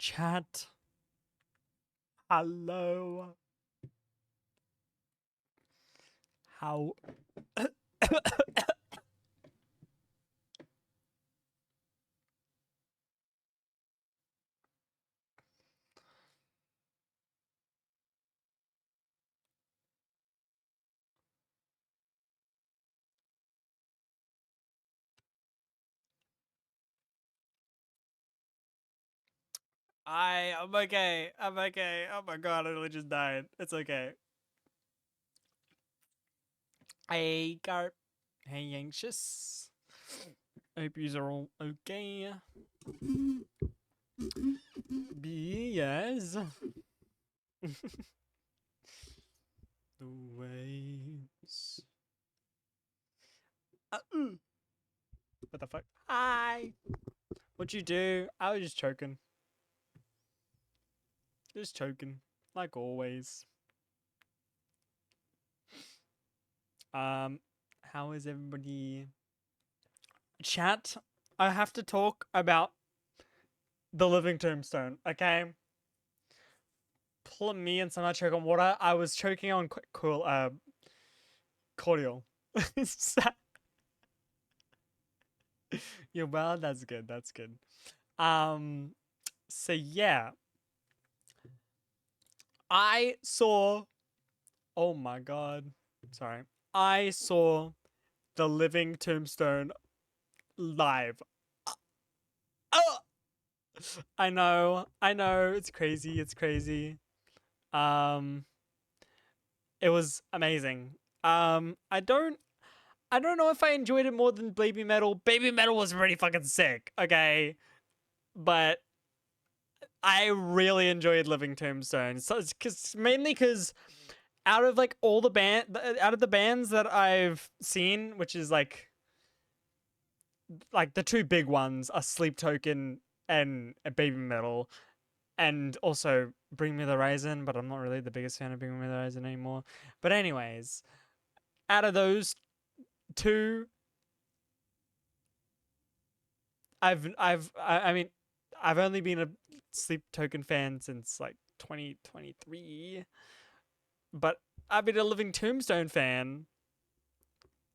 Chat. Hello. How? I'm okay. I'm okay. Oh my god, I literally just died. It's okay. Hey, Garp. Hey, anxious. Hope yous are all okay. Yes. The waves. What the fuck? Hi. What'd you do? I was just choking. Just choking. Like always. How is everybody? Chat, I have to talk about the living tombstone, okay? Pull me and somehow choke on water. I was choking on cordial. Yeah, well, that's good. That's good. So yeah, I saw. Oh my god, sorry. I saw the living tombstone live. Oh, I know. It's crazy. It's crazy. Um, it was amazing. I don't know if I enjoyed it more than Baby Metal. Baby Metal was pretty fucking sick, okay? But I really enjoyed Living Tombstone. So mainly because out of like all the out of the bands that I've seen, which is like the two big ones are Sleep Token and Baby Metal, and also Bring Me the Horizon, but I'm not really the biggest fan of Bring Me the Horizon anymore. But anyways, out of those two, I mean, I've only been a Sleep Token fan since like 2023, but I've been a Living Tombstone fan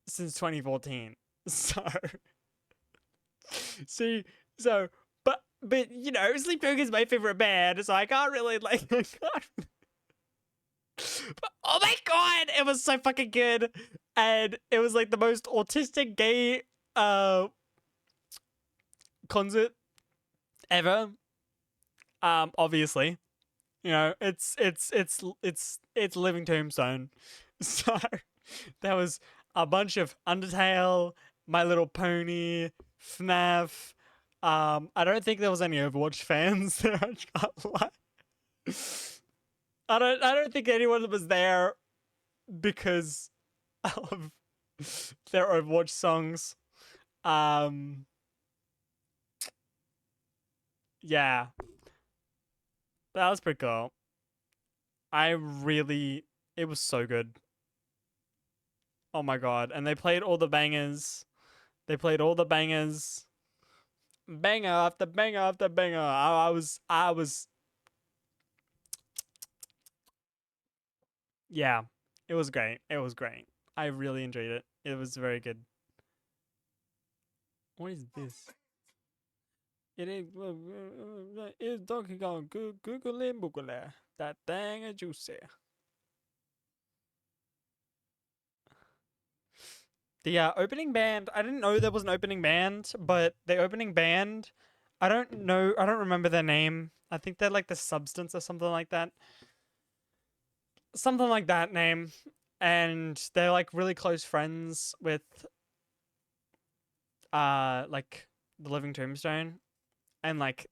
since 2014. So, see, so, but you know, Sleep Token is my favorite band, so I can't really like. But, oh my god, it was so fucking good, and it was like the most autistic gay concert ever. Obviously. You know, it's Living Tombstone. So there was a bunch of Undertale, My Little Pony, FNAF. I don't think there was any Overwatch fans there. I can't lie. I don't think anyone was there because of their Overwatch songs. Um, yeah, that was pretty cool. It was so good. Oh my god. And they played all the bangers. They played all the bangers. Banger after banger after banger. I was yeah. It was great. It was great. I really enjoyed it. It was very good. What is this? It is it's Donkey Kong Googly Boogly. That thing is juicy. The opening band, I didn't know there was an opening band, but the opening band, I don't know, I don't remember their name. I think they're like the Substance or something like that. Something like that name. And they're like really close friends with like the Living Tombstone. And like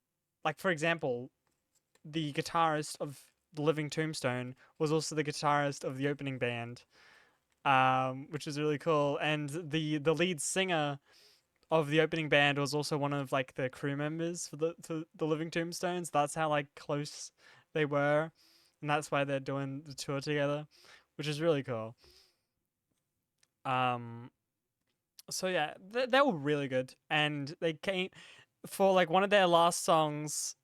for example, the guitarist of the Living Tombstone was also the guitarist of the opening band. Which is really cool. And the lead singer of the opening band was also one of like the crew members for the Living Tombstones. That's how like close they were, and that's why they're doing the tour together, which is really cool. Um, so yeah, they were really good, and they came for like one of their last songs.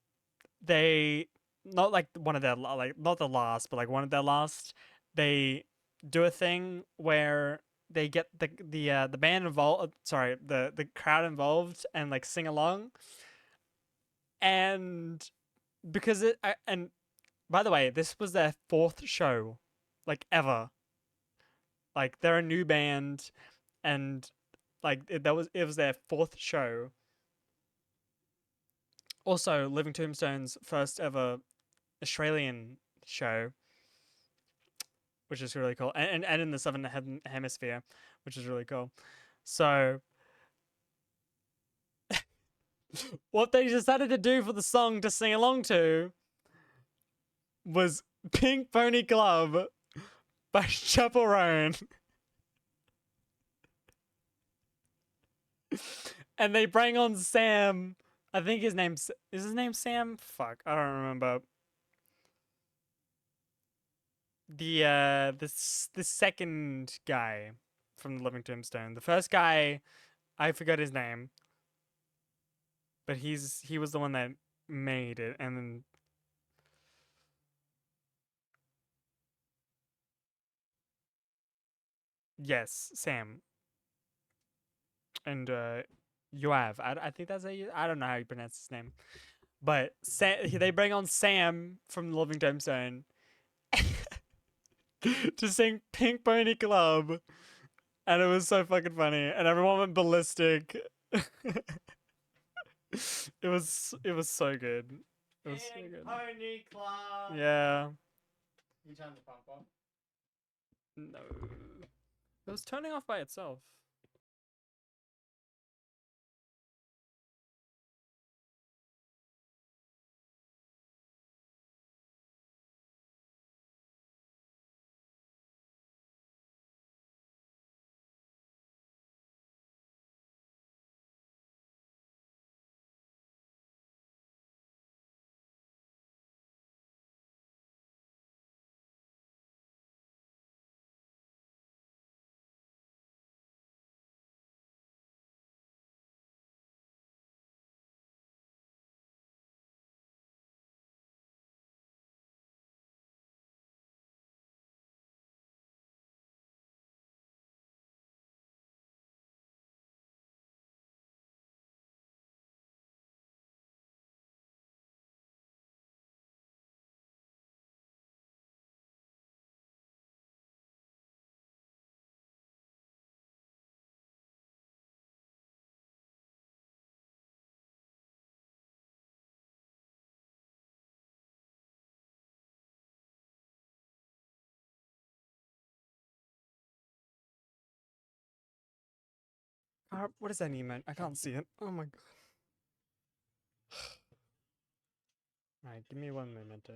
they not like one of their like not the last, but like one of their last. They do a thing where they get the band involved. Sorry, the crowd involved and like sing along, and because and by the way, this was their fourth show, like ever. Like they're a new band, and like it was their fourth show. Also, Living Tombstone's first ever Australian show, which is really cool, and in the southern hemisphere, which is really cool. So, what they decided to do for the song to sing along to was "Pink Pony Club" by Chaperone, and they bring on Sam. I think his name Sam. Fuck, I don't remember. The second guy from the Living Tombstone. The first guy, I forgot his name, but he was the one that made it, and then yes, Sam and Yoav. I think that's I don't know how you pronounce his name, but they bring on Sam from the Living Tombstone to sing "Pink Pony Club," and it was so fucking funny, and everyone went ballistic. It was so good. It was so good. Pony Club. Yeah. You turned the pump off? No. It was turning off by itself. What does that mean? I can't see it. Oh my god. Alright, give me one moment.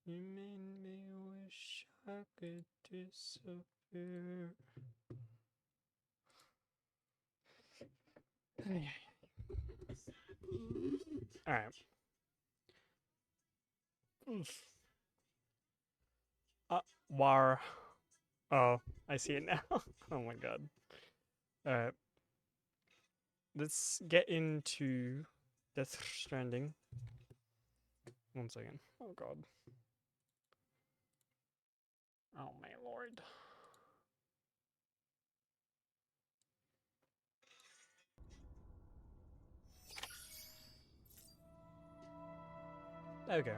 You made me wish I could disappear. Alright. War. Oh, I see it now. Oh my god. Alright. Let's get into Death Stranding. One second. Oh god. Oh my lord. There we go.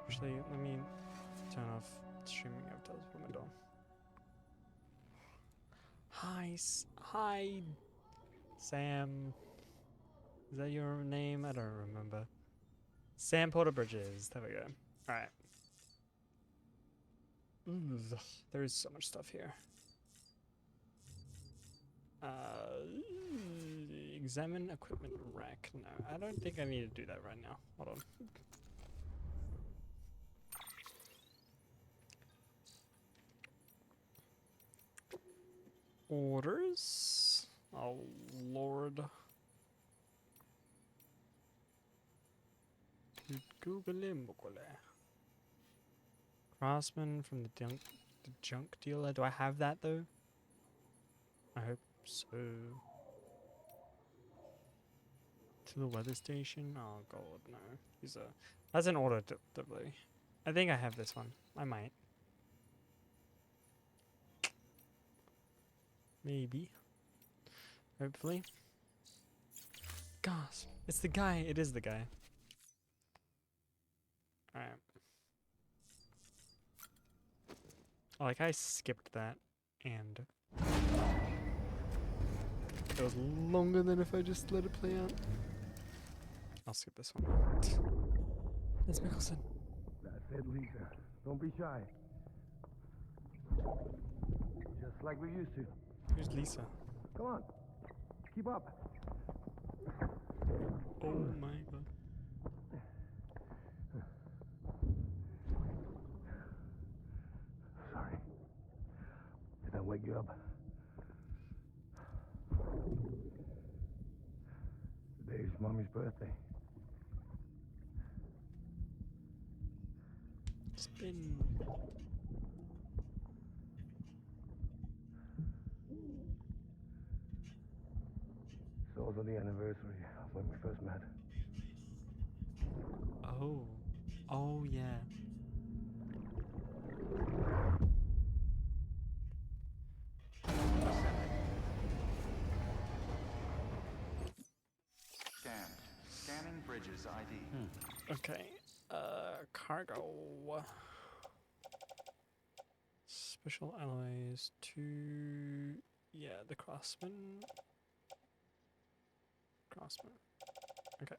Actually, let me turn off streaming of Tales from my door. Hi, Sam. Is that your name? I don't remember. Sam Porter Bridges. There we go. Alright. There is so much stuff here. Examine equipment rack. No, I don't think I need to do that right now. Hold on. Orders. Oh lord. Google. Craftsman from the junk dealer. Do I have that though? I hope so. To the weather station. Oh god, no. That's an auto delivery. I think I have this one. I might. Maybe. Hopefully. Gosh, it's the guy. It is the guy. Alright. Like, I skipped that, and it was longer than if I just let it play out. I'll skip this one. It's Mickelson. That's it, Lisa. Don't be shy. Just like we used to. Who's Lisa? Come on. Keep up. Oh my god. Sorry. Did I wake you up? Today's Mommy's birthday. Spin. It's also the anniversary of when we first met. Oh. Oh yeah. Scanning Bridges ID. Okay. Cargo. Special alloys to... Yeah, the Craftsman. Craftsman. Okay.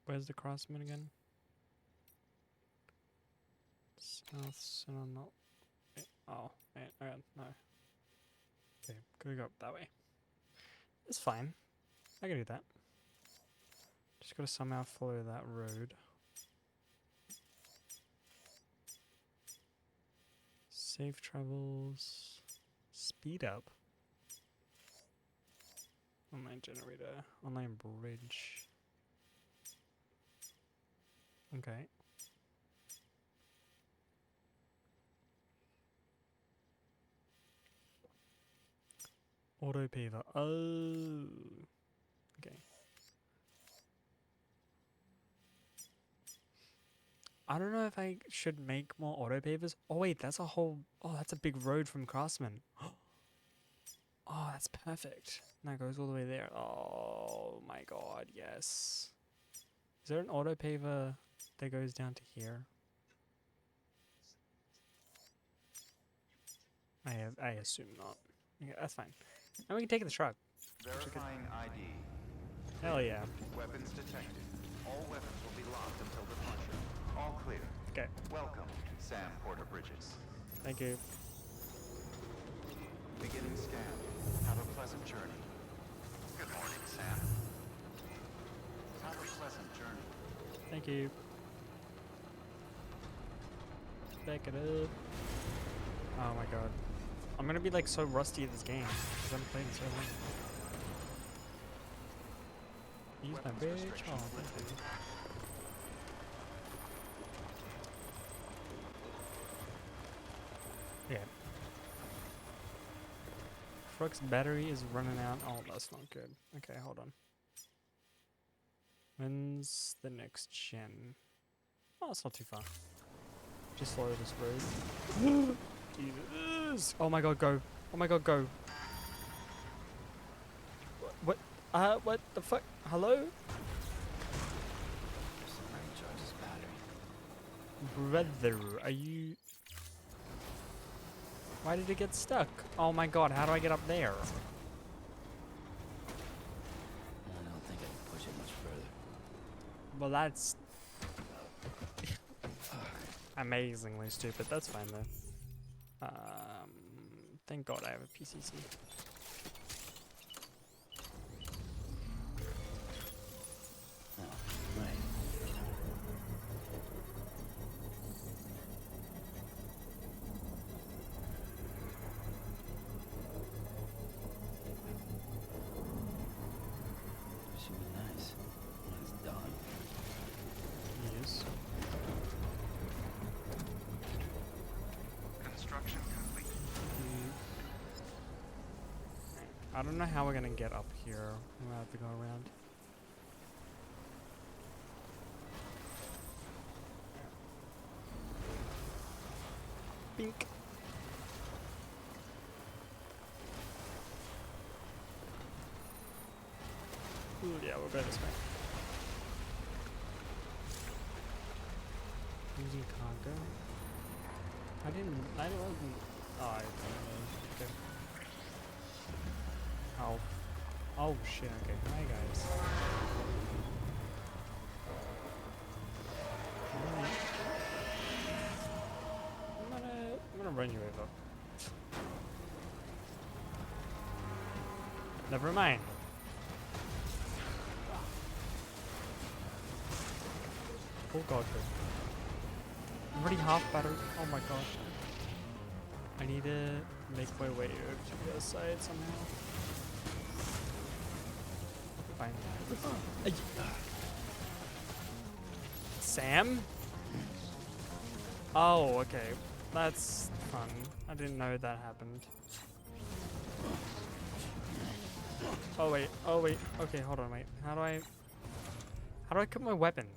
Where's the Craftsman again? South Sonoma. Oh, no. Okay, gotta go up that way. It's fine. I can do that. Just gotta somehow follow that road. Safe travels. Speed up. Online generator. Online bridge. Okay. Auto paver. Oh. Okay. I don't know if I should make more auto pavers. Oh wait, that's a whole... Oh, that's a big road from Craftsman. Oh, that's perfect. And that goes all the way there. Oh my god, yes. Is there an auto paver that goes down to here? I assume not. Okay, that's fine. And we can take the truck. Verifying ID. Hell yeah. Weapons detected. All weapons will be locked until departure. All clear. Okay. Welcome, Sam Porter Bridges. Thank you. Beginning scan. Have a pleasant journey. Good morning, Sam. Have a pleasant journey. Thank you. Back it up. Oh my god. I'm gonna be like so rusty at this game because I'm playing so long. Use my Weapons bridge. restrictions Oh, thank lifted. you. Yeah. Truck's battery is running out. Oh, that's not good. Okay, hold on. When's the next gen? Oh, it's not too far. Just follow this road. Jesus. Oh my god, go. Oh my god, go. What the fuck? Hello? Brother, are you... Why did it get stuck? Oh my god, how do I get up there? I don't think I can push it much further. Well, that's... amazingly stupid. That's fine though. Thank god I have a PCC. Oh, right. Should be nice when it's done. Yes. Construction complete. I don't know how we're gonna get up here. I'm gonna have to go around. Bink. Ooh, yeah, we'll go this way. Using cargo. I wasn't. Oh, I don't know. Okay. Oh. Oh shit, okay. Hi guys. Alright. I'm gonna run you over. Never mind. Oh god, bro. I'm already half battered. Oh my gosh. I need to make my way over to the other side somehow. Fine. Sam? Oh, okay. That's fun. I didn't know that happened. Oh wait, okay, hold on, wait. How do I cut my weapon?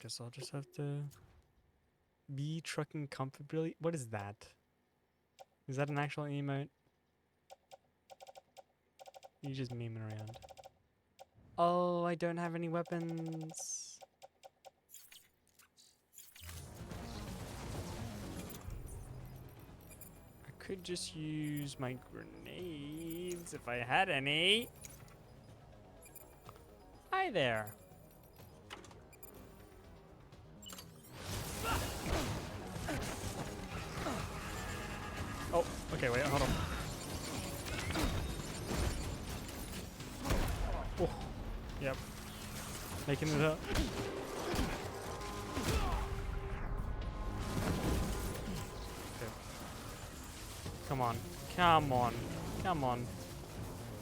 Guess I'll just have to be trucking comfortably. What is that? Is that an actual emote? You just memeing around. Oh, I don't have any weapons. I could just use my grenades if I had any. Hi there. Oh, okay, wait, hold on. Oh, yep. Making it up. Okay. Come on. Come on. Come on.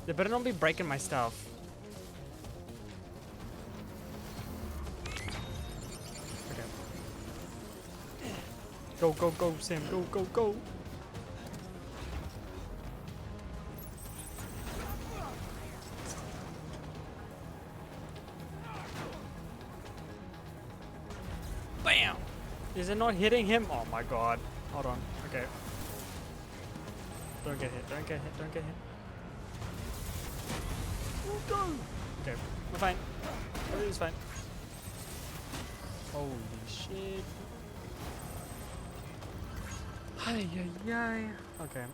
They better not be breaking my stuff. Okay. Go, go, go, Sam. Go, go, go. Bam! Is it not hitting him? Oh my god. Hold on. Okay. Don't get hit. Don't get hit. Don't get hit. Oh, go! Okay. We're fine. Everything's fine. Holy shit. Ay, ay, ay. Okay.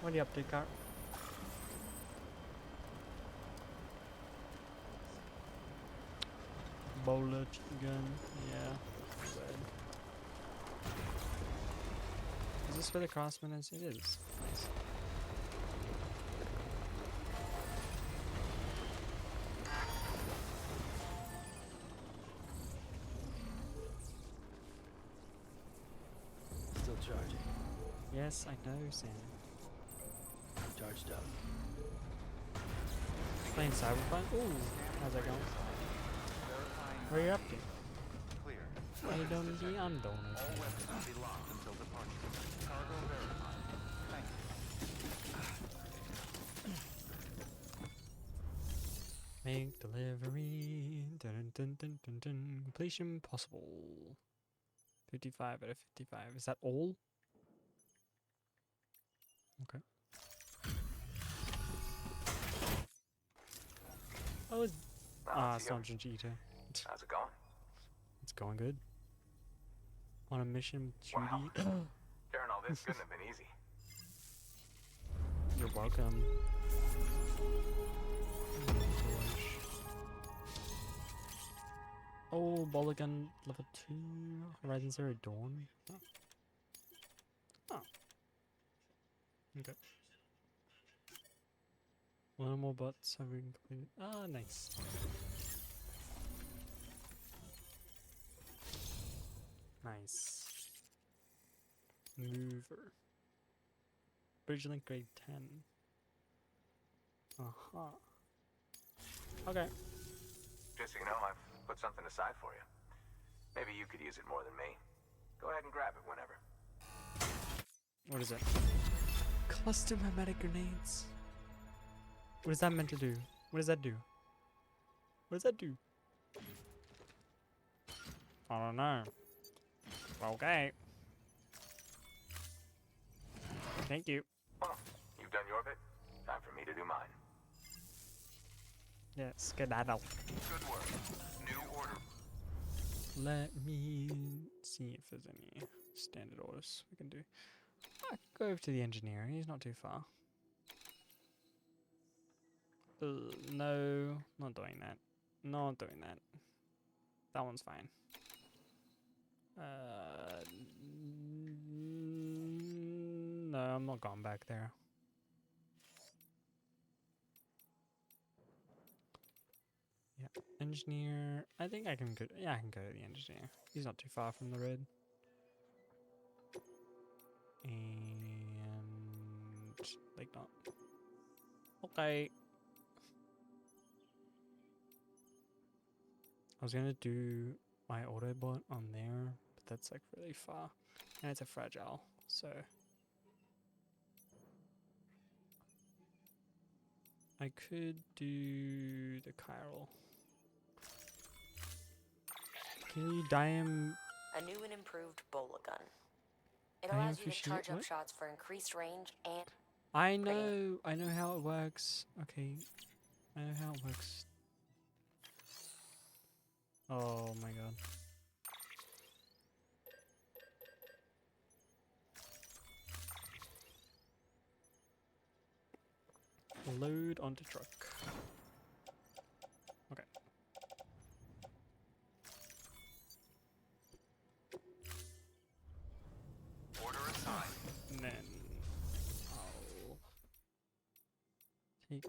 What are you up to, car? Bullet gun. Yeah. Good. Is this where the crossman is? It is. Nice. Still charging. Yes, I know, Sam. Charged up. Playing Cyberpunk? Ooh, how's that going? Where are you up to? Clear. I don't be on All weapons will be locked until departure. Cargo verified. Thank you. Make delivery. Dun, dun, dun, dun, dun. Completion possible. 55 out of 55. Is that all? Okay. Oh, it's Sergeant Eater. How's it going? It's going good. On a mission with Wow. Judy. Carrying all this couldn't have been easy. You're welcome. Oh, Bolligan level 2. Horizon Zero Dawn. Oh. Oh. Okay. One more bots have been completed. Ah, nice. Nice. Mover. Bridge link grade 10. Aha. Okay. Just so you know, I've put something aside for you. Maybe you could use it more than me. Go ahead and grab it whenever. What is it? Cluster magnetic grenades. What is that meant to do? What does that do? What does that do? I don't know. Okay. Thank you. Well, you've done your bit. Time for me to do mine. Yeah, skedaddle. Good work. New order. Let me see if there's any standard orders we can do. I could go over to the engineer. He's not too far. No, not doing that. Not doing that. That one's fine. No, I'm not going back there. Yeah, engineer. I think I can go. Yeah, I can go to the engineer. He's not too far from the road. And like not. Okay. I was gonna do my Autobot on there, but that's like really far, and it's a fragile, so I could do the chiral. Can you dye him? A new and improved Bola gun. It I allows you to appreciate charge up what? shots for increased range and I know how it works. Okay, I know how it works. Oh my god. Load onto truck. Okay. Order assigned. And then I'll take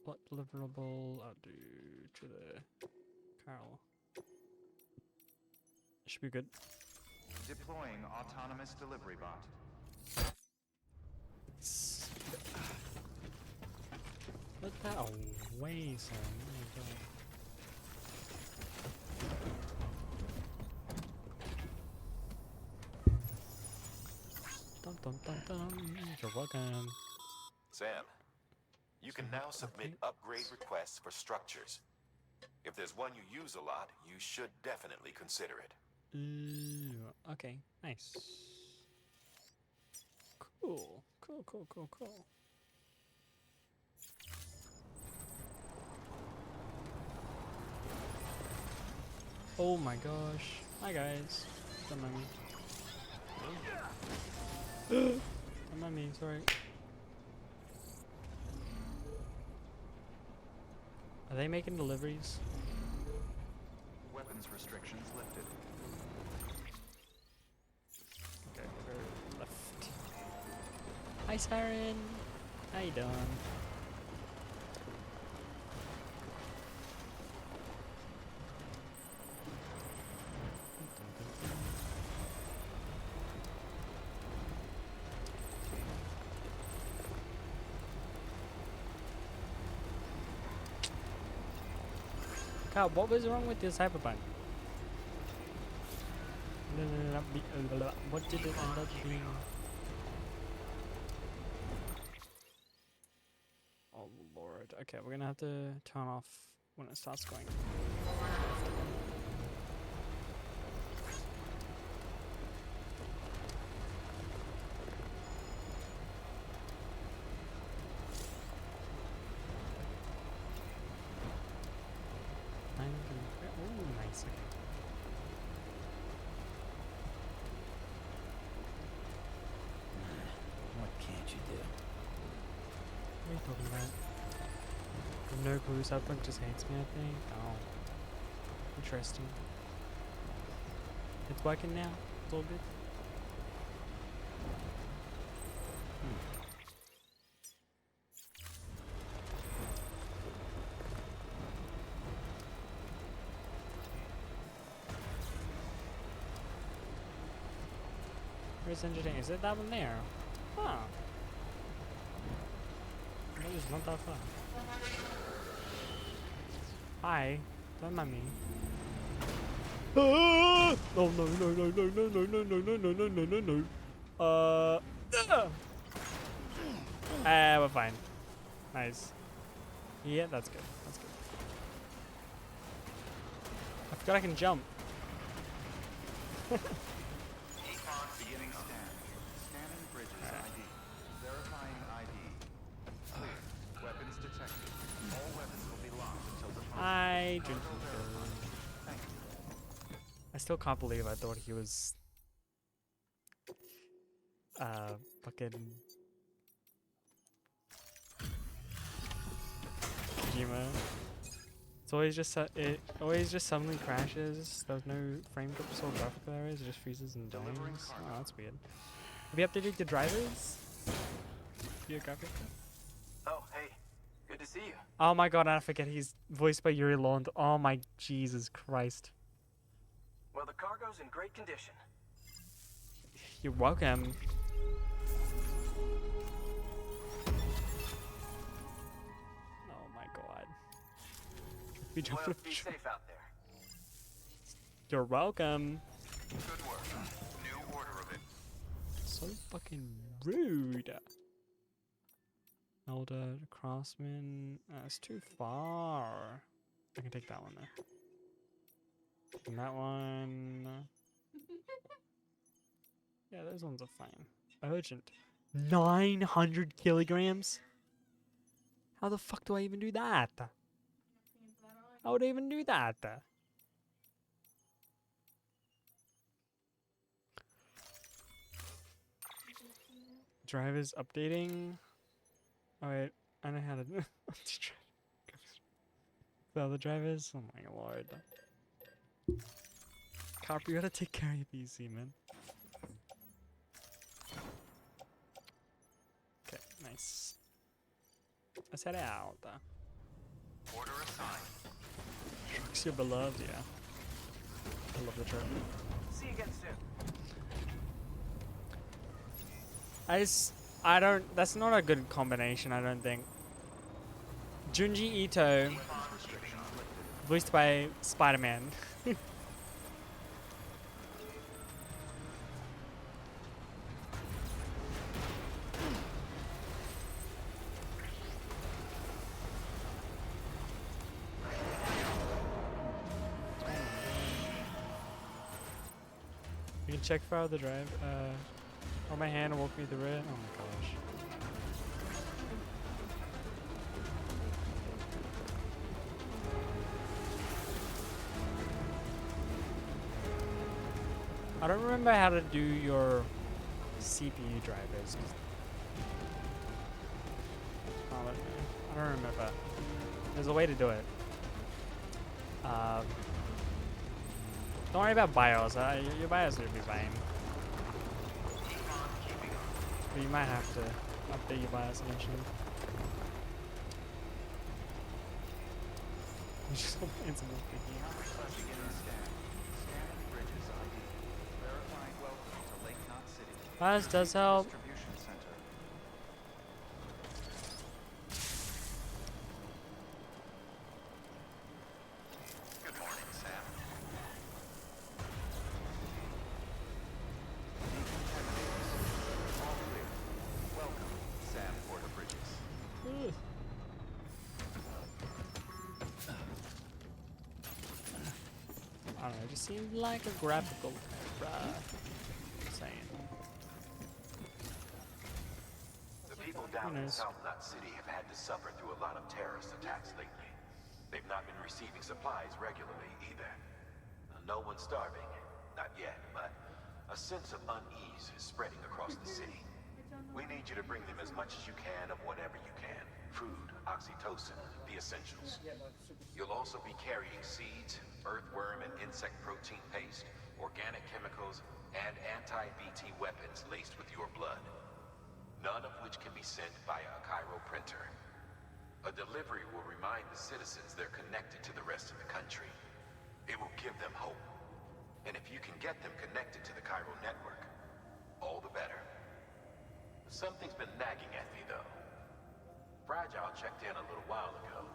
what deliverable I'll do to the Carol. Should be good. Deploying autonomous delivery bot. Put that away, son. Oh my god. Dum dum dum dum. You're welcome. Sam, you can now submit upgrade requests for structures. If there's one you use a lot, you should definitely consider it. Okay, nice. Cool, cool, cool, cool, cool. Oh my gosh. Hi guys. Don't mind me. Don't mind me, sorry. Are they making deliveries? Weapons restrictions lifted. Okay, we'll go left. Hi Siren. How you doing? God, what was wrong with this hyperpunk? What did it end up being? Oh lord. Okay, we're gonna have to turn off when it starts going. Oh, nice. Okay. What can't you do? What are you talking about? I have no clue. Cyberpunk just hates me, I think. Oh. Interesting. It's working now. It's all good. Where's engineering? Is it that one there? Huh. That is not that far. Hi. Don't mind me. Oh no no no no no no no no no no no no no no. We're fine. Nice. Yeah, that's good. That's good. I forgot I can jump. Beginning scan. Scanning bridges ID. Verifying ID. Clear. Weapons detected. All weapons will be locked until departure. I Cargo drink. verified. Thank you. I still can't believe I thought he was fucking Kojima. It's always just it always just suddenly crashes. There's no frame drops or graphical errors. It just freezes and dies. Delivering Oh, cargo. that's weird. Have you updated your drivers? Your graphic? Oh, hey. Good to see you. Oh my god, I forget he's voiced by Yuri Lond. Oh my Jesus Christ. Well, the cargo's in great condition. You're welcome. Oh my god. We jumped Well, with be safe out there. You're welcome. Good work. New order of it. So fucking rude. Elder, Craftsman. That's too far. I can take that one though. And that one. Yeah, those ones are fine. Urgent. 900 kilograms? How the fuck do I even do that? How would I even do that? Drivers updating. Oh wait, I know how to do the other drivers. Oh my lord. Carp, you gotta take care of your PC, man. Okay, nice. Let's head out. Order assigned. Truck's your beloved, yeah. I love the truck. See you again soon. I don't, that's not a good combination, I don't think. Junji Ito, voiced by Spider-Man. You can check for the drive. Hold my hand and walk me through it. Oh my gosh. I don't remember how to do your CPU drivers. I don't remember. There's a way to do it. Don't worry about BIOS. Your BIOS will be fine. But you might have to update your BIOS eventually. You just hope it's more picky. Beginning scan. Scanning bridges ID. Verifying welcome to Lake Knot City. BIOS does help. Distribution center. Good morning, Sam. Decontaminators. All clear. Welcome, Sam Porter Bridges. I don't know, it just seemed like a graphical error. Saying. The people down in knows? South Knot City have had to suffer through a lot of terrorist attacks lately. They've not been receiving supplies regularly either. No one's starving, not yet, but a sense of unease is spreading across the city. We need you to bring them as much as you can of whatever you can. Food, oxytocin, the essentials. You'll also be carrying seeds, earthworm and insect protein paste, organic chemicals, and anti-BT weapons laced with your blood. None of which can be sent via a Cairo printer. A delivery will remind the citizens they're connected to the rest of the country. It will give them hope. And if you can get them connected to the Cairo network, all the better. Something's been nagging at me, though. Fragile checked in a little while ago.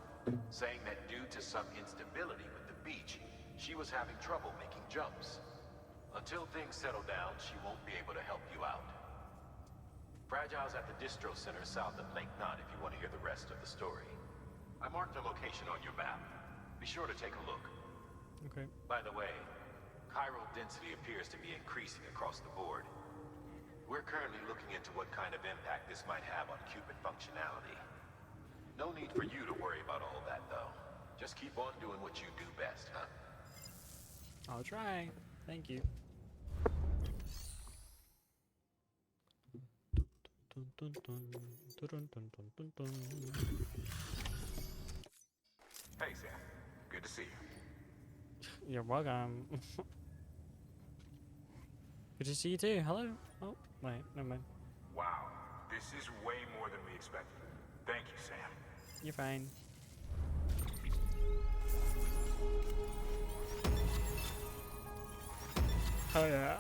saying that due to some instability with the beach, she was having trouble making jumps. Until things settle down, she won't be able to help you out. Fragile's at the distro center south of Lake Knot if you want to hear the rest of the story. I marked the location on your map. Be sure to take a look. Okay. By the way, chiral density appears to be increasing across the board. We're currently looking into what kind of impact this might have on Cupid functionality. No need for you to worry about all that, though. Just keep on doing what you do best, huh? I'll try. Thank you. Dun, dun, dun, dun, dun, dun, dun, dun. Hey, Sam. Good to see you. You're welcome. Good to see you too. Hello. Oh, wait, never mind. Wow. This is way more than we expected. Thank you, Sam. You're fine. Oh yeah.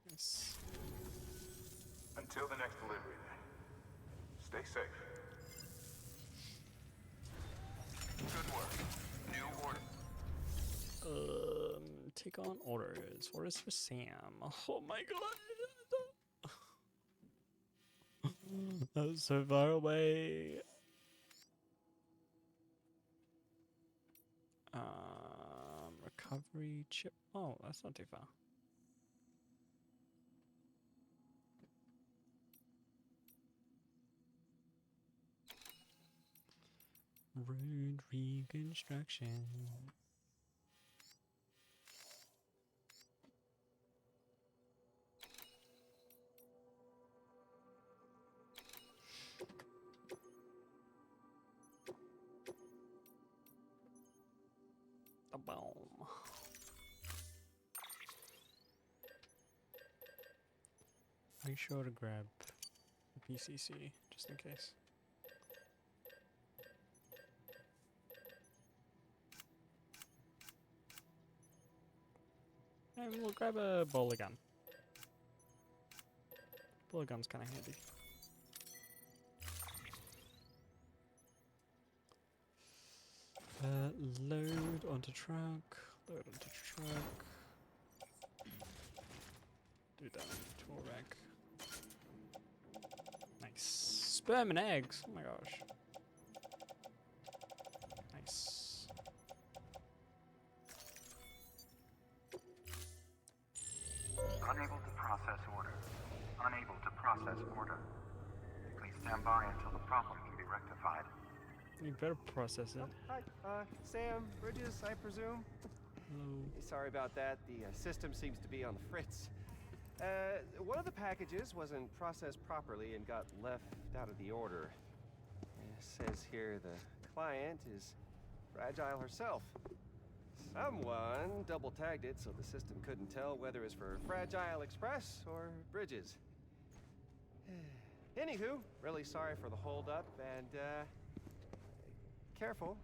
Yes. Until the next delivery, then. Stay safe. Good work. New order. Take on orders. Orders for Sam. Oh my god. That was so far away. Recovery chip. Oh, that's not too far. Road reconstruction. A bomb. Make sure to grab the PCC just in case. And we'll grab a bowler gun. Bowler gun's kind of handy. Load onto truck. Load onto truck. Do that tool rack. Nice. Sperm and eggs. Oh my gosh. Nice. Unable to process order. Unable to process order. Please stand by until the problem can be rectified. You better process it. Hi, Sam, Bridges, I presume? Hello. Sorry about that. The system seems to be on the fritz. One of the packages wasn't processed properly and got left out of the order. It says here the client is Fragile herself. Someone double-tagged it so the system couldn't tell whether it's for Fragile Express or Bridges. Anywho, really sorry for the holdup and, careful.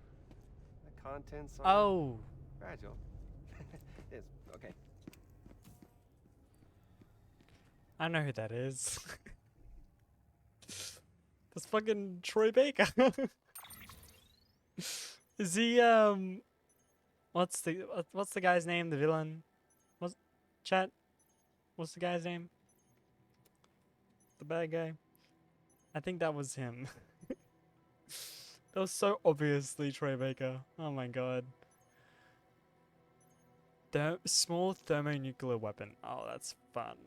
The contents are Oh. fragile. It's okay. I know who that is. That's fucking Troy Baker. Is he what's the guy's name? The villain? What's chat? What's the guy's name? The bad guy? I think that was him. That was so obviously Troy Baker. Oh my god. Small thermonuclear weapon. Oh, that's fun.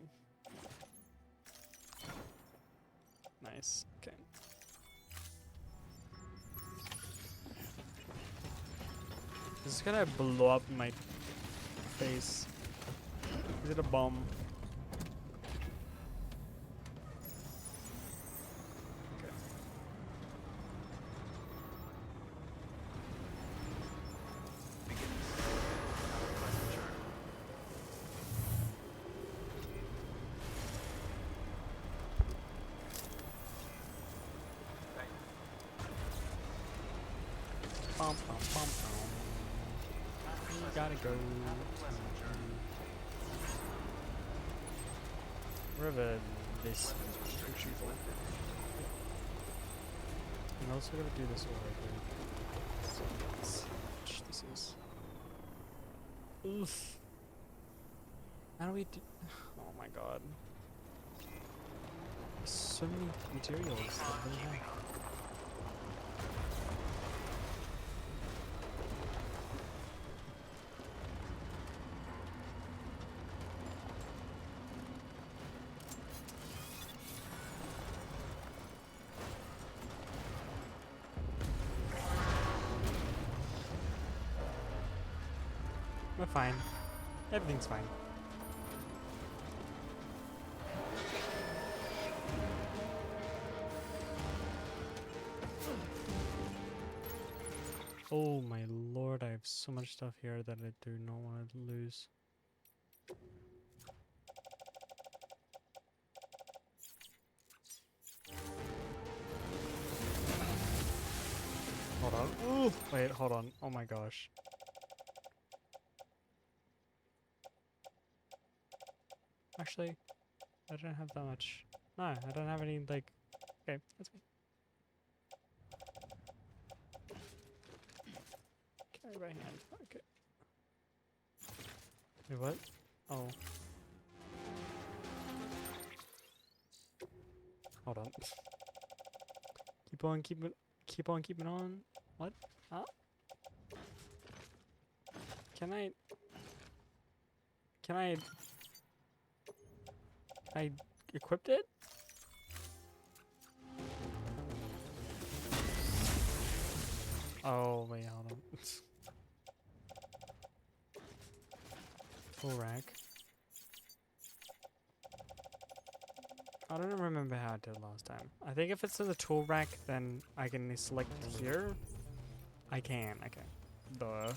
Nice. Okay. This is gonna blow up in my face. Is it a bomb? Okay. Bum, bum, bum, bum. We gotta go. Wherever this retrieval. I'm also gonna do this all over. So let's see how much this is. Oof. How do we do? Oh my god. There's so many materials that I don't have. We're fine. Everything's fine. Oh my lord, I have so much stuff here that I do not want to lose. Hold on. Ooh, wait, hold on. Oh my gosh. Actually, I don't have that much. No, I don't have any, like... Okay, that's fine. Carry by hand. Okay. Wait, what? Oh. Hold on. Keep on, keep on keeping on. What? Huh? Can I equipped it? Oh, wait, hold on. Full rack. I don't remember how I did last time. I think if it's in the tool rack, then I can select here. I can, okay. Duh.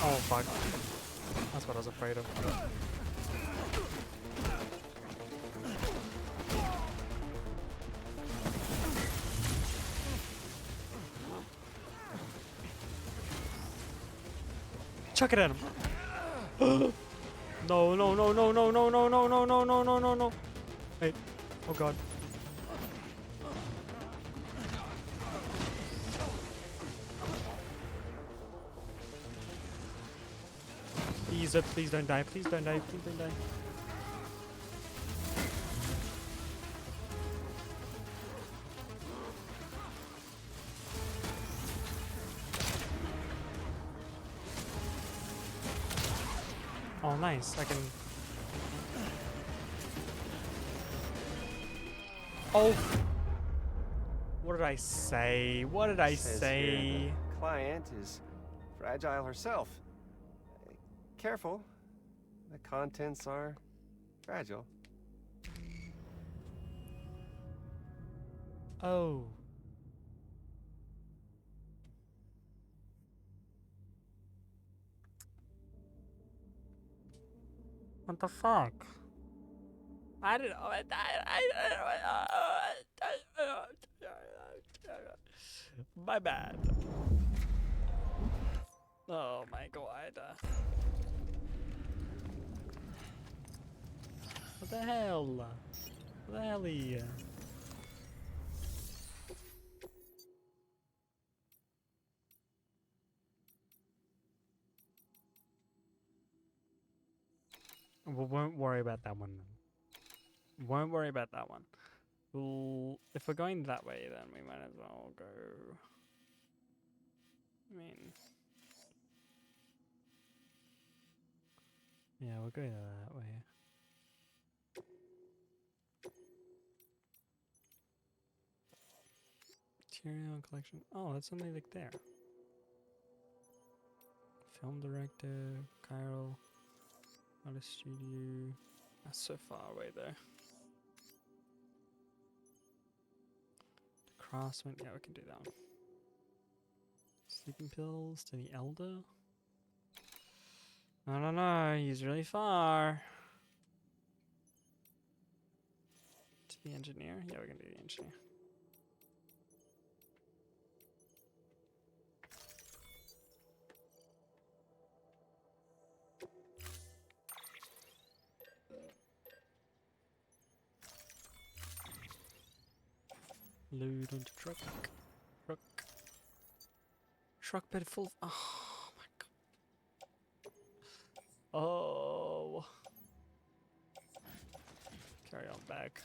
Oh fuck. That's what I was afraid of. Chuck it at him. No, no, no, no, no, no, no, no, no, no, no, no, no, no. Wait. Oh god. Please don't die. Please don't die. Please don't die. Oh, nice. I can... Oh! What did I say? What did I Says say? here the client is fragile herself. Careful. The contents are fragile. Oh. What the fuck? I don't know. My bad. Oh my god. What the hell? What the helly? We won't worry about that one then. Won't worry about that one. Well, if we're going that way, then we might as well go. I mean, yeah, we'll go that way. Material collection. Oh, that's something like there. Film director, Cairo, artist studio. That's so far away though. The craftsman. Yeah, we can do that one. Sleeping pills to the elder. I don't know. He's really far. To The engineer? Yeah, we're gonna do the engineer. Load onto truck. Truck. Truck bed full of. Oh my god. Oh. Carry on back.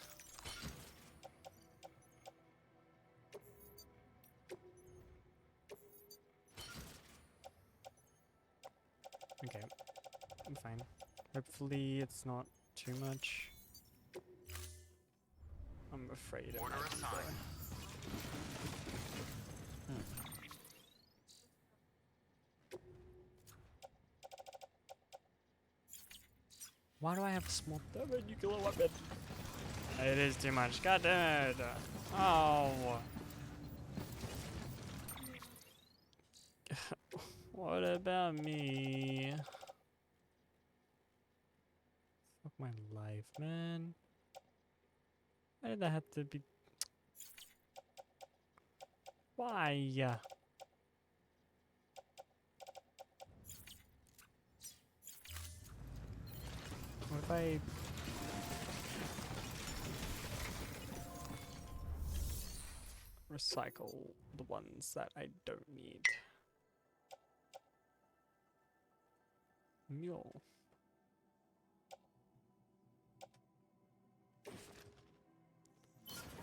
Okay. I'm fine. Hopefully it's not too much. I'm afraid it Order might be assigned. Why do I have a small thermonuclear weapon? It is too much. God damn it. Oh. What about me? Fuck my life, man. Why did that have to be? Why? What if I... recycle the ones that I don't need? Mule.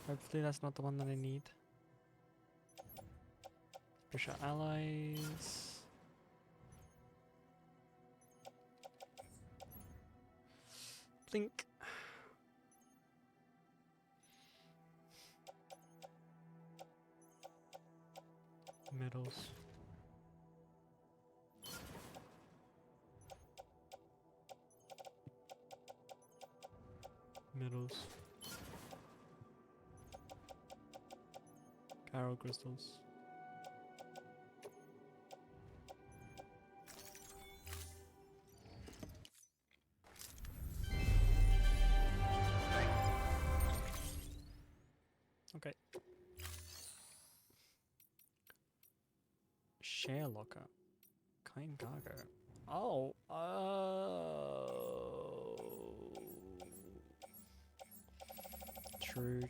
Hopefully that's not the one that I need. Special allies. Blink. Metals. Metals. Chiral crystals. Okay. Share locker. Kind cargo. Oh. True.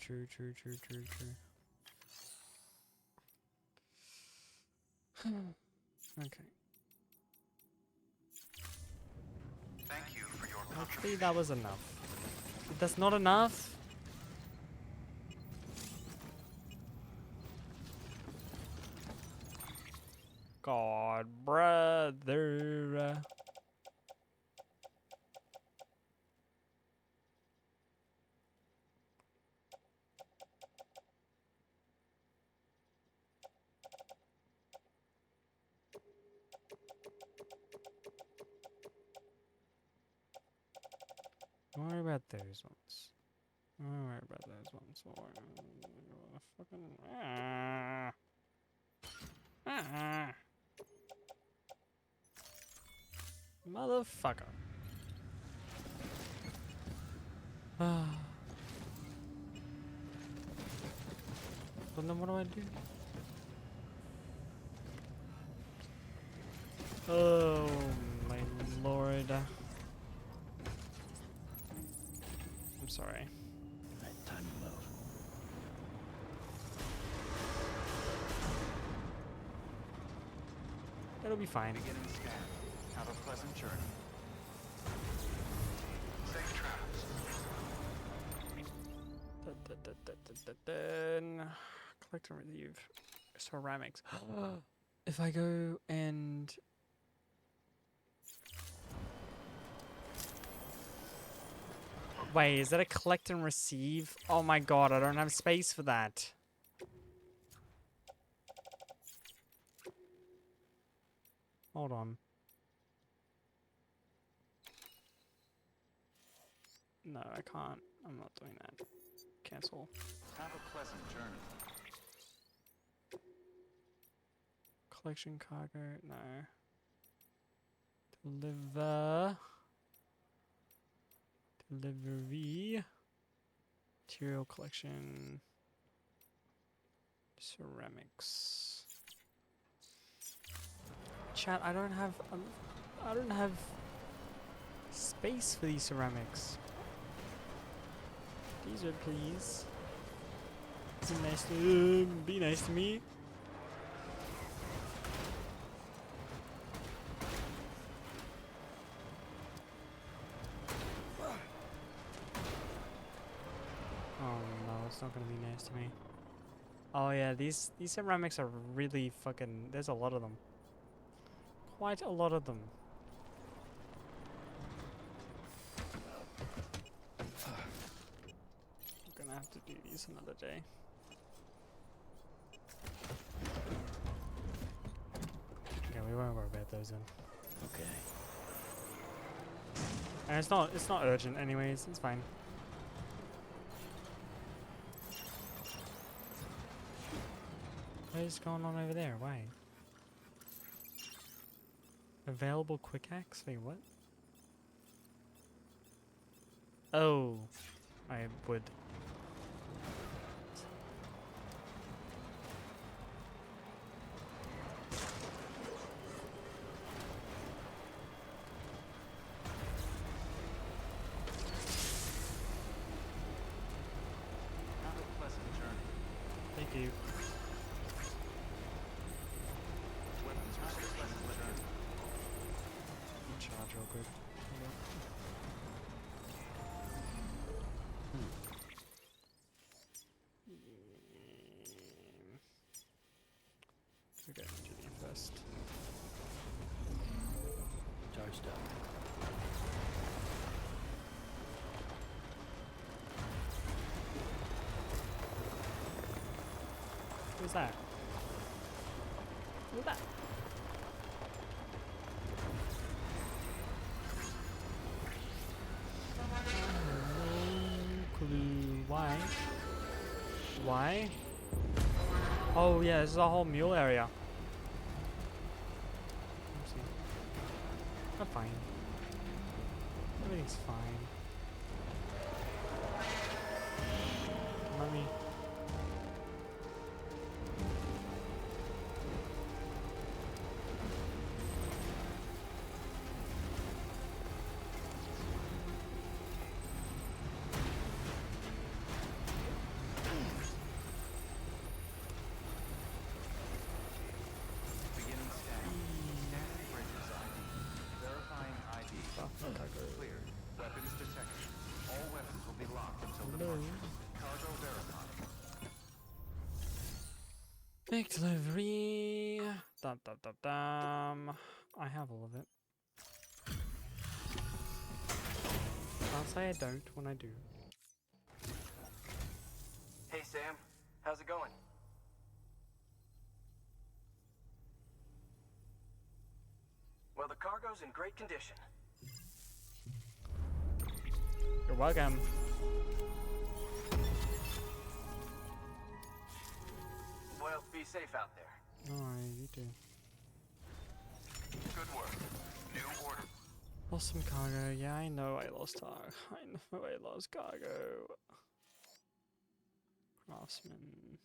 Okay. Thank you for your Hopefully that was enough. If that's not enough. God, brother. Don't worry about those ones. Don't worry about those ones. Fucking. Motherfucker. Well, then what do I do? Oh my lord. I'm sorry. Alright, time to move. It'll be fine. beginning scan. Have a pleasant journey. Safe travels. Collect and receive ceramics. If I go and wait, is that a collect and receive? Oh my god, I don't have space for that. Hold on. No, I can't. I'm not doing that. Cancel. Have a pleasant journey. Collection cargo. No. Deliver. Delivery. Material collection. Ceramics. Chat, I don't have space for these ceramics. These are please. Be nice to me. Oh no, it's not gonna be nice to me. Oh yeah, these ceramics are really fucking. There's a lot of them. Quite a lot of them. I'm gonna have to do these another day. Okay, we won't worry about those then. Okay. And it's not urgent anyways. It's fine. What is going on over there? Why? Available quick axe? Wait, what? Oh, I would. Have a pleasant journey. Thank you. Weapons restrictions lifted. Charge real quick. Okay, engineer first. Charged up. Who's that? Who's that? No clue. Why? Why? Oh yeah, this is a whole mule area. Oopsie. I'm fine. Everything's fine. Mommy. Beginning scan. Scanning bridges ID. Verifying ID. Clear. Weapons detected. All weapons will be locked until departure. Cargo verified. Big delivery. Dum dum dum dum. I have all of it. Can't say I don't when I do. Hey, Sam. How's it going? Well, the cargo's in great condition. You're welcome. Well, be safe out there. Alright, you too. Good work. New order. Lost some cargo. Yeah, I know I lost cargo. I know I lost cargo. Craftsman.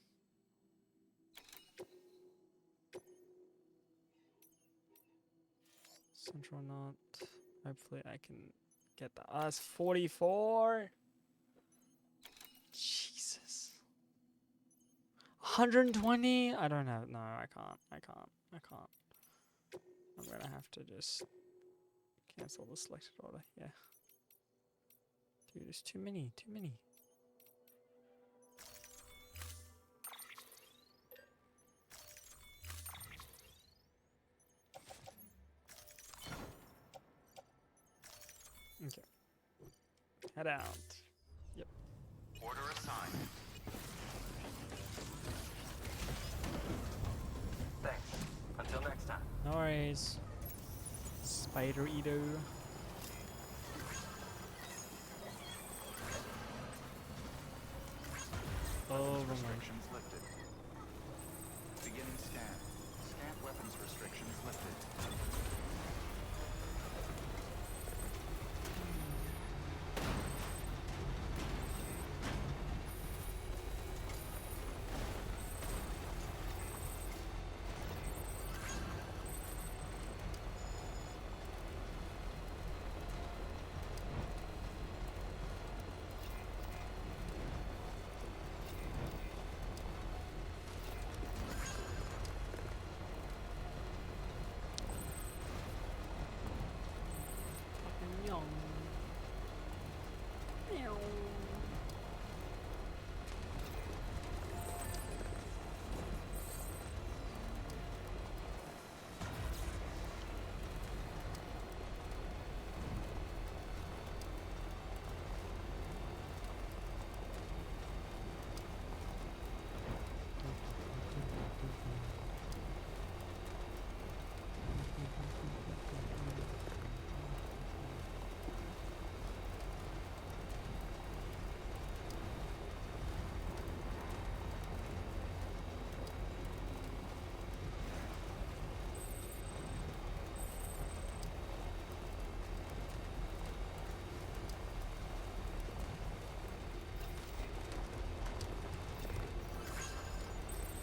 Central knot. Hopefully I can get that. Ah, it's 44. Jesus. 120? I don't have. No, I can't. I can't. I'm gonna have to just cancel the selected order. Yeah. Dude, there's too many. Too many. Okay. Head out. Yep. Order assigned. Thanks. Until next time. No worries. Spider Edo. Oh, wrong way. Restrictions lifted. Beginning scan. Scan weapons restrictions lifted.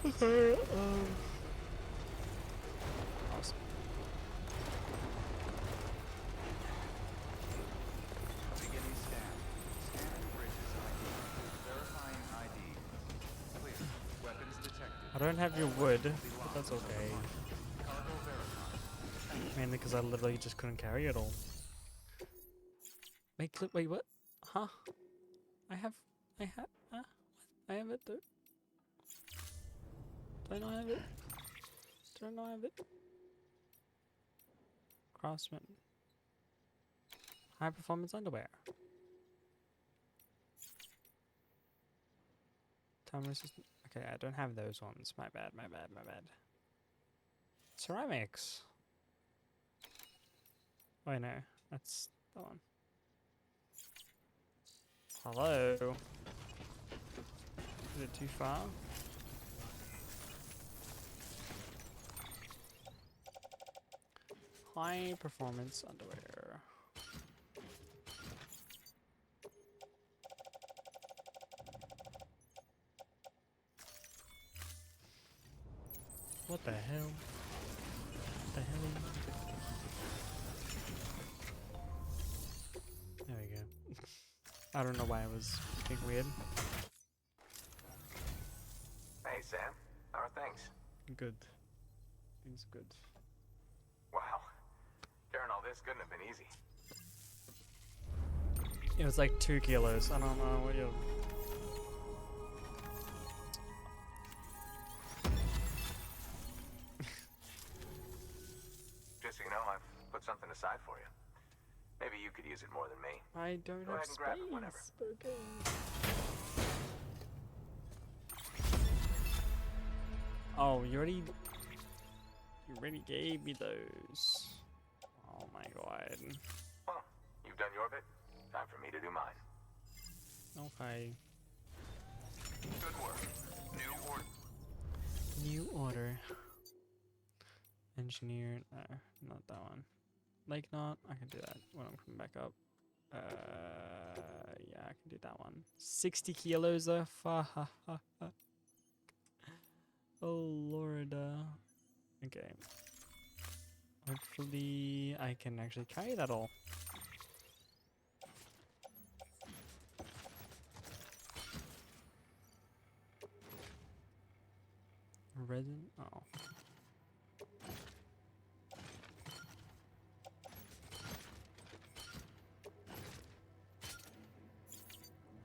Okay, awesome. Beginning scan. Scanning bridges ID. Verifying ID. Clear. Weapons detected. I don't have your All wood, weapons will be but locked that's until okay. deployment. Cargo verified. Mainly because I literally just couldn't carry it all. Wait, what? Huh? I have, what? I have it though. Do I not have it? Do I not have it? Craftsman. High performance underwear. Time resistant. Okay, I don't have those ones. My bad. Ceramics. Oh, no. That's the one. Hello? Is it too far? High performance underwear. What the hell? What the hell? There we go. I don't know why it was being weird. Hey, Sam. How are things? Good. Things good. Wow. Carrying all this couldn't have been easy. It was like 2 kilos. I don't know what you. Just so you know, I've put something aside for you. Maybe you could use it more than me. I don't Go have ahead and grab it whenever. space. Okay. Oh, you already gave me those. Oh my god. Well, you've done your bit. Time for me to do mine. Okay. Good work. New order. New order. Engineer. No, not that one. Like not. I can do that when I'm coming back up. Yeah, I can do that one. 60 kilos though. Oh lord. Okay. Hopefully I can actually carry that all. Resin. Oh.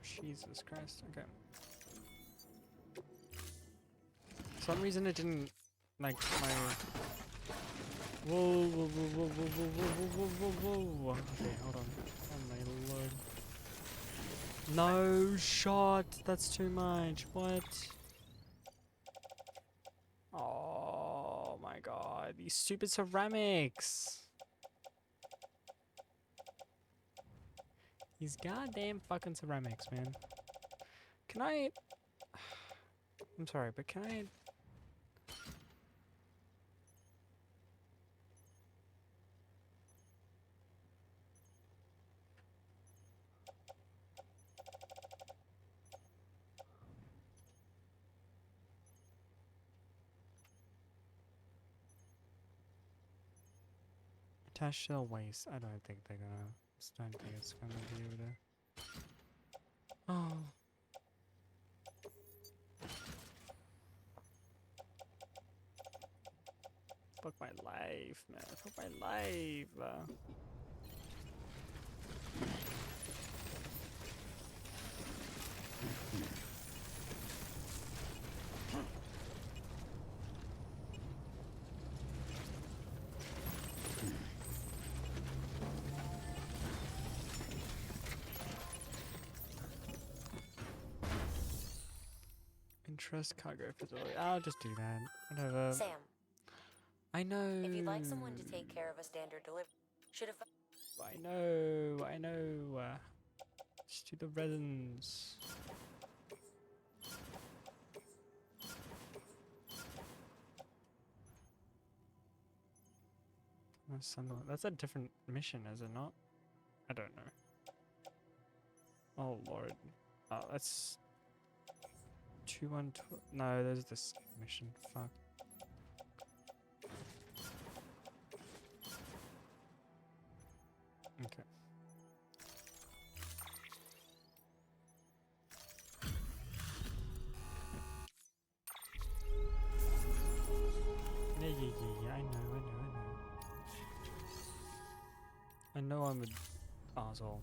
Jesus Christ. Okay. For some reason it didn't like my. Whoa, whoa, whoa, whoa, whoa, whoa, whoa, whoa, whoa, whoa. Okay, hold on. Oh my lord. No shot. That's too much. What? Oh my god. These stupid ceramics. These goddamn fucking ceramics, man. Can I... I'm sorry, but can I... Attach shell waste. I don't think they're gonna... I don't think it's gonna be able to... Oh. Fuck my life, man. Fuck my life. Interest cargo facility. I'll just do that. Whatever. Sam, I know. if you'd like someone to take care of a standard delivery, should have. I know. Just do the resins. That's a different mission, is it not? I don't know. Oh lord. Oh, that's 2112. No, there's this mission. Fuck. Okay. Yeah, I know. I know I'm an asshole.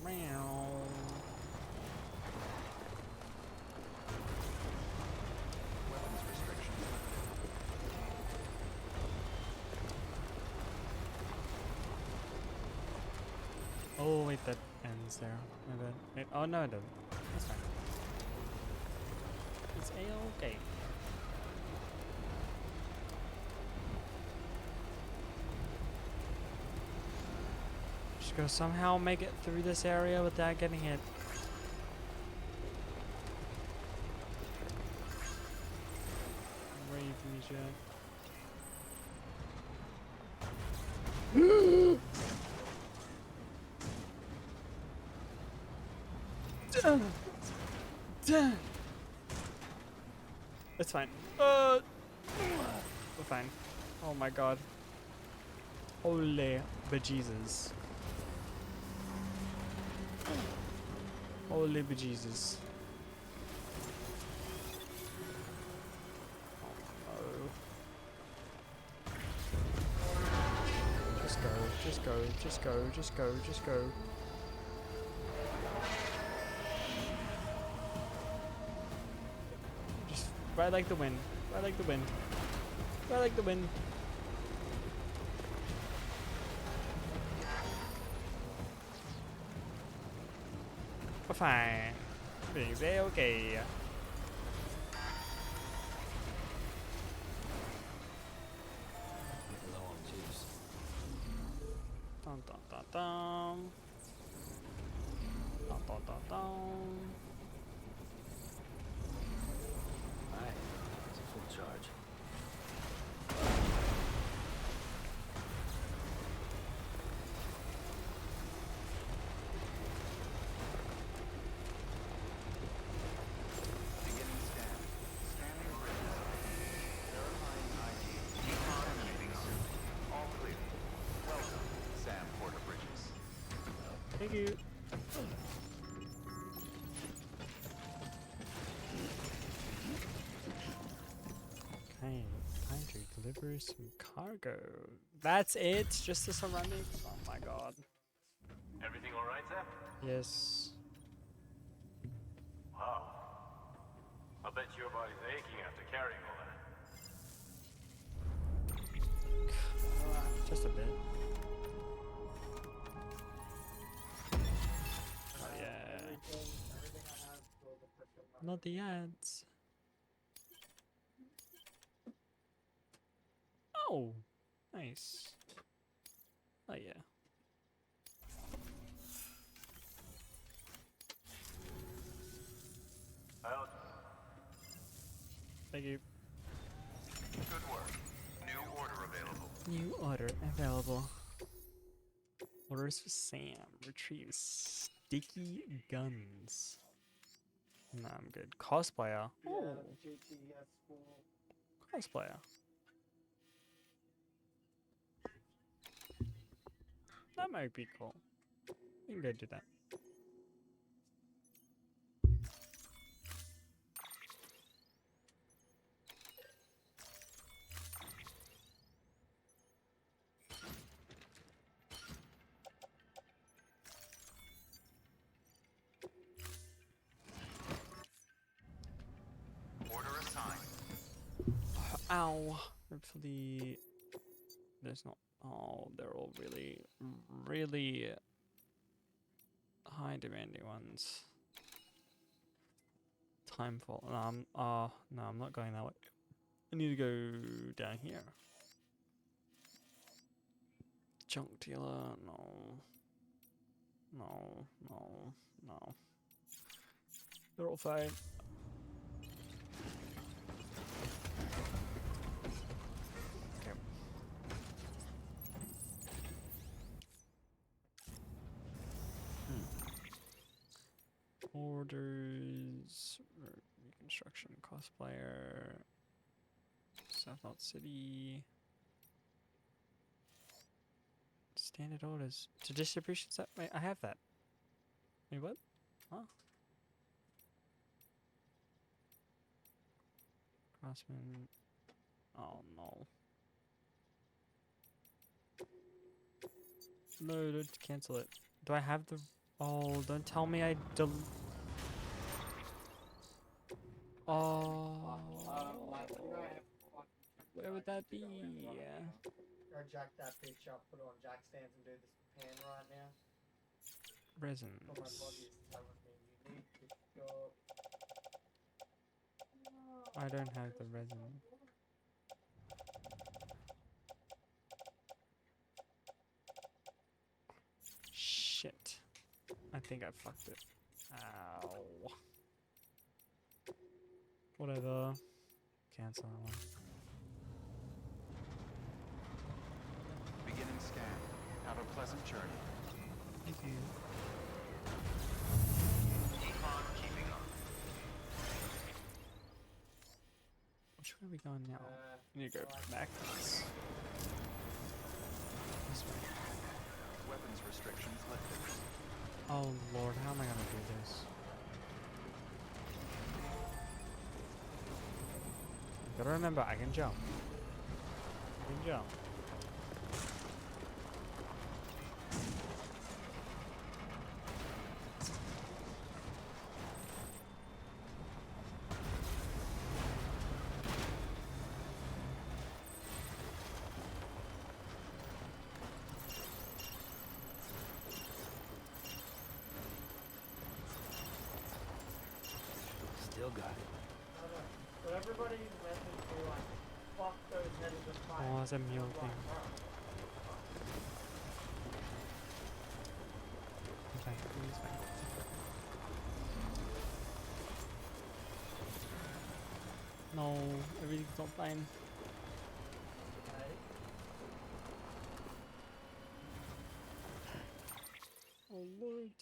Meow. Weapons restrictions Oh wait, that ends there. My bad. Wait, oh no, it doesn't. That's fine. It's a-okay. Just gotta somehow make it through this area without getting hit. Brave me, Jack. It's fine. We're fine. Oh my god. Holy bejesus. Holy bejesus. Oh no. Just go, just go, just go, just go, just go. Just ride like the wind. Ride like the wind. Ride like the wind. We're fine. Everything's a-okay. Low on juice. Dun dun dun dun. Dun dun dun dun. Alright, it's a full charge. beginning scan. Scanning bridges ID. Verifying ID. Decontaminating suit. All clear. Welcome, Sam Porter Bridges. Thank you. Okay, time to deliver some cargo. That's it? Just the ceramics? Oh my god. Everything all right, Sam? Yes. Wow. I bet your body's aching after carrying all that. Just a bit. Oh yeah. Not the ads. Oh, nice. Oh yeah. Out. Thank you. Good work. New order available. New order available. Orders for Sam. Retrieve sticky guns. No, I'm good. Cosplayer. Oh. Cosplayer. That might be cool. We can go do that. Order assigned. Ow. Hopefully there's not. Oh, they're all really, really high demanding ones. Timefall. No, I'm not going that way. I need to go down here. Junk dealer. No. No. No. No. They're all fine. Okay. Orders, reconstruction, cosplayer, South Knot City. Standard orders to distribution set. Wait, I have that. Wait, what? Huh? Craftsman. Oh no. No, don't cancel it. Do I have the? Oh, don't tell me I del. Oh. Where would that be? Yeah. Or jack that bitch up, put it on jack stands and do this pan right now. Resins. But my body is telling me you need to go. I don't have the resin. Shit. I think I fucked it. Ow. Whatever. Cancel that one. Beginning scan. Have a pleasant journey. Thank you. Econ keeping up. Which way are we going now? We need to go back. This way. Weapons restrictions lifted. Oh lord, how am I gonna do this? Gotta remember, I can jump. I can jump. Still got it. So everybody messaged me like, fuck those headers of fire. Oh, it's a mule thing. Okay, please, fine. No, everything's not fine. Oh lord.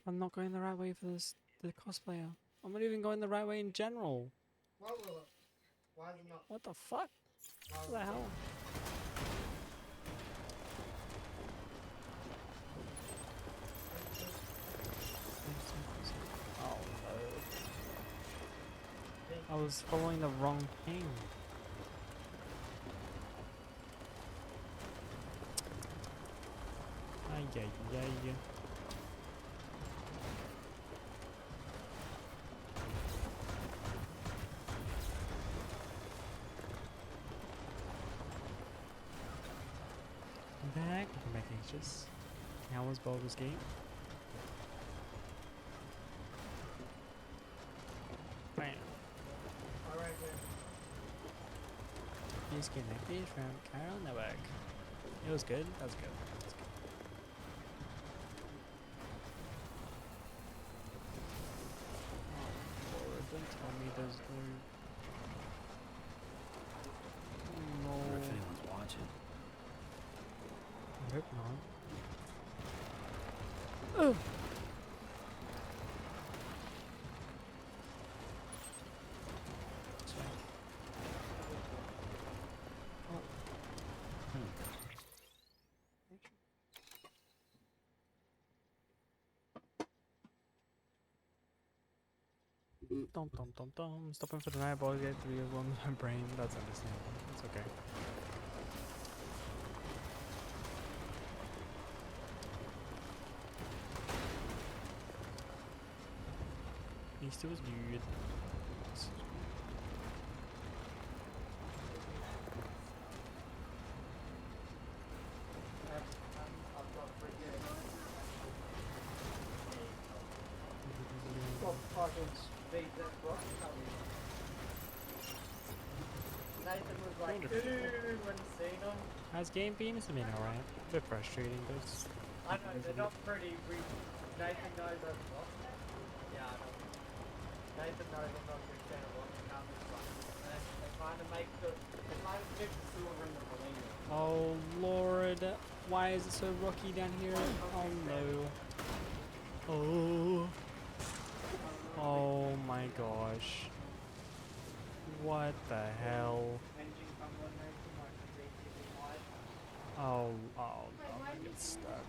I'm not going the right way for this the cosplayer. I'm not even going the right way in general. What will it? Why is it not? What the fuck? What the hell? Oh no. I was following the wrong thing. Ay, ay, ay. Back anxious. How was Baldur's Gate? Bam. Alright, Disconnected from Carol Network. It was good. That was good. That was good. Oh Lord, don't tell me there's no. I wonder if anyone's watching. I hope not. Oh! This way. Oh. Dum dum dum dum. Stopping for the night, boys. Get 3 of one my brain. That's understandable. It's okay. Easter was good. Nathan was like, dude, when he seen them. How's game been? It's been alright. A bit frustrating, but it's I know, they're not pretty. Nathan knows I'm not. Yeah, I know. Nathan knows I'm not a big fan of watching others, but they're trying to make the. They're trying to fix the silver in the balloon. oh lord, why is it so rocky down here? Oh no. Oh. Oh my gosh. What the hell? Engine combination like a VTV wide. Oh, I'm gonna get stuck.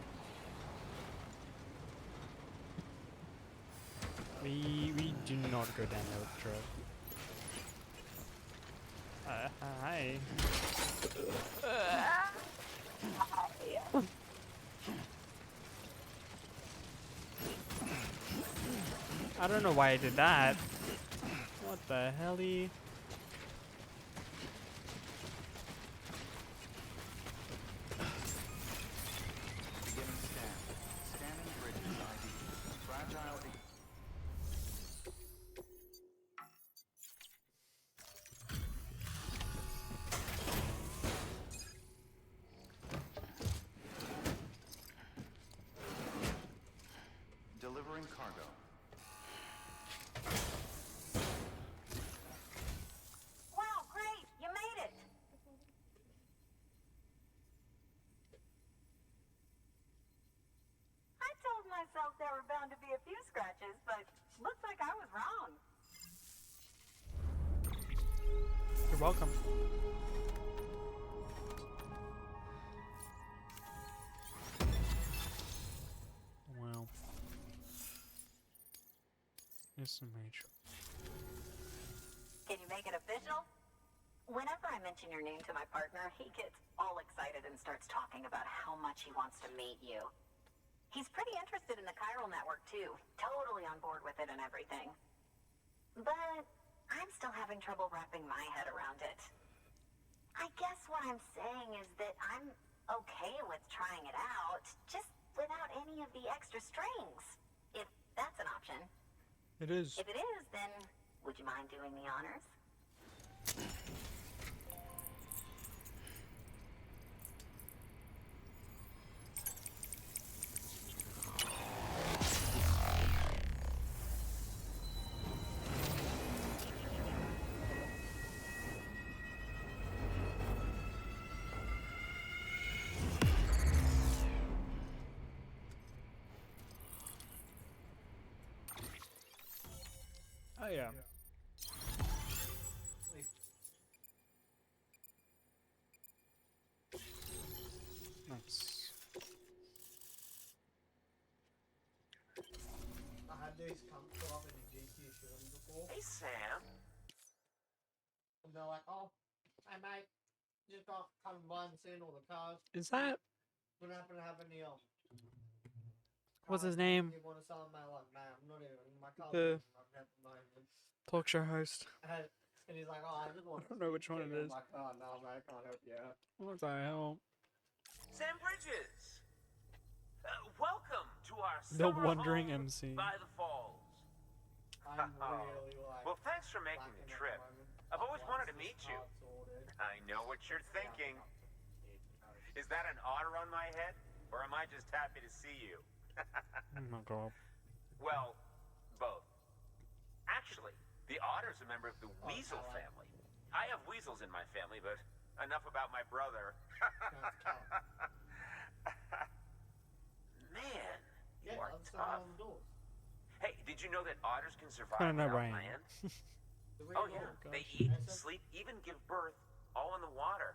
We do not go down there with the truck. Hi. I don't know why I did that. What the helly? Beginning scan. Scanning bridges ID. Fragile. Delivering cargo. Wow, great! You made it! I told myself there were bound to be a few scratches, but looks like I was wrong. You're welcome. Wow. Yes, major. Can you make it official? Whenever I mention your name to my partner, he gets all excited and starts talking about how much he wants to meet you. He's pretty interested in the chiral network too, totally on board with it and everything. But I'm still having trouble wrapping my head around it. I guess what I'm saying is that I'm okay with trying it out, just without any of the extra strings, if that's an option. It is. If it is, then would you mind doing the honors? Oh yeah. Nice. I had these come from in a GT shorty before. Hey, Sam. And they're like, oh, hey mate, just got come by and seen all the cars. Is that Don't happen to have any what's his cars name? you want to sell them? Like, man, I'm not even my car's The- even running at the moment. Talk show host? And he's like, oh, I just want I don't know which one it is. my car. No, mate, I can't help you out. What the hell? Sam Bridges! Welcome to our The summer Wandering home MC. by the falls. I'm really like. Well, thanks for making lacking the at trip. moment. I've always Once wanted to this meet you. car's sorted, I know what you're thinking. yeah, Is that an otter on my head? Or am I just happy to see you? Oh my god. Well, both. Actually, the otter's a member of the weasel family. I have weasels in my family, but enough about my brother. Man, you Yeah, are let's tough. on the doors. Hey, did you know that otters can survive I don't know, without Ryan. land? The real Oh yeah, door. they eat, Yes, sir. sleep, even give birth, all in the water.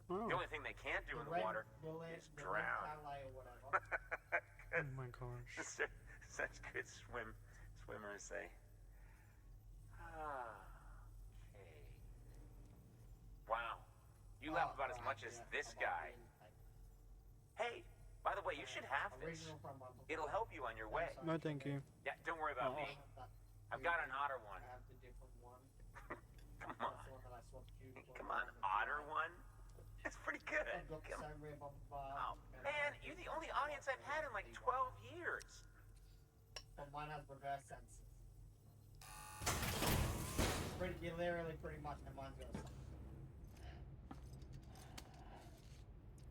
Oh. The only thing they can't do in the water is drown. Ballet or whatever. Oh my gosh. Such good swimmers, say. Okay. Wow, you laugh about as much as this guy. Hey, by the way, you should have this. Original from my book. It'll help you on your way. No, thank you. Yeah, don't worry about Oh. me. I've got an otter one. I have the different one. Come That's on. the one that I swapped you for. Come on, otter one? That's pretty good. I've got the Come same rib on the bar. Oh, man, you're the only audience I've had in like 12 years. But mine has reverse sensors. You literally pretty much reminds me of something.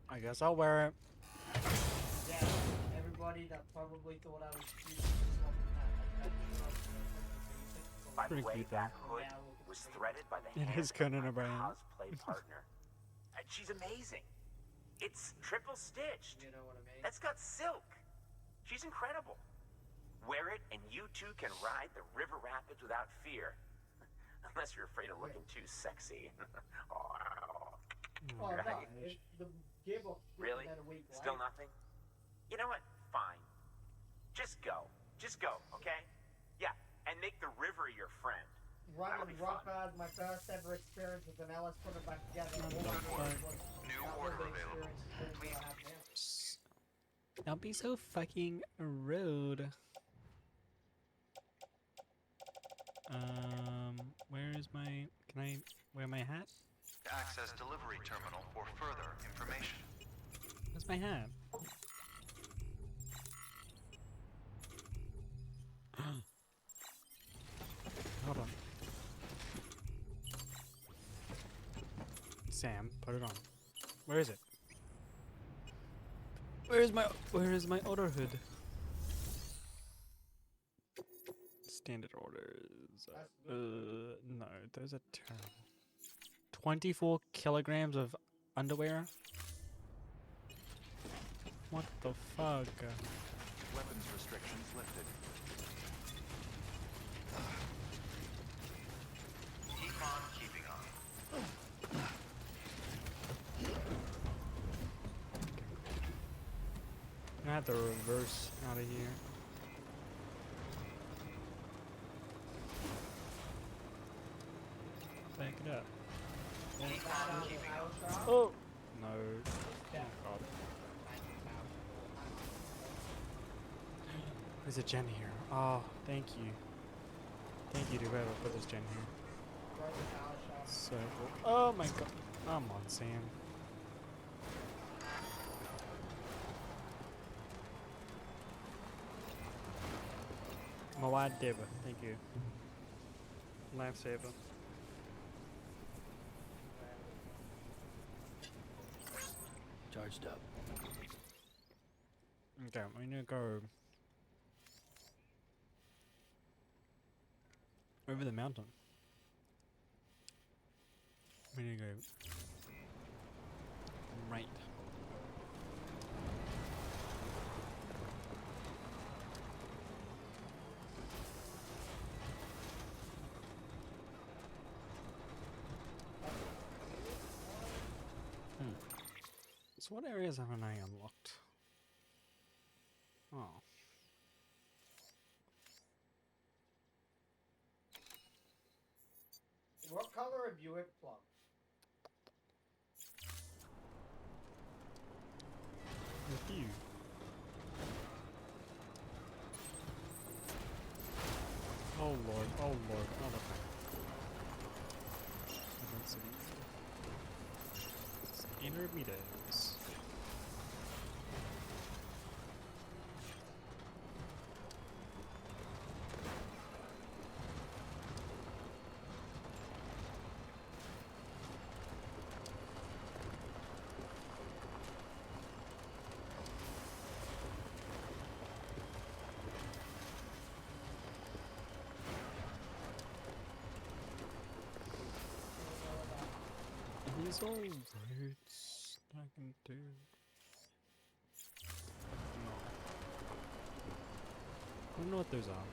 I guess I'll wear it. Yeah, everybody that probably thought I was stupid for swapping that. By Pretty the way, cute, that though. hood was threaded by the It hand is of Conan my O'Brien. cosplay partner. She's amazing. It's triple stitched. You know what I mean? That's got silk. She's incredible. Wear it and you too can ride the river rapids without fear. Unless you're afraid of looking too sexy. Oh no, Right. the gearbox Really? then a week Still later. nothing? You know what? Fine. Just go. Just go, okay? Yeah, and make the river your friend. That'll Running be rock fun. hard, my first ever experience with an Ellis putting it back together. What All the I fuck? wanted was New that order was the available. experience that I have now. Don't be so fucking rude. Where is my? Can I wear my hat? Access delivery terminal for further information. Where's my hat? Hold on. Sam, put it on. Where is it? Where is my order hood? Standard orders. No, those are terrible. 24 kilograms of underwear? What the fuck? Weapons restrictions lifted. Keep on keeping on. I have to reverse out of here. Back it up. Oh! No. Oh god. There's a gen here. Oh, thank you. Thank you to whoever put this gen here. So cool. Oh my god. Come on, Sam. Mawad thank you. Lifesaver. Charged up. Okay, we need to go over the mountain. We need to go right. So what areas haven't I unlocked? Oh. What color are Buick plum? With you. Oh lord, oh lord, oh the fuck. I don't see it's 800 meters. These all roads I can do. No. I don't know what those are.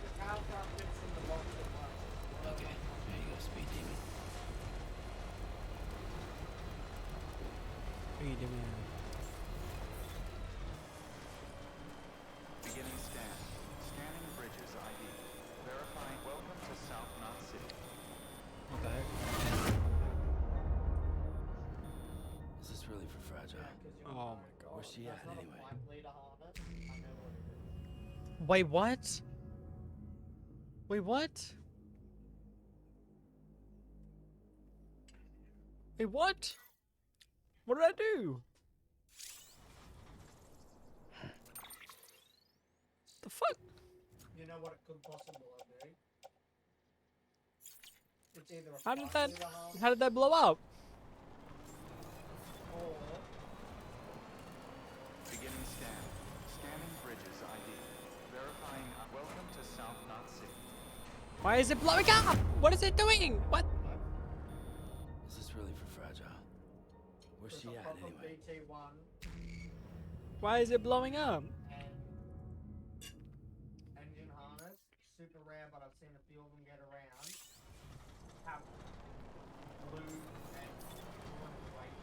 The cow car fits in the box at once. Okay, there you go, speed demon. Hey, Demian. Beginning scan. Scanning bridges ID. Verifying welcome to South Knot City. What the heck? Is this really for fragile? Oh my god. Where's she at anyway? Wait, what? Wait, what? Wait, what? What did I do? The fuck? You know what it could possibly be? It's either a How did that? 5 How did that blow up? or Beginning scan. Scanning bridges ID. Verifying welcome to South Knot City. Why is it blowing up? What is it doing? What? Is this really for Fragile? Where's she at anyway? BT1 Why is it blowing up? and engine harness. Super rare, but I've seen a few of them get around. Have blue and white.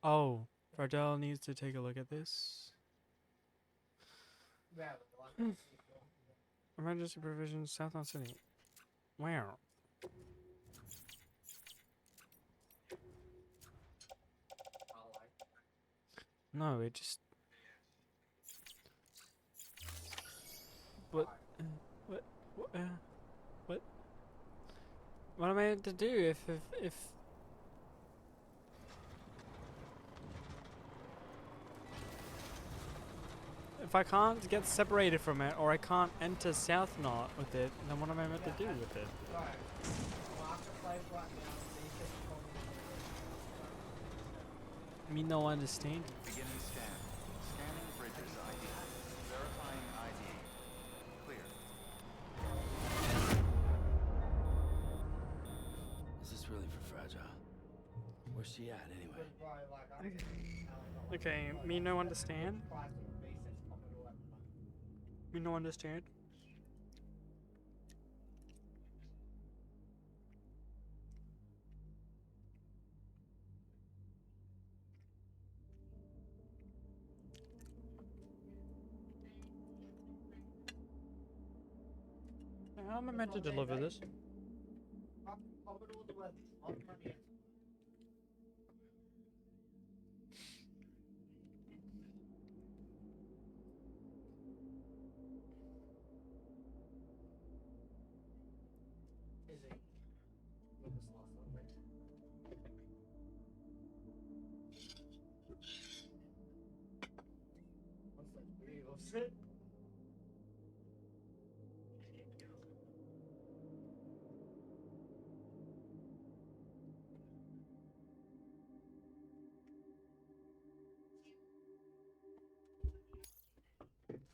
Oh, Fardell needs to take a look at this. Yeah, but the one Emergency provisions, South North City. Where? I like. No, it just. What? What? What? What? What am I meant to do if? If I can't get separated from it, or I can't enter South Knot with it, then what am I meant to do with it? Right. Marketplace right now. Decent Me no understand. Beginning scan. Scanning bridges ID. Verifying ID. Clear. Is this really for Fragile? Where's she at anyway? Okay, me no understand. Me no understand. How am I meant to deliver this?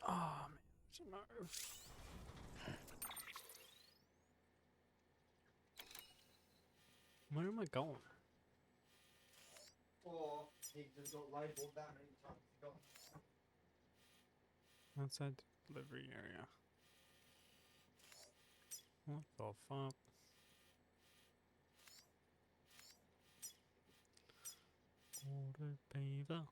Oh man, no. Where am I going? Or he just got labeled that many times. He got Outside delivery area. What the fuck? Order paver.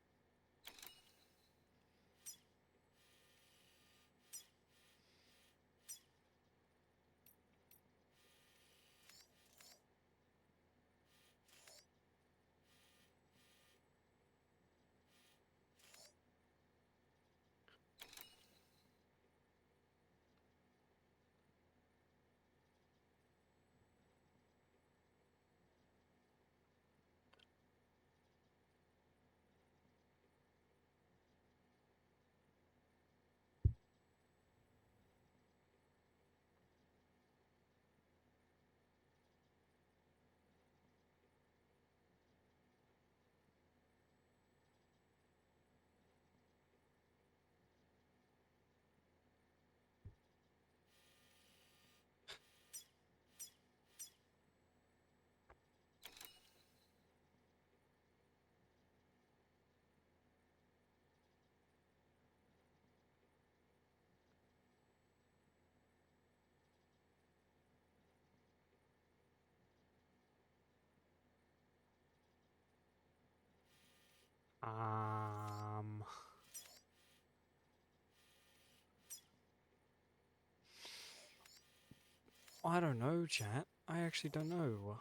I don't know, chat. I actually don't know.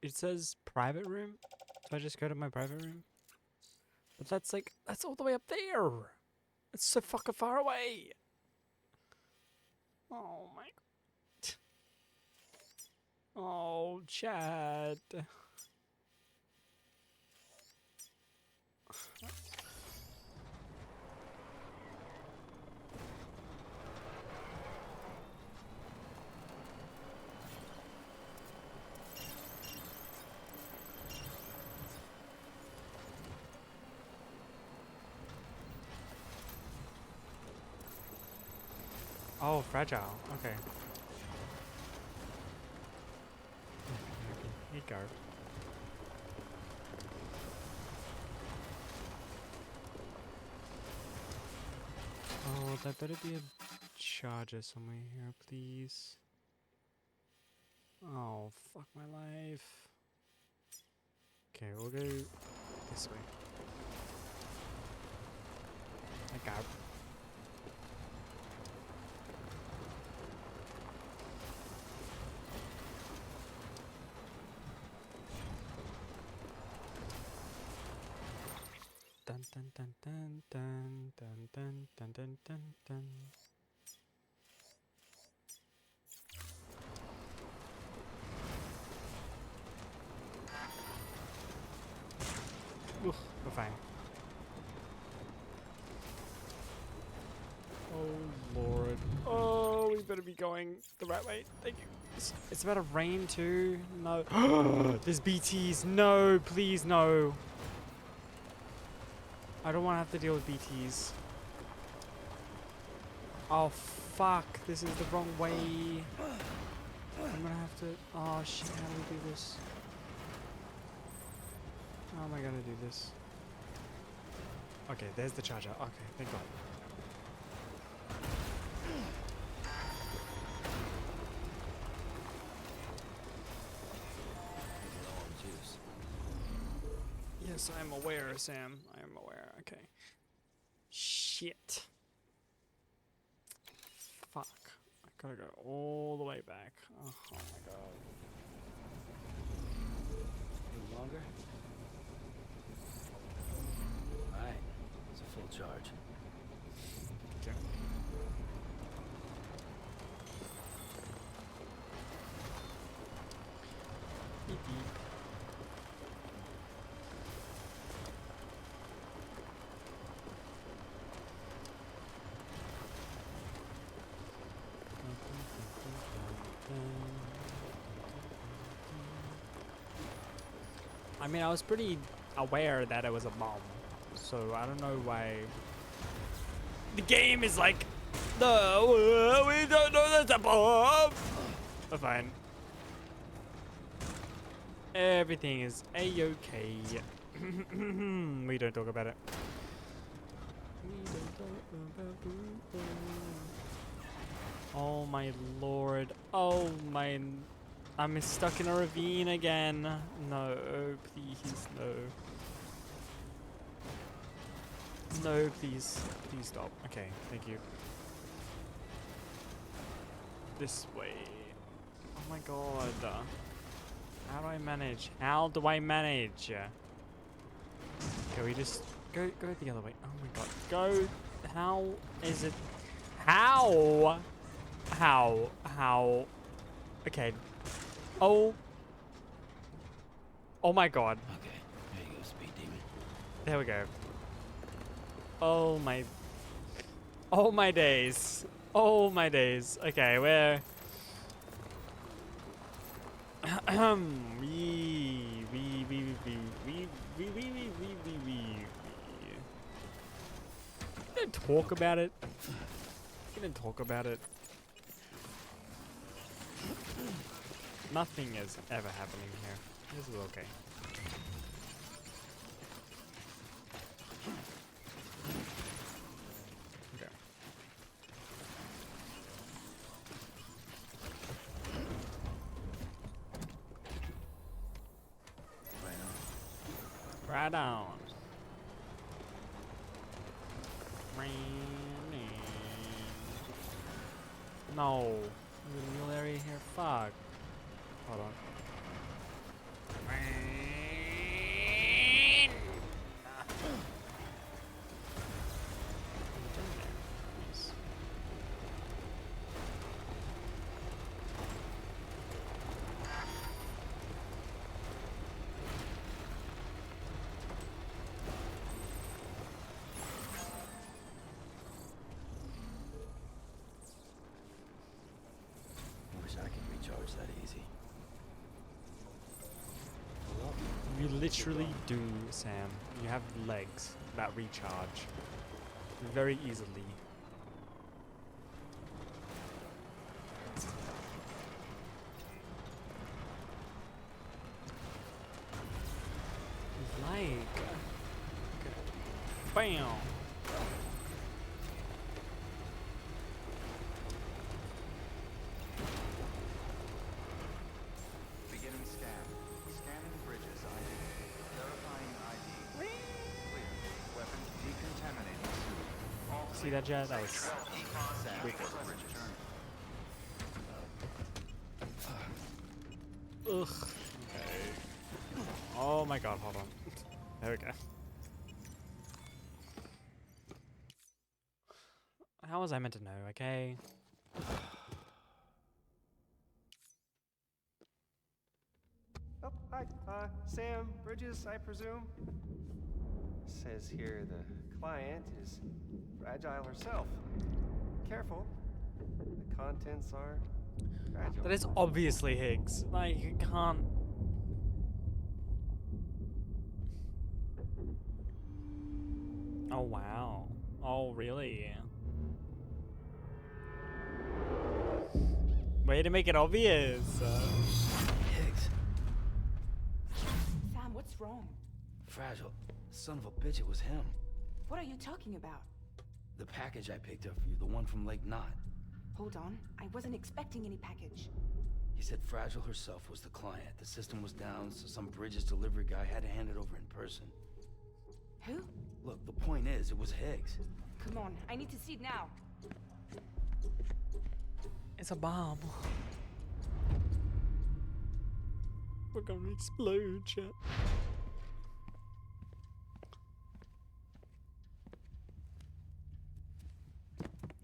It says private room, so I just go to my private room. But that's like, that's all the way up there. It's so fucking far away. Oh my. Oh, chat. Oh, fragile. Okay. Here you go. Oh, there better be a charger somewhere here, please. Oh, fuck my life. Okay, we'll go this way. I got. Dun dun dun dun dun dun dun dun dun dun dun. Ugh, we're fine. Oh lord. Oh, we better be going the right way. Thank you. It's about to rain too. No. There's BTs. No, please no. I don't want to have to deal with BTs. Oh fuck, this is the wrong way. I'm gonna have to. Oh shit, how do we do this? How am I gonna do this? Okay, there's the charger. Okay, thank god. Yes, I'm aware, Sam. I am aware. Okay. Shit. Fuck. I gotta go all the way back. Oh, oh my god. Any longer? Alright. It's a full charge. Okay. Beep beep. I mean, I was pretty aware that it was a bomb, so I don't know why. The game is like, no, we don't know that's a bomb. But fine. Everything is a-okay. We don't talk about it. We don't talk about it. Oh my lord. Oh my. I'm stuck in a ravine again. No, please, no. No, please. Please stop. Okay, thank you. This way. Oh my god. How do I manage? How do I manage? Can we just go the other way? Oh my god. Go. How is it? How? How? Okay. Oh. Oh my god. Okay, there you go, speed demon. There we go. Oh my. Oh my days. Oh my days. Okay, we're. We didn't talk about it. We didn't talk about it. Nothing is ever happening here. This is okay. Okay. Right on. No. There's a mule area here. Fuck. Hold on. Wish I could recharge that easy. You literally do, Sam. You have legs that recharge very easily. Like, bam. Beginning scan. Scanning bridges ID. Verifying ID. Clear. Weapons decontaminating suit. All See that, Jet? That was Sam, wicked. bridge journey. Ugh. Okay. Oh my god, hold on. There we go. How was I meant to know, okay? Oh, hi. Sam Bridges, I presume? Says here the client is fragile herself. Careful. The contents are fragile. That is obviously Higgs. Like, you can't... Oh, wow. Oh, really? Way to make it obvious. Higgs. Sam, what's wrong? Fragile. Son of a bitch, it was him. What are you talking about? The package I picked up for you, the one from Lake Knot. Hold on. I wasn't expecting any package. He said Fragile herself was the client. The system was down, so some Bridges delivery guy had to hand it over in person. Who? Look, the point is, it was Higgs. Come on, I need to see it now. It's a bomb. We're gonna explode, chat.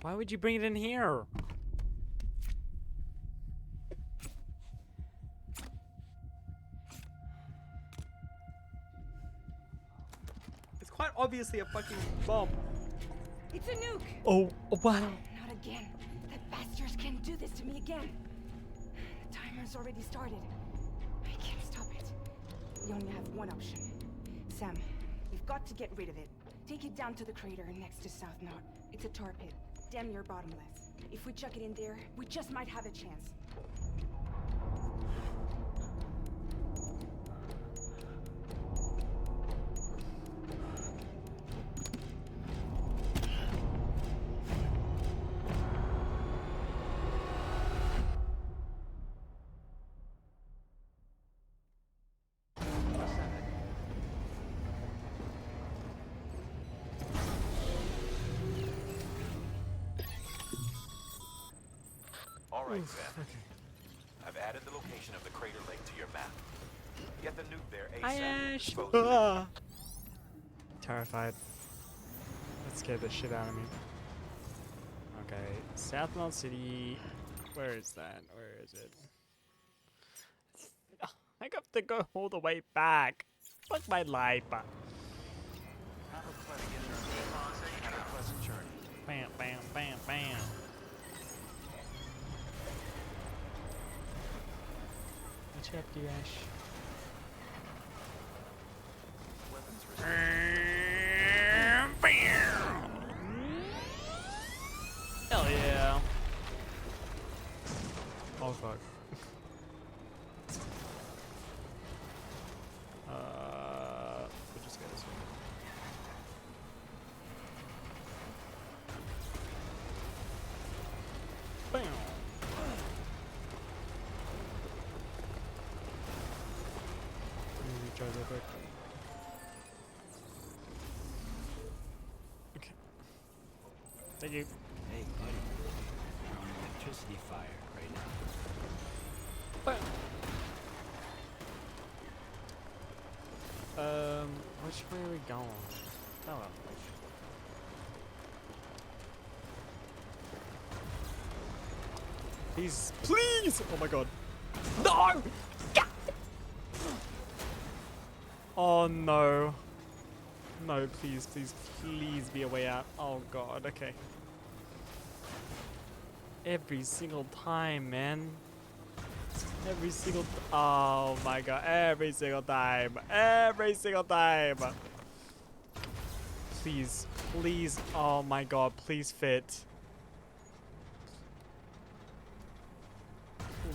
Why would you bring it in here? It's quite obviously a fucking bomb. It's a nuke! Oh, wow. Not again. That bastards can't do this to me again. The timer's already started. I can't stop it. We only have one option. Sam, we've got to get rid of it. Take it down to the crater next to South Knot. It's a tar pit. Damn near bottomless. If we chuck it in there, we just might have a chance. All right, Sam. I've added the location of the crater lake to your map. Get the nuke there ASAP. Dispose of it. Terrified. That scared the shit out of me. Okay, South Knot City. Where is that? Where is it? I have to go all the way back. Fuck my life. Have a pleasant journey. Have a pleasant journey. Bam, bam, bam, bam. What's up, Dash? Weapons Hell yeah. Oh fuck. We'll just go this way. Bam. Recharge real quick. Okay. Thank you. Hey, buddy. We're on an electricity fire right now. Which way are we going? Oh well. Please, please! Oh my god. No! God! Oh no. No, please, please, please be a way out. Oh god, okay. Every single time, man. Every single oh my god, every single time. Every single time. Please, please, oh my god, please fit.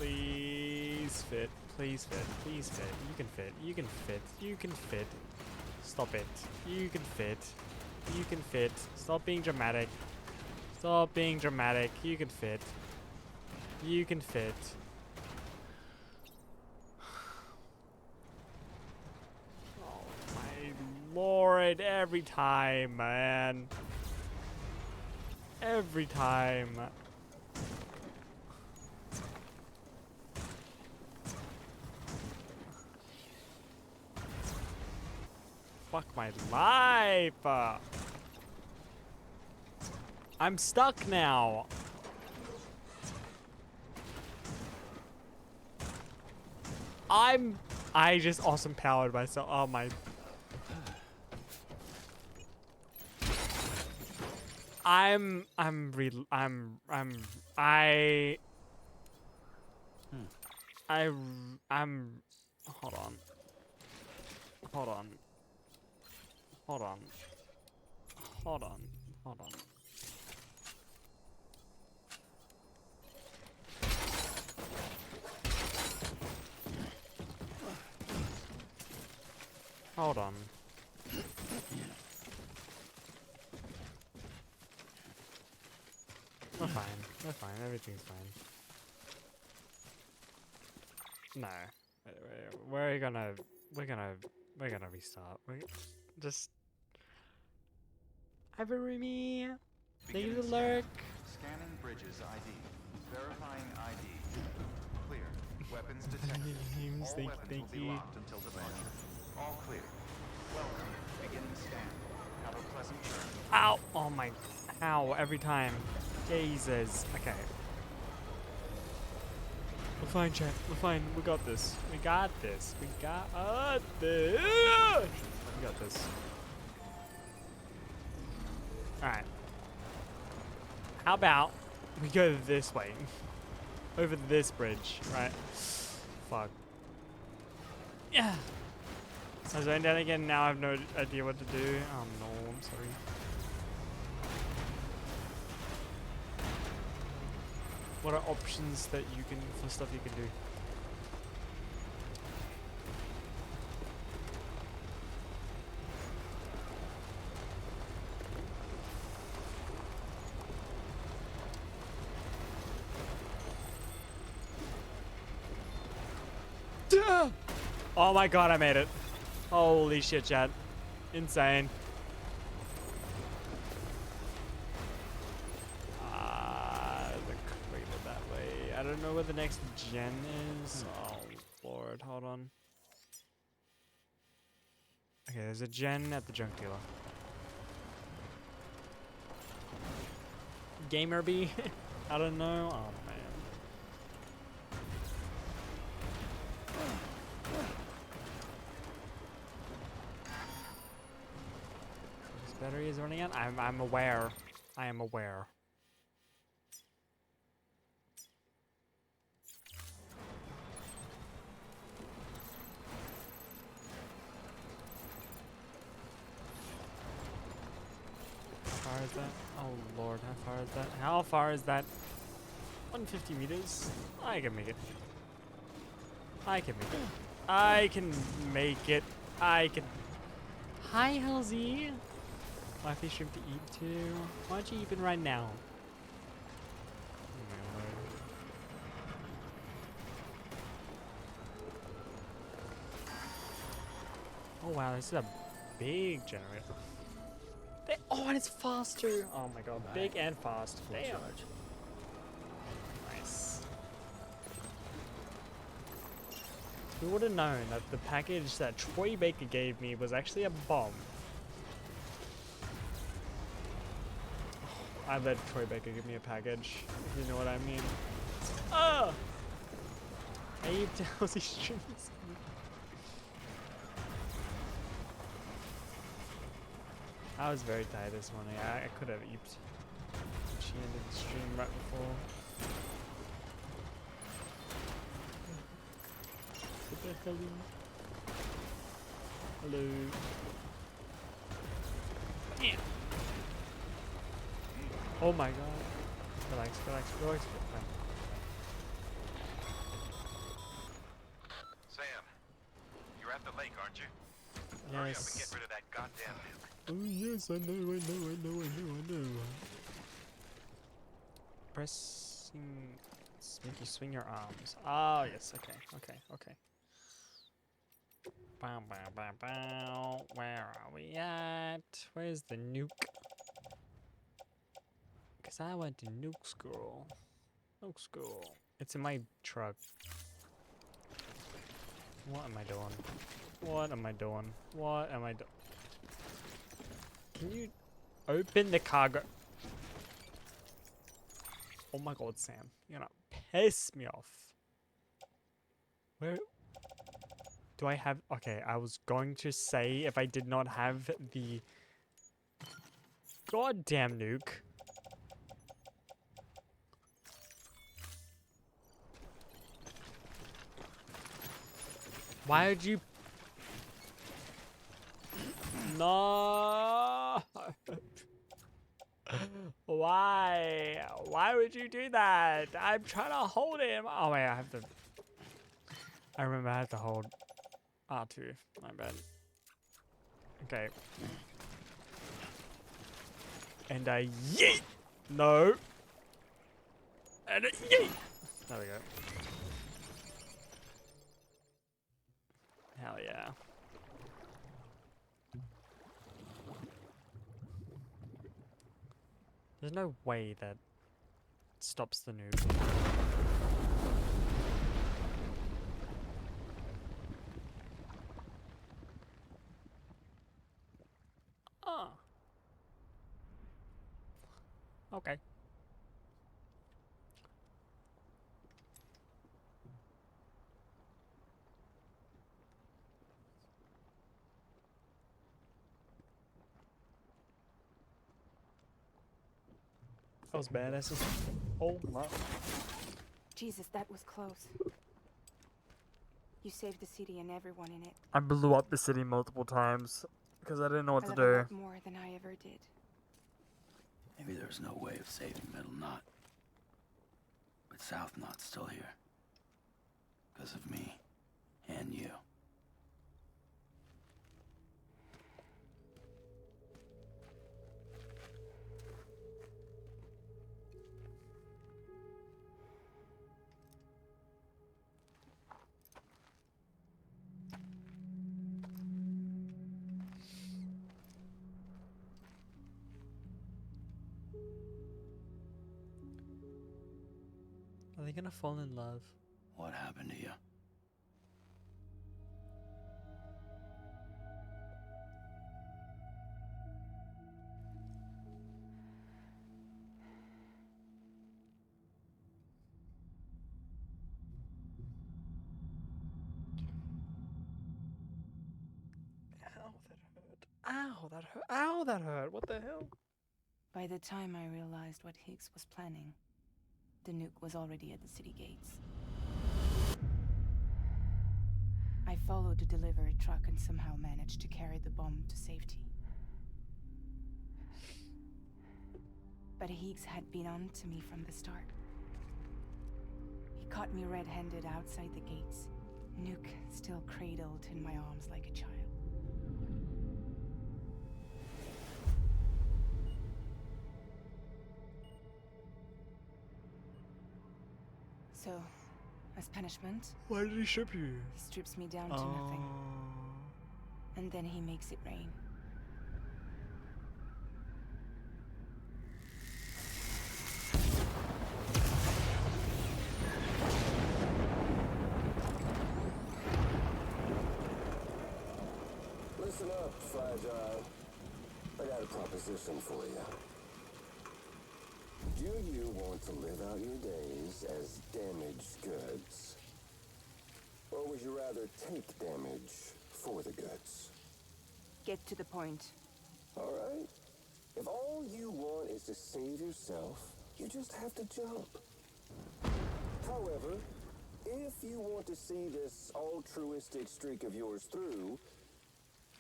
Please fit. Please fit. Please fit. You can fit. You can fit. You can fit. Stop it. You can fit. You can fit. Stop being dramatic. Stop being dramatic. You can fit. You can fit. Oh my lord. Every time, man. Every time. Fuck my life. I'm stuck now. I just awesome powered myself. Oh my. I'm hold on. Hold on. Hold on. Hold on. Hold on. Hold on. We're fine. We're fine. Everything's fine. No. We're gonna restart. Just Ivory, thank you to lurk. Scanning bridges ID. Verifying ID. Clear. Weapons detected. All weapons will be locked until departure. All clear. Welcome. Beginning scan. Have a pleasant journey. Ow! Oh my. Ow, every time. Jesus. Okay. We're fine, chat. We're fine. We got this. We got this. We got this. We got this. Alright. How about we go this way? Over this bridge, right? Fuck. Yeah. I zoned down again. Now I have no idea what to do. Oh no, I'm sorry. What are options that you can, for stuff you can do? Oh my god, I made it. Holy shit, chat. Insane. The crater that way. I don't know where the next gen is. Oh lord, hold on. Okay, there's a gen at the junk dealer. Gamer B? I don't know. Oh man. This battery is running out. I'm aware. I am aware. How far is that? Oh lord, how far is that? How far is that? 150 meters? I can make it. I can make it. I can make it. I can. Hi, Halsey. My fish stream to eat too. Why aren't you eating right now? Oh wow, this is a big generator. Oh, and it's faster. Oh my god, big and fast. Damn. Nice. Who would have known that the package that Troy Baker gave me was actually a bomb? I let Troy Baker give me a package, if you know what I mean. Oh! Abe tells these streams. I was very tired this morning. I could have eeped. She ended the stream right before. Hello. Yeah. Oh my god. Relax, relax, relax. yes. Get rid of that goddamn nuke. Oh yes, I know. Pressing. Make you swing your arms. Oh yes, okay. Bow, bow, bow, bow. Where are we at? Where's the nuke? Cause I went to nuke school. Nuke school. It's in my truck. What am I doing? Can you open the cargo? Oh my god, Sam. You're gonna piss me off. Where do I have... Okay, I was going to say if I did not have the goddamn nuke. Why would you... No! Why? Why would you do that? I'm trying to hold him. Oh wait, I have to... I remember I have to hold R2. My bad. Okay. And I yeet! No! And a yeet! There we go. Hell yeah. There's no way that stops the nuke. Oh. Okay. That was badass. Oh my. Jesus, that was close. You saved the city and everyone in it. I blew up the city multiple times because I didn't know what I to love do. a lot more than I ever did. Maybe there's no way of saving Middle Knot. But South Knot's still here. Because of me. And you. Are they gonna fall in love? What happened to you? Ow, that hurt. Ow, that hurt. What the hell? By the time I realized what Higgs was planning, the nuke was already at the city gates. I followed the delivery truck and somehow managed to carry the bomb to safety. But Higgs had been on to me from the start. He caught me red-handed outside the gates, nuke still cradled in my arms like a child. So, as punishment, Why did he ship you? he strips me down to nothing. And then he makes it rain. Listen up, Fragile. I got a proposition for you. Do you want to live out your days as damaged goods? Or would you rather take damage for the goods? Get to the point. All right. If all you want is to save yourself, you just have to jump. However, if you want to see this altruistic streak of yours through,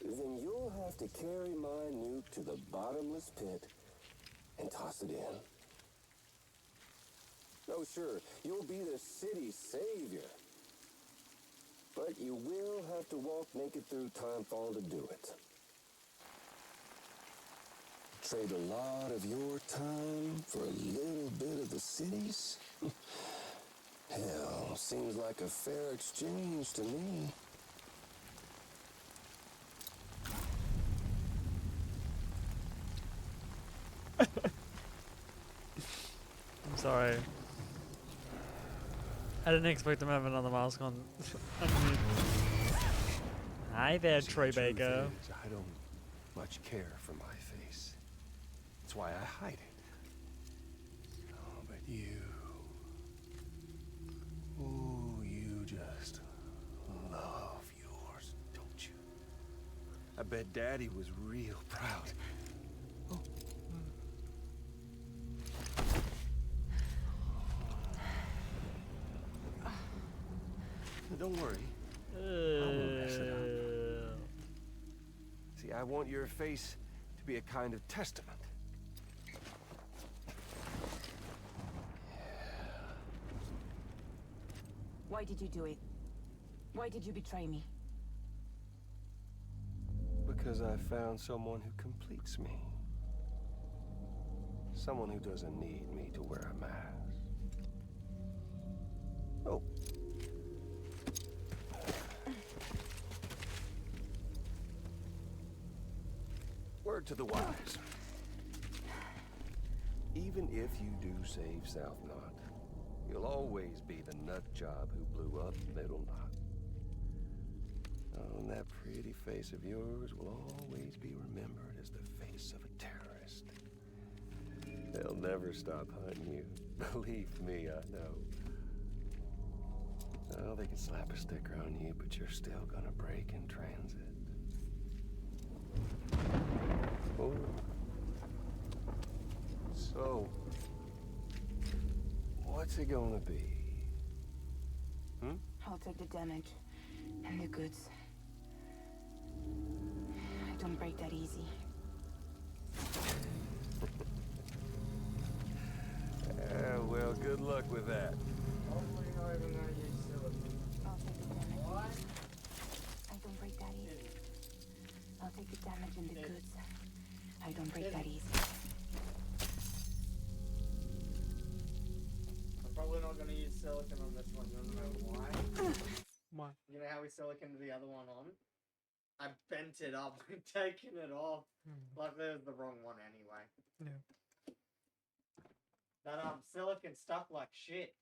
then you'll have to carry my nuke to the bottomless pit and toss it in. Oh, sure, you'll be the city's savior. But you will have to walk naked through Timefall to do it. Trade a lot of your time for a little bit of the city's? Hell, seems like a fair exchange to me. I'm sorry. I didn't expect him to have another mask on. Hi there, See, Troy the truth Baker. is, I don't much care for my face. That's why I hide it. Oh, but you... Ooh, you just love yours, don't you? I bet Daddy was real proud. Oh. Don't worry. I won't mess it up. See, I want your face to be a kind of testament. Why did you do it? Why did you betray me? Because I found someone who completes me. Someone who doesn't need me to wear a mask. Oh. Word to the wise. Even if you do save South Knot, you'll always be the nut job who blew up Middle Knot. Oh, and that pretty face of yours will always be remembered as the face of a terrorist. They'll never stop hunting you. Believe me, I know. Oh, they can slap a sticker on you, but you're still gonna break in transit. Oh. So, what's it gonna be? Hmm? I'll take the damage and the goods. I don't break that easy. Well, good luck with that. Hopefully you're not even gonna use silicone. I'll take the damage. What? I don't break that easy. I'll take the damage and the goods. I don't break that easy. I'm probably not gonna use silicone on this one. You wanna know why? Why? You know how we siliconed the other one on? I bent it up and taken it off. Luckily it was the wrong one anyway. No. That silicone stuck like shit.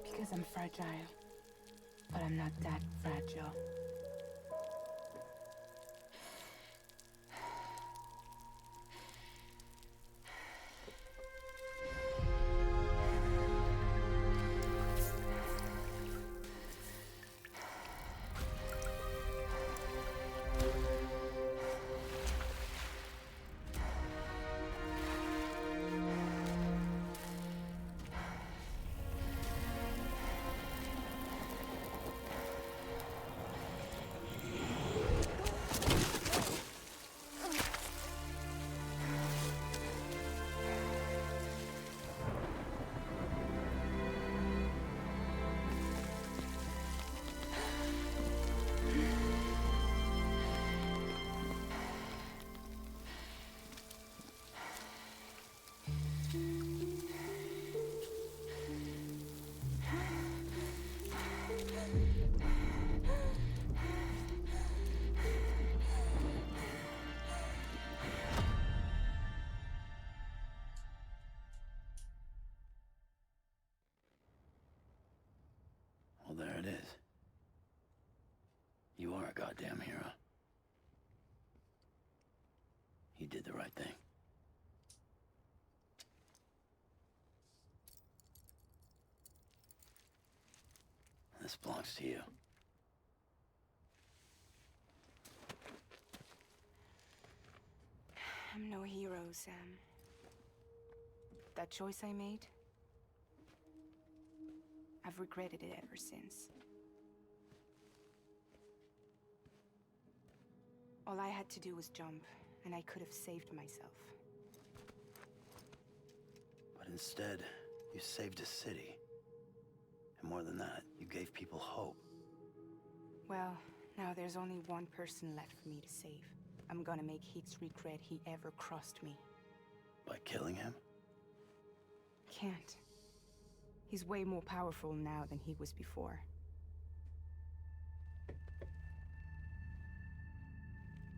Because I'm fragile. But I'm not that fragile. Well, there it is. You are a goddamn hero. You did the right thing. This belongs to you. I'm no hero, Sam. that choice I made, I've regretted it ever since. All I had to do was jump, and I could have saved myself. But instead, you saved a city. And more than that, you gave people hope. Well, now there's only one person left for me to save. I'm gonna make Heats regret he ever crossed me. By killing him? Can't. He's way more powerful now than he was before.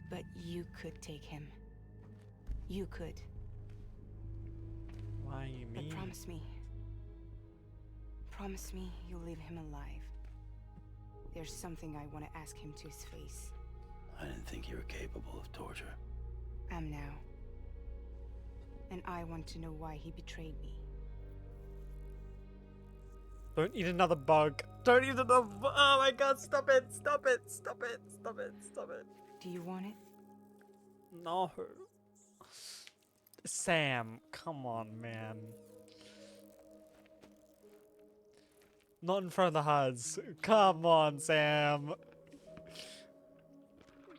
But you could take him. You could. Why you mean? But promise me. Promise me you'll leave him alive. There's something I want to ask him to his face. I didn't think you were capable of torture. Am now. And I want to know why he betrayed me. Don't eat another bug. Don't eat another Oh my god, stop it, stop it, stop it, stop it, stop it. Do you want it? No. Sam, come on, man. Not in front of the HUDs. Come on, Sam.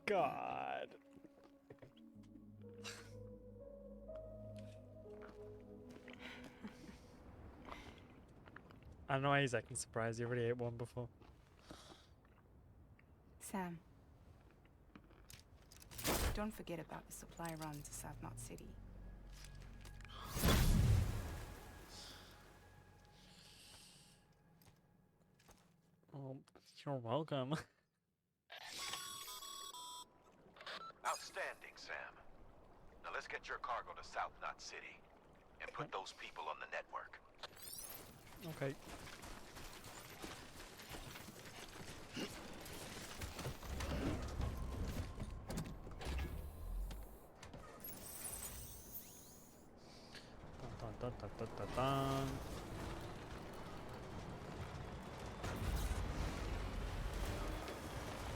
God. I don't know why he's acting surprised. He already ate one before. Sam. Don't forget about the supply run to South Knot City. Oh, you're welcome. Outstanding, Sam. Now let's get your cargo to South Knot City and put those people on the network. Okay. Dun, dun, dun, dun, dun, dun.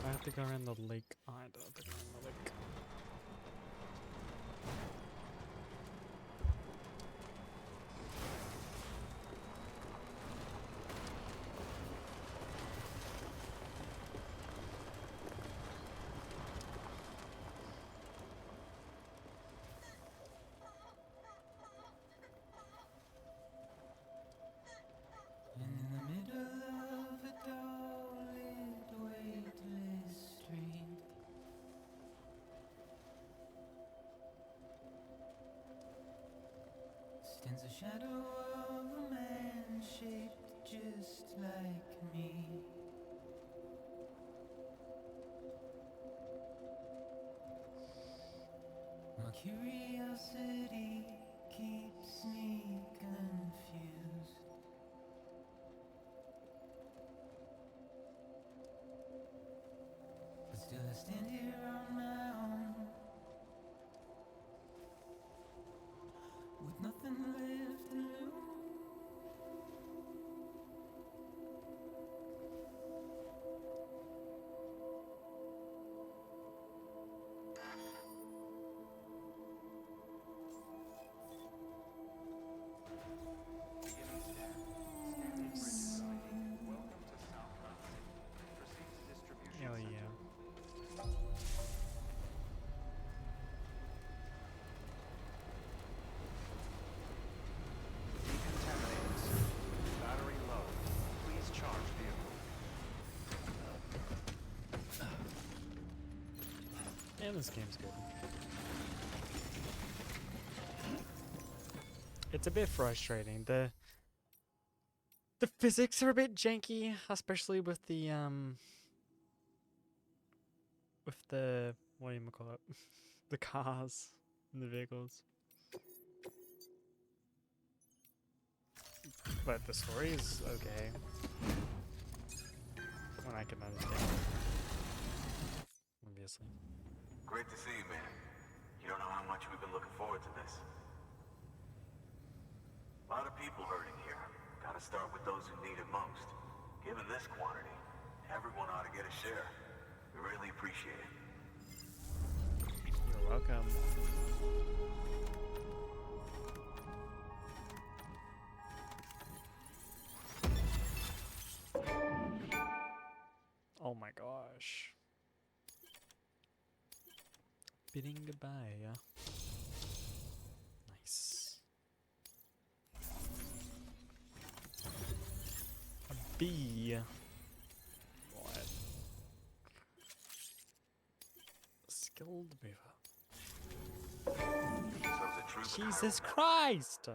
I have to go around the lake. Oh, I don't have to go around the lake. In the middle of a dull-lit, weightless street, stands the shadow of a man shaped just like me. My curiosity keeps me confused. But still I stand here on my own, with nothing left to lose. Beginning scan. Scanning bridges ID. Welcome to South Knot City. Proceed to distribution Hell center. yeah. Decontaminating system. Battery low. Please charge vehicle. And this game's good. It's a bit frustrating. The physics are a bit janky, especially with the what do you call it? The cars and the vehicles. But the story is okay. When I can understand it. Obviously. Great to see you, man. You don't know how much we've been looking forward to this. A lot of people hurting here. Gotta start with those who need it most. Given this quantity, everyone ought to get a share. We really appreciate it. You're welcome. gosh. Bidding goodbye. Nice. A bee. What? Skilled mover. Jesus Christ!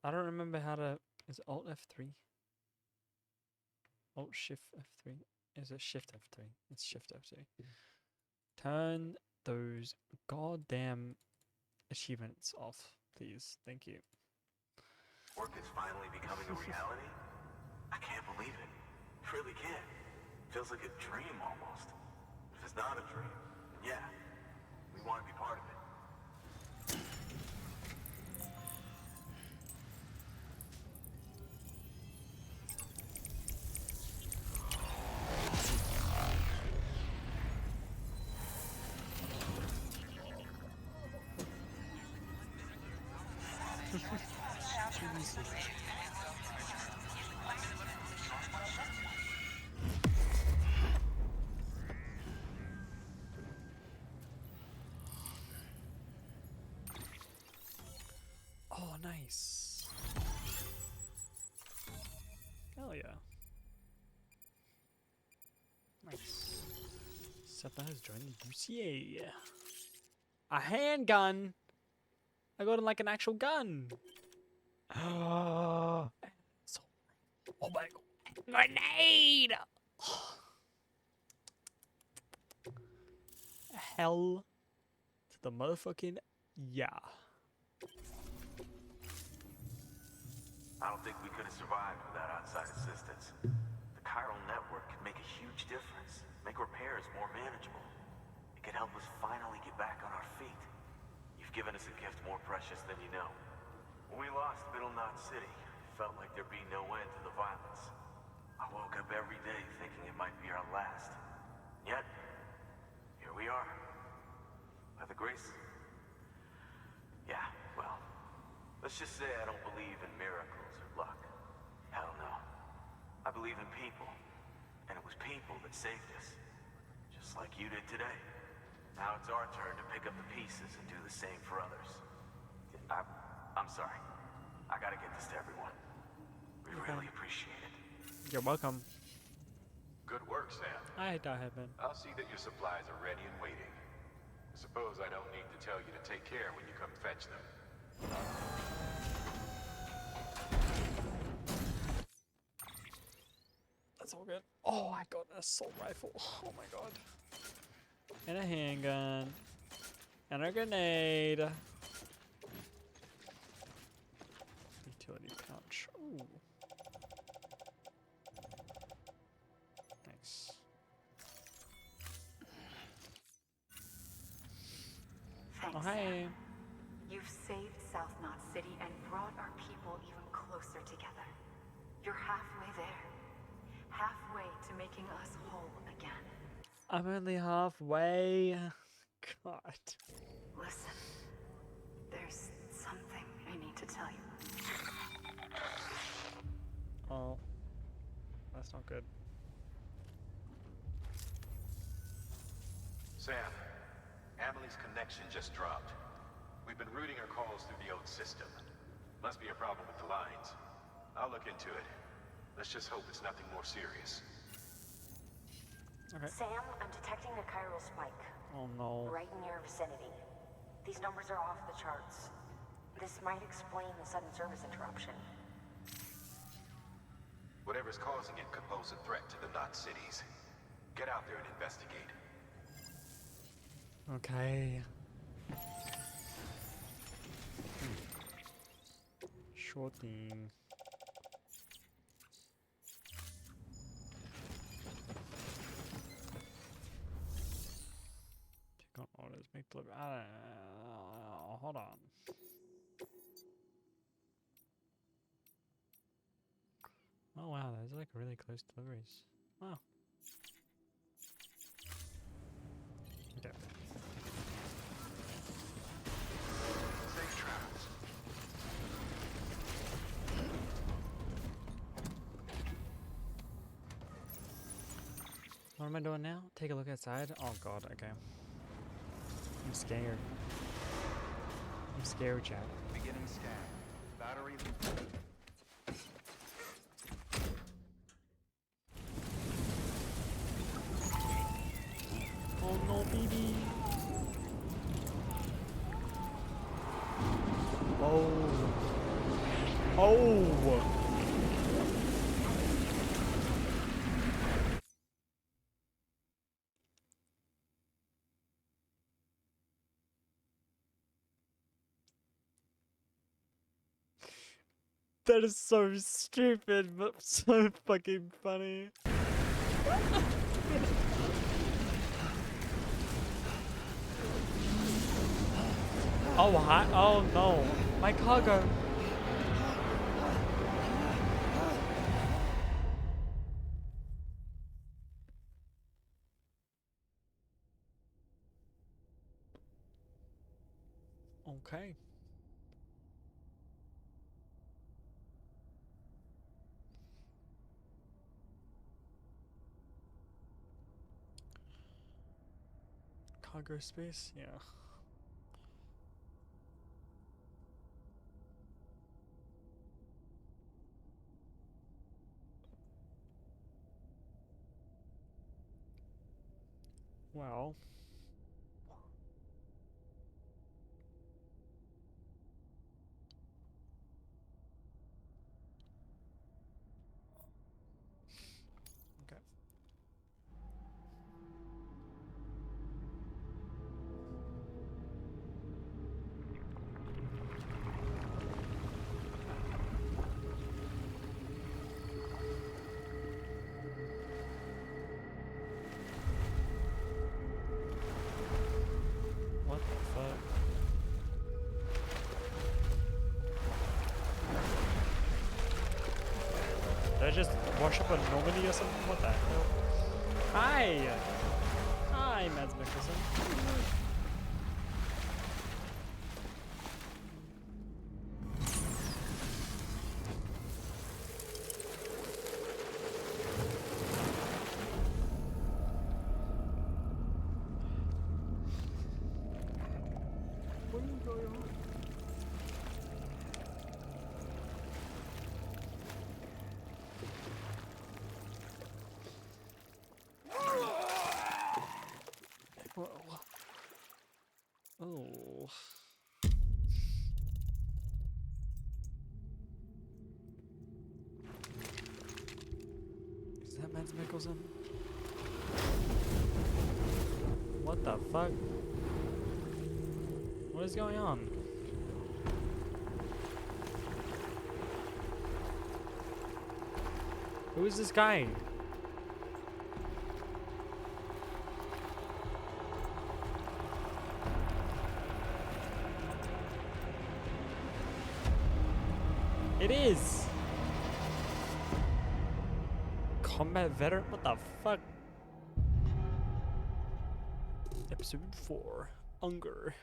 I don't remember how to. Is it Alt F3? Alt Shift F3? Is it Shift F3? It's Shift F3. Turn those goddamn achievements off, please. Thank you. Work is finally becoming a reality? I can't believe it. Really can't. Feels like a dream almost. If it's not a dream, yeah, we want to be part of it. Oh, nice. Hell yeah. Nice. Seppa has joined the UCA. A handgun! I got like an actual gun! Oh my god. Grenade! Hell to the motherfucking yeah. I don't think we could have survived without outside assistance. The chiral network could make a huge difference, make repairs more manageable. It could help us finally get back on our feet. You've given us a gift more precious than you know. When we lost Middle Knot City, it felt like there'd be no end to the violence. I woke up every day thinking it might be our last. Yet, here we are. By the grace... Yeah, well, let's just say I don't believe in miracles or luck. Hell no. I believe in people. And it was people that saved us. Just like you did today. Now it's our turn to pick up the pieces and do the same for others. I'm sorry. I gotta get this to everyone. We really appreciate it. You're welcome. Good work, Sam. I have been. I'll see that your supplies are ready and waiting. I suppose I don't need to tell you to take care when you come fetch them. That's all good. Oh, I got an assault rifle. Oh my god. And a handgun. And a grenade. Utility pouch. Ooh. Nice. Thanks. Oh, hi. You've saved South Knot City and brought our people even closer together. You're halfway there. Halfway to making us whole again. I'm only halfway. God. Listen, there's something I need to tell you. Oh. That's not good. Sam, Amelie's connection just dropped. We've been routing her calls through the old system. Must be a problem with the lines. I'll look into it. Let's just hope it's nothing more serious. Okay. Sam, I'm detecting a chiral spike. Oh no. Right in your vicinity. These numbers are off the charts. This might explain the sudden service interruption. Whatever's causing it could pose a threat to the Knot cities. Get out there and investigate. Okay. Sure thing. Take on orders, make delivery. Hold on. Oh wow, those are like really close deliveries. Wow. Okay. Safe travels. What am I doing now? Take a look outside? Oh god, okay. I'm scared. I'm scared, chat. Beginning scan. Battery. Oh no, baby. Oh. Oh. That is so stupid, but so fucking funny. Oh, hi. Oh no. My cargo. Okay. Cargo space? Yeah. Well. Okay. What the fuck? Did I just wash up a Normandy or something? What the hell? Hi! Hi, Mads Mikkelsen. What is going on? Oh. Is that Mads Mikkelsen? What the fuck? What is going on? Who is this guy? It is! Combat veteran? What the fuck? Episode 4. Unger.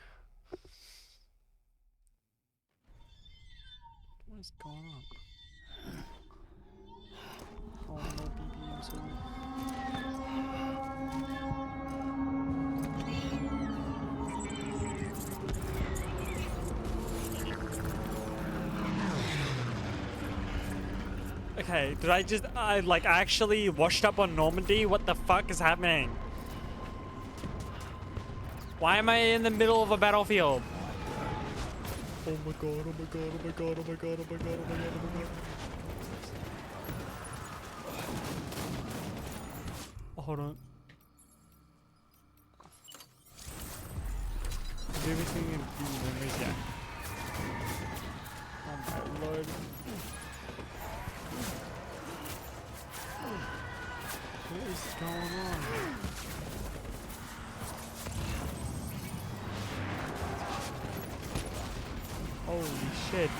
What is going on? Oh no, BB, I'm sorry. Okay, did I just, like, actually washed up on Normandy? What the fuck is happening? Why am I in the middle of a battlefield? Oh my god, oh my god, oh my god, oh my god, oh my god, oh my god, oh my god. Oh, hold on. Is everything in view memories? Yeah. Oh my lord. What is going on? Holy shit.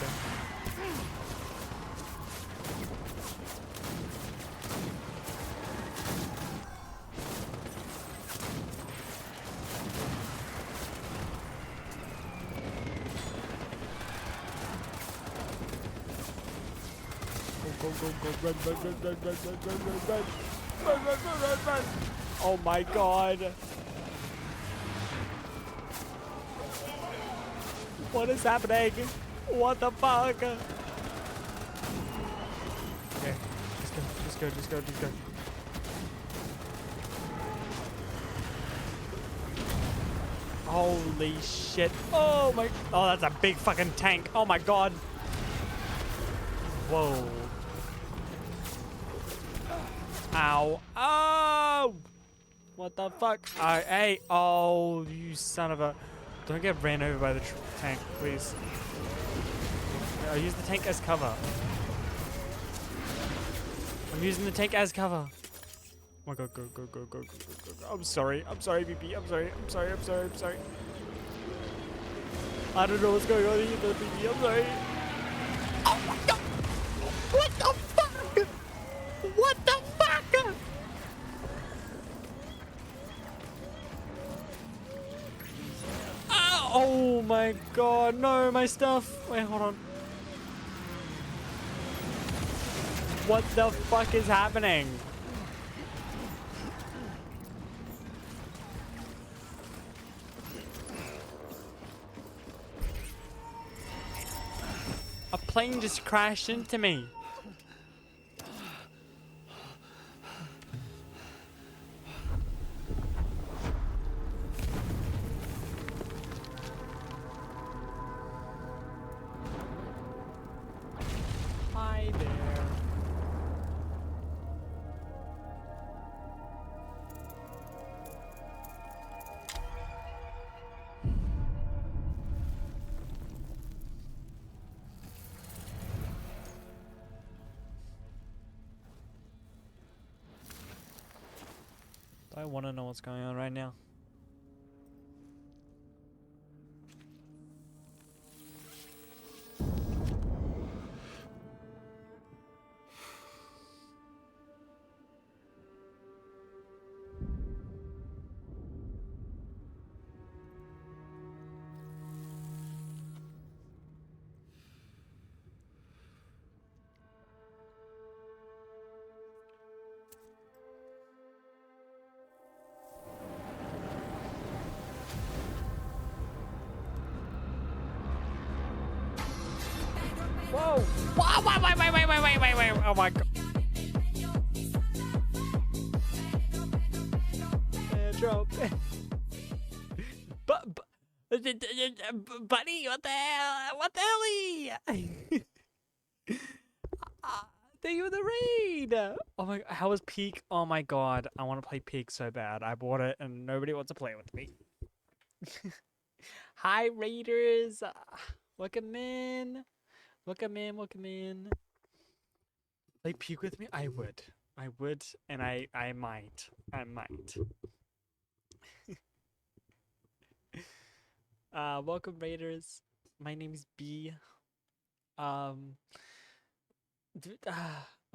Go, go, go, go, run, run, run, run, run, run, run, run, run, run, run, run, run, run. Oh my god. What is happening? What the fuck? Okay, just go. Holy shit. Oh my. Oh, that's a big fucking tank. Oh my god. Whoa. Ow. Oh! What the fuck? Hey. Oh, you son of a. Don't get ran over by the tank, please. I'll use the tank as cover. I'm using the tank as cover. Oh my god, go. I'm sorry, BP. I'm sorry. I don't know what's going on either, BP. I'm sorry. Oh my god! What the fuck? What the fuck? Oh my god, no, my stuff. Wait, hold on. What the fuck is happening? A plane just crashed into me. Hi there. I want to know what's going on right now. Whoa! Wait! Oh my god! Drop. Buddy, what the hell? What the hell? Thank you for the raid. Oh my! How was Peak? Oh my god! I want to play Peak so bad. I bought it and nobody wants to play with me. Hi Raiders! Welcome in. Welcome in. Play Peak with me? I would, and I might. Welcome Raiders. My name is B. I'm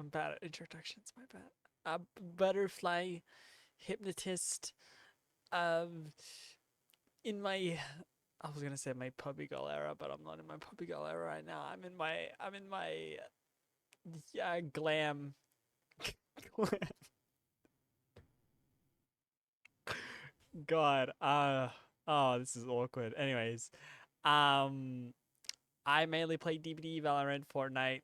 bad at introductions. My bad. Butterfly hypnotist. In my, I was gonna say my puppy girl era, but I'm not in my puppy girl era right now. I'm in my glam. God. Oh, this is awkward. Anyways, I mainly play DBD, Valorant, Fortnite,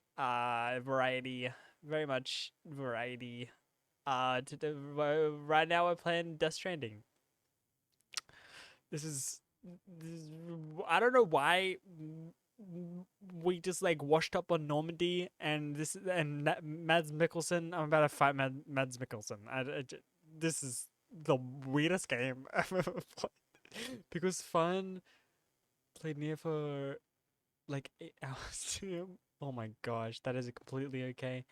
variety, very much variety. Right now we're playing Death Stranding. This is I don't know why we just like washed up on Normandy and Mads Mikkelsen. I'm about to fight Mads Mikkelsen. This is the weirdest game I've ever played. Because fun. Played near for like 8 hours. Oh my gosh, that is completely okay.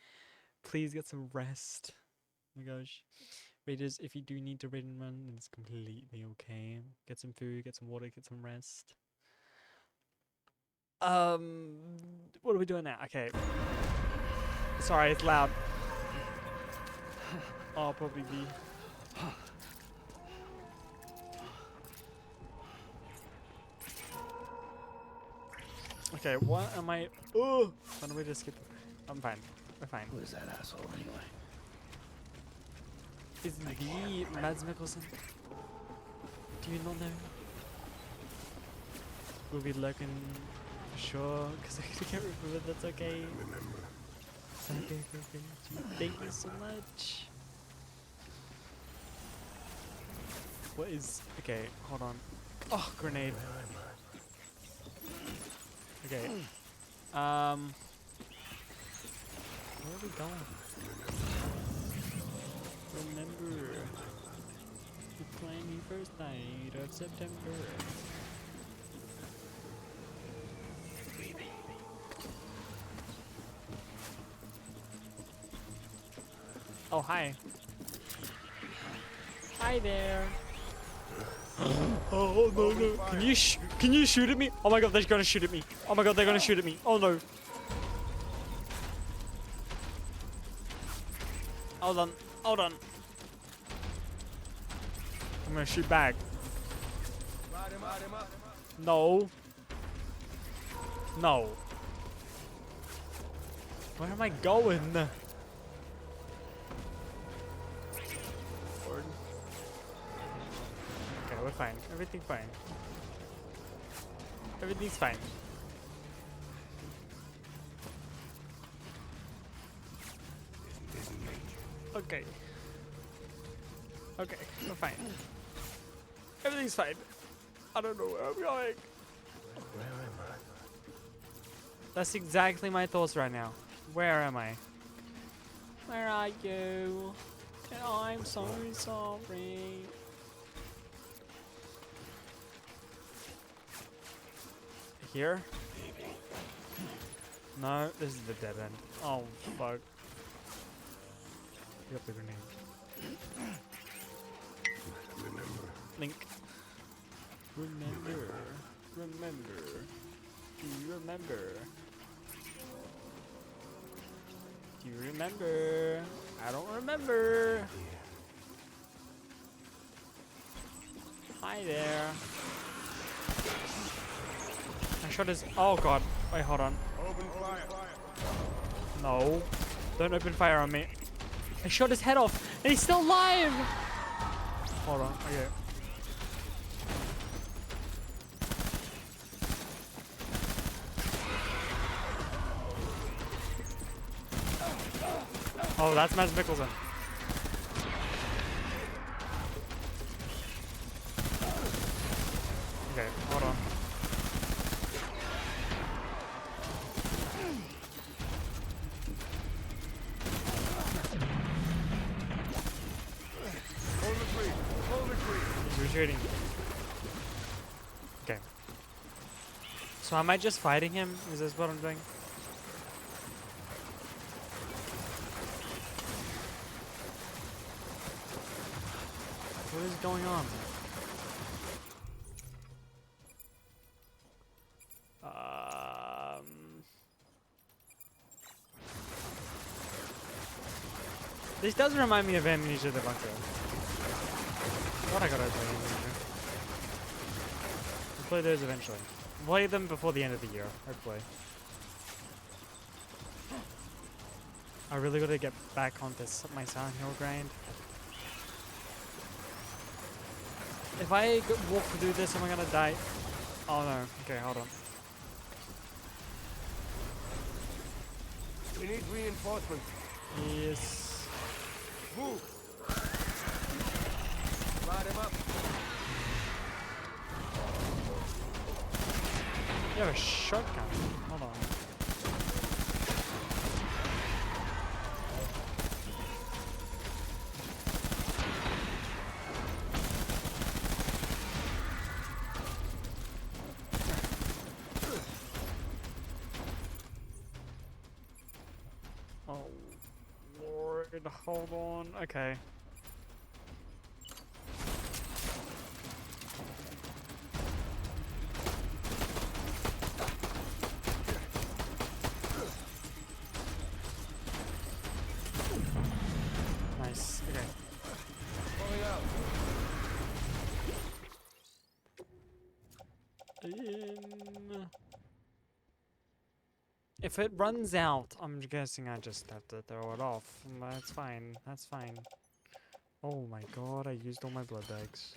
Please get some rest. Oh my gosh. Raiders, if you do need to raid and run, it's completely okay. Get some food, get some water, get some rest. What are we doing now? Okay. Sorry, it's loud. Oh, probably B. Okay, what am I? Oh, why don't we just skip? I'm fine. We're fine. Who is that asshole anyway? is the Mads Mikkelsen. Do you not know? We'll be looking for sure, because I can't remember, that's okay. Thank you so much. What is... Okay, hold on. Oh, grenade. Okay. Where are we going? Remember the 21st night of September. Oh, hi. Hi there. Oh no no! Can you shoot at me? Oh my god, they're gonna shoot at me! Oh my god, they're gonna shoot at me! Oh no! Hold on, hold on. I'm gonna shoot back. No. No. Where am I going? Lord. Okay, we're fine. Everything's fine. Everything's fine. Okay. Okay, we're fine. Everything's fine. I don't know where I'm going. Where am I? That's exactly my thoughts right now. Where am I? Where are you? I'm so sorry. Here? No, this is the dead end. Oh, fuck. Pick up the grenade. Remember. Link. Remember. Remember. Do you remember? Do you remember? I don't remember. Hi there. I shot his... Oh god. Wait, hold on. Open fire. No. Don't open fire on me. I shot his head off and he's still alive! Hold on. Okay. Oh, that's Mads Mikkelsen. Okay, hold on. Hold the tree. Hold the tree. He's retreating. Okay. So am I just fighting him? Is this what I'm doing? What is going on? This does remind me of Amnesia the Bunker. What I gotta play Amnesia. We'll play those eventually. We'll play them before the end of the year, hopefully. I really gotta get back on this my Silent Hill grind. If I walk through this, am I gonna die? Oh no. Okay, hold on. We need reinforcements. Yes. Move. Light him up. You have a shotgun. Hold on. Oh, Lord, hold on. Okay. Nice. Okay. Pulling out. If it runs out, I'm guessing I just have to throw it off. That's fine. That's fine. Oh my god, I used all my blood bags.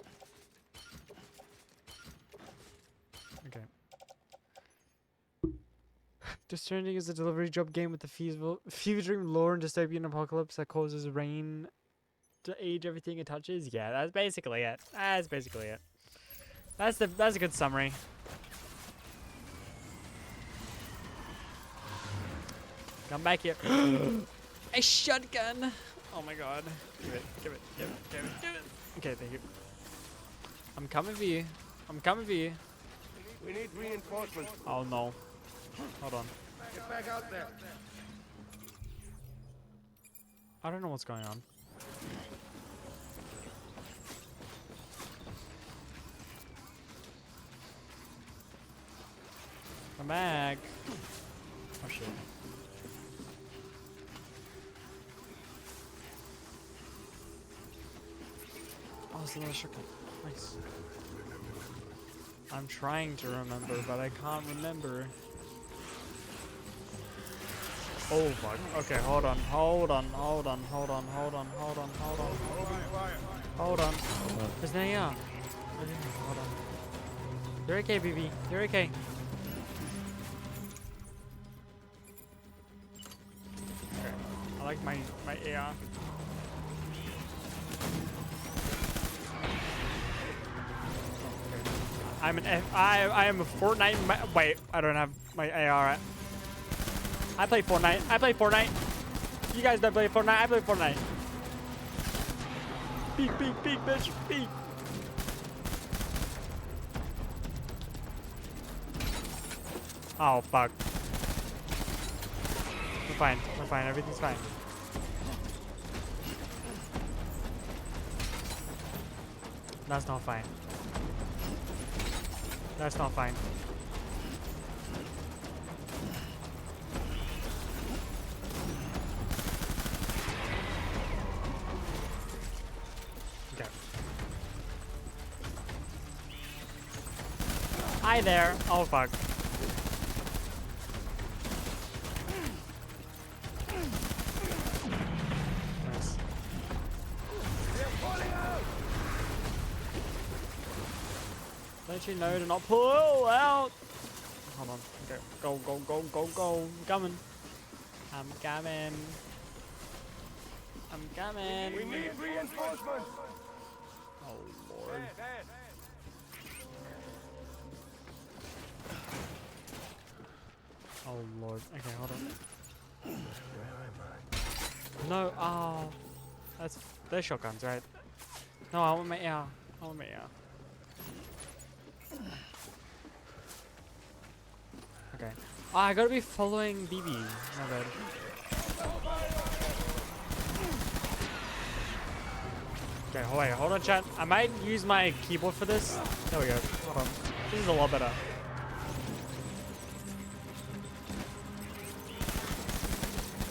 Okay. Death Stranding is a delivery job game with the fever-dream lore and dystopian apocalypse that causes rain to age everything it touches. Yeah, that's basically it. That's basically it. That's a good summary. Come back here. A shotgun. Oh my god. Give it. Okay, thank you. I'm coming for you. I'm coming for you. We need reinforcements. Oh no. Hold on. Get back out there. I don't know what's going on. Come back. Oh shit. Oh, it's another shotgun. Nice. I'm trying to remember, but I can't remember. Oh fuck. Okay, hold on. Hold on. There's an AR. Hold on. You're okay, BB. You're okay. Okay. I like my AR. I am a Fortnite. Wait, I don't have my AR. I play Fortnite. You guys don't play Fortnite. I play Fortnite. Peek, bitch. Peek. Oh, fuck. We're fine. Everything's fine. That's not fine. That's not fine. Okay. Hi there. Oh fuck. Nice. Don't you know to not pull out? Hold on. Okay. Go. I'm coming. We need reinforcements. Oh lord. Oh lord. Okay, hold on. No. Oh. They're shotguns, right? No, I want my AR. Okay. Oh, I gotta be following BB. My bad. Okay, wait, hold on, chat. I might use my keyboard for this. There we go. Hold on. This is a lot better.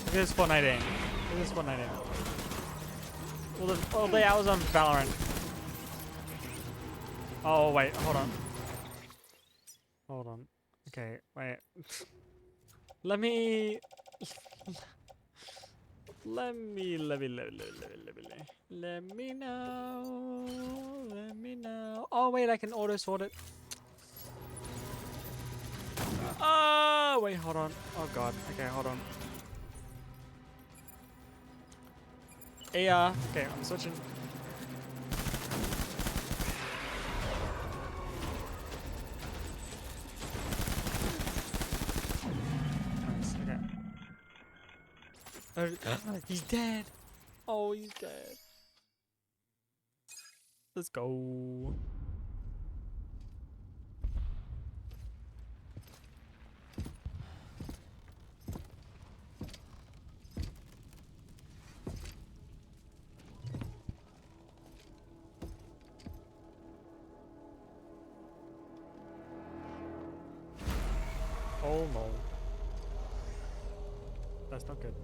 Look at this Fortnite aim. All the hours on Valorant. Oh, wait, hold on. Okay, wait. Let me know. Oh wait, I can auto sort it. Oh wait, hold on. Oh god. Okay, hold on. AR. Okay, I'm switching. He's dead. Oh, he's dead. Let's go. Oh no. That's not good.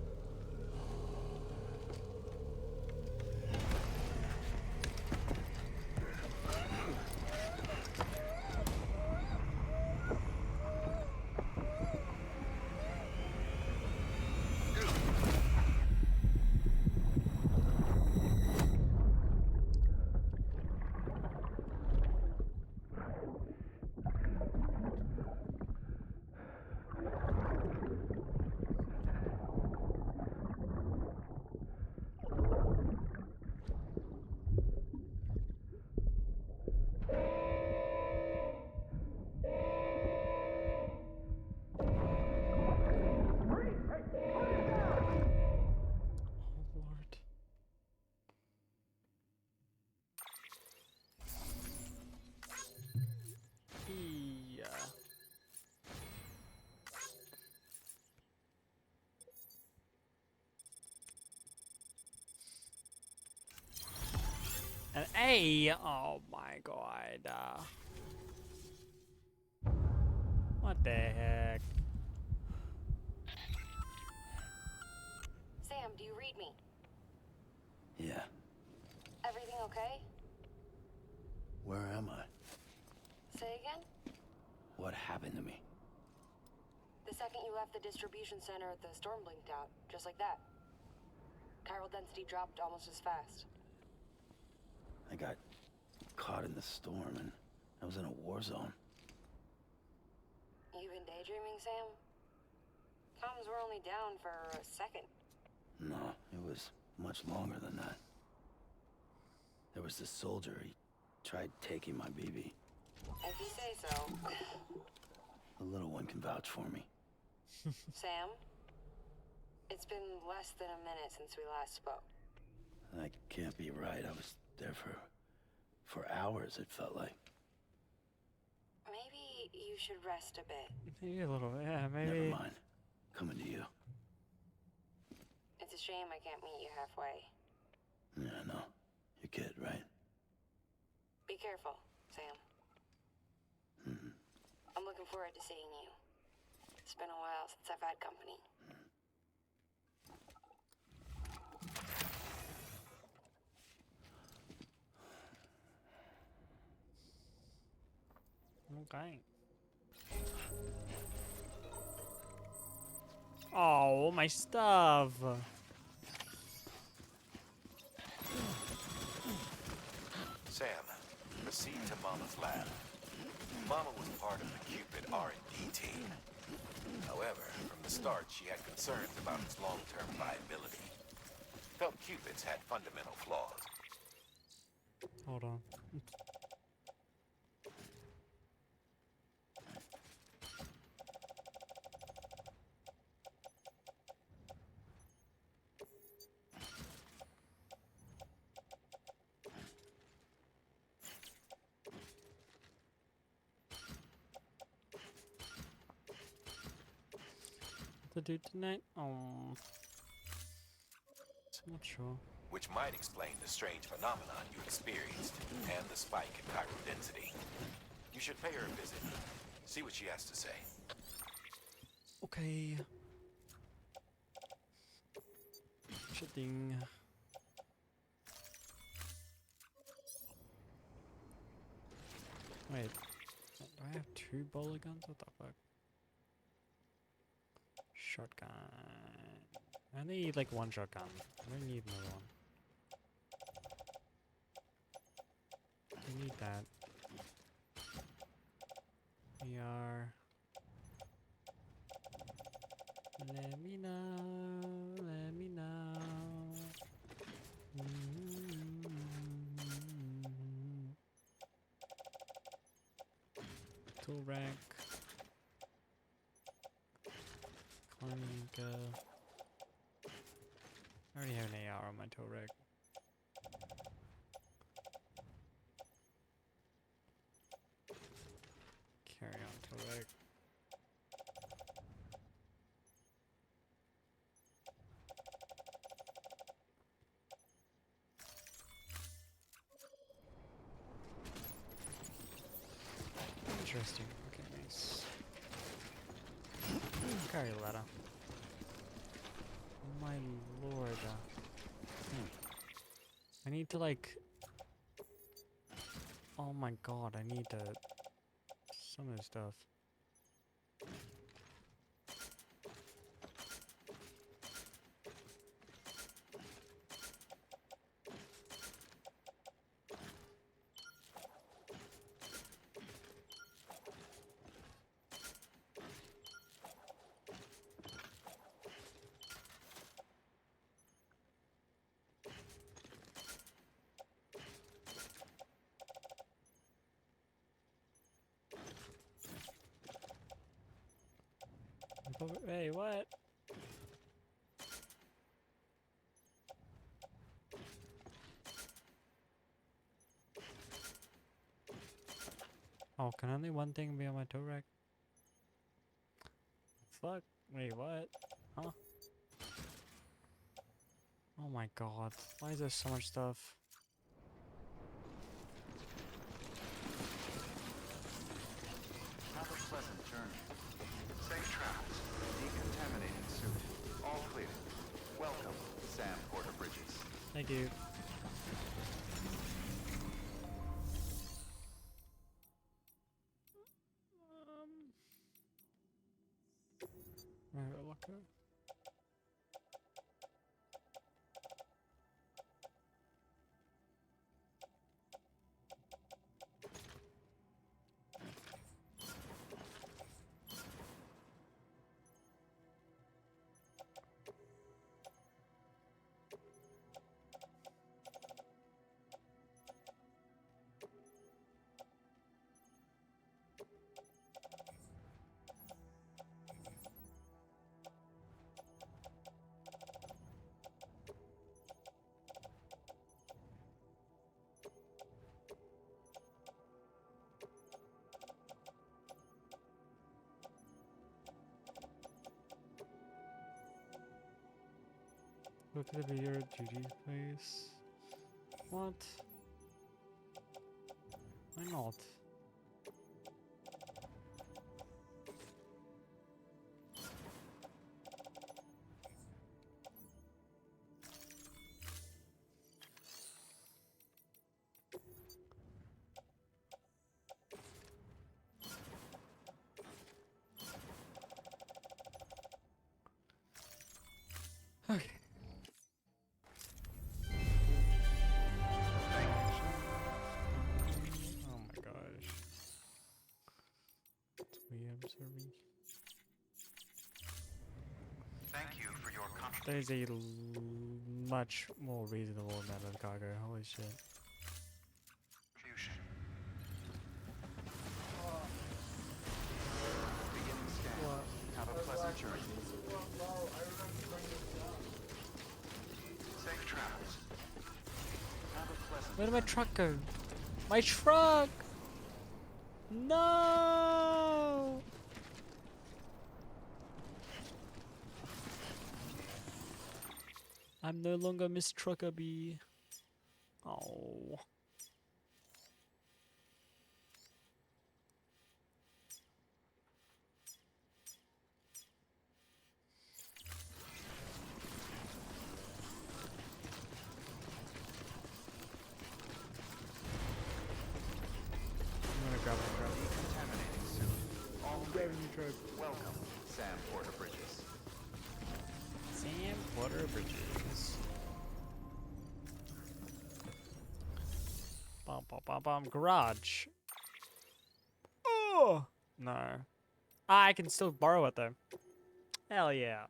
Hey! Oh my god. What the heck? Sam, do you read me? Yeah. Everything okay? Where am I? Say again? What happened to me? The second you left the distribution center, the storm blinked out, just like that. Chiral density dropped almost as fast. I got caught in the storm and I was in a war zone. You been daydreaming, Sam? Comms were only down for a second. No, it was much longer than that. There was this soldier, he tried taking my BB. If you say so. The little one can vouch for me. Sam? It's been less than a minute since we last spoke. That can't be right. I was there for hours, it felt like. Maybe you should rest a bit. Maybe a little, yeah, maybe. Never mind. Coming to you. It's a shame I can't meet you halfway. Yeah, I know. Your kid, right? Be careful, Sam. I'm looking forward to seeing you. It's been a while since I've had company. Okay. Oh, my stuff. Sam, proceed to Mama's lab. Mama was part of the Cupid R&D team. However, from the start, she had concerns about its long-term viability. Felt Cupid's had fundamental flaws. Hold on. To do tonight? Oh, I'm not sure. Which might explain the strange phenomenon you experienced and the spike in chiral density. You should pay her a visit. See what she has to say. Okay. Shitting. Wait, do I have 2 bowler guns? What the fuck? Shotgun. I need like 1 shotgun. I don't need another one. I need that. We are. Let me know. Let me know. Tool rack. Climbing. I already have an AR on my tool rack. Carry on tool rack. Interesting. Okay, nice. Carry a ladder. Oh my lord. I need to like. Oh my god, I need to. Some of this stuff. Hey, what? Oh, can only one thing be on my tow rack? Fuck. Wait, what? Huh? Oh my god. Why is there so much stuff? Thank you. Alright, look at. Look at the video duty face. What? Why not? Okay. Oh my gosh. Sorry. Thank you for your That is a much more reasonable amount of cargo. Holy shit. contribution. Beginning scan. Have a pleasant journey. Safe travels. Have a pleasant Where did my truck go? My truck! No! I'm no longer Miss Truckabee. Oh. I'm gonna grab my Contaminating soon. All clear. Welcome, Sam Porter Bridges. Sam Porter Bridges. Bum bum bum bum. Garage. Oh no. I can still borrow it though. Hell yeah.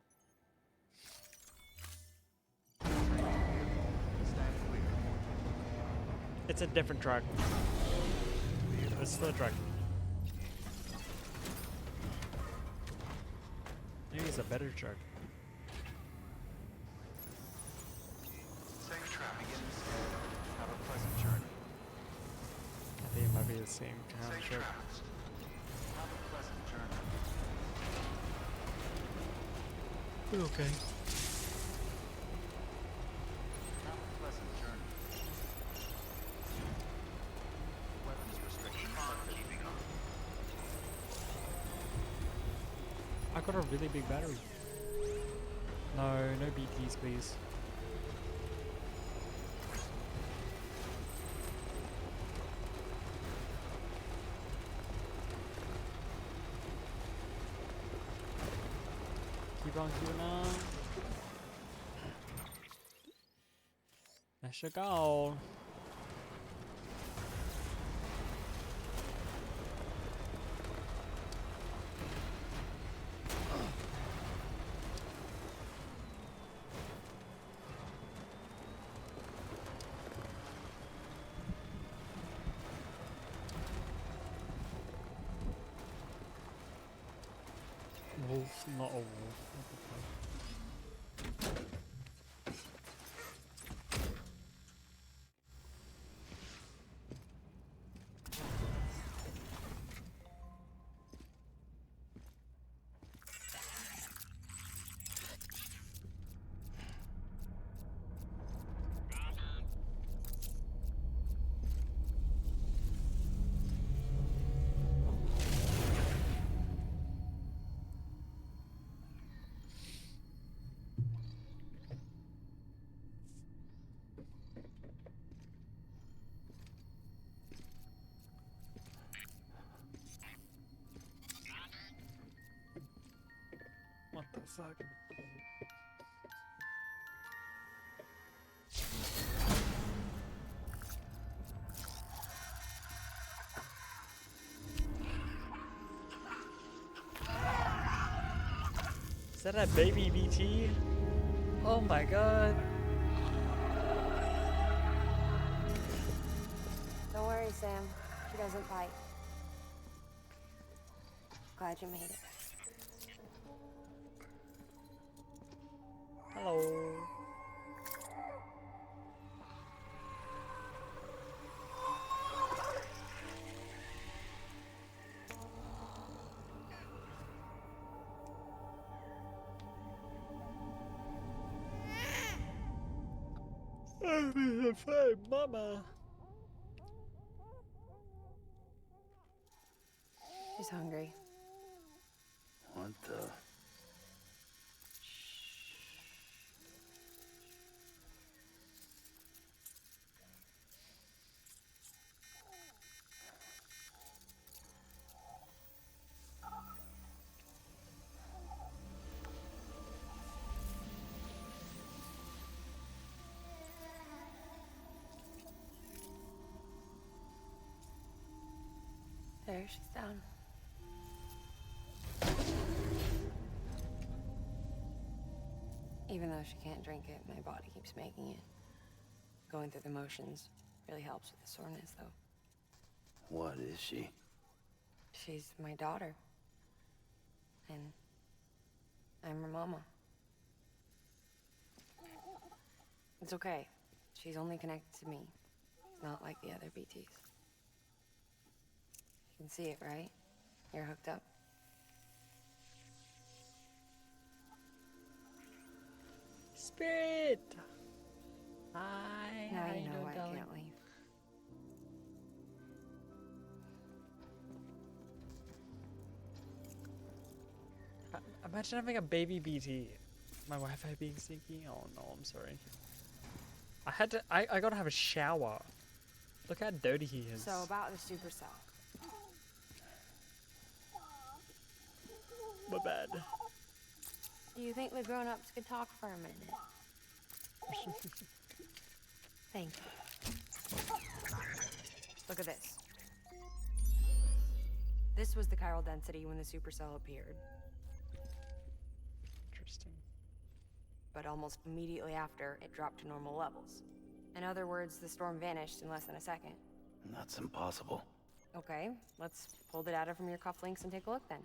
Stand clear. It's a different truck. It's still a truck. Maybe it's a better truck. Safe travel. Beginning scan. Have a pleasant journey. I think it might be the same kind of Safe truck. travels. Have a pleasant journey. Okay. Have a pleasant journey. Weapons restrictions lifted. Keeping up. I got a really big battery. No, no BTs, please. Keep on keeping on. That should go. Wolf, not a wolf. What the fuck? fuck? Is that a baby BT? Oh my god. Don't worry, Sam. She doesn't bite. Glad you made it. Hello. Hey, mama. She's hungry. What the? There, she's down. Even though she can't drink it, my body keeps making it. Going through the motions really helps with the soreness, though. What is she? She's my daughter. And I'm her mama. It's okay. She's only connected to me. It's not like the other BTs. You can see it, right? You're hooked up. Spirit. Hi. Now how you you know doing, I darling? can't leave. Imagine having a baby BT. My Wi-Fi being sneaky. Oh no, I'm sorry. I gotta have a shower. Look how dirty he is. So about the supercell. My bad. Do you think the grown-ups could talk for a minute? Thank you. Look at this. This was the chiral density when the supercell appeared. Interesting. But almost immediately after, it dropped to normal levels. In other words, the storm vanished in less than a second. That's impossible. Okay, let's pull the data from your cufflinks and take a look then.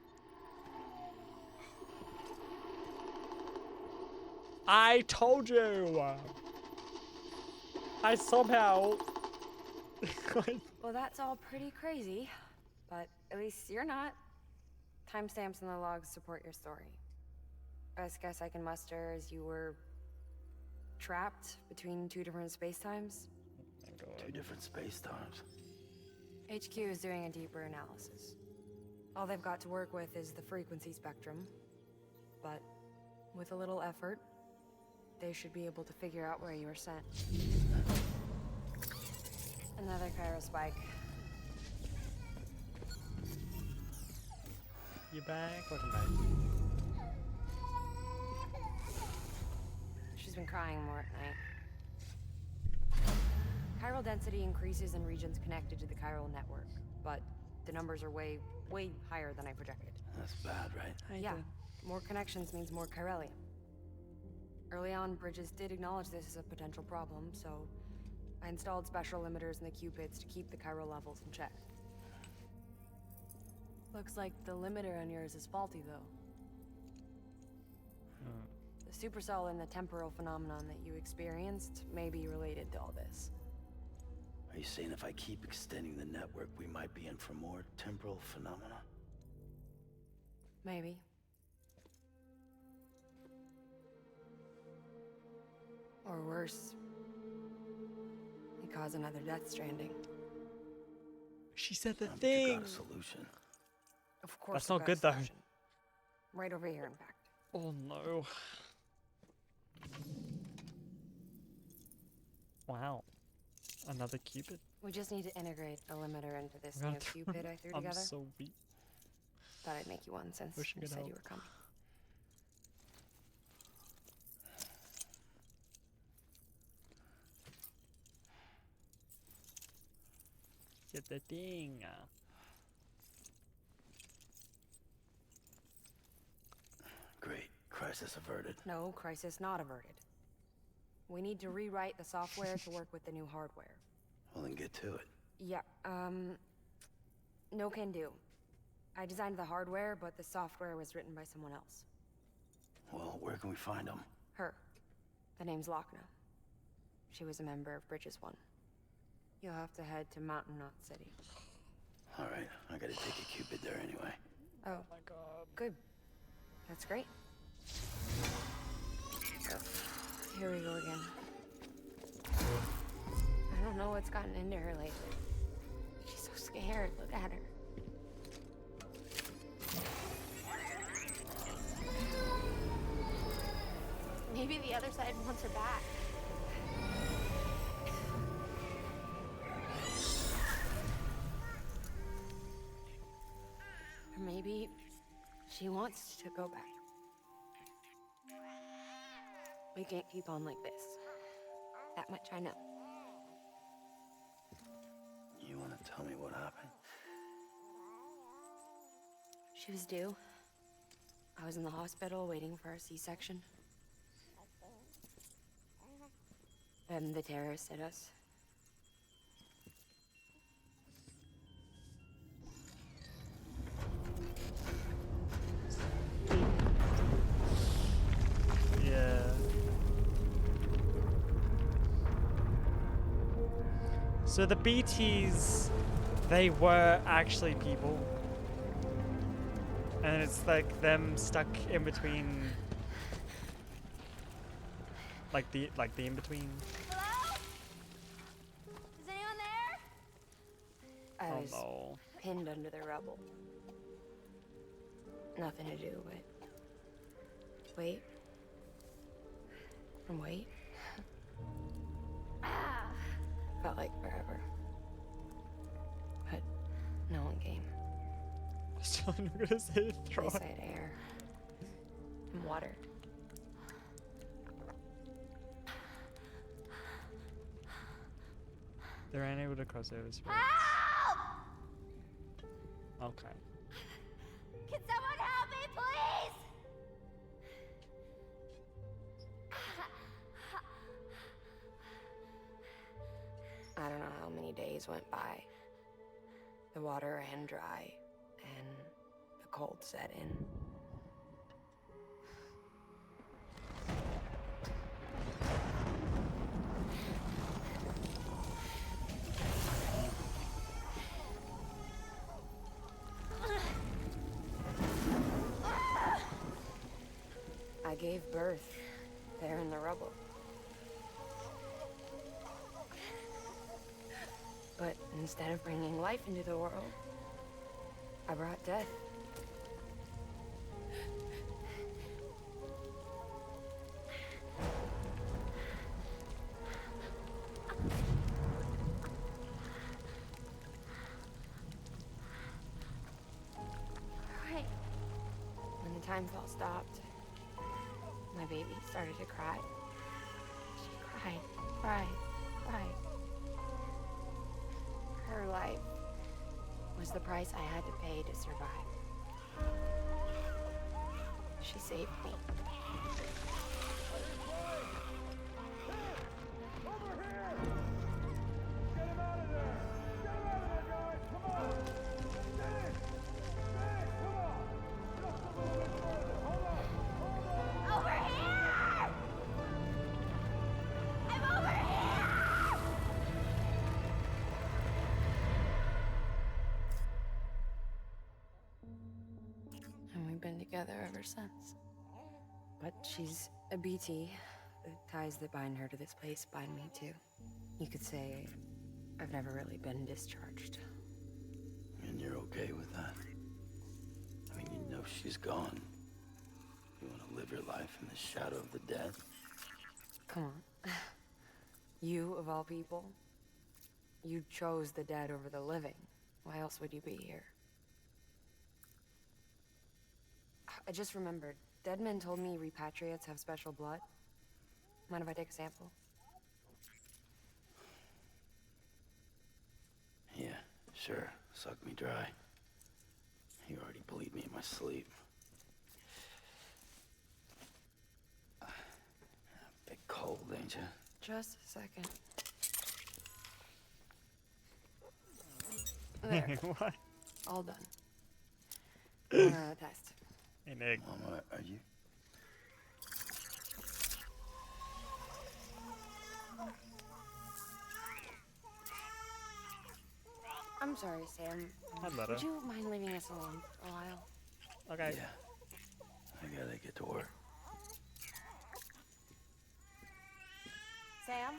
I told you! I somehow... Well, that's all pretty crazy, but at least you're not. Timestamps in the logs support your story. Best guess I can muster is you were trapped between two different spacetimes. Two different space times. HQ is doing a deeper analysis. All they've got to work with is the frequency spectrum, but with a little effort, they should be able to figure out where you were sent. Another chiral spike. You back? Welcome back. She's been crying more at night. Chiral density increases in regions connected to the chiral network, but the numbers are way higher than I projected. That's bad, right? Yeah, more connections means more chiralium. Early on, Bridges did acknowledge this as a potential problem, so I installed special limiters in the Cupids to keep the chiral levels in check. Looks like the limiter on yours is faulty, though. The supercell and the temporal phenomenon that you experienced may be related to all this. Are you saying if I keep extending the network, we might be in for more temporal phenomena? Maybe. Or worse, it cause another Death Stranding. She said the I've thing. got a solution. Of course. That's not good though. Right over here, in fact. Oh no. Wow. Another Cupid. We just need to integrate a limiter into this I'm new Cupid I threw I'm together. so weak. Thought I'd make you one since Wish I you could said help. you were coming. Get the thing. Great. Crisis averted. No, crisis not averted. We need to rewrite the software to work with the new hardware. Well, then get to it. Yeah, no can do. I designed the hardware, but the software was written by someone else. Well, where can we find them? Her. The name's Lochna. She was a member of Bridges 1. You'll have to head to Mountain Knot City. All right, I gotta take a Cupid there anyway. Oh my god. Good. That's great. Here we go again. I don't know what's gotten into her lately. She's so scared. Look at her. Maybe the other side wants her back. Or maybe she wants to go back. We can't keep on like this. That much I know. You wanna tell me what happened? She was due. I was in the hospital waiting for a C-section. Then the terrorists hit us. Yeah. So the BTs, they were actually people. And it's like them stuck in between, like the in-between. Hello? Is anyone there? I was no. pinned under the rubble. Nothing to do but wait and wait. Felt like forever. But no one came. Still not gonna say throw They it. said air and water. They're unable to cross over space. Okay. Can someone help me, please? I don't know how many days went by. The water ran dry, and the cold set in. I gave birth there in the rubble. But instead of bringing life into the world, I brought death. Right. When the time fall stopped, my baby started to cry. She cried, cried, cried. Her life was the price I had to pay to survive. She saved me. Over here! I'm over here! And we've been together ever since. But she's a BT. The ties that bind her to this place bind me too. You could say I've never really been discharged. And you're okay with that? I mean, you know she's gone. You want to live your life in the shadow of the dead? Come on. You, of all people, you chose the dead over the living. Why else would you be here? I just remembered. Dead men told me repatriates have special blood. Mind if I take a sample? Yeah, Sure, suck me dry. You already bleed me in my sleep. Bit cold, ain't you? Just a second. There. What? All done. Test. Hey, Nick. Mama, are you? I'm sorry, Sam. I'd let Would her. you mind leaving us alone for a while? Okay. Yeah. I gotta get to work. Sam?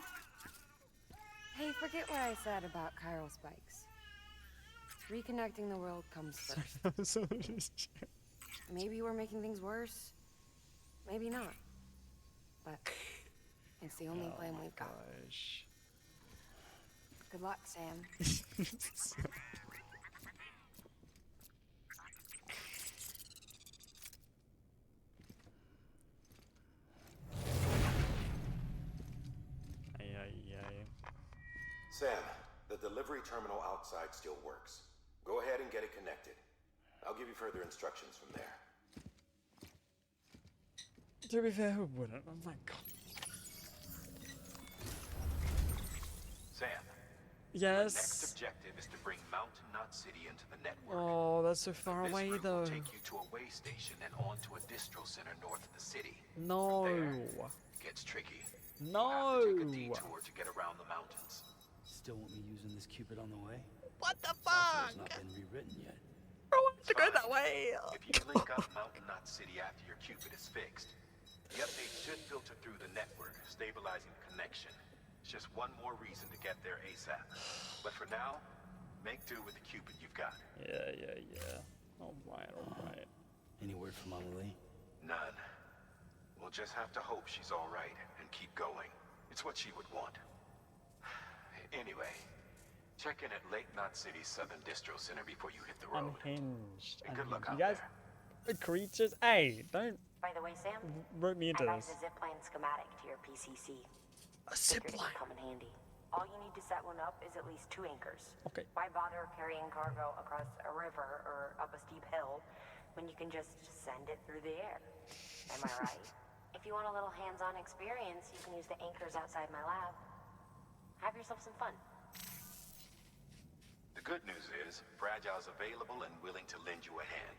Hey, forget what I said about chiral spikes. Reconnecting the world comes first. Maybe we're making things worse. Maybe not. But it's the only plan we've got. Good luck, Sam. Sam, the delivery terminal outside still works. Go ahead and get it connected. I'll give you further instructions from there. To be fair, who wouldn't? Oh my god. Sam. Yes. The next objective is to bring Mountain Knot City into the network. Oh, that's so far This away route though. will take you to a way station and onto a distro center north of the city. No. There, it gets tricky. No. You'll have to take a detour to get around the mountains. Still want me using this Cupid on the way? What the Software's fuck? not been rewritten yet. I want to go that way. If you link up Mountain Knot City after your Cupid is fixed, the update should filter through the network, stabilizing the connection. It's just one more reason to get there ASAP. But for now, make do with the Cupid you've got. Yeah. Alright. Any word from Mama Lee? None. We'll just have to hope she's alright and keep going. It's what she would want. Anyway, check in at Lake Knot City's Southern Distro Center before you hit the road. Unhinged. And good luck You out guys there. are creatures. Hey, don't By the way, Sam, rope me into I this. added a zipline schematic to your PCC. A Figured it would zipline. come in handy. All you need to set one up is at least 2 anchors. Okay. Why bother carrying cargo across a river or up a steep hill when you can just send it through the air? Am I right? If you want a little hands-on experience, you can use the anchors outside my lab. Have yourself some fun. The good news is, Fragile's available and willing to lend you a hand.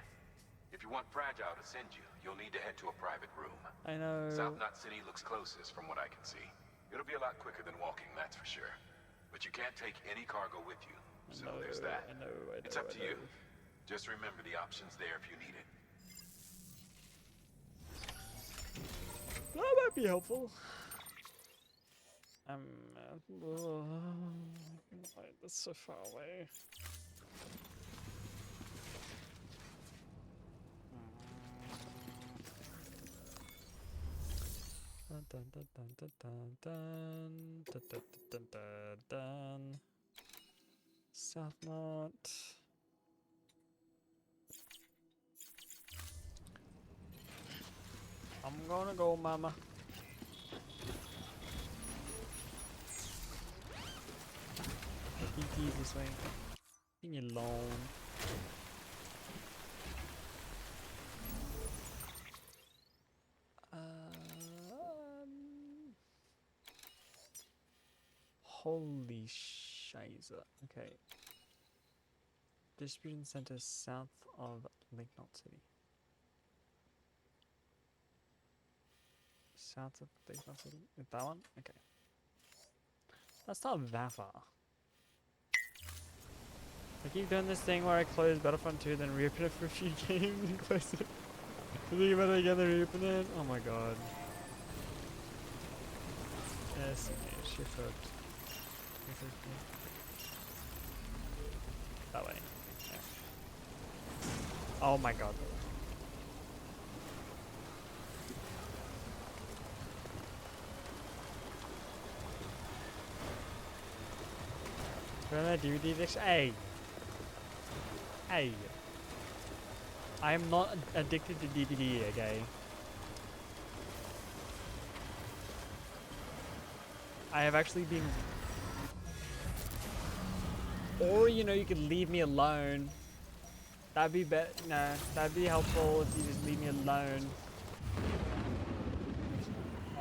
If you want Fragile to send you, you'll need to head to a private room. I know. South Knot City looks closest from what I can see. It'll be a lot quicker than walking, that's for sure. But you can't take any cargo with you, so there's that. I know. It's up to you. Just remember the options there if you need it. That might be helpful. That's so far away. Dun. South Knot. I'm gonna go, mama. I think he's this way. Leave me alone. Holy shiza. Okay. Distribution center south of Lake Knot City. South of Lake Knot City? Is that one? Okay. That's not that far. I keep doing this thing where I close Battlefront 2, then reopen it for a few games and close it. I think about it again, then reopen it. Oh my god. Yes, shift hooked. That way. Yeah. Oh my god. Remember that DVD addiction? Hey! Hey! I am not addicted to DVD, okay? I have actually been... Or, you know, you could leave me alone. That'd be better. No, that'd be helpful if you just leave me alone.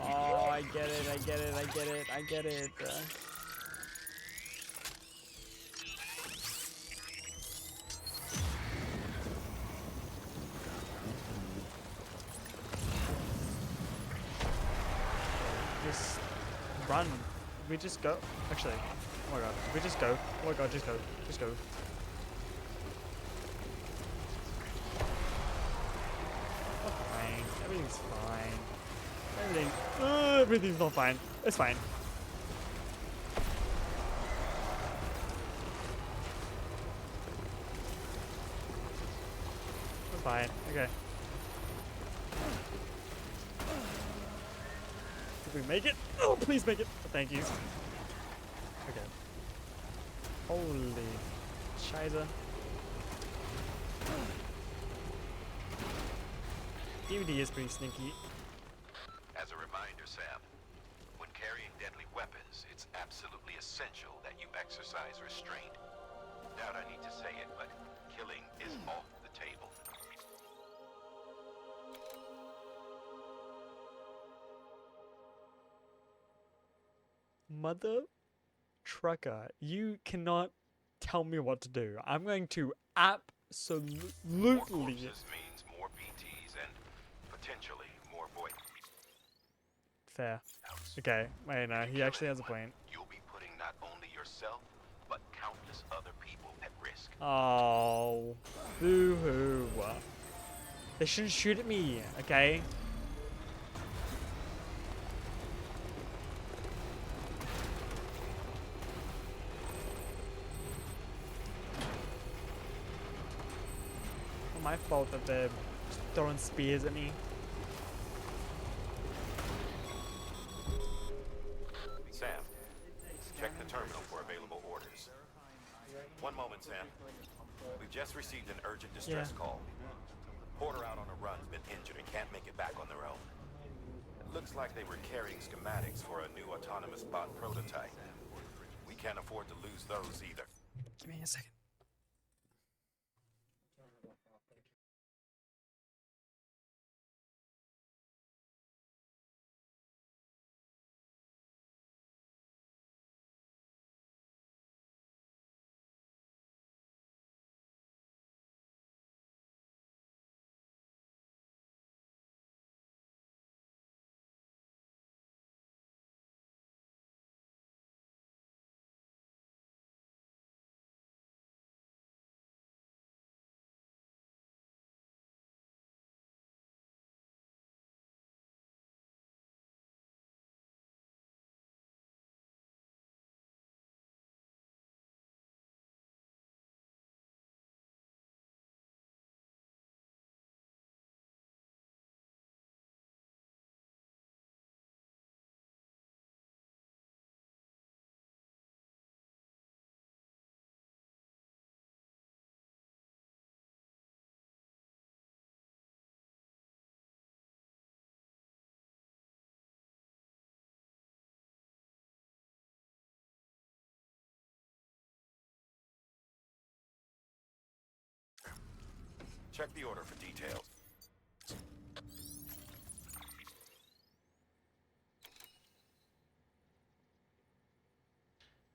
Oh, I get it, I get it, I get it, I get it. Just run. We just go. Actually, oh my god, we just go. Oh my god, just go. Just go. Fine. Everything's fine. Everything's not fine. It's fine. It's fine. Okay. Did we make it? Oh, please make it. Thank you. Okay. Holy Scheiße. DVD is pretty sneaky. As a reminder, Sam, when carrying deadly weapons, it's absolutely essential that you exercise restraint. Doubt I need to say it, but killing is off the table. Mother trucker, you cannot tell me what to do. I'm going to absolutely. More corpses means more BTs and potentially more void. Fair. Okay, wait, no, he actually has a point. You'll be putting not only yourself, but countless other people at risk. Oh, boo-hoo. They shouldn't shoot at me, okay? Not my fault that they're throwing spears at me. Sam, check the terminal for available orders. One moment, Sam. We've just received an urgent distress call. Porter out on a run's been injured and can't make it back on their own. It looks like they were carrying schematics for a new autonomous bot prototype. We can't afford to lose those either. Give me a second. Check the order for details.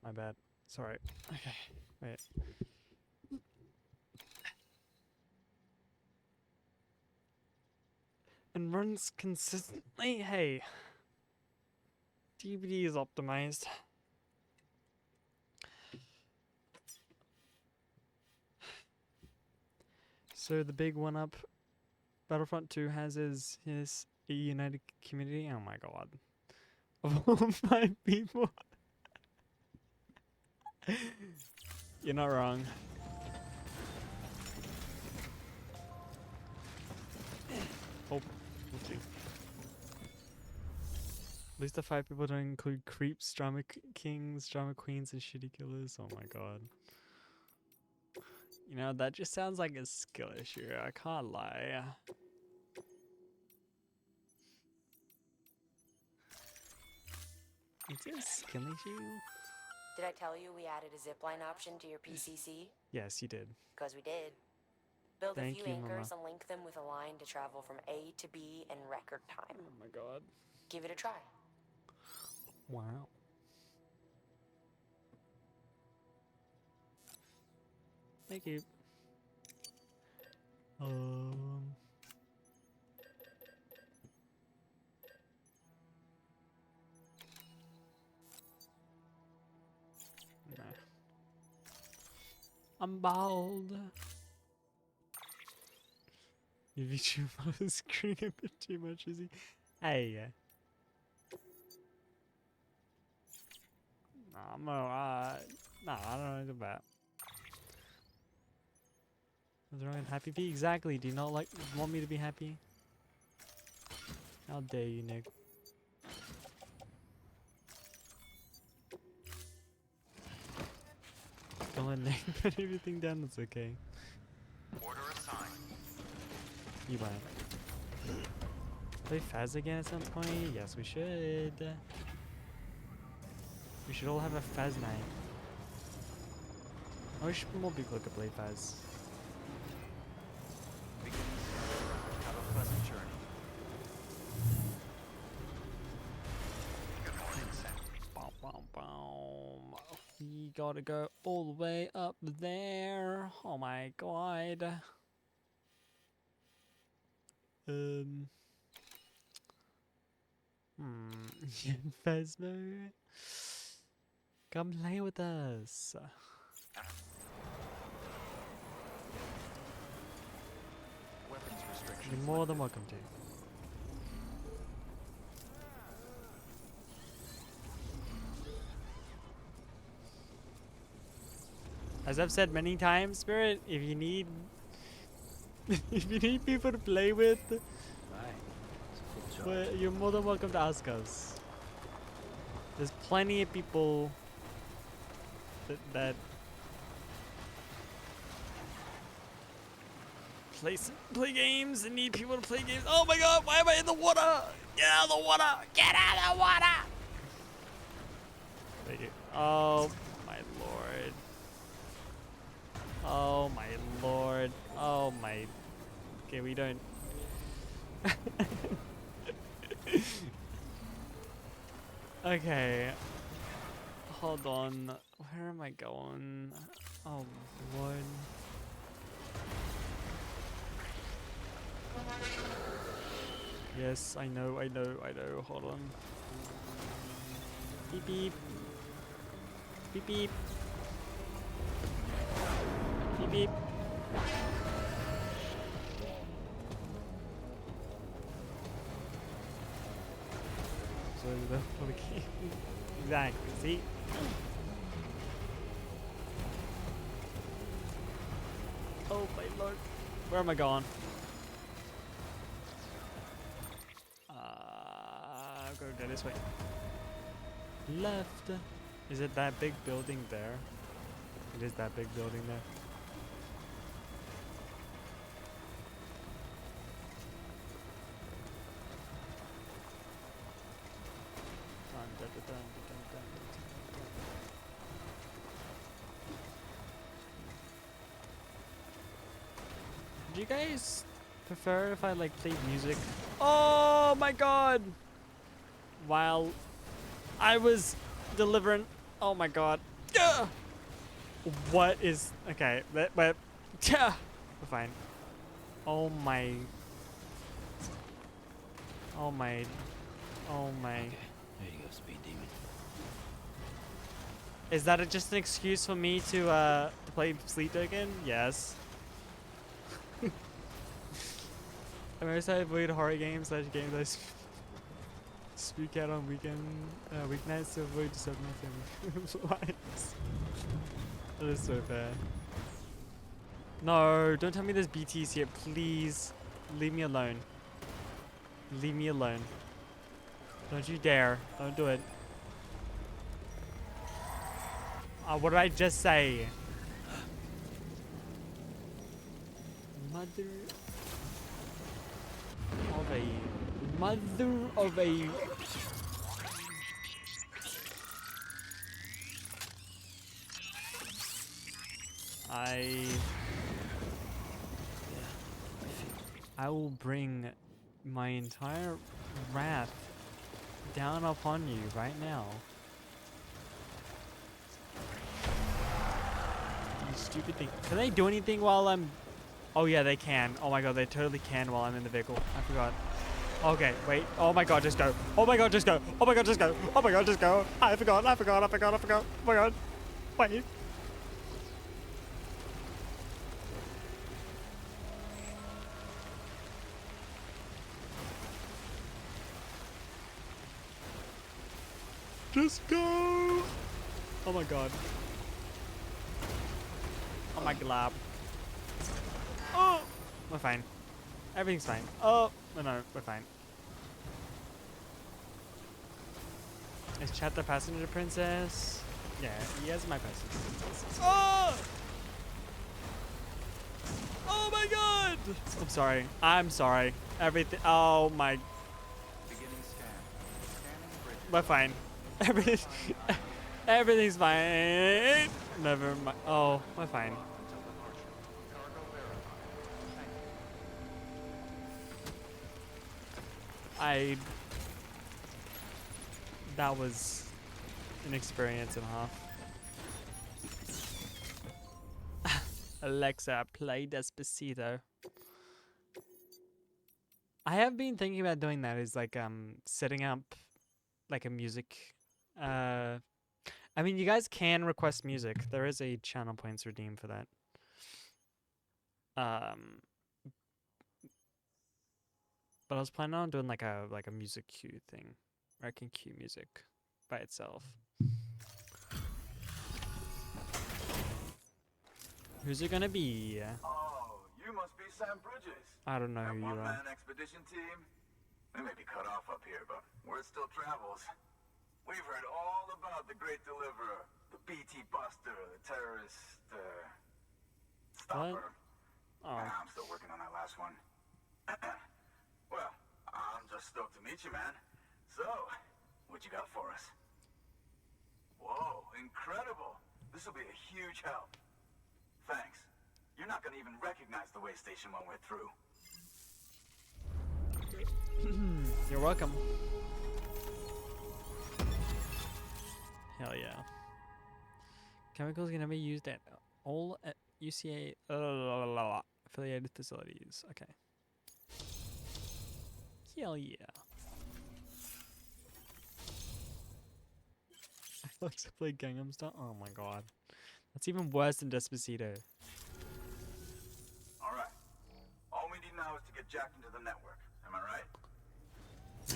My bad. Sorry. Okay. Wait. And runs consistently? Hey. DVD is optimized. So the big one up Battlefront 2 has is a united community. Oh my god. Of all 5 people. You're not wrong. Oh, okay. At least the 5 people don't include creeps, drama kings, drama queens, and shitty killers. Oh my god. You know, that just sounds like a skill issue. I can't lie. Is it a skill issue? Did I tell you we added a zipline option to your PCC? Yes, you did. Because we did. Build a Thank few you, anchors Mama. and link them with a line to travel from A to B in record time. Oh my god. Give it a try. Wow. Thank you. Nah. I'm bald. You VTuber is screwing a bit too much, is he? Hey. Nah, I'm alright. Nah, I don't know about. What's wrong with Happy Bee? Exactly. Do you not want me to be happy? How dare you, Nick? Go on, Nick. Put everything down. That's okay. Order assigned. You won't. Play Faz again at some point? Yes, we should. We should all have a Faz night. I wish more people could play Faz. Have a pleasant journey. Good morning, Sam. Boom, boom, boom. We gotta go all the way up there. Oh my god. Phasmo. Come play with us. Weapons restrictions. You're more than welcome to. As I've said many times, Spirit, if you need if you need people to play with, well, you're more than welcome to ask us. There's plenty of people that play games and need people to play games. Oh my god, why am I in the water? Get out of the water! Get out of the water! Thank you. Oh my lord. Oh my lord. Oh my. Okay, we don't. Okay. Hold on. Where am I going? Oh lord. Yes, I know. Hold on. Beep beep. Beep beep. Beep beep. So the okay. Exactly. See? Oh my lord. Where am I going? Go this way. Left. Is it that big building there? It is that big building there. Do you guys prefer if I like played music? Oh my god! While I was delivering. Oh my god. What is okay? But we're fine. Oh my. Oh my. Oh my. Okay, there you go, Speed Demon. Is that just an excuse for me to play Sleep Token? Yes. I avoid horror games / games I speak out on weeknights to avoid disturbing my family lives. That is so bad. No, don't tell me there's BTs here, please. Leave me alone. Leave me alone. Don't you dare. Don't do it. What did I just say? Mother of a I will bring my entire wrath down upon you right now. You stupid thing. Can they do anything while I'm... Oh yeah, they can. Oh my god, they totally can while I'm in the vehicle. I forgot. Okay, wait. Oh my god, just go. Oh my god, just go. Oh my god, just go. Oh my god, just go. I forgot. Oh my god. Wait. Just go. Oh my god. Oh my glob. Oh, we're fine. Everything's fine. Oh, no, we're fine. Is Chat the passenger princess? Yeah, he is my passenger princess. Oh! Oh my god! I'm sorry. I'm sorry. Everything. Oh my. We're fine. Everything's fine. Never mind. Oh, we're fine. That was an experience and a half. Alexa, play Despacito. I have been thinking about doing that, is like setting up like a music I mean, you guys can request music. There is a channel points redeem for that. But I was planning on doing like a music queue thing, where I can queue music by itself. Who's it gonna be? Oh, you must be Sam Bridges. I don't know who you are. One-man expedition team. We may be cut off up here, but word still travels. We've heard all about the Great Deliverer, the BT Buster, the terrorist stopper. What? Oh. I'm still working on that last one. Well, I'm just stoked to meet you, man. So, what you got for us? Whoa, incredible. This will be a huge help. Thanks. You're not going to even recognize the way station when we're through. You're welcome. Hell yeah. Chemicals can be used at all UCA affiliated facilities. Okay. Hell yeah. I like to play Gangnam Style. Oh my god. That's even worse than Despacito. Alright. All we need now is to get jacked into the network. Am I right?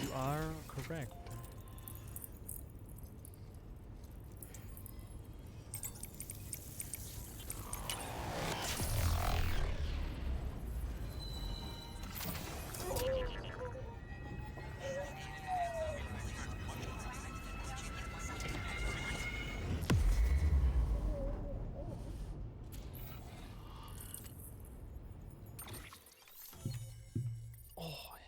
You are correct.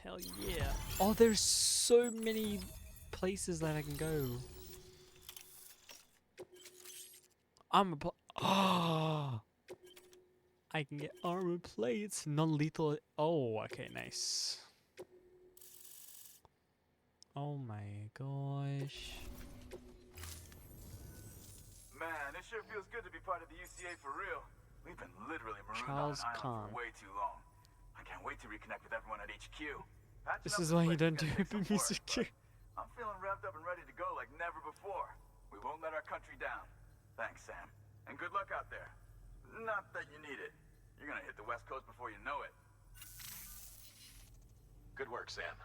Hell yeah. Oh, there's so many places that I can go. Oh, I can get armor plates, non-lethal. Oh, okay, nice. Oh my gosh. Man, it sure feels good to be part of the UCA for real. We've been literally marooned Charles on an island Khan. for way too long. I can't wait to reconnect with everyone at HQ. This is why you don't do music queue. I'm feeling revved up and ready to go like never before. We won't let our country down. Thanks, Sam. And good luck out there. Not that you need it. You're gonna hit the West Coast before you know it. Good work, Sam.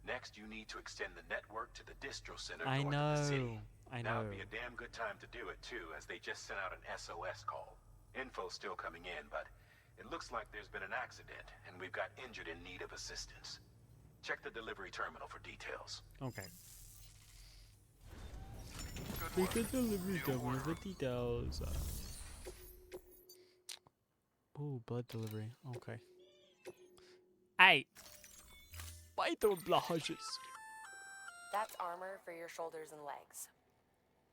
Next, you need to extend the network to the distro center I north of the city. I Now know. would be a damn good time to do it, too, as they just sent out an SOS call. Info's still coming in, but it looks like there's been an accident, and we've got injured in need of assistance. Check the delivery terminal for details. Okay. We could delivery governor for details. Ooh, blood delivery. Okay. Hey! Vital blushes. That's armor for your shoulders and legs.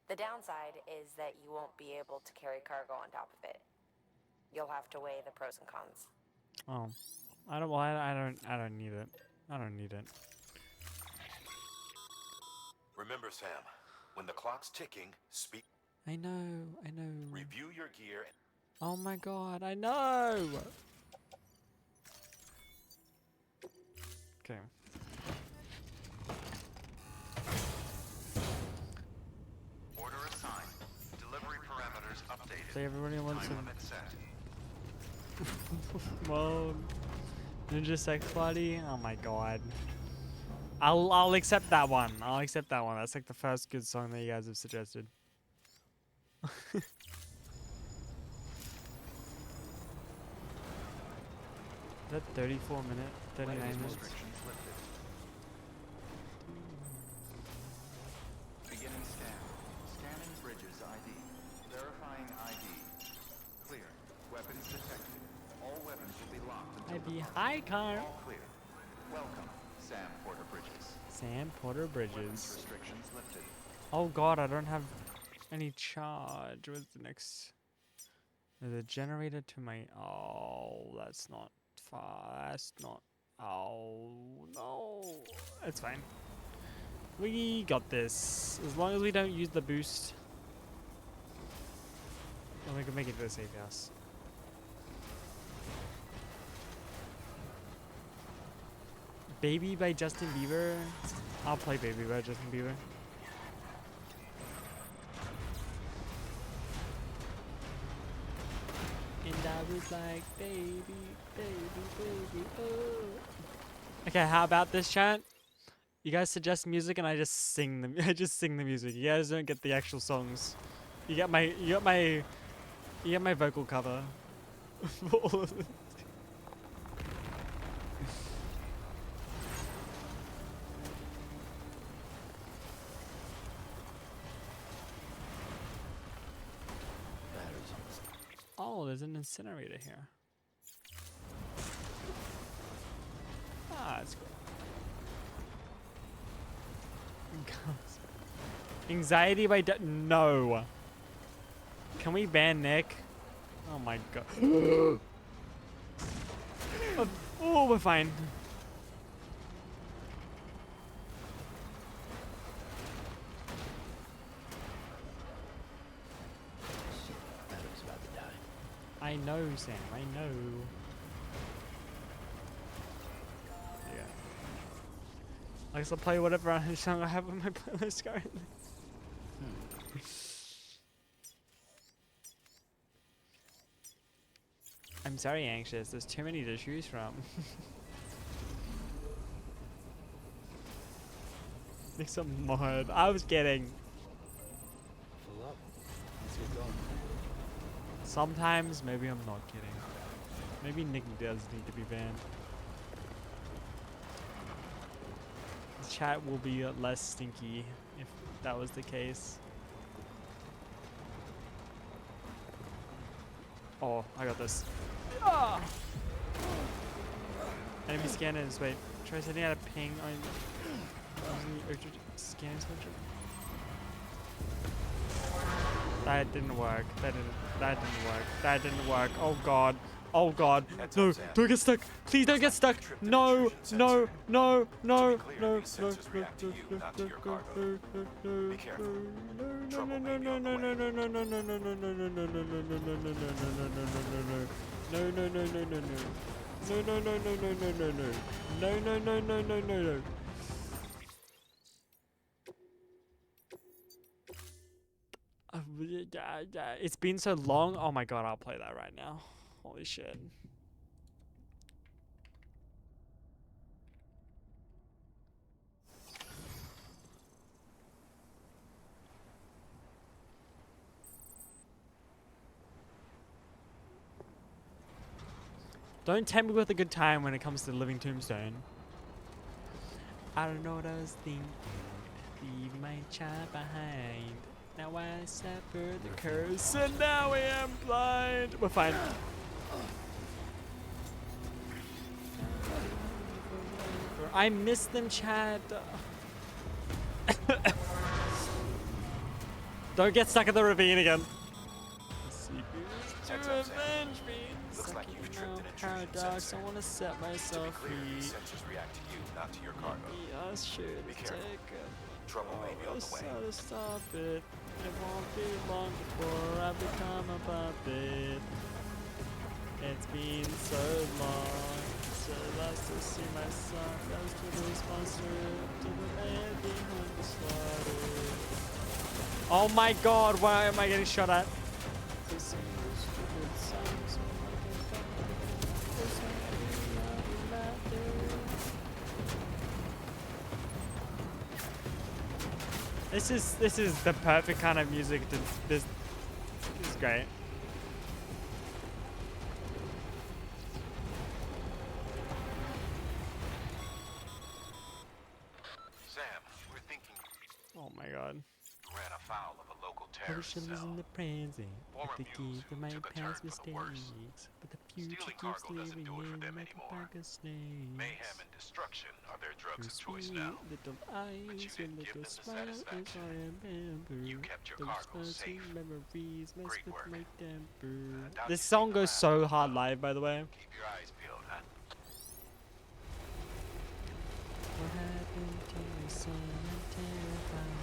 The downside is that you won't be able to carry cargo on top of it. You'll have to weigh the pros and cons. Oh, I don't. Well, I don't need it. I don't need it. Remember, Sam, when the clock's ticking, speak. I know. I know. Review your gear. Oh my God, I know. Okay. Order assigned. Delivery parameters updated. So everybody wants Time to. limit set. Well, Ninja Sex Party. Oh my God. I'll accept that one. I'll accept that one. That's like the first good song that you guys have suggested. That 34 minute, 39 minutes. Restrictions lifted. Beginning scan. Scanning bridges ID. Verifying ID. Clear. Weapons detected. All weapons will be locked until I'd be departure. high car. All clear. Welcome, Sam Porter Bridges. Sam Porter Weapons Bridges. restrictions lifted. Oh God, I don't have any charge. What's the next? There's a generator to my. Oh, that's not far. That's not. Oh no, it's fine. We got this. As long as we don't use the boost, and we can make it to the safe house. Baby by Justin Bieber. I'll play Baby by Justin Bieber. And I was like, baby, baby, baby, oh. Okay, how about this, chat? You guys suggest music and I just sing them. I just sing the music. You guys don't get the actual songs. You get my vocal cover for all of it. Oh, there's an incinerator here. Ah, that's cool. Anxiety by no. Can we ban Nick? Oh my God. Oh, we're fine. I know, Sam. I know. Yeah. I guess I'll play whatever song I have on my playlist currently. I'm sorry, Anxious. There's too many to choose from. Make some mod. I was kidding. Fill up. Let's get going. Sometimes, maybe I'm not kidding. Maybe Nick does need to be banned. The chat will be less stinky if that was the case. Oh, I got this. Ah! Enemy scanners. Wait, try setting out a ping on using the ultra scan switcher. That didn't work. That didn't work. That didn't work. Oh God. Oh God. No, don't get stuck. Please don't get stuck. No, no, no, no, no, no, no, no, no. It's been so long. Oh my God, I'll play that right now. Holy shit. Don't tempt me with a good time when it comes to Living Tombstone. I don't know what I was thinking. Leave my child behind. Now I suffer the curse, and now I am blind. We're fine. I miss them, Chad. Don't get stuck in the ravine again. Heads up, Sam. Looks like you've tripped an intrusion Paradox, sensor. I want to set To be myself clear, free. these sensors react to you, not to your cargo. Yeah, sure. Be careful. Trouble may be on the way. So to stop it. It won't be long before I become a puppet. It's been so long. So last to see my son goes to this monster, to the man behind the slaughter. Oh my god, why am I getting shot at? This is the perfect kind of music to this is great. Sam, we're thinking Oh my god. you ran afoul of a local terrorist Ocean is cell. in the present. Former The key mules to who my took a turn past for the worse. mistakes. But the future Stealing keeps cargo doesn't living do it for in them like a anymore. bag of snakes. Mayhem and destruction are their drugs of choice Sweet now. little But eyes you and didn't give little them the smile as satisfaction. I remember. You kept your Those cargo fuzzy safe. memories mess Great with work. my temper. doubt This you've song seen the goes last so of hard them. live, by the way. Keep your eyes peeled, huh? What happened to my son? I'm terrified.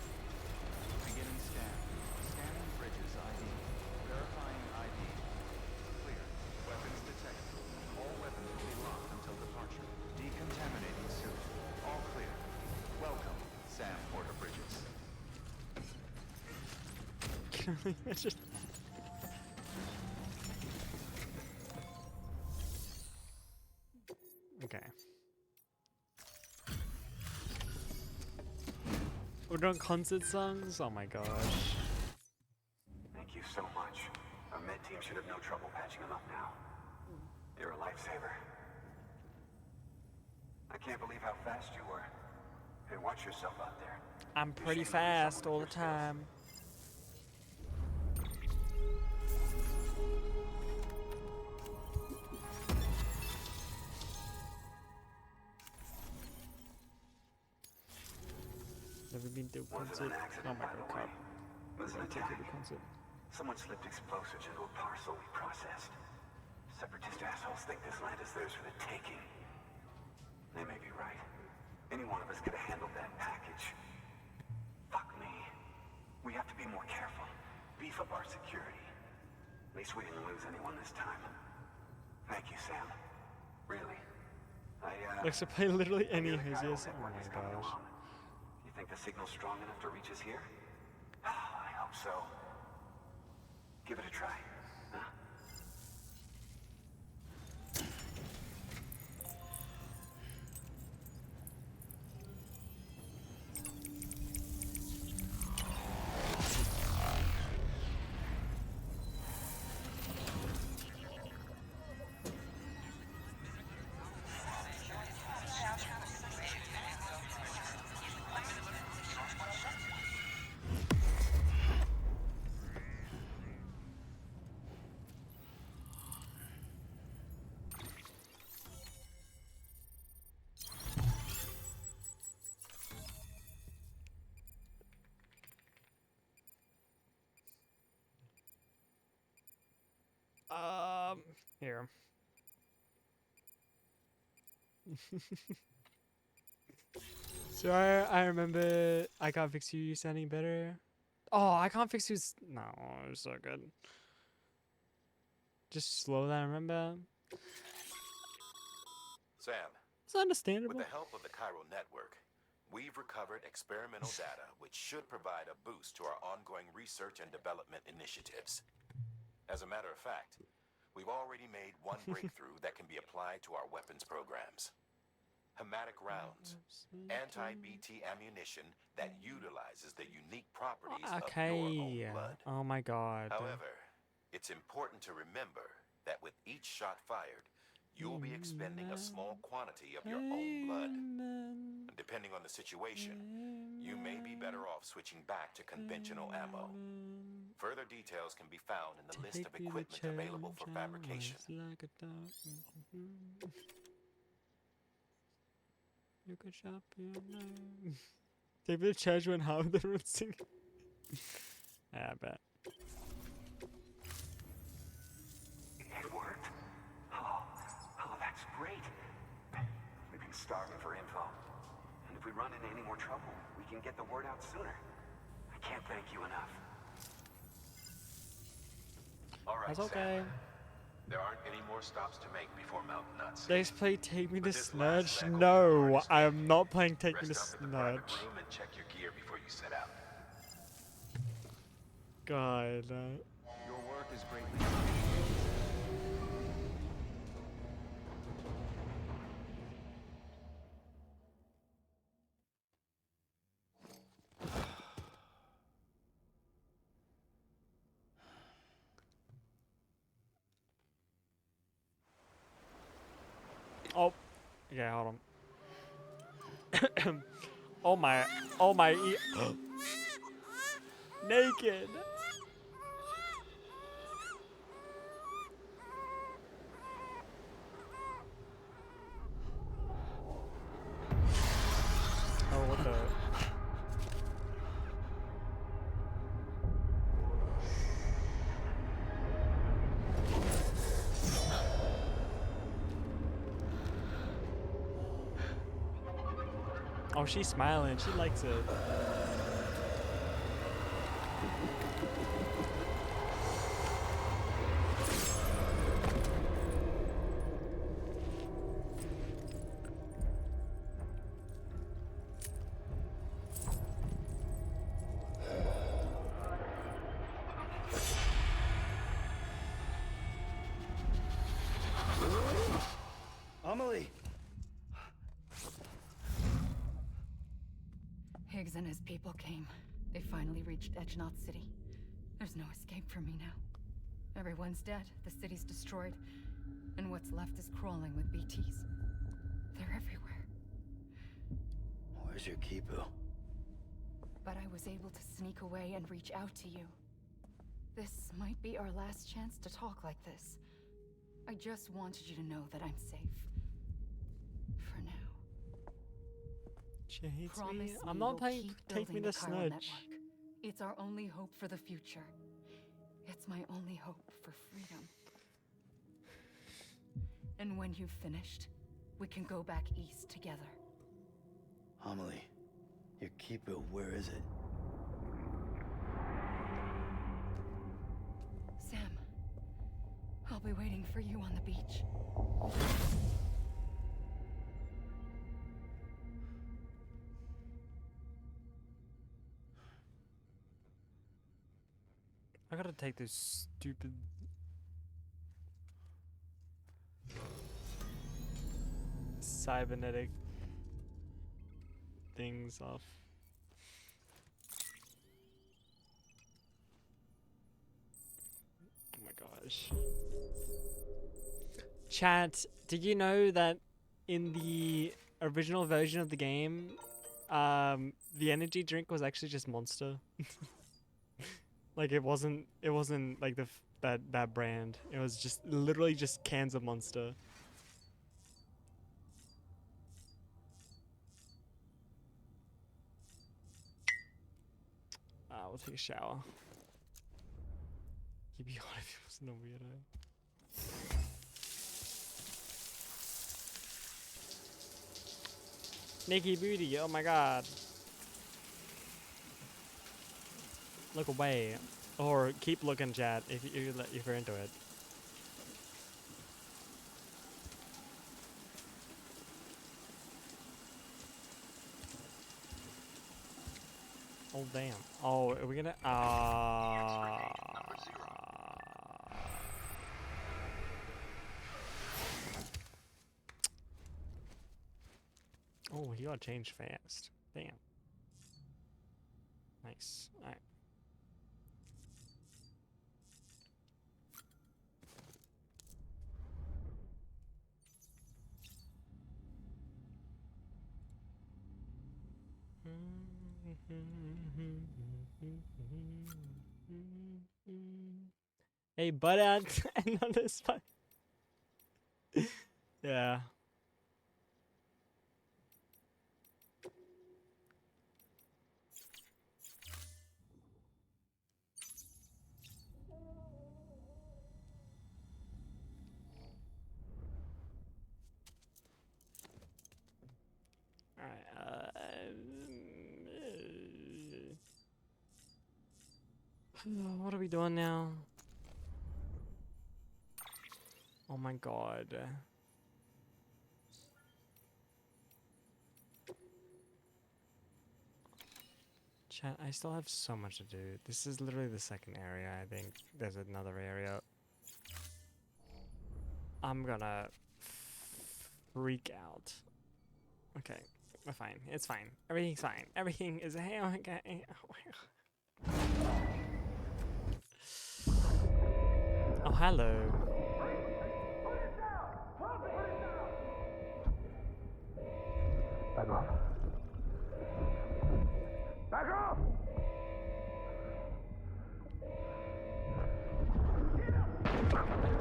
Beginning scan. Scanning bridges ID. Verifying ID. Clear. Weapons detected. All weapons will be locked until departure. Decontaminating suit. All clear. Welcome, Sam Porter Bridges. Can I imagine? Okay. We're doing concert songs? Oh my gosh. Thank you so much. Our med team should have no trouble patching him up now. You're a lifesaver. I can't believe how fast you were. Hey, watch yourself out there. I'm pretty fast all the time. Never been to a concert. Oh my god, cop. Was an I'll take you attack. to concert. Someone slipped explosives into a parcel we processed. Separatist assholes think this land is theirs for the taking. They may be right. Any one of us could have handled that package. Fuck me. We have to be more careful. Beef up our security. At least we didn't lose anyone this time. Thank you, Sam. Really. Looks to play literally any of his, chiral yes. Oh network my is coming gosh. along. You think the signal's strong enough to reach us here? I hope so. Give it a try. Huh? Here. So I remember I Can't Fix You sounding better. Oh, I Can't Fix You's no, it was so good. Just slow that, remember? Sam, It's understandable. with the help of the chiral network, we've recovered experimental data which should provide a boost to our ongoing research and development initiatives. As a matter of fact, we've already made one breakthrough that can be applied to our weapons programs. Hematic rounds, anti-BT ammunition that utilizes the unique properties of your own Okay. blood. Oh my god. However, it's important to remember that with each shot fired, you'll be expending a small quantity of your own blood. Depending on the situation, you may be better off switching back to conventional ammo. Further details can be found in the list of equipment available for fabrication. You could shop your name. Take the church when how they were singing. Yeah, I bet. It worked? Oh, that's great. We've been starving for info. And if we run into any more trouble, we can get the word out sooner. I can't thank you enough. All right, That's okay. Sam. There aren't any more stops to make before Mountain Nuts. Let's play Take Me to But this last Snudge. leg will be the No, hardest I bit. am not playing Take Me to Rest up in the private Snudge. room and check your gear before you set out. God. Your work is greatly Oh, yeah, hold on. Oh my, oh my, naked. Oh, what the? Oh, she's smiling. She likes it. Amelie! Higgs and his people came. They finally reached Edgenot City. There's no escape for me now. Everyone's dead, the city's destroyed, and what's left is crawling with BTs. They're everywhere. Where's your Kipu? But I was able to sneak away and reach out to you. This might be our last chance to talk like this. I just wanted you to know that I'm safe. For now. She hates Promise me. me I'm not you'll playing keep Take Me building to the chiral Snudge. network. It's our only hope for the future. It's my only hope for freedom. And when you've finished, we can go back east together. Amelie, your Kipu, where is it? Sam, I'll be waiting for you on the beach. I gotta take this stupid cybernetic things off. Oh my gosh. Chat, did you know that in the original version of the game, the energy drink was actually just Monster? Like it wasn't like that brand. It was just literally just cans of Monster. We'll take a shower. He'd be hot if he wasn't a weirdo. Nikki Booty, oh my god. Look away. Or keep looking, chat, if you're into it. Oh damn. Oh, are we gonna Oh, he got changed fast. Damn. Nice. Alright. Hey, butt out another spot. Yeah. What are we doing now? Oh my god. Chat, I still have so much to do. This is literally the second area, I think. There's another area. I'm gonna freak out. Okay, we're fine. It's fine. Everything's fine. Everything is okay. Oh, hello. Back off. Back off!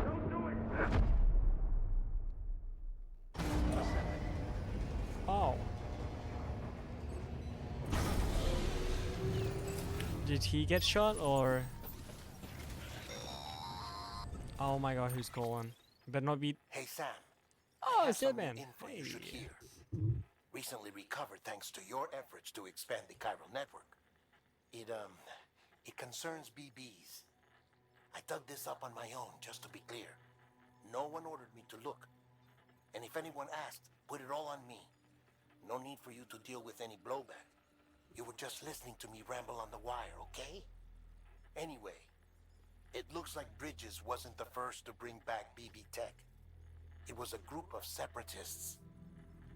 Don't do it! Oh. Did he get shot or? Oh my god, who's calling? Better not be. Hey Sam. Oh, it's Deadman. Info Hey. you should hear. Recently recovered thanks to your efforts to expand the chiral network. It concerns BBs. I dug this up on my own, just to be clear. No one ordered me to look. And if anyone asked, put it all on me. No need for you to deal with any blowback. You were just listening to me ramble on the wire, okay? Anyway, it looks like Bridges wasn't the first to bring back BB tech. It was a group of separatists.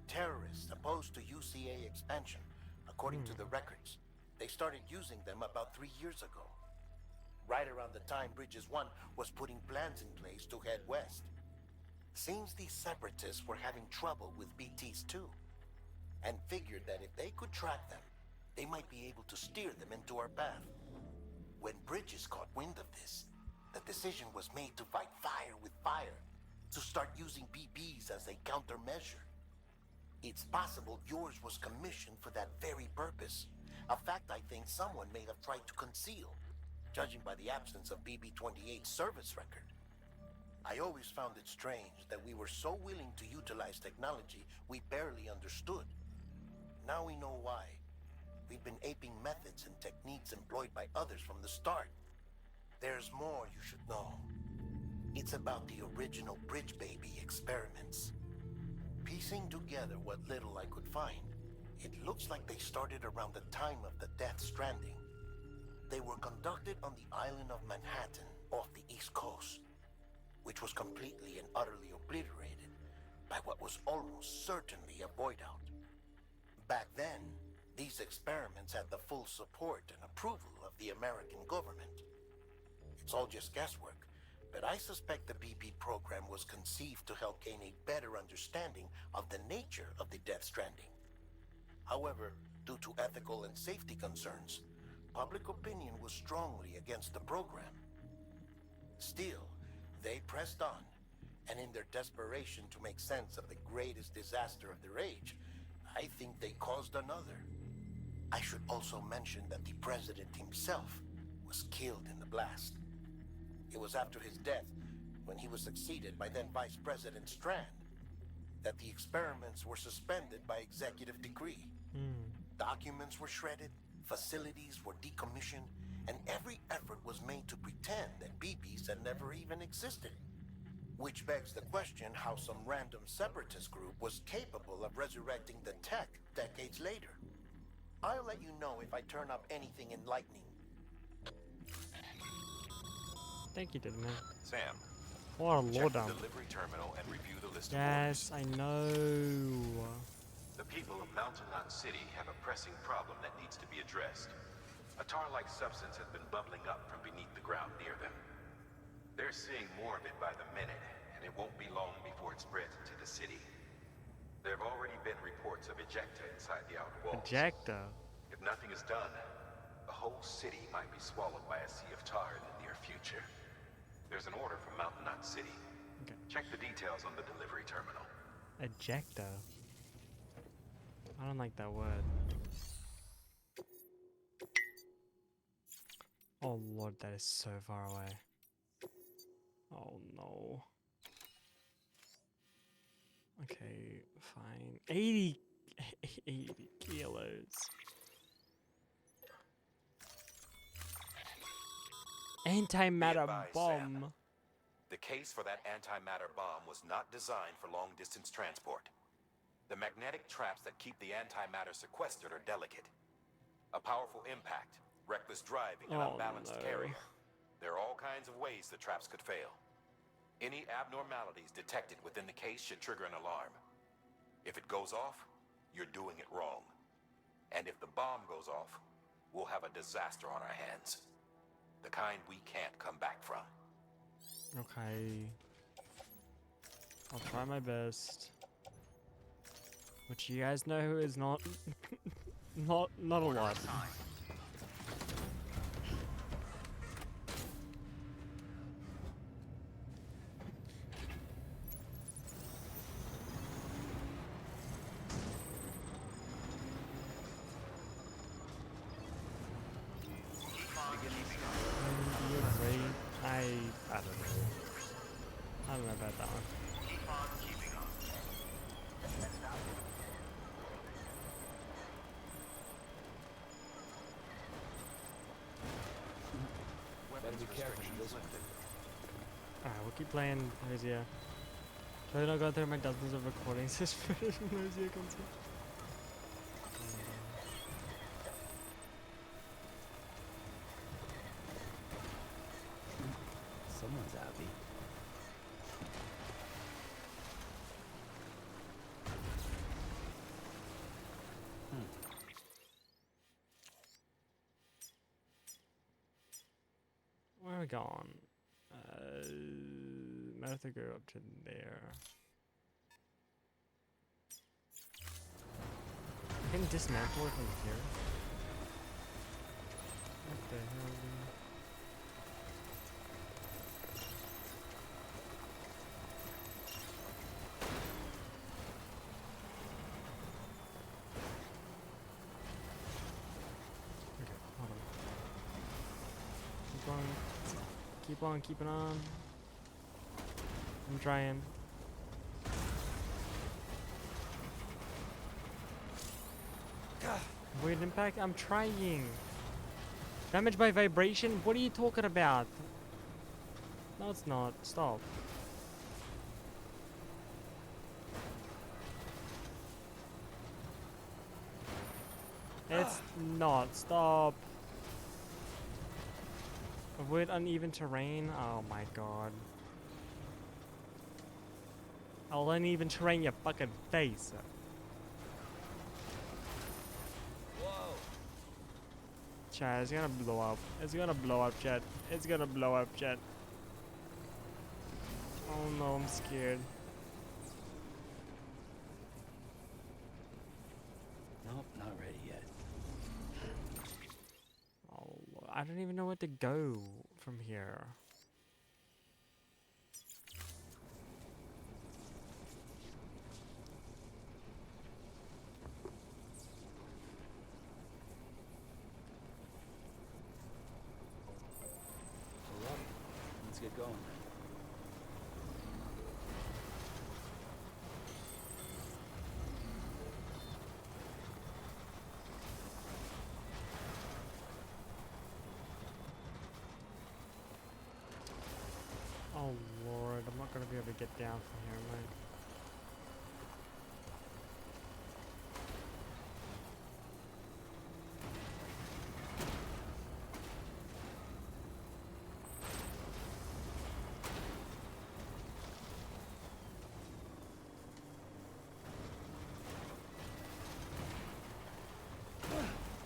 Terrorists opposed to UCA expansion, according to the records. They started using them about 3 years ago. Right around the time Bridges 1 was putting plans in place to head west. Seems these separatists were having trouble with BTs too, and figured that if they could track them, they might be able to steer them into our path. When Bridges caught wind of this, the decision was made to fight fire with fire, to start using BBs as a countermeasure. It's possible yours was commissioned for that very purpose, a fact I think someone may have tried to conceal, judging by the absence of BB-28's service record. I always found it strange that we were so willing to utilize technology we barely understood. Now we know why. We've been aping methods and techniques employed by others from the start. There's more you should know. It's about the original Bridge Baby experiments. Piecing together what little I could find, it looks like they started around the time of the Death Stranding. They were conducted on the island of Manhattan off the East Coast, which was completely and utterly obliterated by what was almost certainly a void out. Back then, these experiments had the full support and approval of the American government. It's all just guesswork, but I suspect the BB program was conceived to help gain a better understanding of the nature of the Death Stranding. However, due to ethical and safety concerns, public opinion was strongly against the program. Still, they pressed on, and in their desperation to make sense of the greatest disaster of their age, I think they caused another. I should also mention that the president himself was killed in the blast. It was after his death, when he was succeeded by then Vice President Strand, that the experiments were suspended by executive decree. Documents were shredded, facilities were decommissioned, and every effort was made to pretend that BBs had never even existed. Which begs the question how some random separatist group was capable of resurrecting the tech decades later. I'll let you know if I turn up anything enlightening. Thank you, Deadman. Sam, What a check the lowdown. delivery terminal and review the list of Yes, I know. The people of Mountain Knot City have a pressing problem that needs to be addressed. A tar-like substance has been bubbling up from beneath the ground near them. They're seeing more of it by the minute, and it won't be long before it spreads into the city. There have already been reports of ejecta inside the outer walls. Ejecta? If nothing is done, the whole city might be swallowed by a sea of tar in the near future. There's an order from Mountain Knot City. Okay. Check the details on the delivery terminal. Ejecta? I don't like that word. Oh lord, that is so far away. Oh no. Okay, fine. 80 kilos. Antimatter Be advised, bomb. Sam. The case for that antimatter bomb was not designed for long-distance transport. The magnetic traps that keep the antimatter sequestered are delicate. A powerful impact, reckless driving, and unbalanced carrier. There are all kinds of ways the traps could fail. Any abnormalities detected within the case should trigger an alarm. If it goes off, you're doing it wrong. And if the bomb goes off, we'll have a disaster on our hands. The kind we can't come back from. Okay. I'll try my best. Which you guys know is not not a lot. I don't know. I don't know about that one. Better be careful with this one. Alright, we'll keep playing Hosea. Try not go through my dozens of recordings this footage from Hosea content. Someone's happy. Where are we going? Might have to go up to there. I can dismantle it from here. What the hell? Hold on. Keep on. I'm trying. Weird impact? I'm trying. Damage by vibration? What are you talking about? No, it's not. Stop. It's not. Stop. Avoid uneven terrain? Oh my god. I'll uneven terrain your fucking face. Whoa. Chat, it's gonna blow up. It's gonna blow up, chat. It's gonna blow up, chat. Oh no, I'm scared. Nope, not ready yet. Oh, I don't even know where to go from here. Let's get going. Oh lord, I'm not gonna be able to get down from here, am I?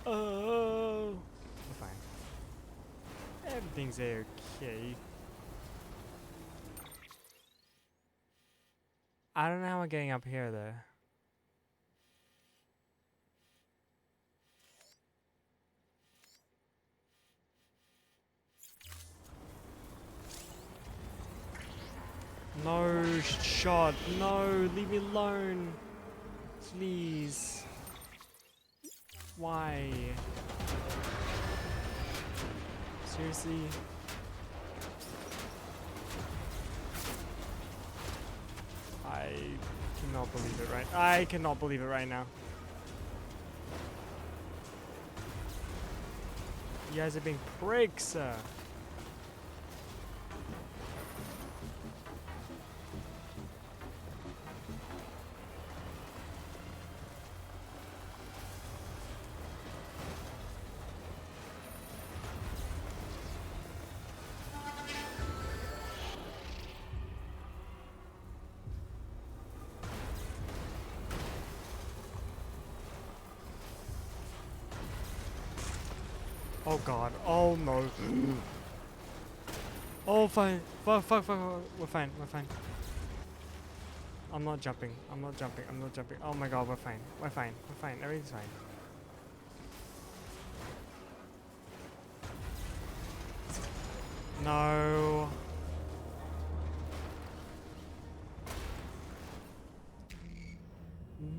Oh, we're fine. Everything's okay. I don't know how we're getting up here though. No shot. No, leave me alone. Please. Why? Seriously? I cannot believe it right. I cannot believe it right now. You guys are being pricks. Oh god. Oh no. Oh fine. Fuck, fuck, fuck. We're fine. We're fine. I'm not jumping. I'm not jumping. I'm not jumping. Oh my god, we're fine. We're fine. We're fine. Everything's fine. No.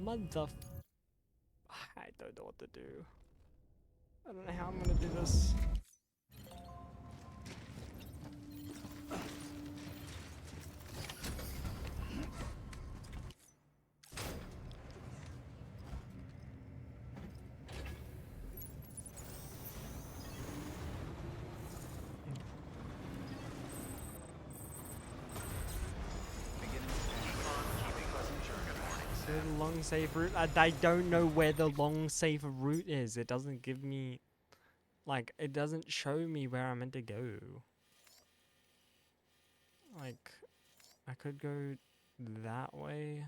Mother. I don't know what to do. I don't know how I'm gonna do this. The long safe route. I don't know where the long safe route is. It doesn't give me, like, it doesn't show me where I'm meant to go. Like, I could go that way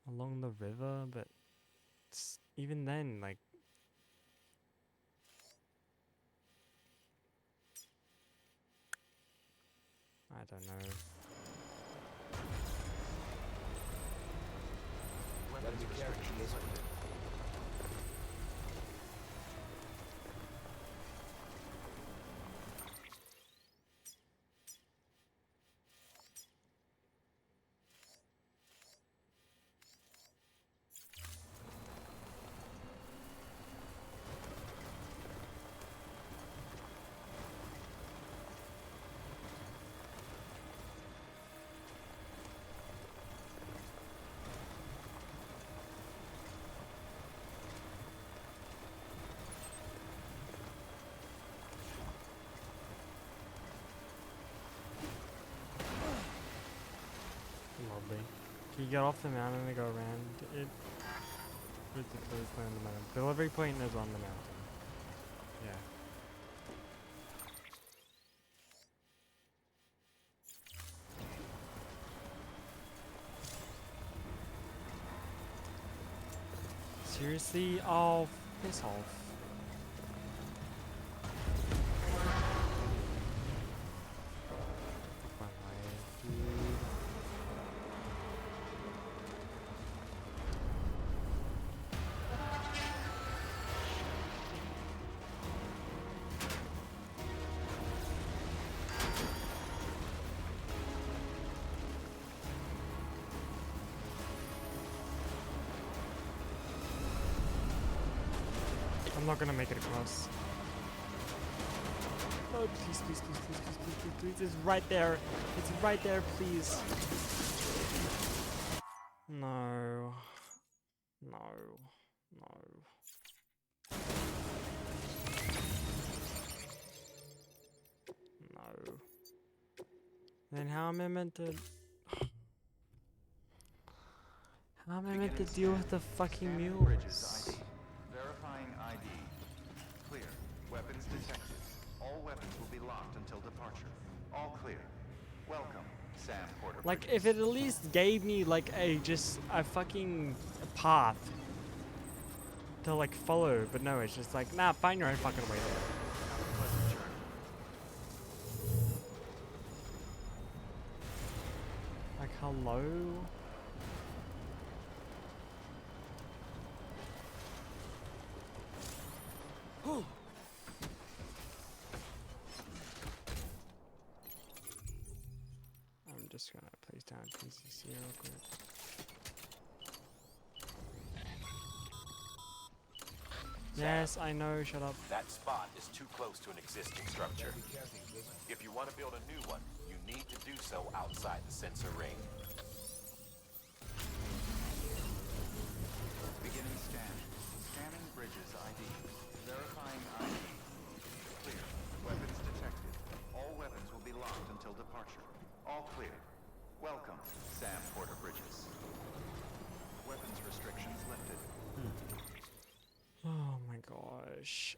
along the river, but even then, like, I don't know. Weapons restrictions lifted. Lovely. Can you get off the mountain and go around it? Where's the delivery point on the mountain? Delivery point is on the mountain. Yeah. Seriously? Oh, piss off. I'm not gonna make it across. Oh, please, please, please, please, please, please, please, please. It's right there. It's right there, please. No. No. No. No. Then how am I meant to... How am I meant to deal with the fucking mules? Verifying ID. Clear. Weapons detected. All weapons will be locked until departure. All clear. Welcome, Sam Porter. Like, if it at least gave me, like, just a fucking path to, like, follow. But no, it's just like, nah, find your own fucking way there. Like, hello? I'm just gonna place down PCC real quick. Yes, I know, shut up. That spot is too close to an existing structure. If you want to build a new one, you need to do so outside the sensor ring. Beginning scan. Scanning bridges ID. Verifying ID. Clear. Weapons detected. All weapons will be locked until departure. All clear. Welcome, Sam Porter Bridges. Weapons restrictions lifted. Oh my gosh.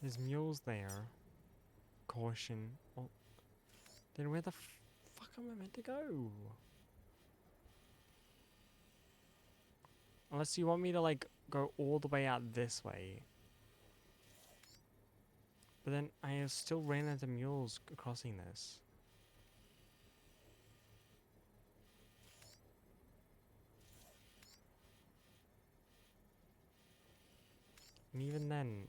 There's mules there. Caution. Oh. Then where the fuck am I meant to go? Unless you want me to like go all the way out this way. But then I still ran into mules crossing this. And even then...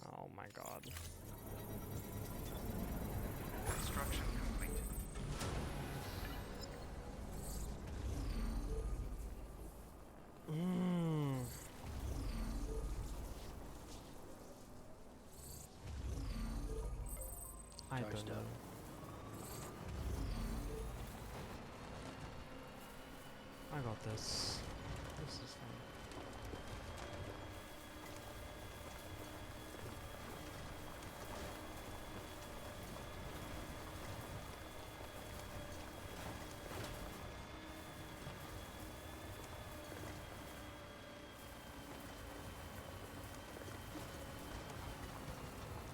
Oh my god. Construction complete. I don't know. I got this. This is fine.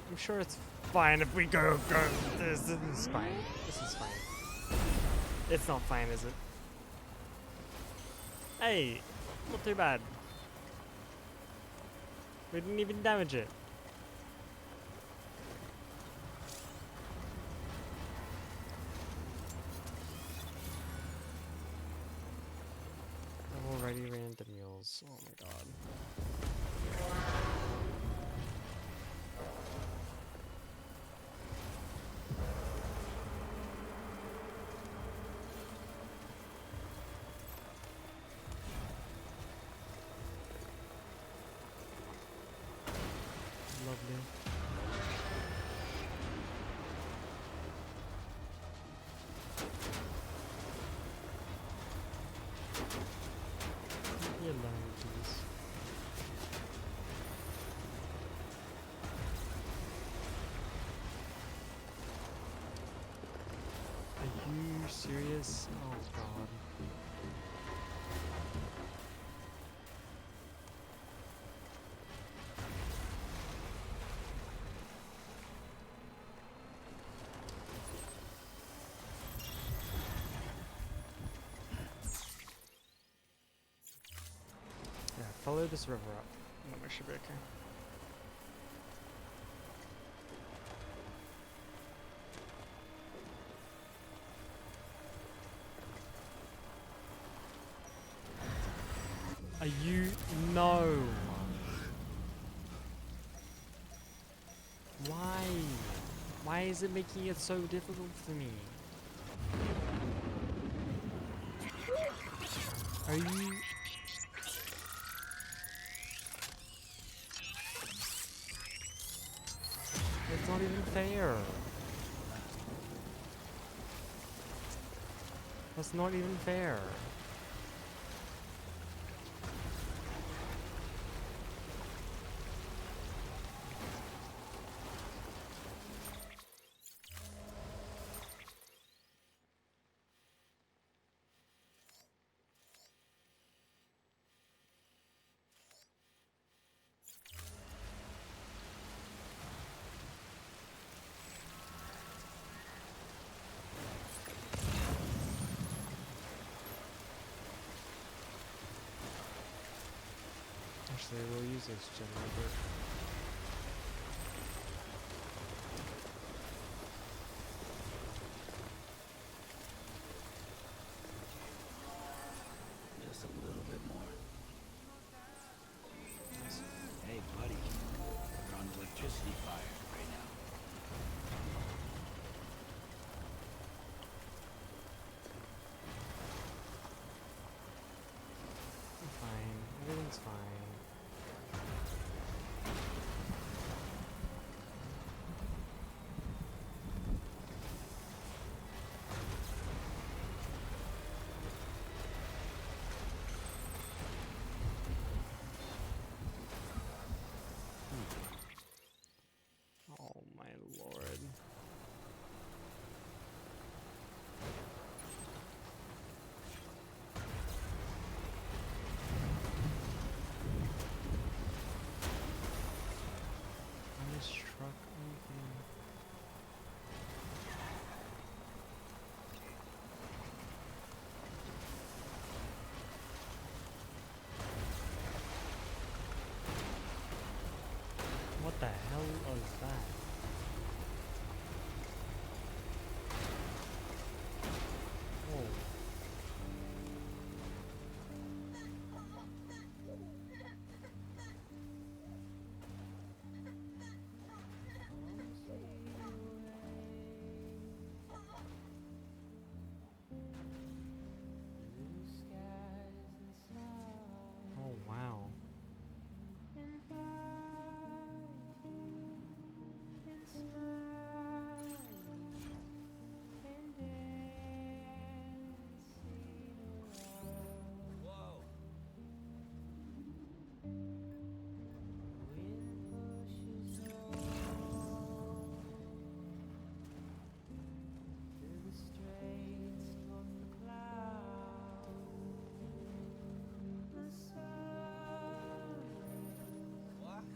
I'm sure it's fine if we go. This is fine. This is fine. It's not fine, is it? Hey, not too bad. We didn't even damage it. I've already ran the mules. Oh my god. Lovely. Leave me alone, please. Are you serious? Oh god. Yeah, follow this river up. And we should be okay. Are you... No! Why? Why is it making it so difficult for me? Are you... It's not even fair. That's not even fair. Actually, we'll use this generator. Just a little bit more. Hey, buddy. We're on electricity fire right now. I'm fine. Everything's fine. Oh my lord. On this truck, anything. hell was that? Oh. Oh wow.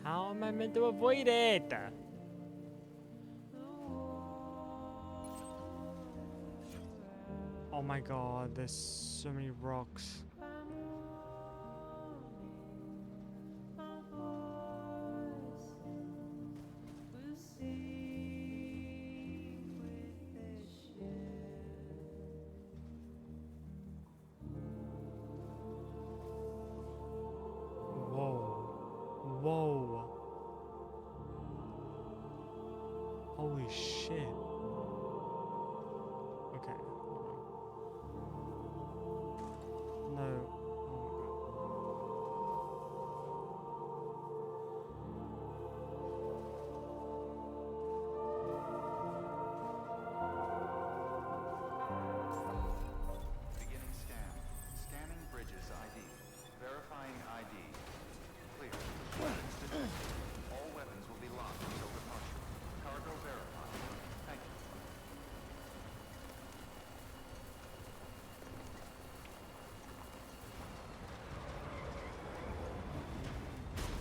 How am I meant to avoid it? Oh my god, there's so many rocks. Whoa. Whoa. Holy shit. Okay. No. Beginning scan. Scanning bridges ID. Verifying ID. Clear. Weapons detected. All weapons will be locked until departure. Cargo verified. Thank you.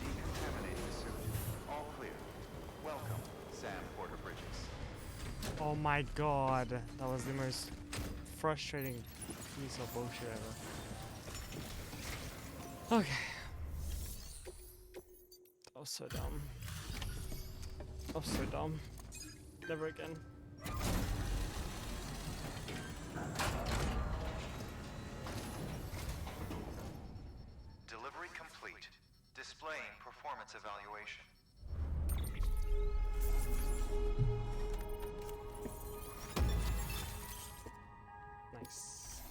Decontaminating the suit. All clear. Welcome, Sam Porter Bridges. Oh my god. That was the most frustrating piece of bullshit ever. Okay. That was so dumb. That was so dumb. Never again. Delivery complete. Displaying performance evaluation. Nice.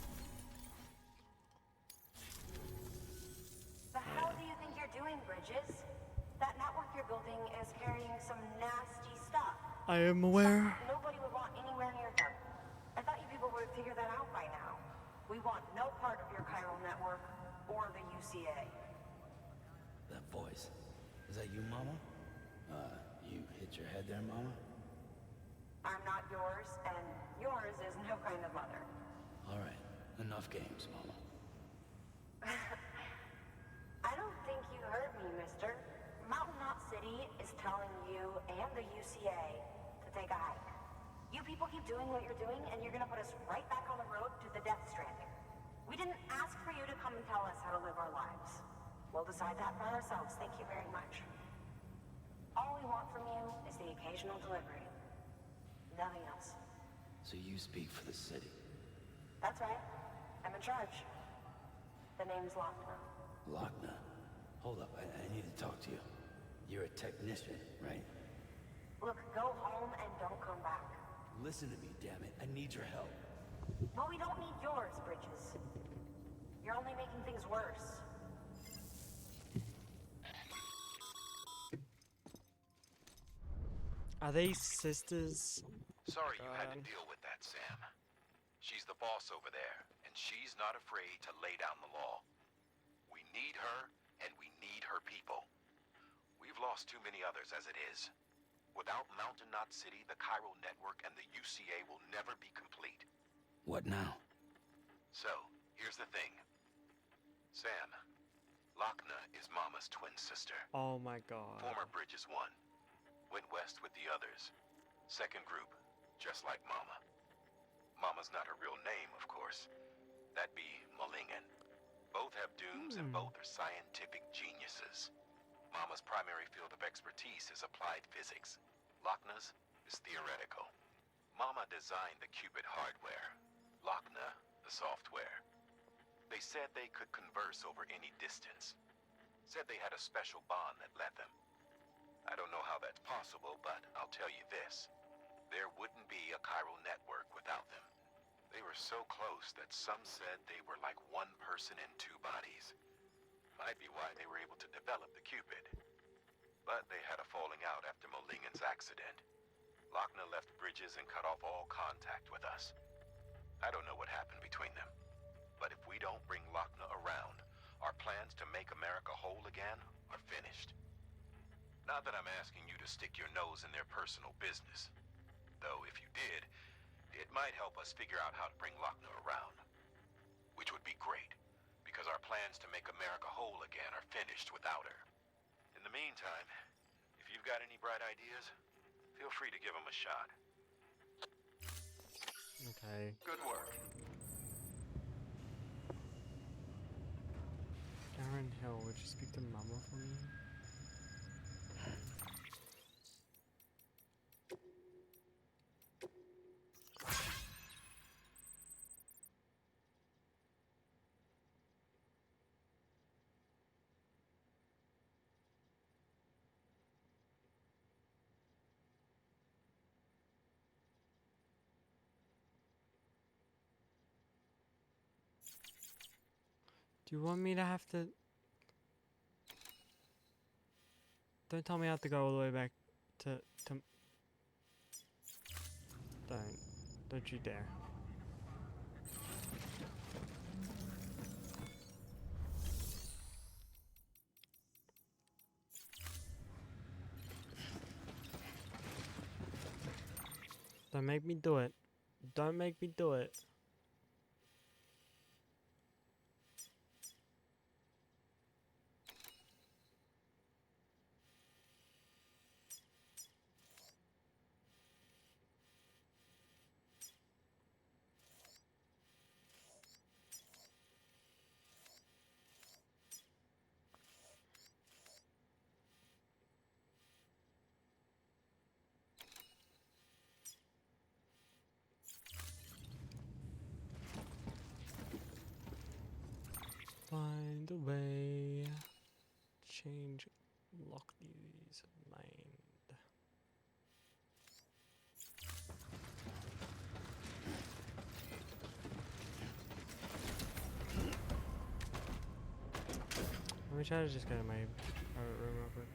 So how do you think you're doing, Bridges? That network you're building is carrying some nasty stuff. I am aware. Nobody would want anywhere near them. I thought you people would figure that out by now. We want no part of your chiral network or the UCA. That voice. Is that you, Mama? You hit your head there, Mama? I'm not yours, and yours is no kind of mother. All right. Enough games, Mama. I don't think you heard me, mister. Mountain Knot City is telling you and the UCA to take a hike. You people keep doing what you're doing, and you're gonna put us right back on the road to the Death Stranding. We didn't ask for you to come and tell us how to live our lives. We'll decide that for ourselves, thank you very much. All we want from you is the occasional delivery. Nothing else. So you speak for the city. That's right. I'm in charge. The name's Lochner. Lochner. Hold up, I need to talk to you. You're a technician, right? Look, go home and don't come back. Listen to me, damn it. I need your help. Well, we don't need yours, Bridges. You're only making things worse. Are they sisters? Sorry you had to deal with that, Sam. She's the boss over there, and she's not afraid to lay down the law. We need her, and we need her people. We've lost too many others as it is. Without Mountain Knot City, the chiral network and the UCA will never be complete. What now? So, here's the thing. Sam, Lochner is Mama's twin sister. Oh my god. Former Bridges 1. Went west with the others. Second group, just like Mama. Mama's not her real name, of course. That'd be Mulligan. Both have dooms and both are scientific geniuses. Mama's primary field of expertise is applied physics. Lochna's is theoretical. Mama designed the qubit hardware. Lochna, the software. They said they could converse over any distance. Said they had a special bond that led them. I don't know how that's possible, but I'll tell you this. There wouldn't be a chiral network without them. They were so close that some said they were like one person in two bodies. Might be why they were able to develop the qubit. But they had a falling out after Molingen's accident. Lochna left bridges and cut off all contact with us. I don't know what happened between them. But if we don't bring Lochna around, our plans to make America whole again are finished. Not that I'm asking you to stick your nose in their personal business. Though if you did, it might help us figure out how to bring Lochna around. Which would be great, because our plans to make America whole again are finished without her. In the meantime, if you've got any bright ideas, feel free to give them a shot. Okay. Good work. Aaron Hill, would you speak to Mama for me? Do you want me to have to... Don't tell me I have to go all the way back to... Don't you dare. Don't make me do it. Don't make me do it. Find a way. Change Locklear's mind. Let me try to just go to my private room real quick.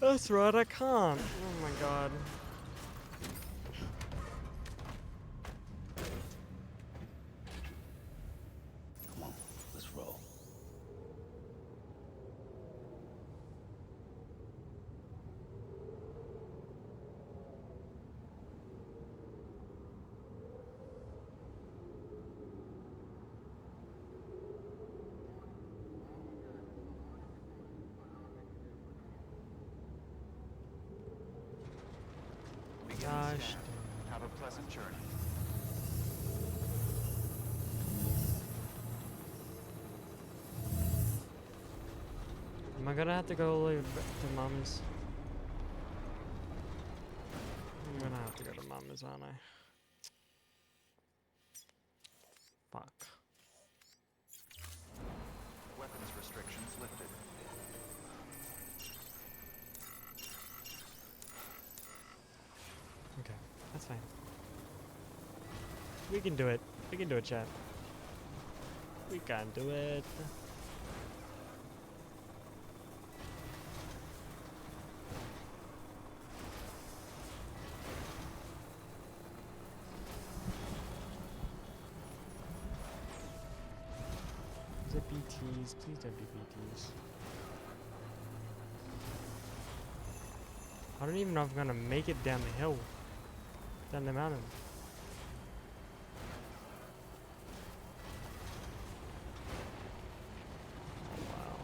That's right, I can't. Oh my god. Come on, let's roll. Gosh. Have a pleasant journey. Am I gonna have to go all the way back to Mama's? I'm gonna have to go to Mama's, aren't I? Fuck. Weapons restrictions lifted. Okay, that's fine. We can do it. We can do it, chat. We can do it. Is it BTs? Please don't be BTs. I don't even know if I'm gonna make it down the hill. Down the mountain. Oh, wow.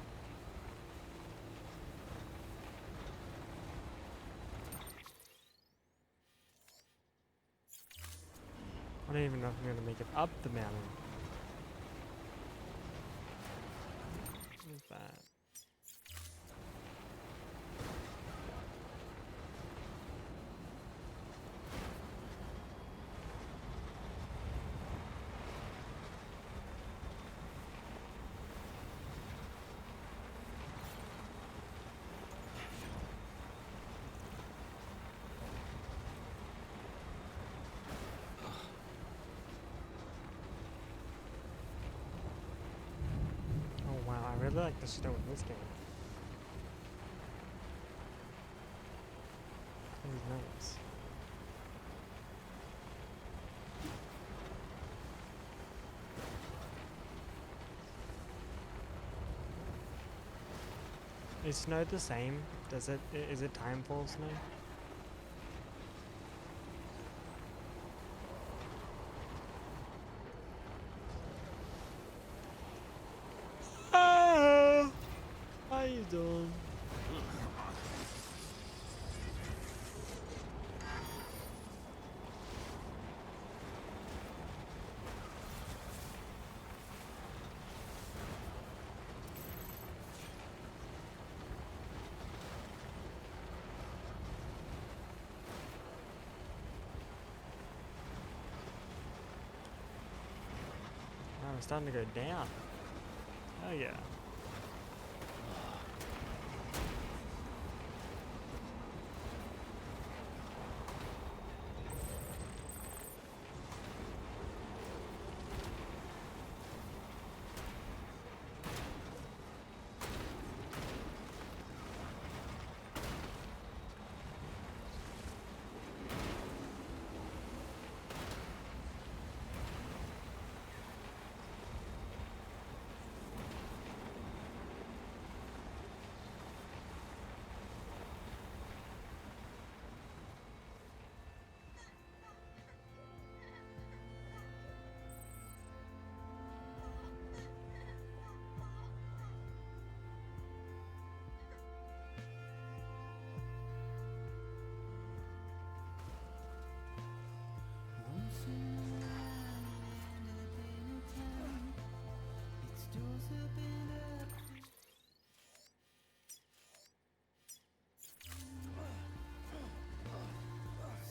I don't even know if I'm gonna make it up the mountain. What is that? Oh wow, I really like the snow in this game. It was nice. Is snow the same? Does it? Is it timefall snow? Ah, how you doing? Oh, it's starting to go down. Oh yeah. Once in a while you end up in a town. Its doors have been up.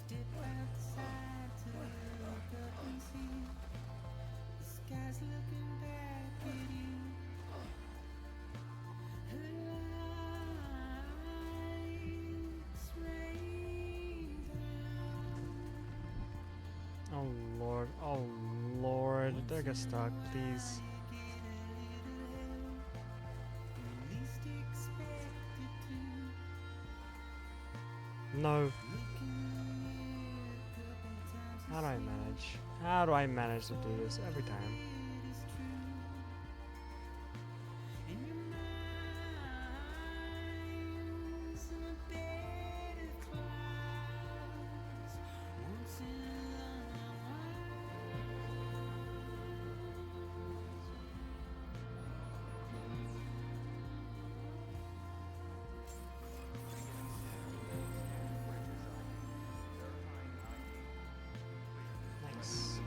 Step outside to look up and see the sky's looking back at you. Her lights rain down. Oh lord. Oh lord. Don't get stuck, please. Least expected to. No. How do I manage? How do I manage to do this every time? Nice.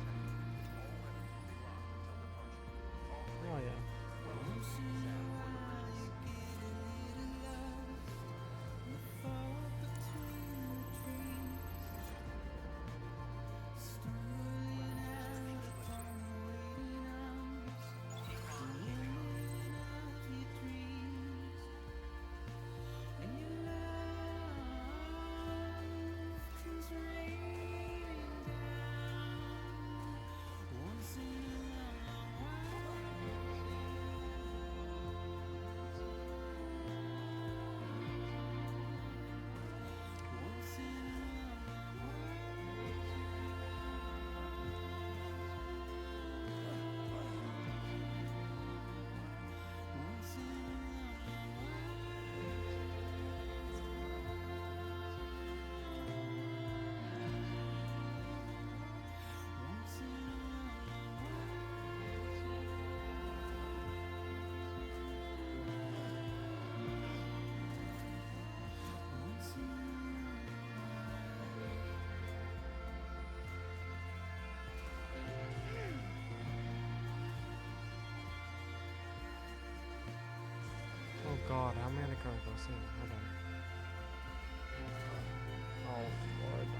trying to go see. Hold on.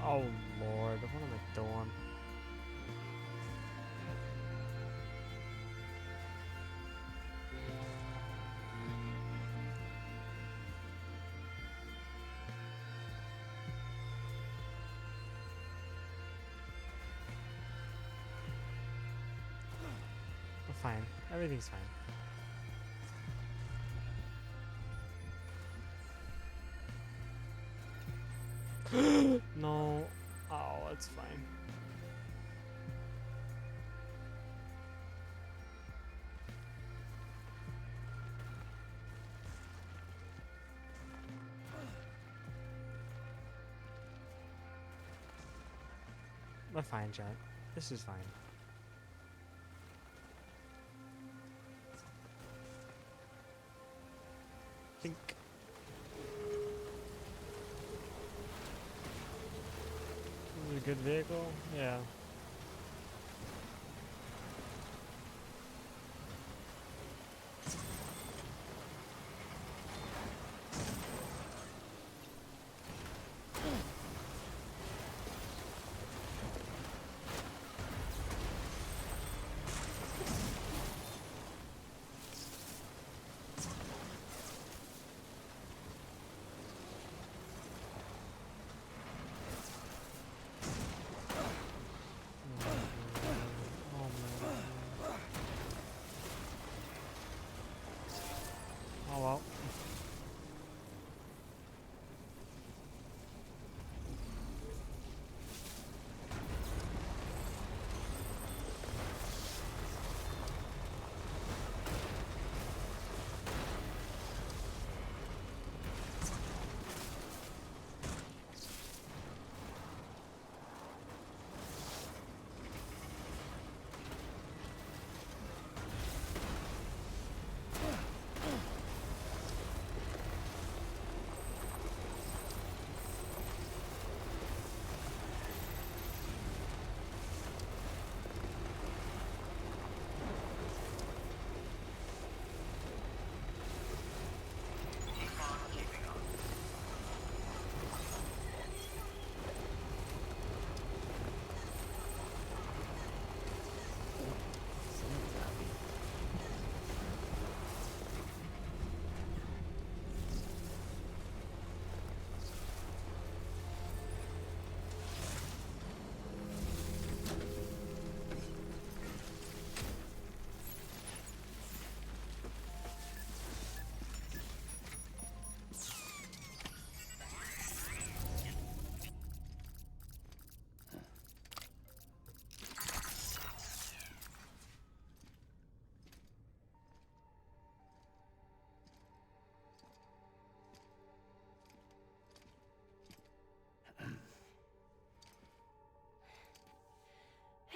Oh lord, what am I doing? We're fine. Everything's fine. No. Oh, it's fine. We're fine, chat. This is fine. Think. This is a good vehicle? Yeah. Oh well.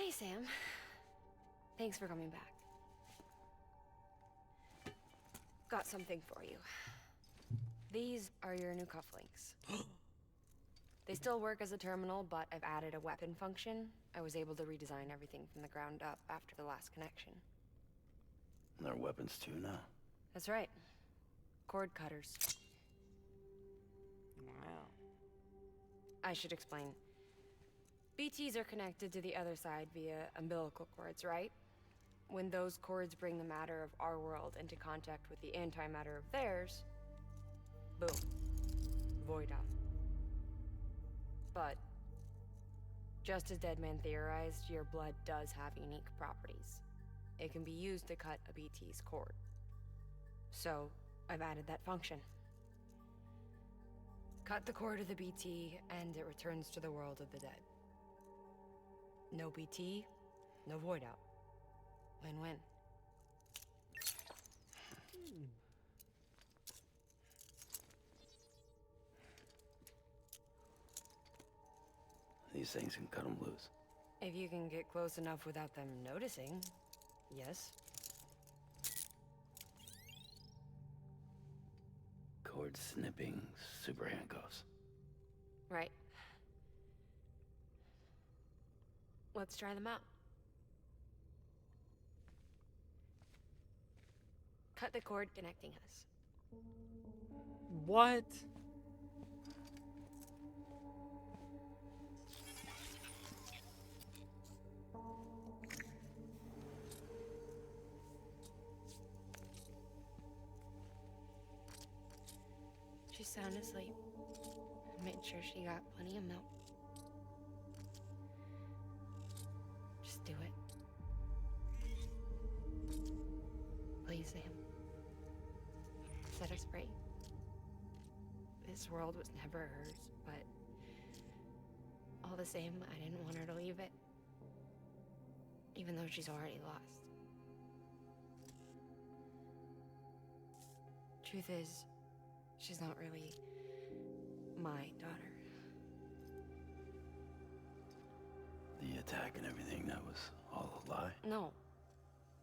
Hey, Sam. Thanks for coming back. Got something for you. These are your new cufflinks. They still work as a terminal, but I've added a weapon function. I was able to redesign everything from the ground up after the last connection. And they're weapons too now. That's right. Cord cutters. Wow. I should explain. BTs are connected to the other side via umbilical cords, right? When those cords bring the matter of our world into contact with the antimatter of theirs, boom. Void out. But, just as Deadman theorized, your blood does have unique properties. It can be used to cut a BT's cord. So, I've added that function. Cut the cord of the BT, and it returns to the world of the dead. No BT, no void out. Win-win. These things can cut them loose. If you can get close enough without them noticing, yes. Cord snipping super handcuffs. Right. Let's try them out. Cut the cord connecting us. What? She's sound asleep. I made sure she got plenty of milk. Just do it. Please, Sam. Set us free. This world was never hers, but all the same, I didn't want her to leave it. Even though she's already lost. Truth is, she's not really my daughter. The attack and everything, that was all a lie? No,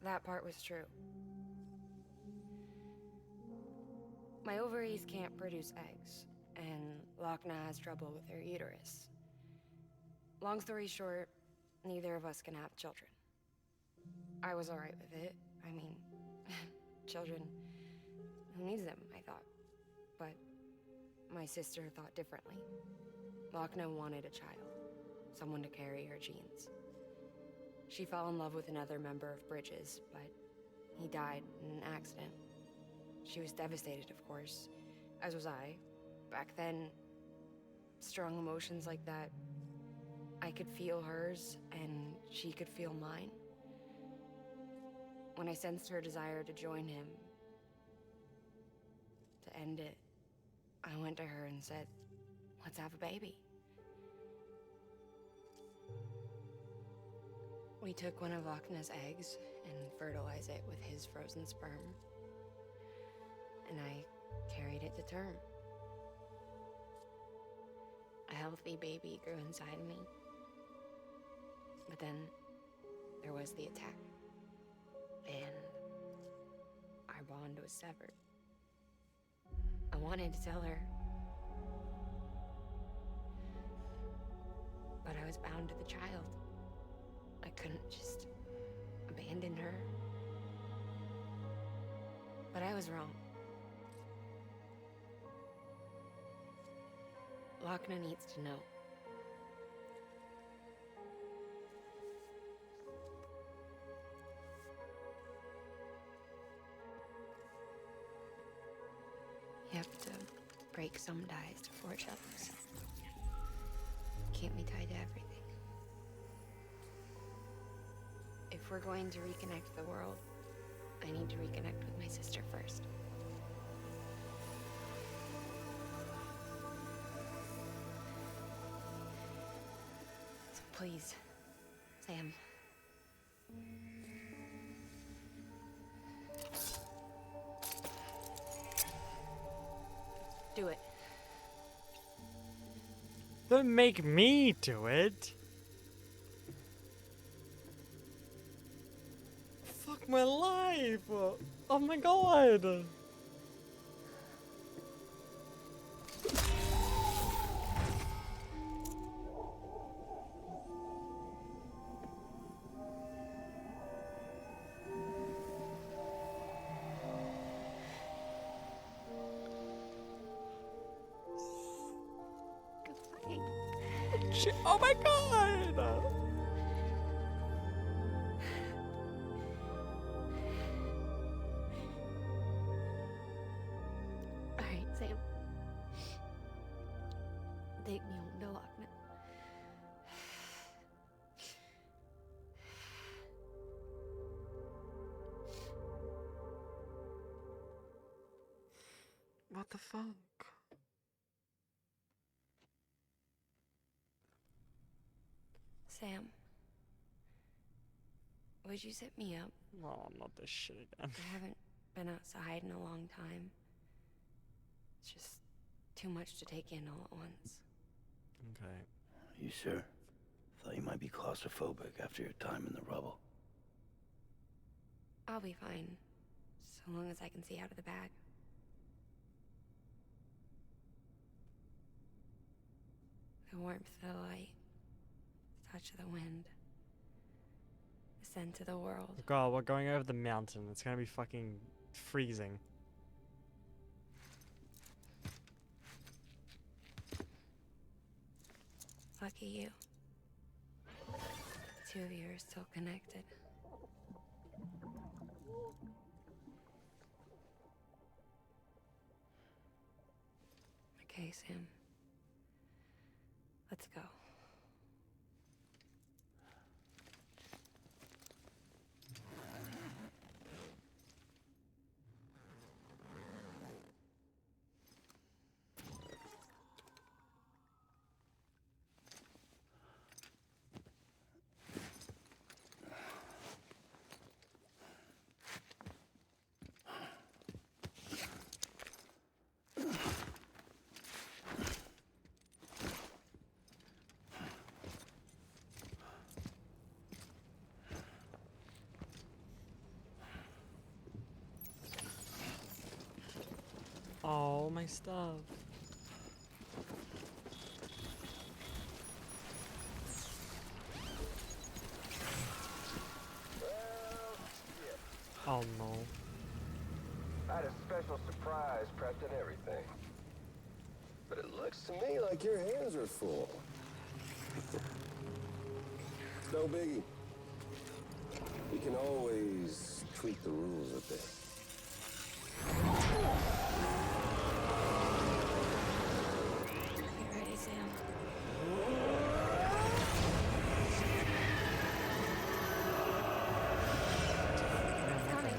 that part was true. My ovaries can't produce eggs, and Lochna has trouble with her uterus. Long story short, neither of us can have children. I was alright with it. I mean, children, who needs them, I thought. But my sister thought differently. Lochna wanted a child, someone to carry her genes. She fell in love with another member of Bridges, but he died in an accident. She was devastated, of course, as was I. Back then, strong emotions like that, I could feel hers, and she could feel mine. When I sensed her desire to join him, to end it, I went to her and said, let's have a baby. We took one of Lochna's eggs and fertilized it with his frozen sperm. And I carried it to term. A healthy baby grew inside me. But then there was the attack. And our bond was severed. I wanted to tell her. But I was bound to the child. I couldn't just abandon her. But I was wrong. Lochna needs to know. You have to break some ties to forge others. Can't be tied to everything. If we're going to reconnect the world, I need to reconnect with my sister first. So please, Sam. Do it. Don't make me do it. Fuck my life. Oh my god. Oh my god! Alright, Sam. Take me home to Lochna. What the fuck? Sam. Would you sit me up? Oh, not this shit again. I haven't been outside in a long time. It's just too much to take in all at once. Okay. You sure? Thought you might be claustrophobic after your time in the rubble. I'll be fine, so long as I can see out of the bag. The warmth of the light, the touch of the wind, the scent of the world. God, we're going over the mountain. It's gonna be fucking freezing. Lucky you. The two of you are still connected. Okay, Sam. Let's go. Oh, my stuff. Oh no. I had a special surprise prepped and everything. But it looks to me like your hands are full. It's no biggie. We can always tweak the rules a bit. You ready, Sam? Coming.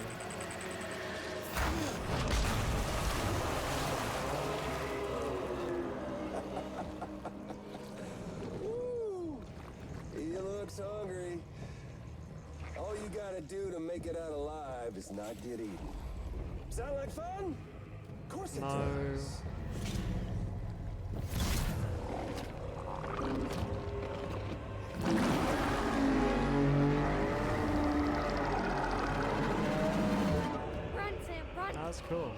Woo! He looks hungry. All you gotta do to make it out alive is not get eaten. Sound like fun? Of course it does. Run, Sam, run! That's cool.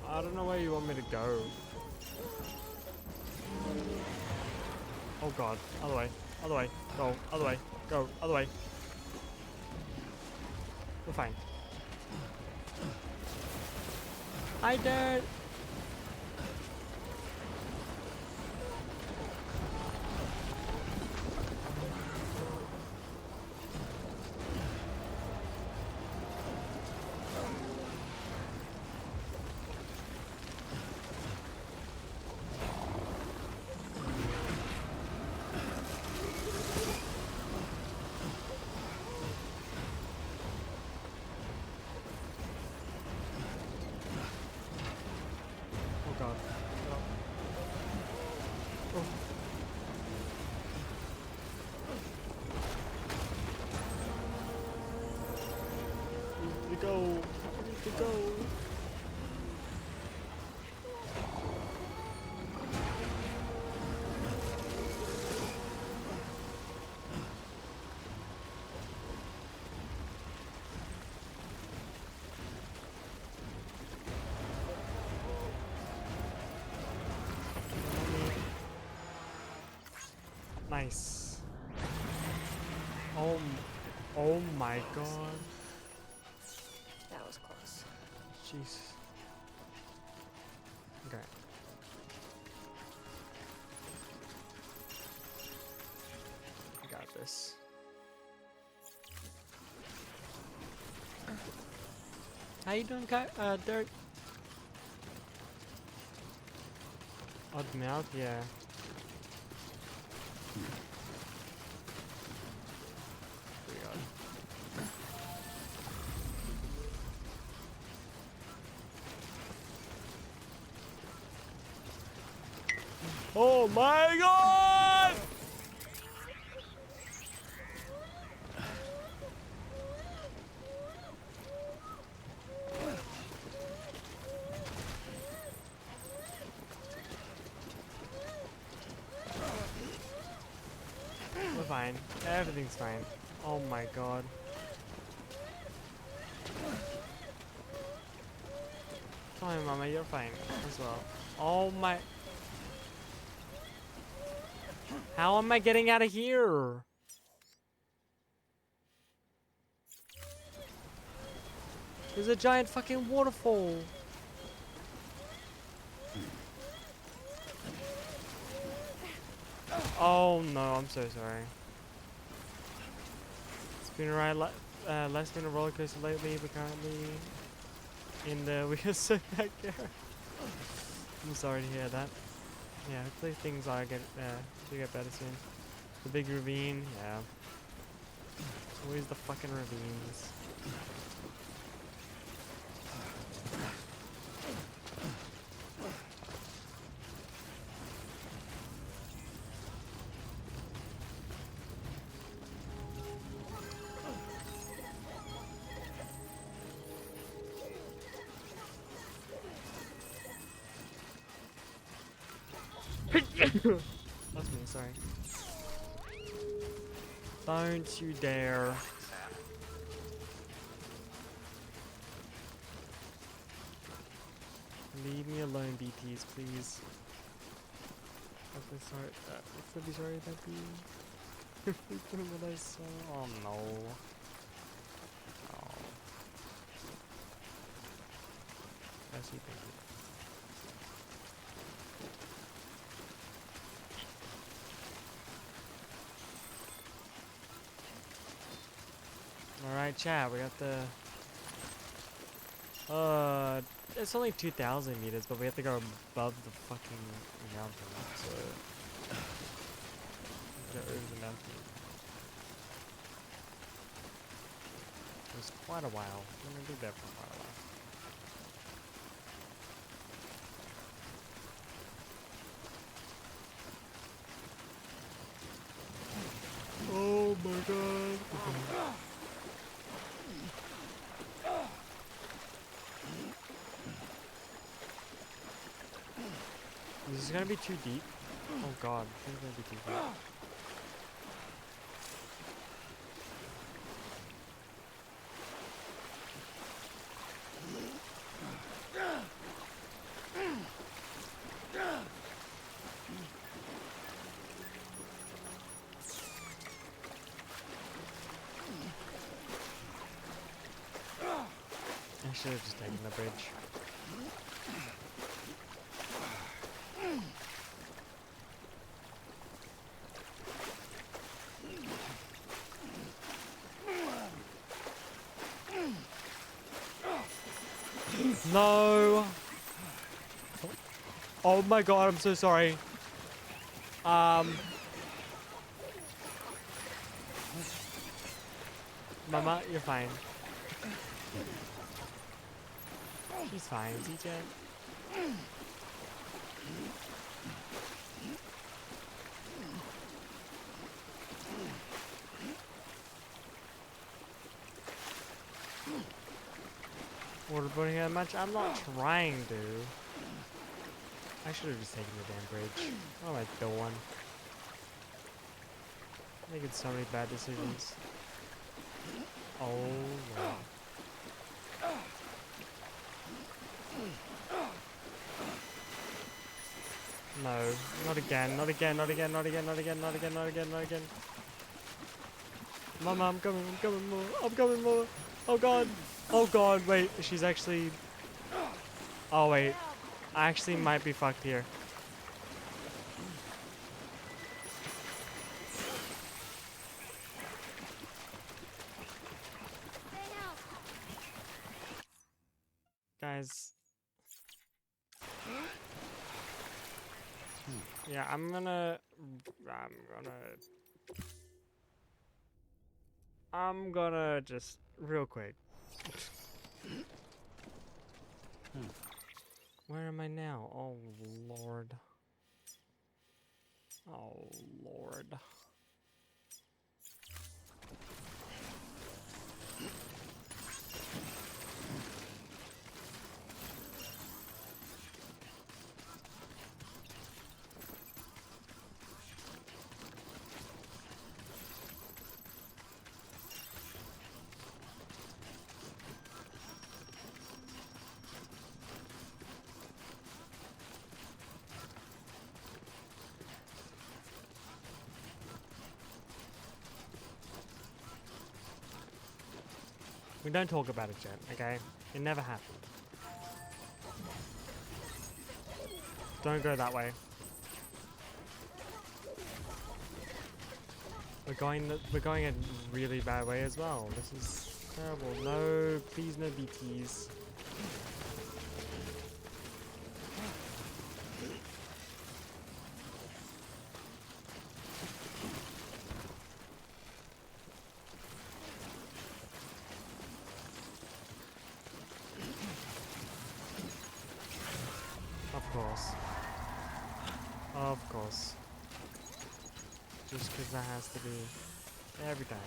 I don't know where you want me to go. Oh god, other way, other way, go, other way, go, other way. We're fine. Hi, Dad. Oh god. Oh. We need to go. We need to go. Nice. Oh my god. That was close. Jeez. Okay. I got this. How you doing, Dirt? Odd mouth, yeah. Oh my god! We're fine. Everything's fine. Oh my god. Fine, Mama, you're fine as well. Oh my... How am I getting out of here? There's a giant fucking waterfall. Oh no, I'm so sorry. It's been a ride, less than a roller coaster lately, but currently in the weird so backyard. I'm sorry to hear that. Yeah, hopefully things are should get better soon. The big ravine, yeah. It's always the fucking ravines. That's me, sorry. Don't you dare. Leave me alone, BTs, please. I'm so sorry that the what I saw. Oh no. Oh. I see, thank you. Alright, chat, we got the it's only 2,000 meters, but we have to go above the fucking mountain, so go over the mountain. It was quite a while. I'm gonna be there for quite a while. Oh my god. This is gonna be too deep. Oh god, this is gonna be too deep. I should have just taken the bridge. No! Oh my god, I'm so sorry. Mama, you're fine. She's fine, CJ. Waterboarding that much? I'm not trying to. I should have just taken the damn bridge. What am I doing? Making so many bad decisions. Oh wow. No, not again, not again, not again, not again, not again, not again, not again, not again. Mama, I'm coming more, I'm coming more. Oh god, wait, she's actually... Oh wait, I actually might be fucked here. Guys. Yeah, I'm gonna just real quick. Where am I now? Oh lord. Oh lord. We don't talk about it yet, okay? It never happened. Don't go that way. We're going a really bad way as well. This is terrible. No, please no BTs. Of course. Of course. Just because that has to be every time.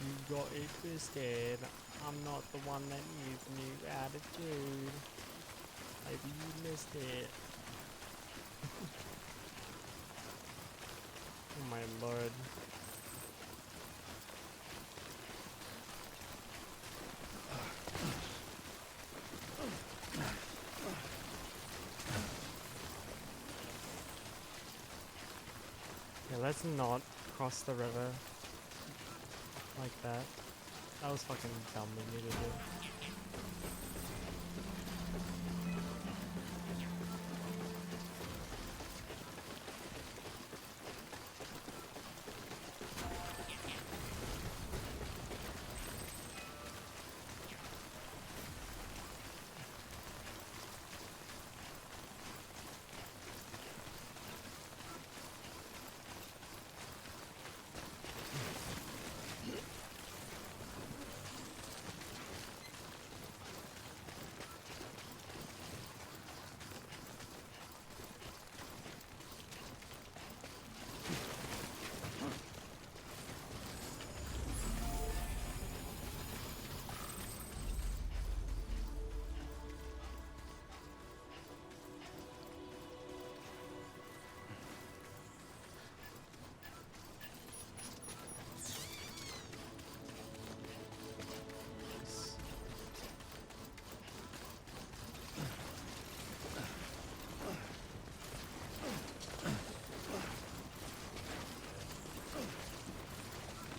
You got it twisted. I'm not the one that needs new attitude. Maybe you missed it. Oh my lord. Yeah, let's not cross the river like that. That was fucking dumb of me to do.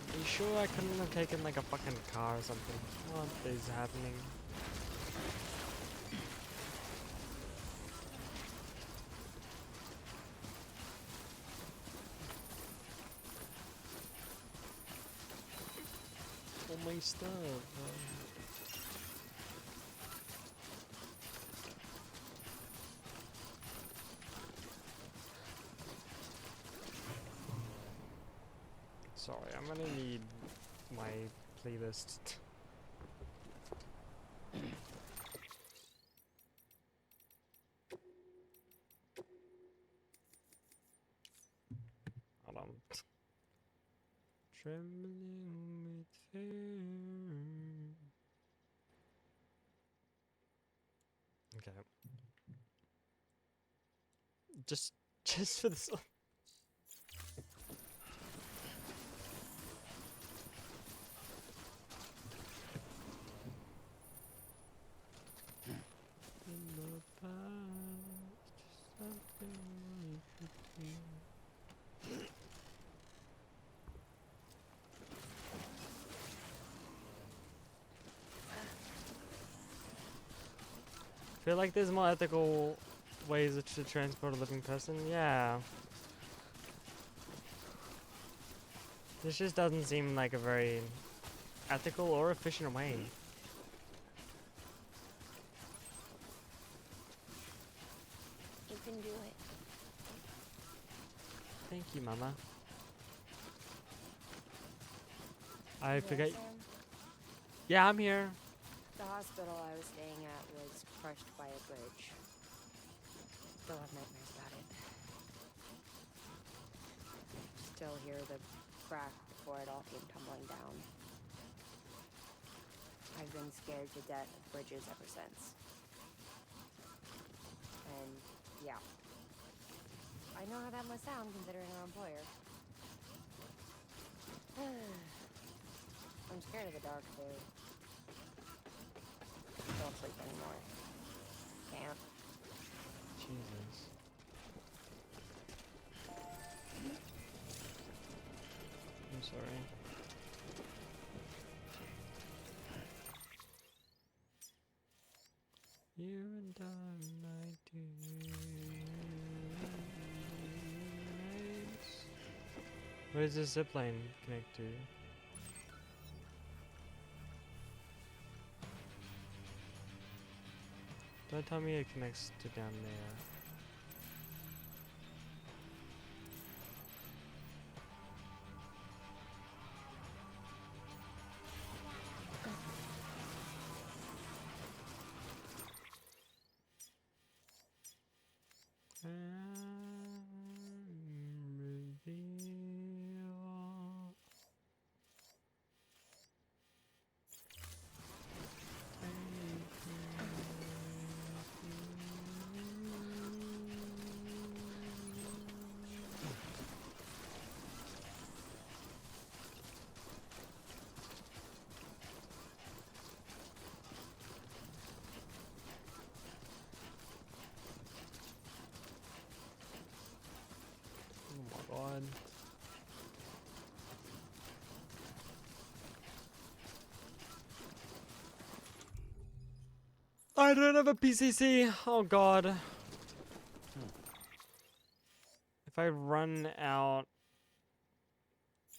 Are you sure I couldn't have taken like a fucking car or something? What is happening? All my stuff. Sorry, I'm gonna need my playlist. Hold on. Trembling with fear. Okay. Just for this. In the past, something I should do. I feel like there's more ethical ways to transport a living person. Yeah. This just doesn't seem like a very ethical or efficient way. Thank you, Mama. I forget. Yeah, I'm here. The hospital I was staying at was crushed by a bridge. Still have nightmares about it. Still hear the crack before it all came tumbling down. I've been scared to death of bridges ever since. And yeah, I know how that must sound considering our employer. I'm scared of the dark too. Don't sleep anymore. Can't. Jesus. I'm sorry. You and I do. Where does this zipline connect to? Don't tell me it connects to down there. Oh my god. I don't have a PCC. Oh god. If I run out,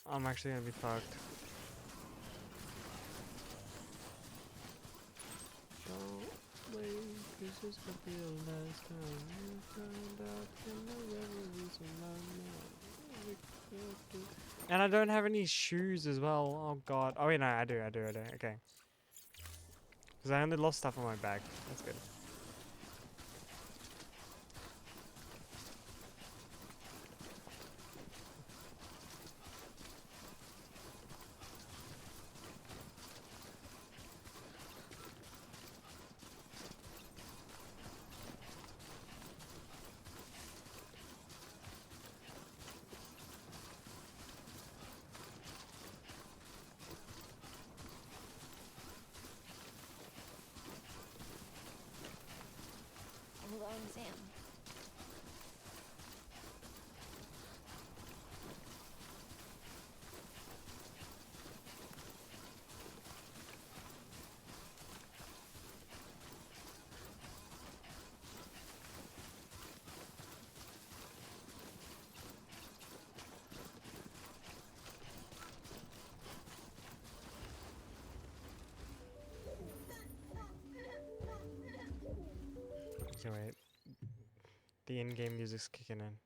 I'm actually gonna be fucked. Don't wait, 'cause this could be the last time you find out you'll never reason and I don't have any shoes as well. Oh god. Oh wait, no, I do. Okay. Because I only lost stuff on my back. That's good. Hold on, Sam. Okay, wait. The in-game music's kicking in.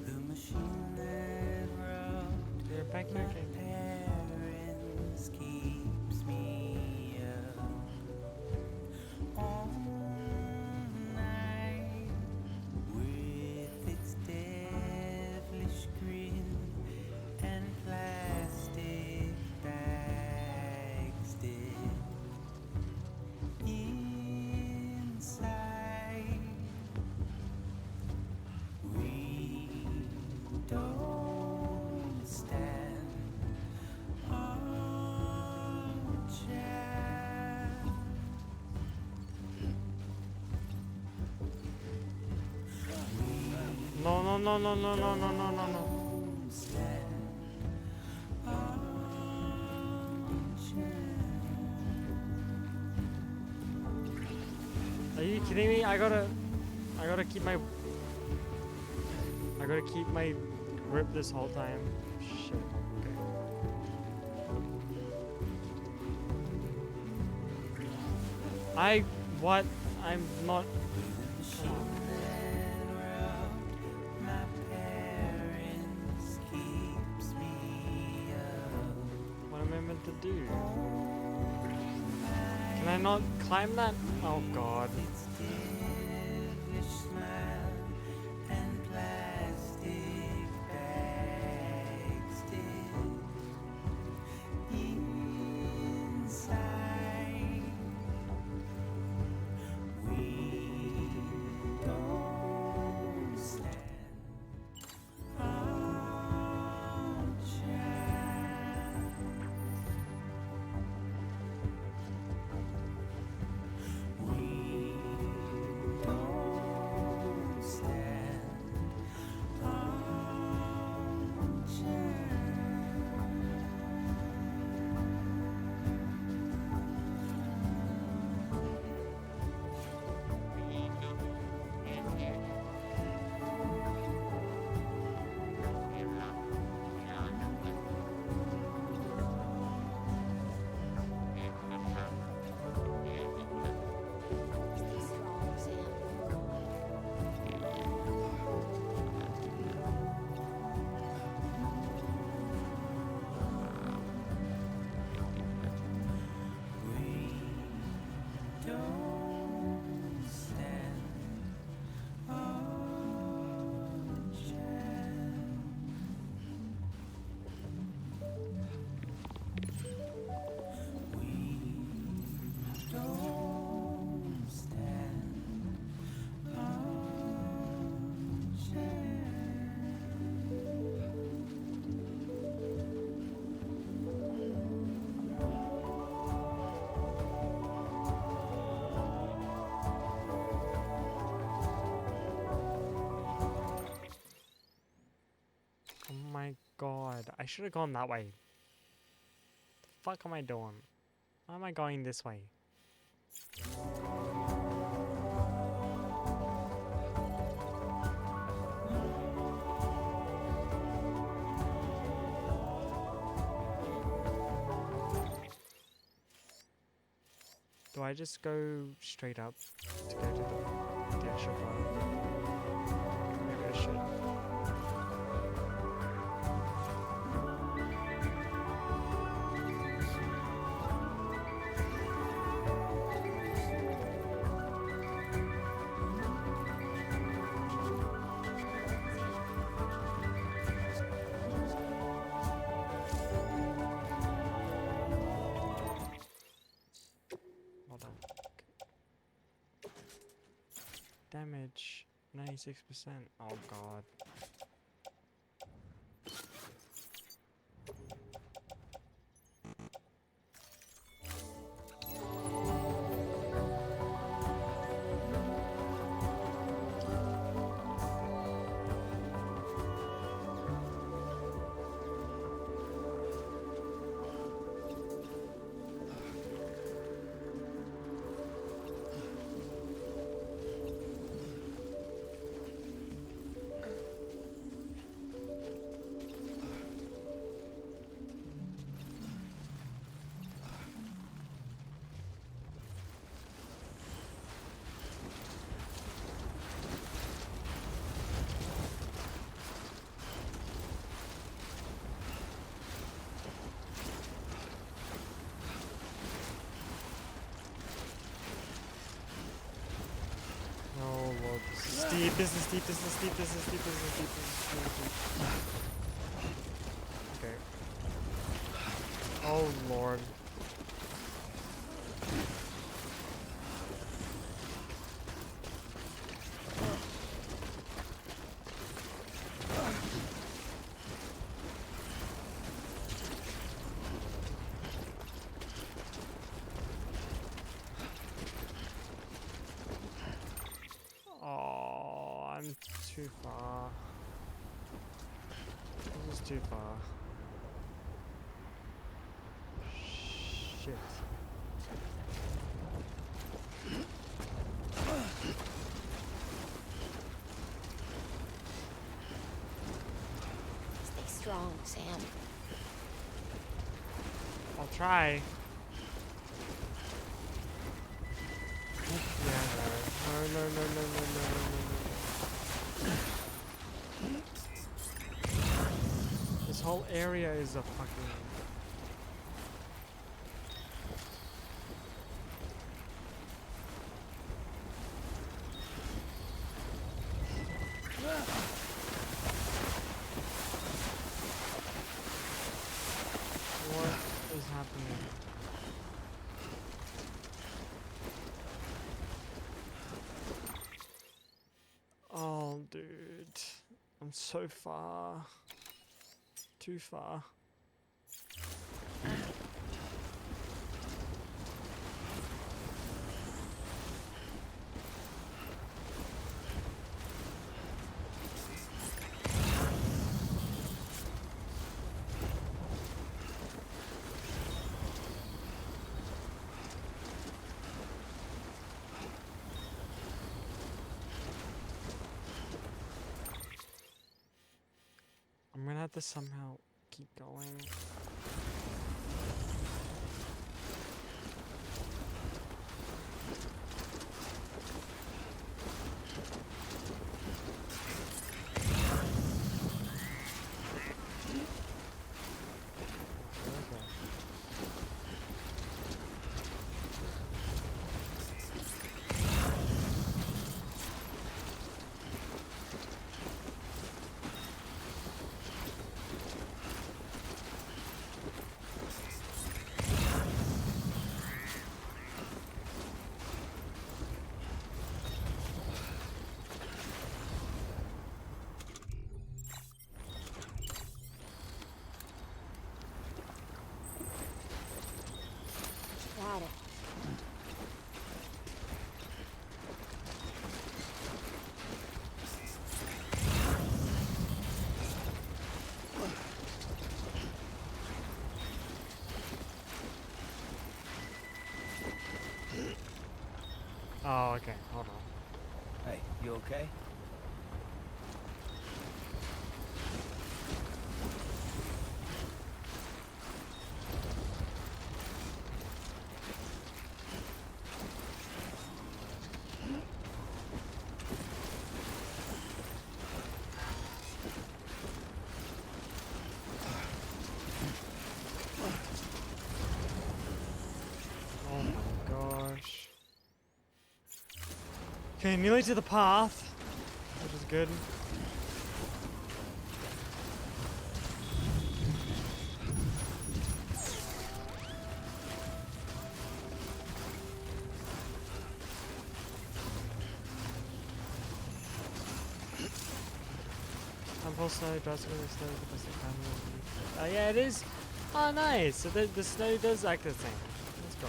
The machine that wrote You're back my here again. parents keeps me up all night with its devilish grin and plastic bags dipped inside. We don't stand on chair. No, no, no, no, no, no, no, no, no, no. Are you kidding me? I gotta keep my grip this whole time. Shit. Okay. What? I'm not. What am I meant to do? Can I not climb that? Oh god. Oh my god. I should have gone that way. The fuck am I doing? Why am I going this way? Do I just go straight up to go to the actual part? Maybe I should. Hold on. Okay. Damage 96%. Oh god. Oh lord, this is steep, this is steep, this is steep, this is steep, this is steep, this is steep. Okay. Oh lord. Oh, I'm too far. This is too far. Shit. Stay strong, Sam. I'll try. no, no, no, no, no, no, no. This whole area is a fucking... What is happening? Oh, dude. I'm so far. Too far. I'm gonna have to somehow keep going. Got it. Oh, okay. Hold on. Hey, you okay? Oh my gosh. Okay, nearly to the path, which is good. Full snow, drastically snow, oh yeah, it is. Oh nice. So the snow does act the same. Let's go.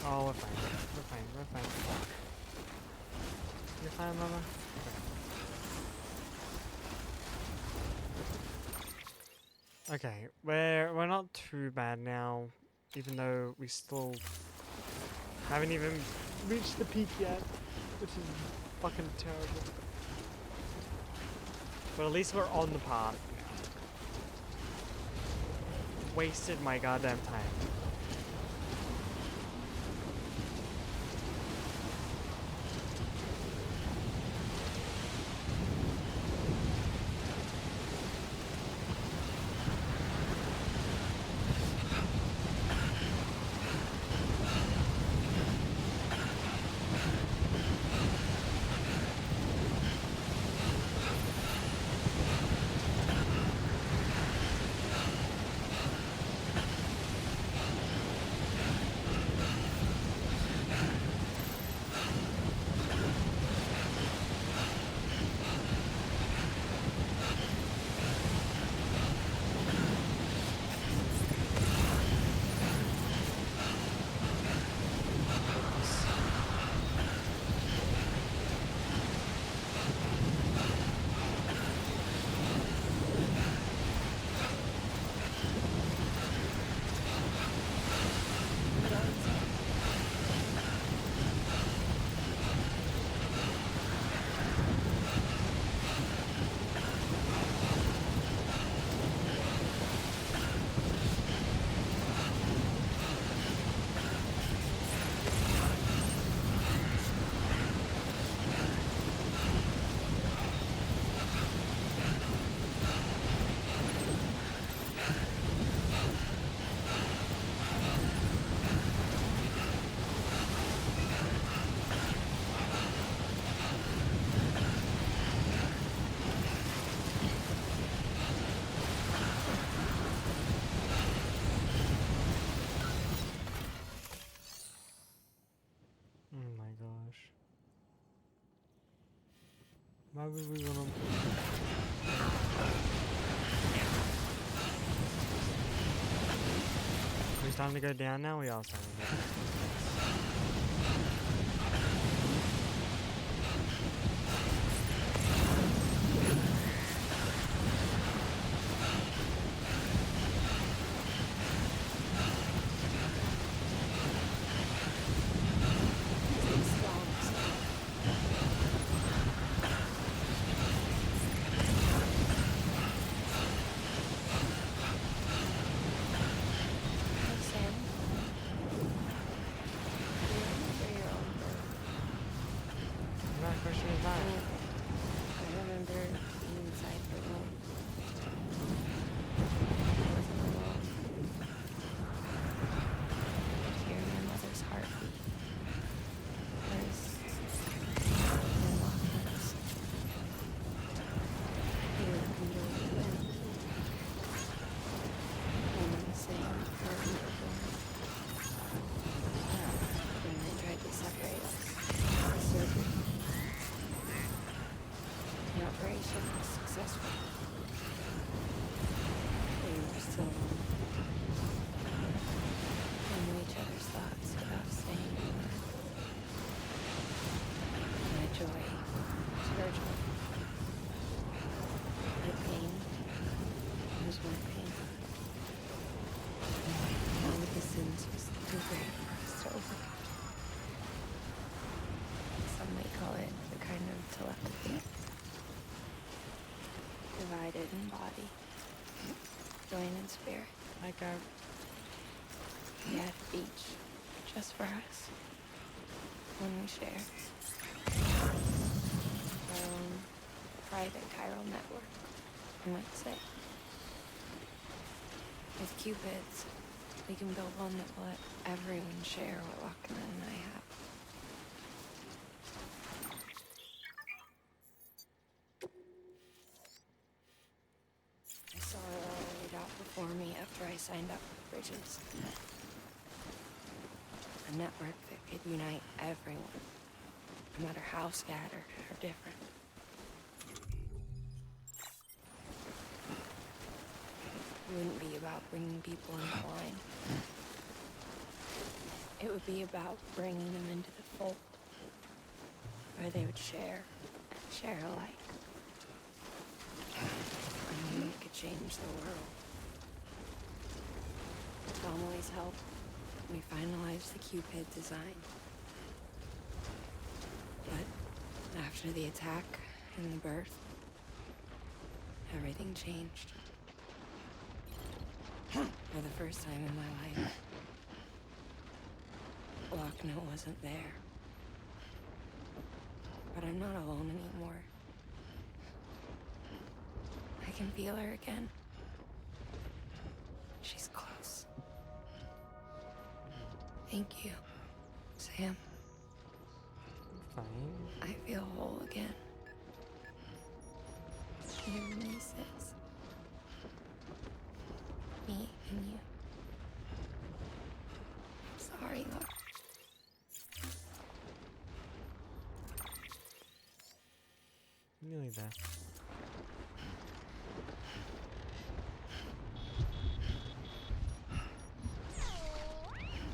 Oh, we're fine. We're fine. We're fine. You're fine, Mama? Okay, we're not too bad now, even though we still haven't even reached the peak yet, which is fucking terrible. But at least we're on the path now. Wasted my goddamn time. Why would we want to? It's time to go down now. We are starting to go down. What question is that? I remember being inside for a moment. I wasn't alone. I could hear my mother's heartbeat. Hers and Lachlan's. They were completely twin. One and the same before we were born. When they tried to separate us, the surgery. The operation was successful. We were still alone. We knew each other's thoughts without saying a word. My joy was her joy. My pain was my pain. Now the distance was too great for us to overcome. Some may call it the kind of telepathy. Divided in body, joined in spirit. Like our We had a beach just for us. One we shared. Our own private chiral network, you might say. With Cupids, we can build one that will let everyone share what Lachlan and I have. I saw it all laid out before me after I signed up with Bridges. A network that could unite everyone, no matter how scattered or different. It wouldn't be about bringing people into line. It would be about bringing them into the fold, where they would share alike. And it could change the world. With Amelie's help, we finalized the Cupid design. But after the attack and the birth, everything changed. For the first time in my life, Lochna wasn't there. But I'm not alone anymore. I can feel her again. She's close. Thank you, Sam. fine. I feel whole again. You and me, sis. Me and you. Sorry, Lord. Nearly there.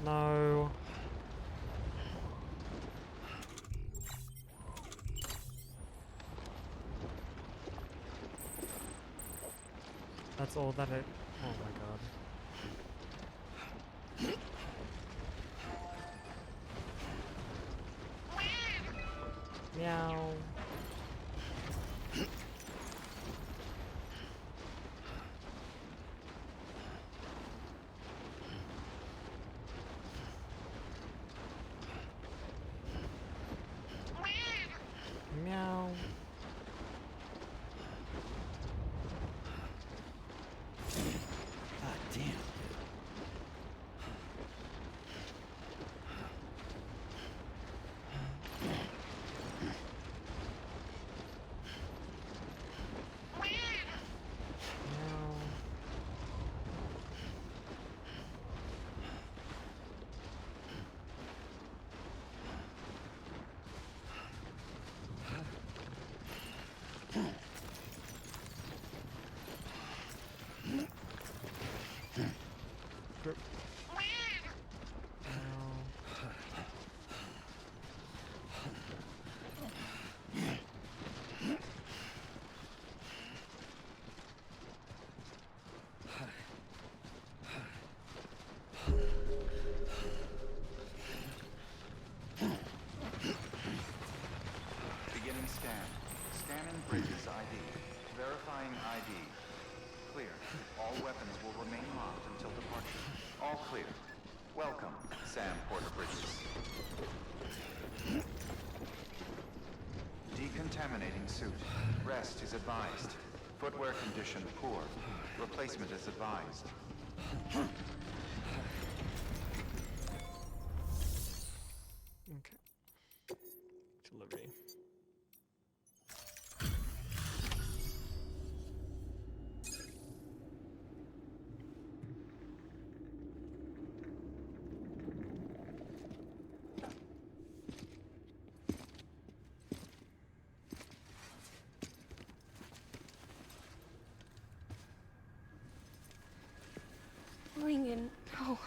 No. That's all that it. Oh my god. Meow. Meow. God grip. Beginning scan. Scanning bridges ID. Verifying ID. Clear. All weapons will remain locked until departure. All clear. Welcome, Sam Porter Bridges. Decontaminating suit. Rest is advised. Footwear condition poor. Replacement is advised. Okay. Delivery. Lincoln, no.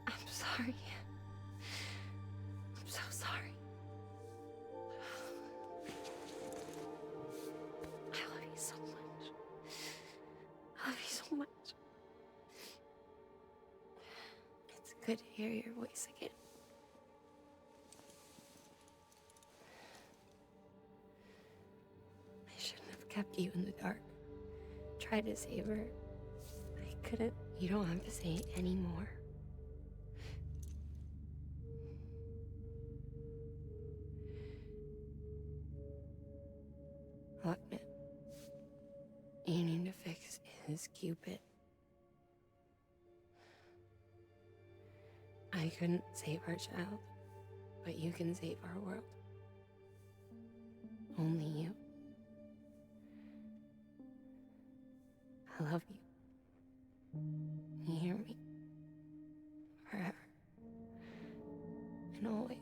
I'm sorry. I'm so sorry. I love you so much. I love you so much. It's good to hear your voice again. I shouldn't have kept you in the dark. Tried to save her. I couldn't. You don't have to say it anymore. Look, man. You need to fix his Cupid. I couldn't save our child, but you can save our world. Only you. I love you. You hear me? Forever. And always.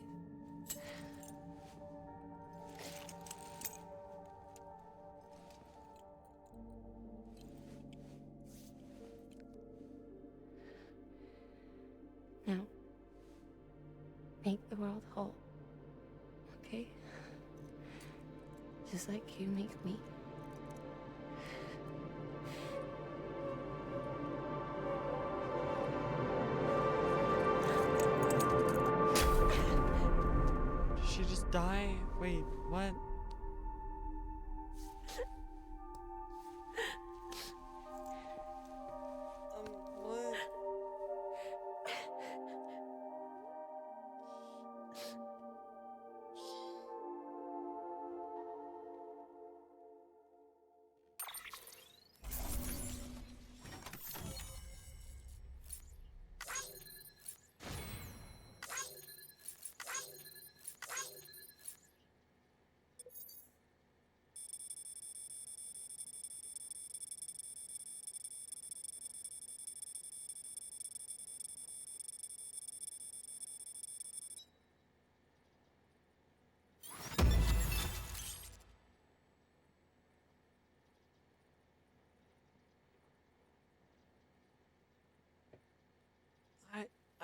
Now, make the world whole, okay? Just like you make me. Did she just die? Wait, what? What?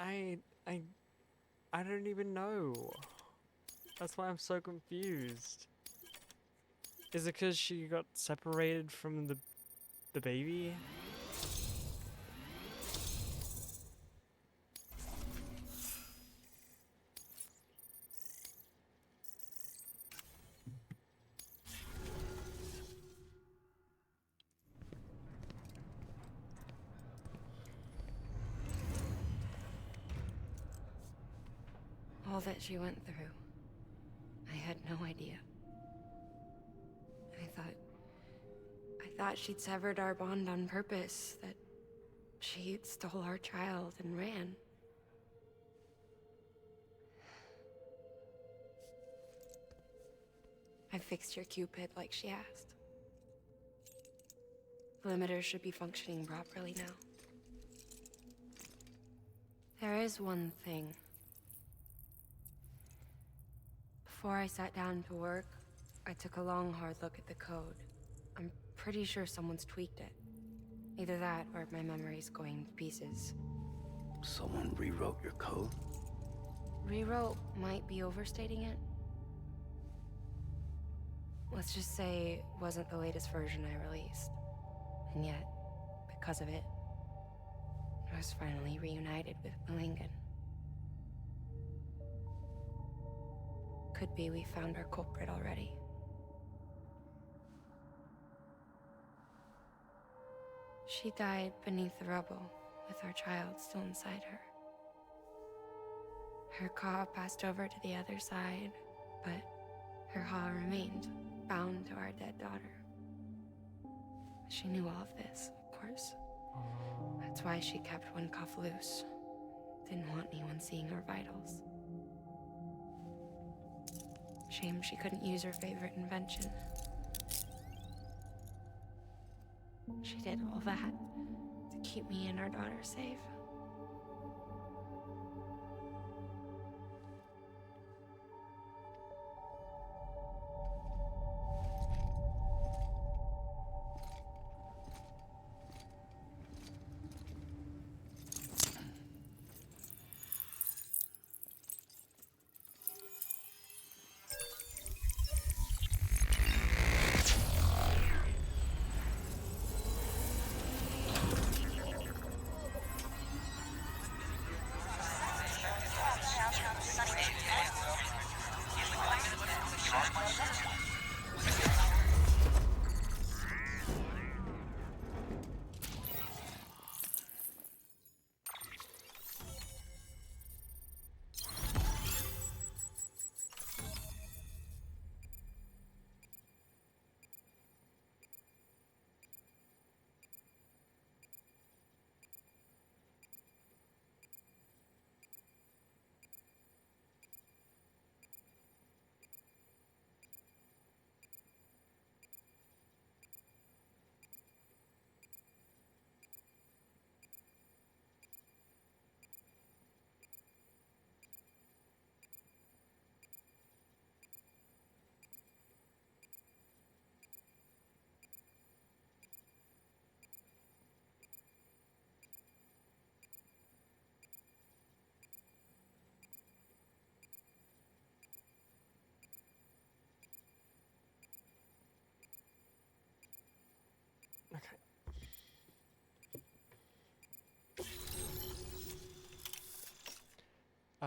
I, I don't even know. That's why I'm so confused. Is it because she got separated from the baby? All that she went through, I had no idea. I thought she'd severed our bond on purpose, that she stole our child and ran. I fixed your Cupid like she asked. The limiter should be functioning properly now. There is one thing. Before I sat down to work, I took a long, hard look at the code. I'm pretty sure someone's tweaked it. Either that, or my memory's going to pieces. Someone rewrote your code? Rewrote might be overstating it. Let's just say it wasn't the latest version I released. And yet, because of it, I was finally reunited with Malingen. Could be we found our culprit already. She died beneath the rubble, with our child still inside her. Her Ka passed over to the other side, but her Ha remained, bound to our dead daughter. She knew all of this, of course. That's why she kept one cuff loose. Didn't want anyone seeing her vitals. Shame she couldn't use her favorite invention. She did all that to keep me and our daughter safe.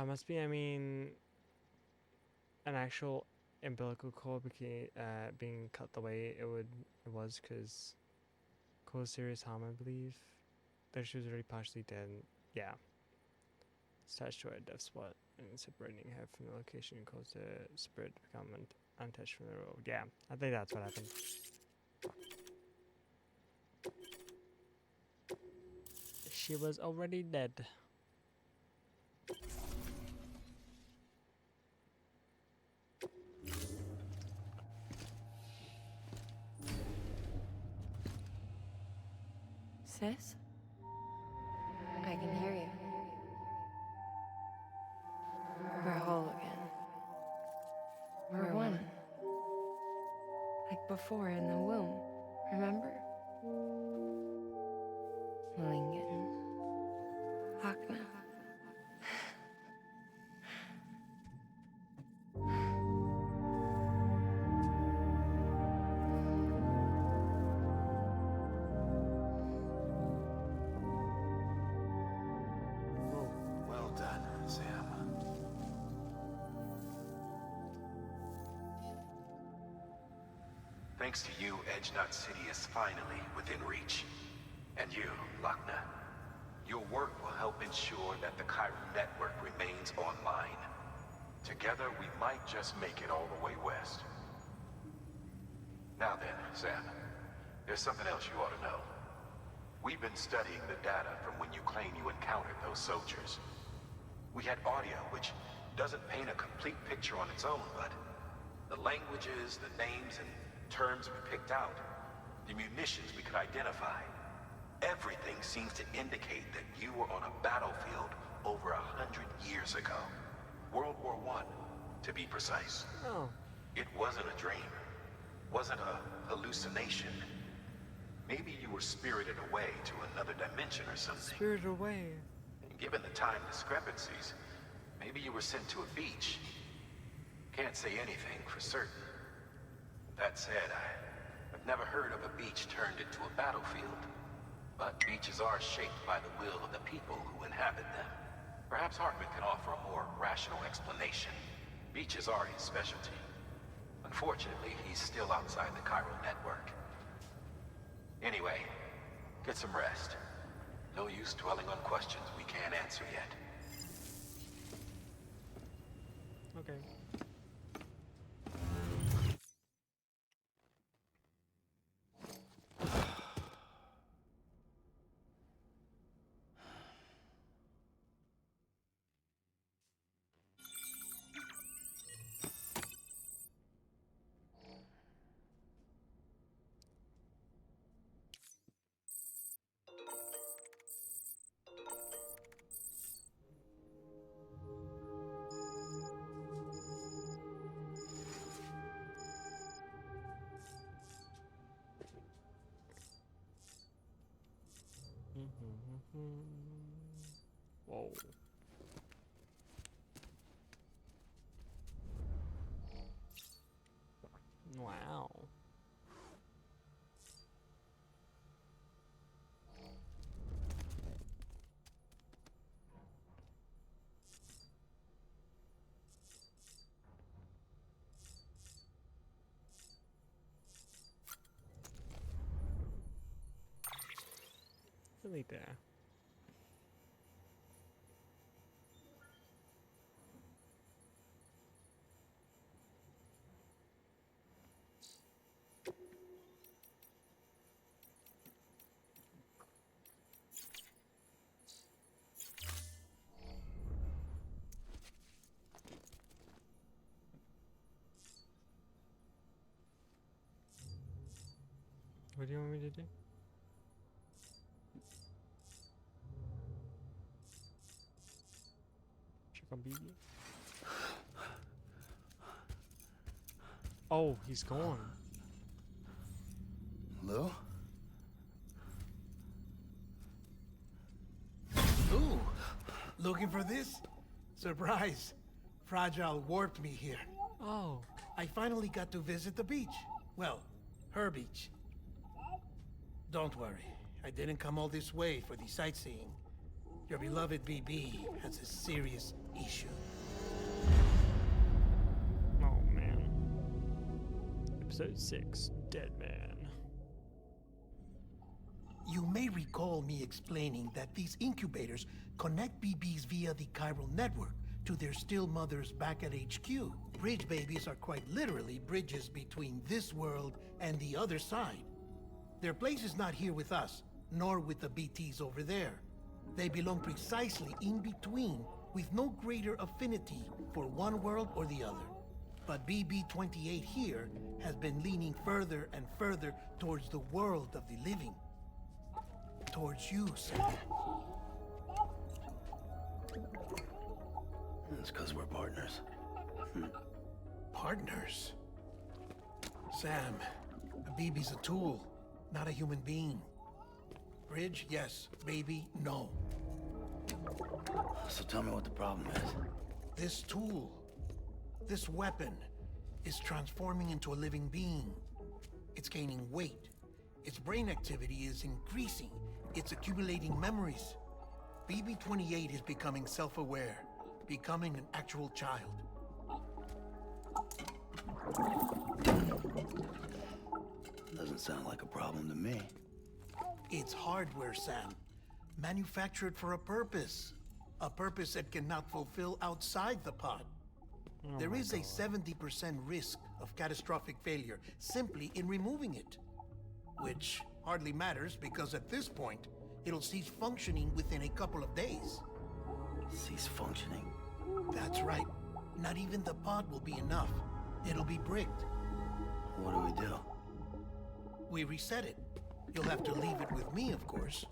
Must be, I mean, an actual umbilical cord being cut the way it was, because caused serious harm, I believe. Though she was already partially dead. Yeah. It's attached to her death spot, and separating her from the location caused her spirit to become untouched from the road. Yeah, I think that's what happened. She was already dead. Sis? I can hear you. We're whole again. We're one. Like before in the womb, remember? Malingen. Hakna. Well done, Sam. Thanks to you, Edgenut City is finally within reach. And you, Lakna. Your work will help ensure that the Chiron network remains online. Together, we might just make it all the way west. Now then, Sam, there's something else you ought to know. We've been studying the data from when you claim you encountered those soldiers. We had audio, which doesn't paint a complete picture on its own, but the languages, the names, and terms we picked out, the munitions we could identify, everything seems to indicate that you were on a battlefield over years ago. World War I, to be precise. Oh. It wasn't a dream. Wasn't a hallucination. Maybe you were spirited away to another dimension or something. Spirited away. Given the time discrepancies, maybe you were sent to a beach. Can't say anything for certain. That said, I've never heard of a beach turned into a battlefield. But beaches are shaped by the will of the people who inhabit them. Perhaps Hartman can offer a more rational explanation. Beaches are his specialty. Unfortunately, he's still outside the chiral network. Anyway, get some rest. No use dwelling on questions we can't answer yet. Okay. Whoa. Wow. Really there. What do you want me to do? Check on BB. Oh, he's gone. Lou? Ooh, looking for this? Surprise. Fragile warped me here. Oh. I finally got to visit the beach. Well, her beach. Don't worry. I didn't come all this way for the sightseeing. Your beloved BB has a serious issue. Oh, man. Episode 6, Dead Man. You may recall me explaining that these incubators connect BBs via the chiral network to their still mothers back at HQ. Bridge babies are quite literally bridges between this world and the other side. Their place is not here with us, nor with the BTs over there. They belong precisely in between, with no greater affinity for one world or the other. But BB-28 here has been leaning further and further towards the world of the living. Towards you, Sam. It's because we're partners. Partners? Sam, a BB's a tool, not a human being. Bridge, yes. Baby, no. So tell me what the problem is. This tool, this weapon, is transforming into a living being. It's gaining weight. Its brain activity is increasing. It's accumulating memories. BB-28 is becoming self-aware, becoming an actual child. Doesn't sound like a problem to me. It's hardware, Sam. Manufactured for a purpose. A purpose that cannot fulfill outside the pod. There is a 70% risk of catastrophic failure simply in removing it. Which hardly matters because at this point, it'll cease functioning within a couple of days. Cease functioning? That's right. Not even the pod will be enough. It'll be bricked. What do? We reset it. You'll have to leave it with me, of course.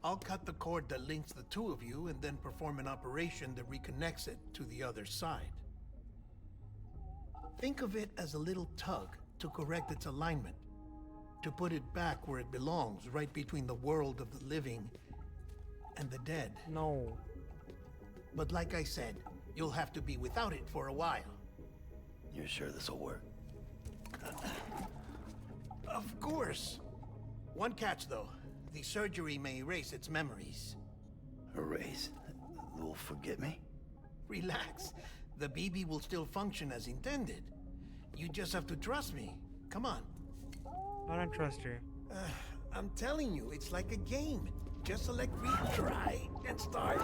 I'll cut the cord that links the two of you and then perform an operation that reconnects it to the other side. Think of it as a little tug to correct its alignment, to put it back where it belongs, right between the world of the living and the dead. No. But like I said, you'll have to be without it for a while. You're sure this'll work? Of course. One catch, though. The surgery may erase its memories. Erase? Will forget me? Relax. The BB will still function as intended. You just have to trust me. Come on. I don't trust you. I'm telling you, it's like a game. Just select retry and start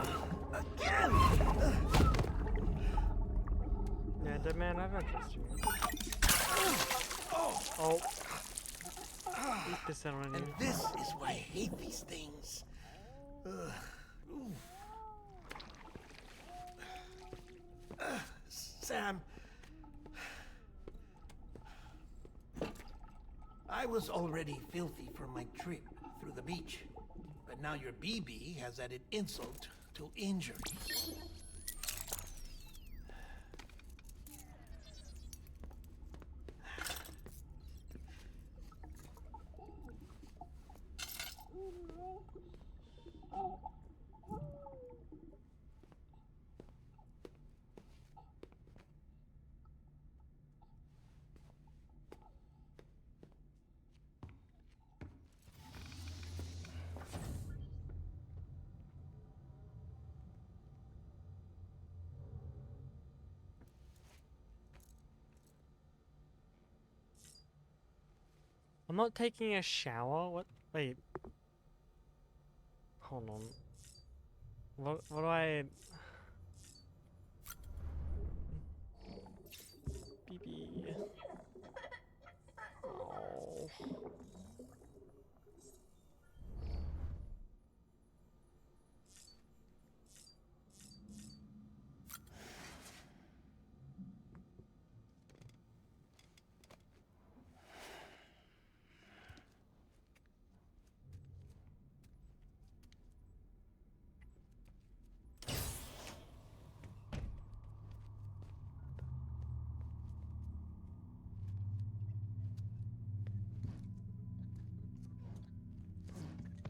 again. Yeah, dead man, I don't trust you. Oh. Eat this out on you. And this is why I hate these things. Sam. I was already filthy from my trip through the beach. But now your BB has added insult to injury. I'm not taking a shower? What? Wait. Hold on. What do I... BB. Oh.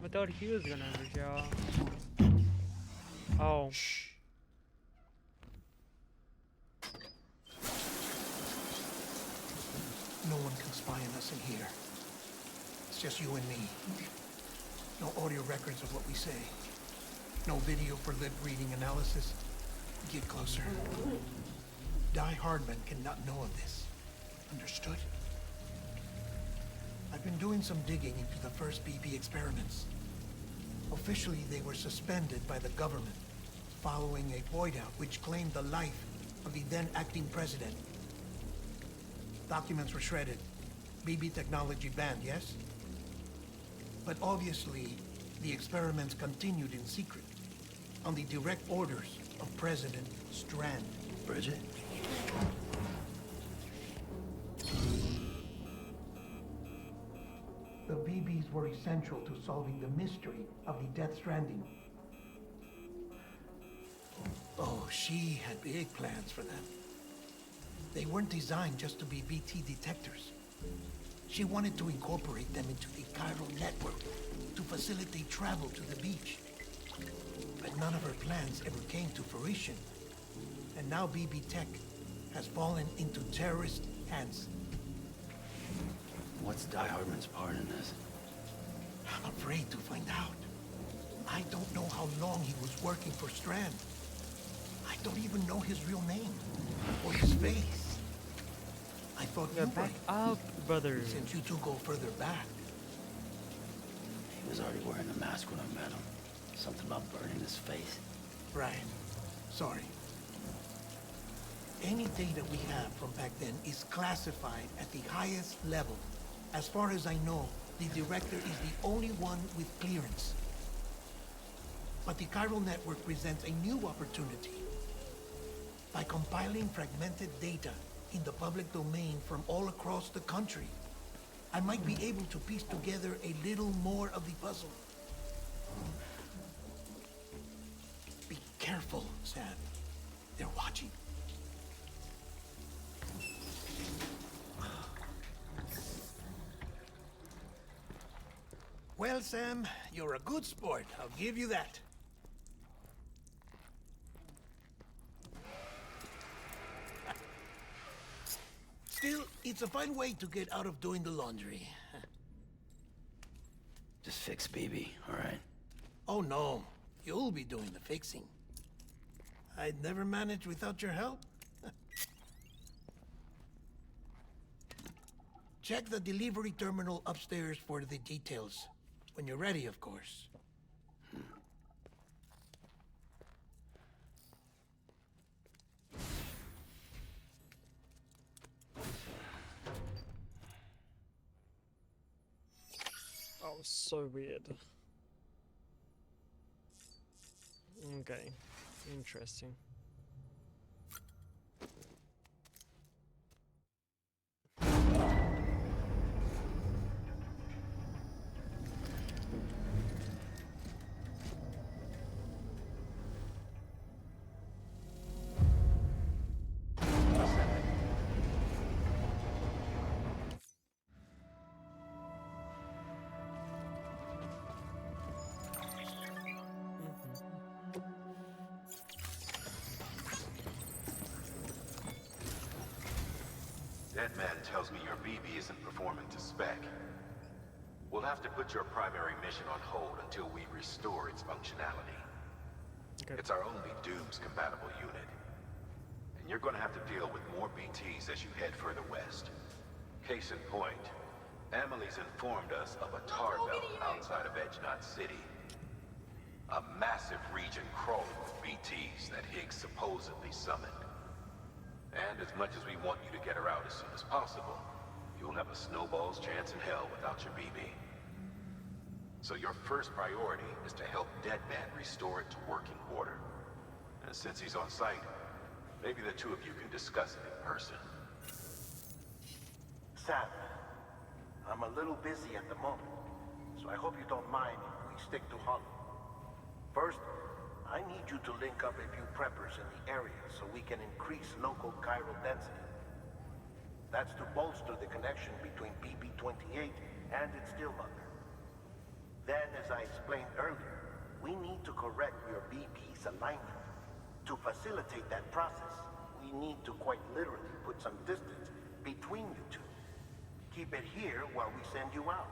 I thought he was gonna have a shower. Oh. Shh. No one can spy on us in here. It's just you and me. No audio records of what we say. No video for lip-reading analysis. Get closer. Die Hardman cannot know of this. Understood? I've been doing some digging into the first BB experiments. Officially, they were suspended by the government, following a void out which claimed the life of the then acting president. Documents were shredded. BB technology banned, yes? But obviously, the experiments continued in secret, on the direct orders of President Strand. Bridget? The BBs were essential to solving the mystery of the Death Stranding. Oh, she had big plans for them. They weren't designed just to be VT detectors. She wanted to incorporate them into the chiral network to facilitate travel to the beach. But none of her plans ever came to fruition. And now BB Tech has fallen into terrorist hands. What's Die Hardman's part in this? I'm afraid to find out. I don't know how long he was working for Strand. I don't even know his real name or his face. I thought you back up, brother. Since you two go further back. He was already wearing the mask when I met him. Something about burning his face. Right. Sorry. Any data we have from back then is classified at the highest level. As far as I know, the director is the only one with clearance. But the chiral network presents a new opportunity. By compiling fragmented data in the public domain from all across the country, I might be able to piece together a little more of the puzzle. careful, Sam. They're watching. Well, Sam, you're a good sport. I'll give you that. Still, it's a fine way to get out of doing the laundry. Just fix BB, all right? Oh, no. You'll be doing the fixing. I'd never manage without your help. Check the delivery terminal upstairs for the details. When you're ready, of course. Oh, so weird. Okay, interesting. That man tells me your BB isn't performing to spec. We'll have to put your primary mission on hold until we restore its functionality. Okay. It's our only Dooms-compatible unit. And you're gonna have to deal with more BTs as you head further west. Case in point, Amelie's informed us of a tar belt outside of Edge Knot City. A massive region crawling with BTs that Higgs supposedly summoned. And as much as we want you to get her out as soon as possible, you'll have a snowball's chance in hell without your BB. So your first priority is to help Deadman restore it to working order. And since he's on site, maybe the two of you can discuss it in person. Sam, I'm a little busy at the moment, so I hope you don't mind if we stick to Hollow. First, I need you to link up a few preppers in the area so we can increase local chiral density. That's to bolster the connection between BB-28 and its stillmother. Then, as I explained earlier, we need to correct your BB's alignment. To facilitate that process, we need to quite literally put some distance between you two. Keep it here while we send you out.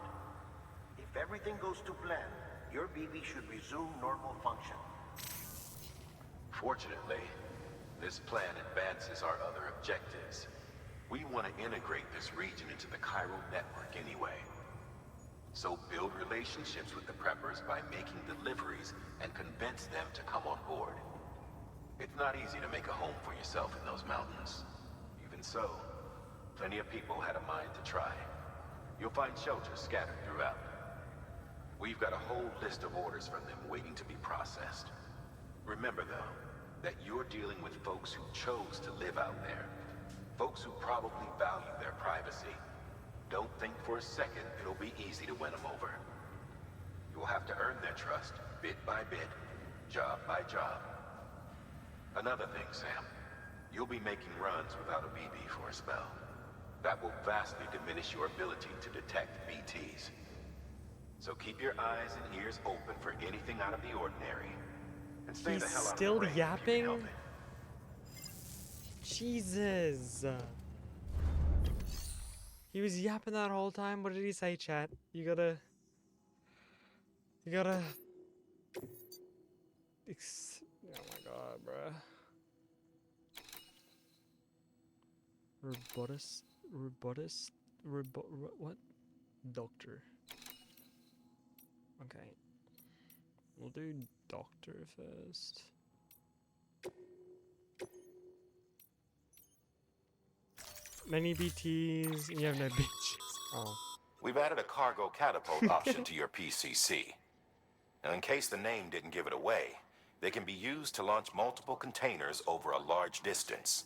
If everything goes to plan, your BB should resume normal function. Fortunately, this plan advances our other objectives. We want to integrate this region into the chiral network anyway. So build relationships with the preppers by making deliveries and convince them to come on board. It's not easy to make a home for yourself in those mountains. Even so, plenty of people had a mind to try. You'll find shelters scattered throughout. We've got a whole list of orders from them waiting to be processed. Remember, though, that you're dealing with folks who chose to live out there. Folks who probably value their privacy. Don't think for a second it'll be easy to win them over. You'll have to earn their trust, bit by bit, job by job. Another thing, Sam. You'll be making runs without a BB for a spell. That will vastly diminish your ability to detect BTs. So keep your eyes and ears open for anything out of the ordinary. And stay the hell out of the Still rain if you can yapping? help it. Jesus. He was yapping that whole time. What did he say, chat? You gotta... Oh my god, bruh. What? Doctor. Okay. We'll do doctor first. Many BTs, and you have no bitches. Oh. We've added a cargo catapult option to your PCC. Now, in case the name didn't give it away, they can be used to launch multiple containers over a large distance.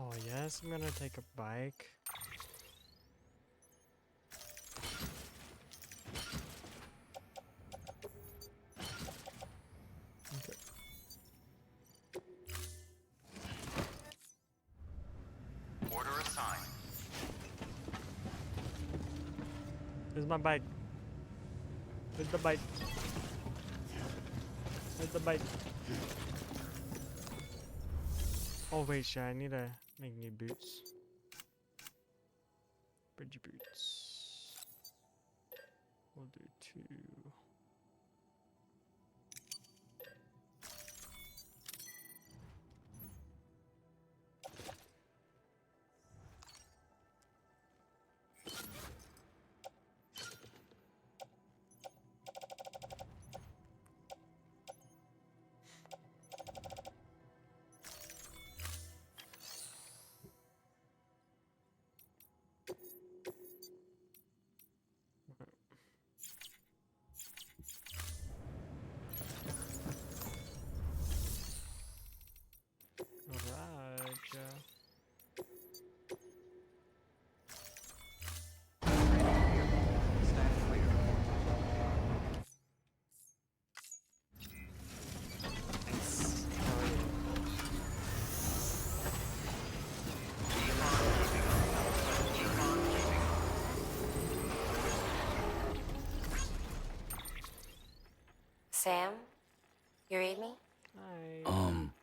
Oh yes, I'm gonna take a bike. Okay. Order assigned. Where's my bike? Where's the bike? Where's the bike? Oh wait, shit, I need to make new boots. Bridge boots. We'll do 2. Roger. Stand clear. Sam, you read me?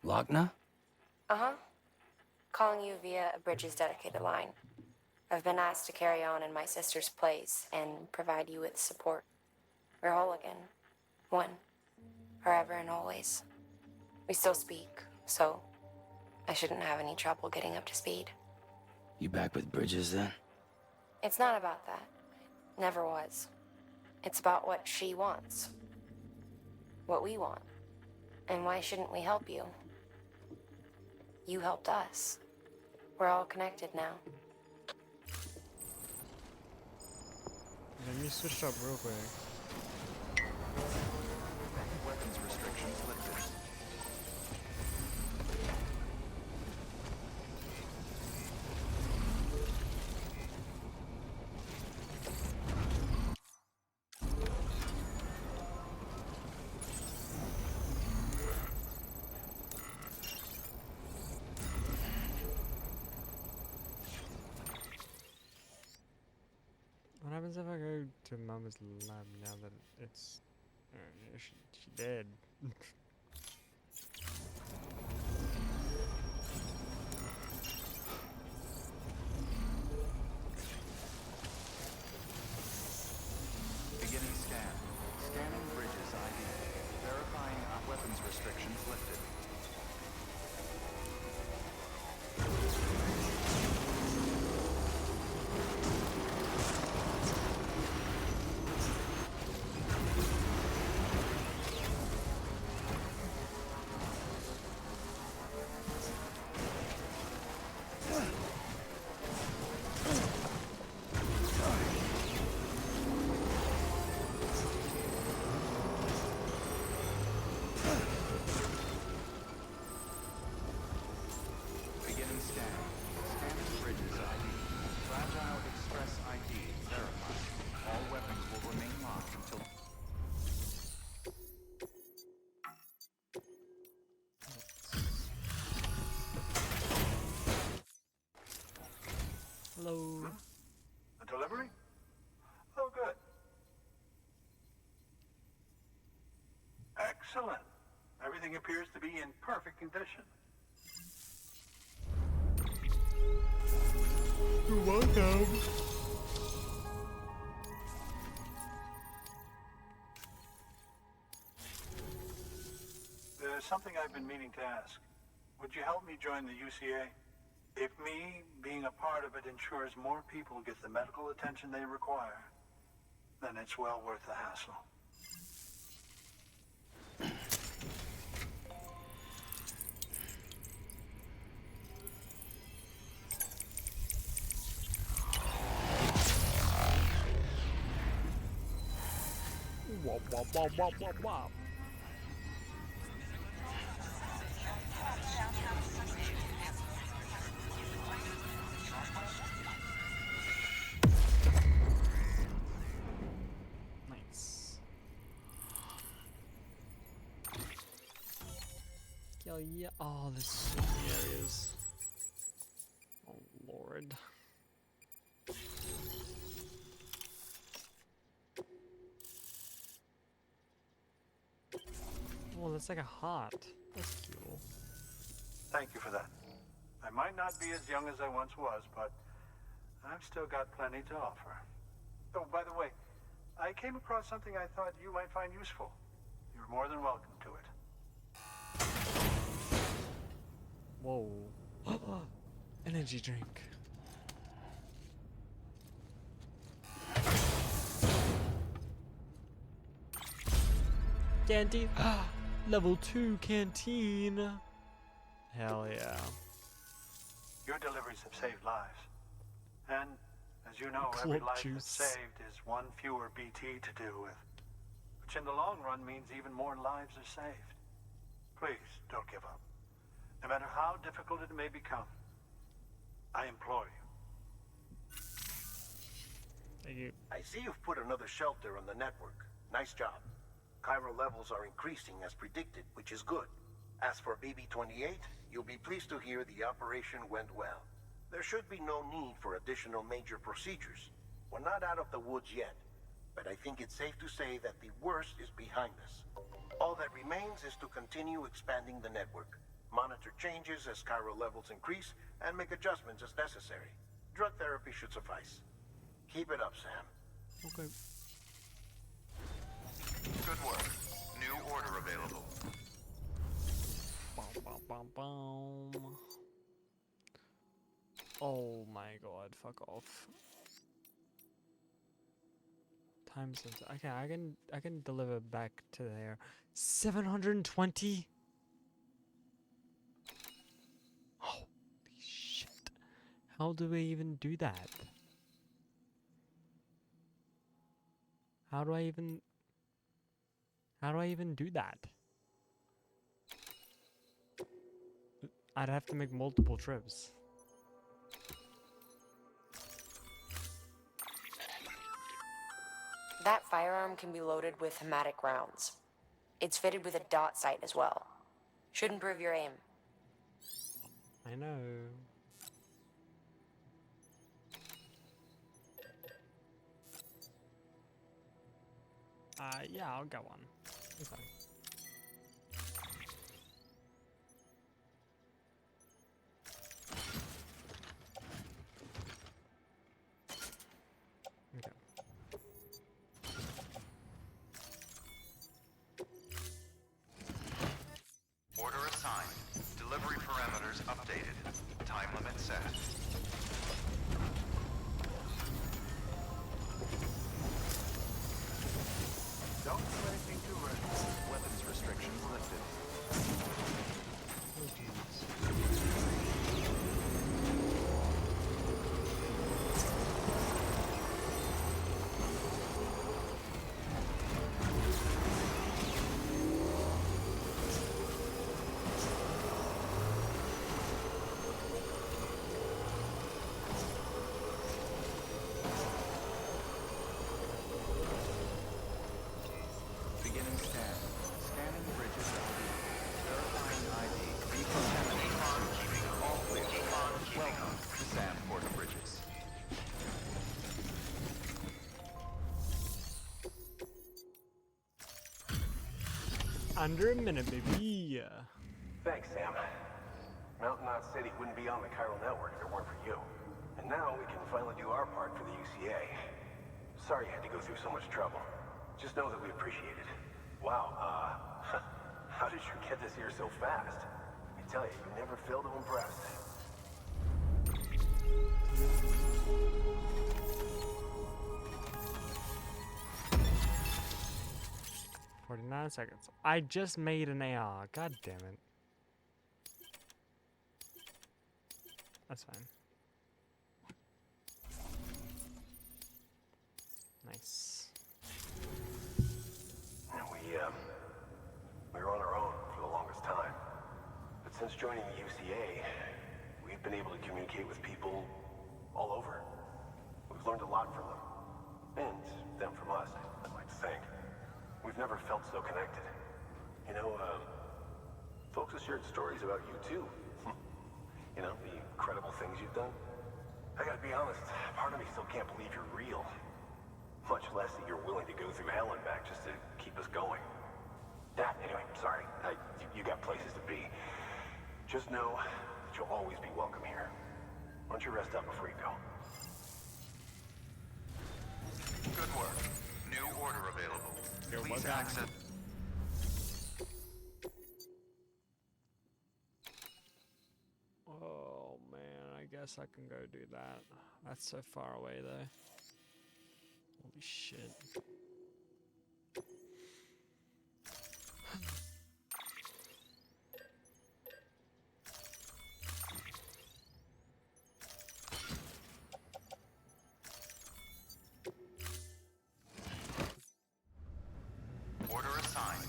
Lochna? Uh-huh. Calling you via a Bridges dedicated line. I've been asked to carry on in my sister's place and provide you with support. We're whole again. One. Forever and always. We still speak, so I shouldn't have any trouble getting up to speed. You back with Bridges then? It's not about that. Never was. It's about what she wants. What we want. And why shouldn't we help you? You helped us. We're all connected now. Let me switch up real quick. Weapons restrictions lifted. What happens if I go to Mama's lab now that it's... she dead. Beginning scan. Scanning Bridges ID. Verifying weapons restrictions lifted. Beginning scan. Scanning Bridges ID. Fragile Express ID verified. All weapons will remain locked until... Hello. A delivery? Oh, good. Excellent. Everything appears to be in perfect condition. You're welcome. There's something I've been meaning to ask. Would you help me join the UCA? If me being a part of it ensures more people get the medical attention they require, then it's well worth the hassle. Wop, wop, wop, wop, wop, wop. yeah. Oh, there's so many areas. Oh, Lord. Oh, that's like a heart. That's cool. Thank you for that. I might not be as young as I once was, but I've still got plenty to offer. Oh, by the way, I came across something I thought you might find useful. You're more than welcome to it. Whoa. Energy drink. Canteen. Level 2 canteen. Hell yeah. Your deliveries have saved lives. And, as you know, every life that's saved is one fewer BT to deal with. Which in the long run means even more lives are saved. Please, don't give up. No matter how difficult it may become, I implore you. Thank you. I see you've put another shelter on the network. Nice job. Chiral levels are increasing as predicted, which is good. As for BB-28, you'll be pleased to hear the operation went well. There should be no need for additional major procedures. We're not out of the woods yet, but I think it's safe to say that the worst is behind us. All that remains is to continue expanding the network, monitor changes as chiral levels increase, and make adjustments as necessary. Drug therapy should suffice. Keep it up, Sam. Okay. Good work. New order available. Oh my god, fuck off. Time sensor. Okay, I can deliver back to there. 720? Holy shit. How do we even do that? How do I even do that? I'd have to make multiple trips. That firearm can be loaded with hematic rounds. It's fitted with a dot sight as well. Should improve your aim. I know. Yeah, I'll get one. It's fine. Okay. Order assigned. Delivery parameters updated. Time limit set. Don't do anything too reckless. Weapons restrictions lifted. Beginning scan. Scanning bridges ID. Verifying ID. Decontaminating. All clear. Welcome to Sam Porter Bridges. Under a minute, baby. Thanks, Sam. Mountain Knot City wouldn't be on the chiral network if it weren't for you. And now we can finally do our part for the UCA. Sorry you had to go through so much trouble. Just know that we appreciate it. Wow, how did you get this here so fast? I tell you, you never fail to impress. 49 seconds. I just made an AR. God damn it. That's fine. Nice. We were on our own for the longest time. But since joining the UCA, we've been able to communicate with people all over. We've learned a lot from them. And them from us, I'd like to think. We've never felt so connected. You know, Folks have shared stories about you too. You know, the incredible things you've done. I gotta be honest, part of me still can't believe you're real. Much less that you're willing to go through hell and back just to keep us going. Yeah, anyway, sorry. You got places to be. Just know that you'll always be welcome here. Why don't you rest up before you go? Good work. New order available. Please access. Oh man, I guess I can go do that. That's so far away though. Holy shit. Order assigned.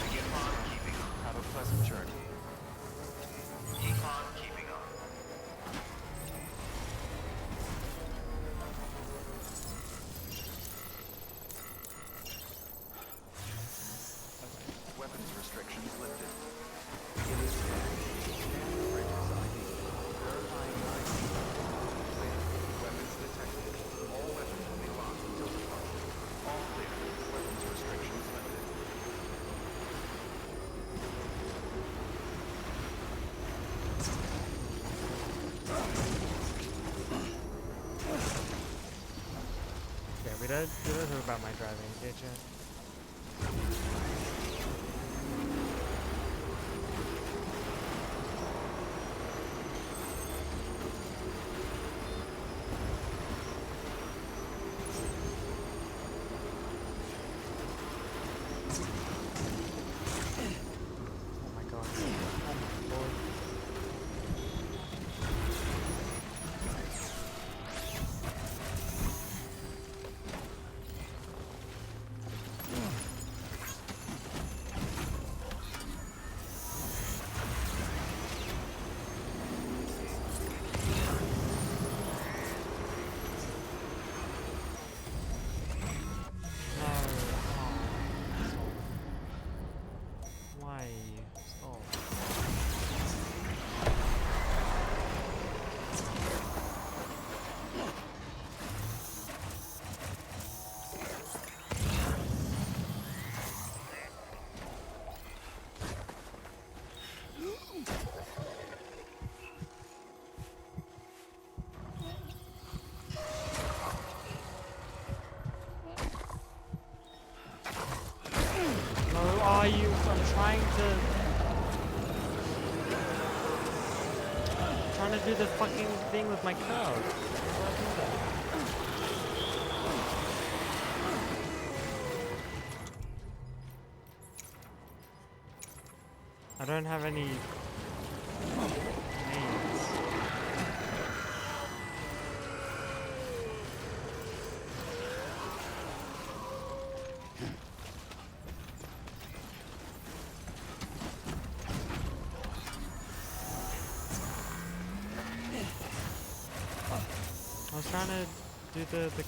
Keep on keeping on. Have a pleasant journey. Keep on keeping on. Weapons restrictions lifted. Beginning scan. Scan the bridge's ID. Verifying ID. Clear. Weapons detected. All weapons will be locked until departure. All clear. Weapons restrictions lifted. Yeah, we don't talk about my driving, did you? Oh my god. Oh my lord. Why? Stop. No, are you? I'm trying to do the fucking thing with my code. I don't have any names. I was trying to do the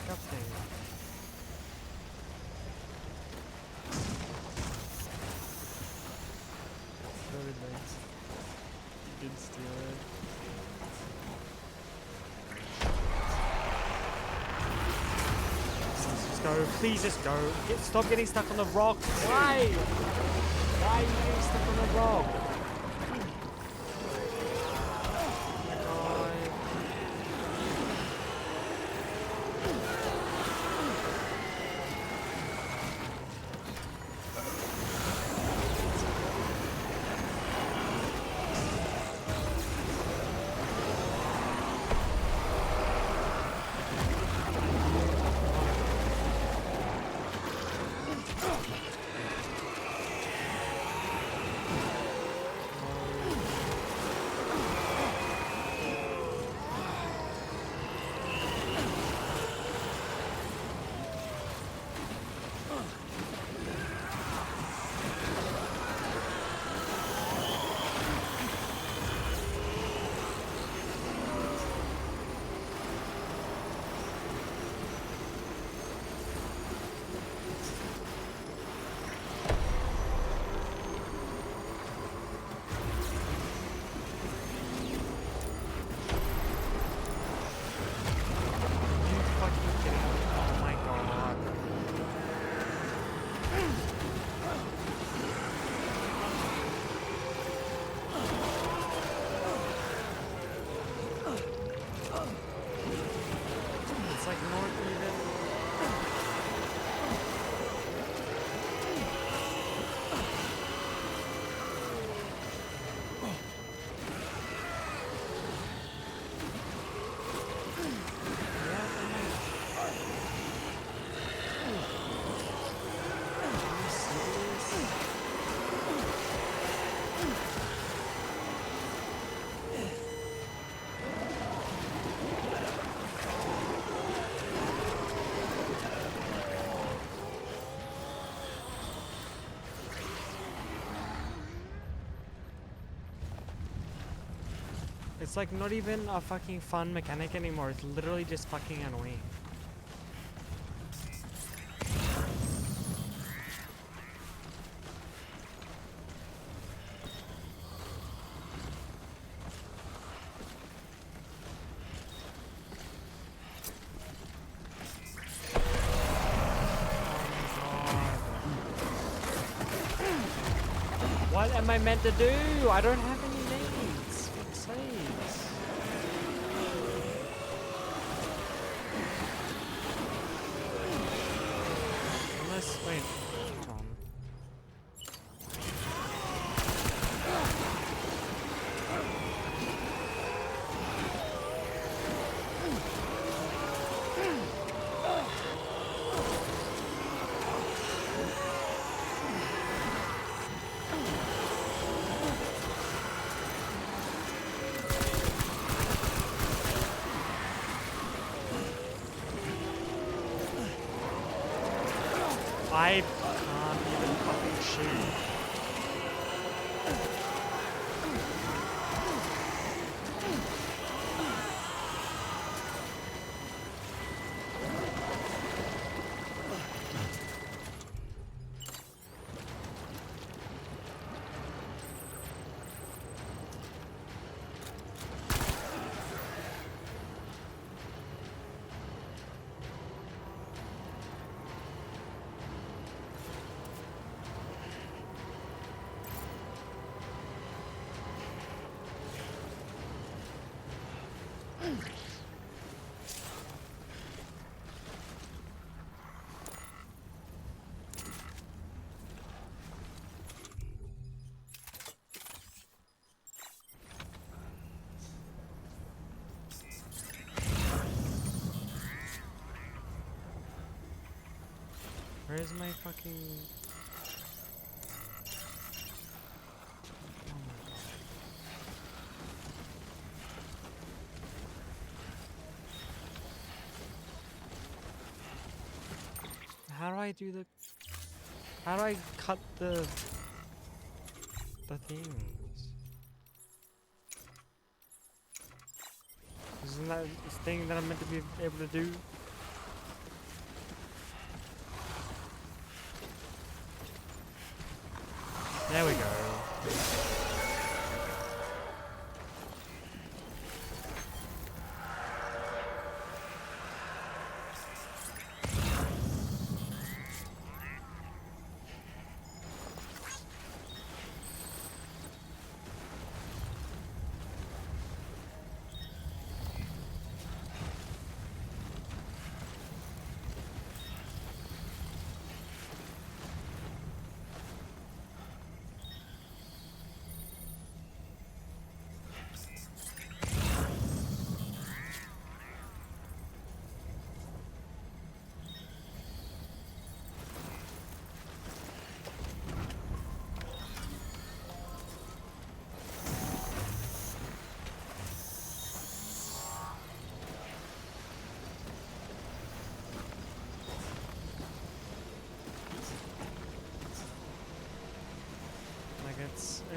cup thing. Very nice. You did steal it. Just go. Please just go. Stop getting stuck on the rock. Why? Why are you getting stuck on the rock? It's like not even a fucking fun mechanic anymore. It's literally just fucking annoying. What am I meant to do? I don't have any needs. Fuck's sakes. Unless, wait, hold on. I can't even fucking shoot. Where's my fucking... Oh my god. How do I do the... How do I cut the things? Isn't that a thing that I'm meant to be able to do? There we go.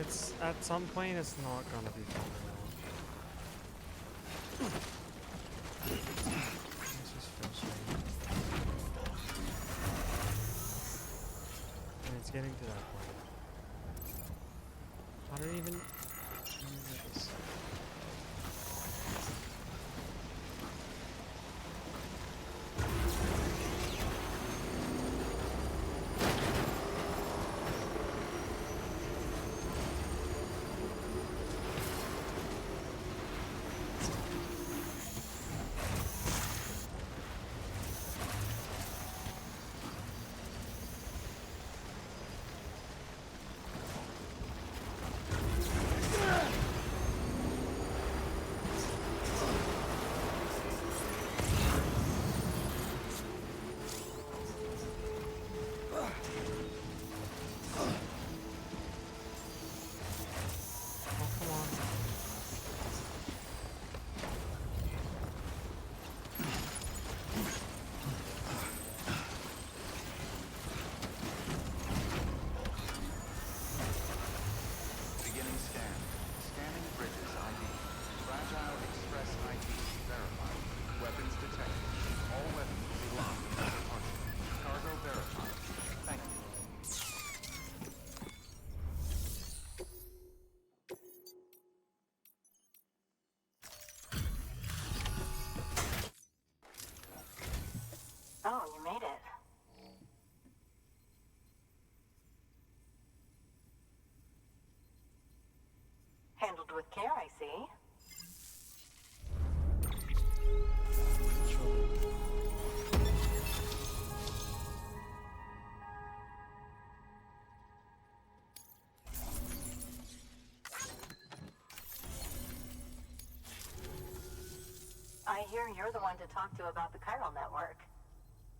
It's at some point it's not gonna be fun anymore. It's just frustrating. And it's getting to that point. I don't even use this. Handled with care, I see. I hear you're the one to talk to about the chiral network.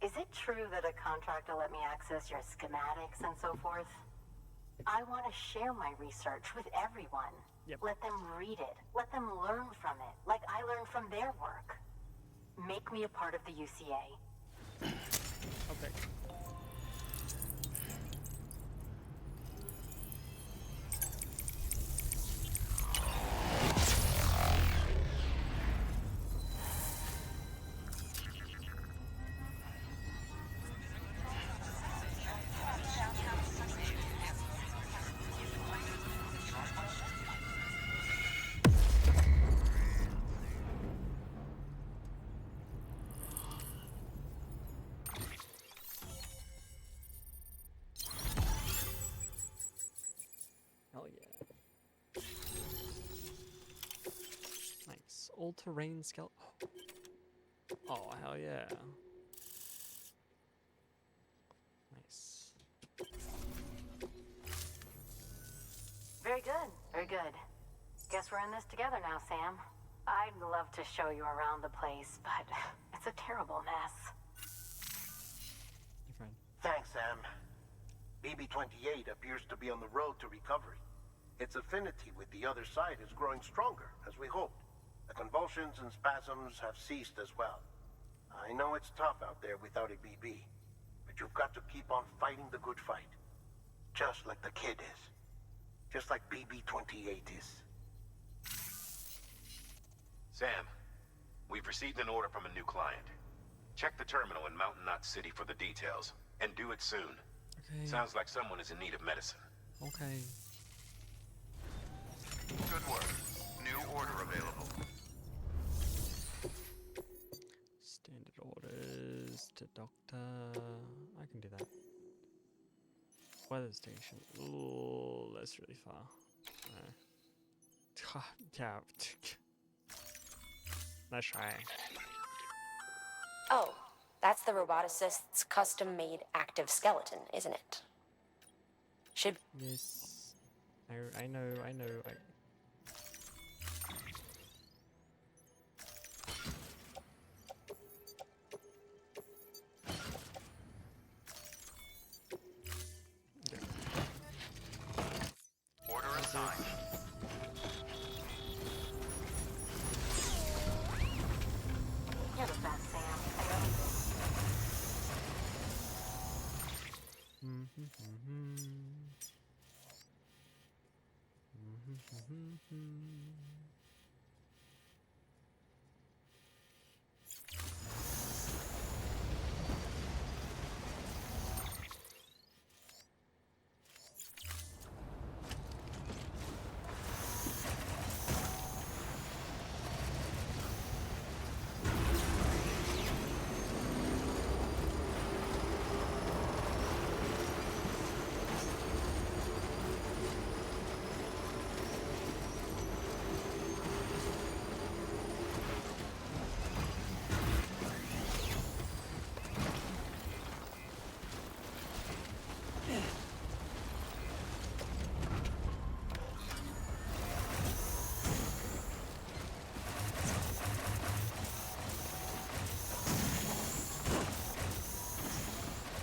Is it true that a contractor let me access your schematics and so forth? I want to share my research with everyone. Yep. Let them read it. Let them learn from it, like I learned from their work. Make me a part of the UCA. Okay. Hell yeah. Nice. All-terrain skeleton. Oh, hell yeah. Nice. Very good, very good. Guess we're in this together now, Sam. I'd love to show you around the place, but it's a terrible mess. You're fine. Thanks, Sam. BB-28 appears to be on the road to recovery. Its affinity with the other side is growing stronger, as we hoped. The convulsions and spasms have ceased as well. I know it's tough out there without a BB, but you've got to keep on fighting the good fight. Just like the kid is. Just like BB-28 is. Sam, we've received an order from a new client. Check the terminal in Mountain Knot City for the details, and do it soon. Okay. Sounds like someone is in need of medicine. Okay. Good work. New order available. Standard orders to doctor. I can do that. Weather station. Ooh, that's really far. Yeah. Let's try. Oh, that's the roboticist's custom-made active skeleton, isn't it? Should... Yes. I know. Order assigned. You're the best, Sam.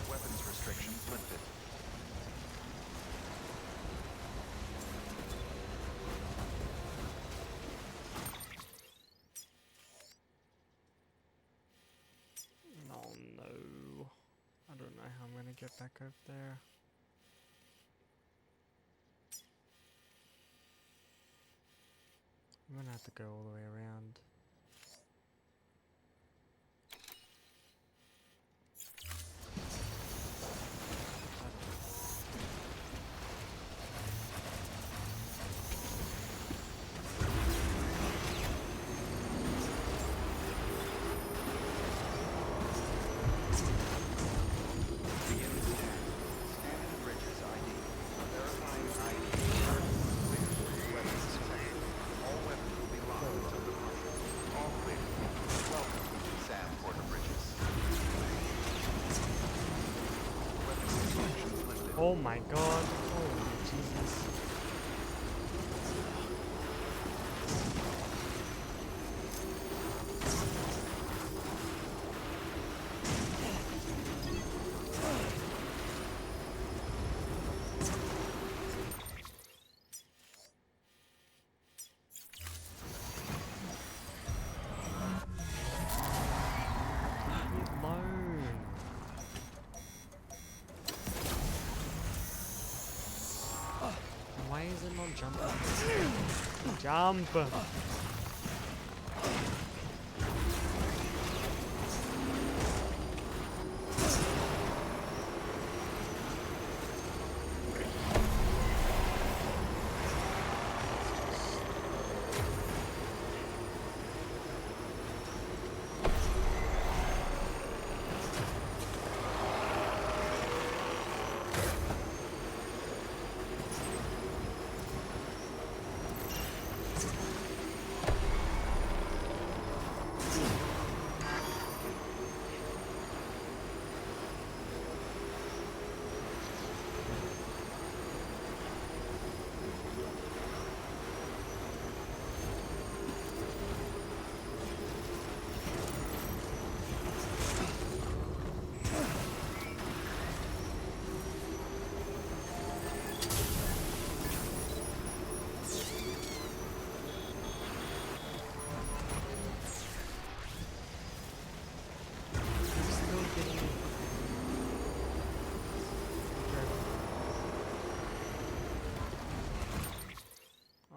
Weapons restrictions lifted. Oh no. I don't know how I'm gonna get back up there. I'm gonna have to go all the way around. Standard bridges ID. Verifying ID. Clear. Weapons detected. Oh my god. Holy Jesus. Why is it not jumping? Jump!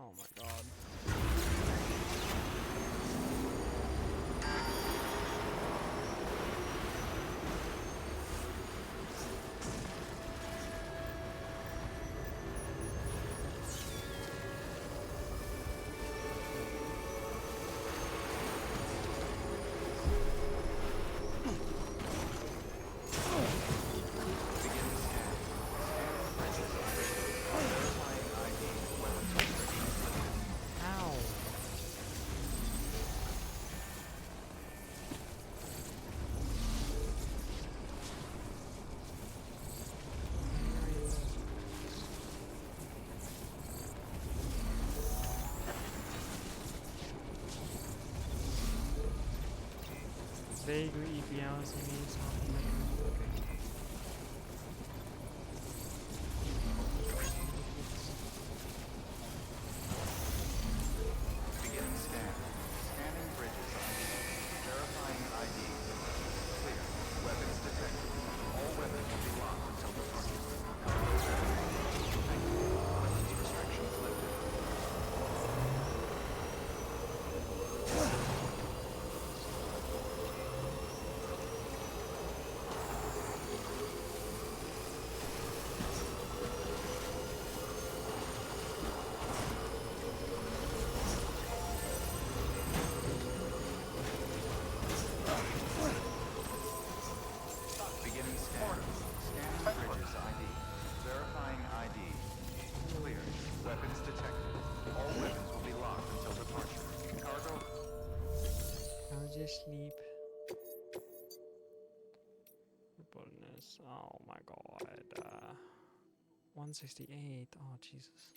Oh my god. Vaguely EP hours he needs something. Beginning scan. Scanning bridges ID. Verifying ID. Clear. Weapons detected. All weapons will be locked until departure. Cargo verified. Thank you. Weapons restrictions lifted. Beginning scan. Scanning bridges ID. Verifying ID. Clear. Weapons detected. All weapons will be locked until departure. Cargo. I'll just sleep. Bonus. Oh my god. 168. Oh Jesus.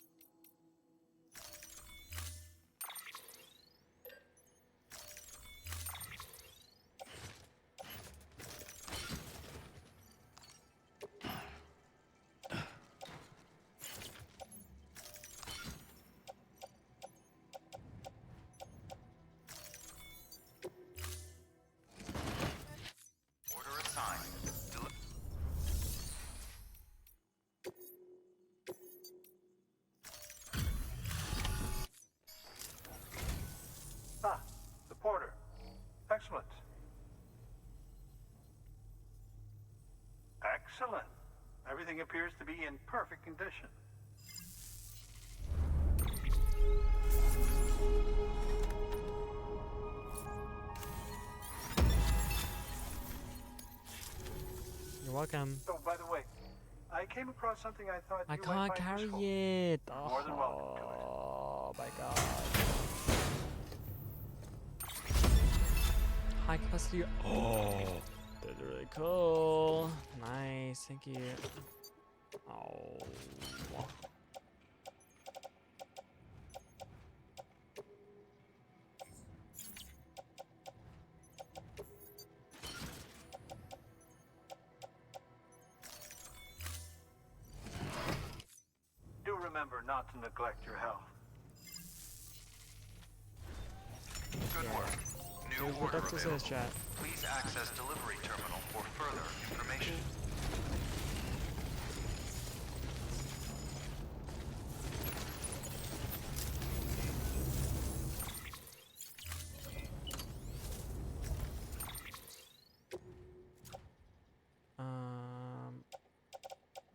Order assigned. Ah, the porter. Excellent. Excellent. Everything appears to be in perfect condition. You're welcome. Oh, by the way, I came across something I thought I you can't might find carry useful. it. You're more than welcome to it. Oh my god. High capacity. Oh, that's really cool. Nice, thank you. Oh. Do remember not to neglect your health. Good work. New Here's what order Doctor available. says, chat. Please access delivery terminal for further information.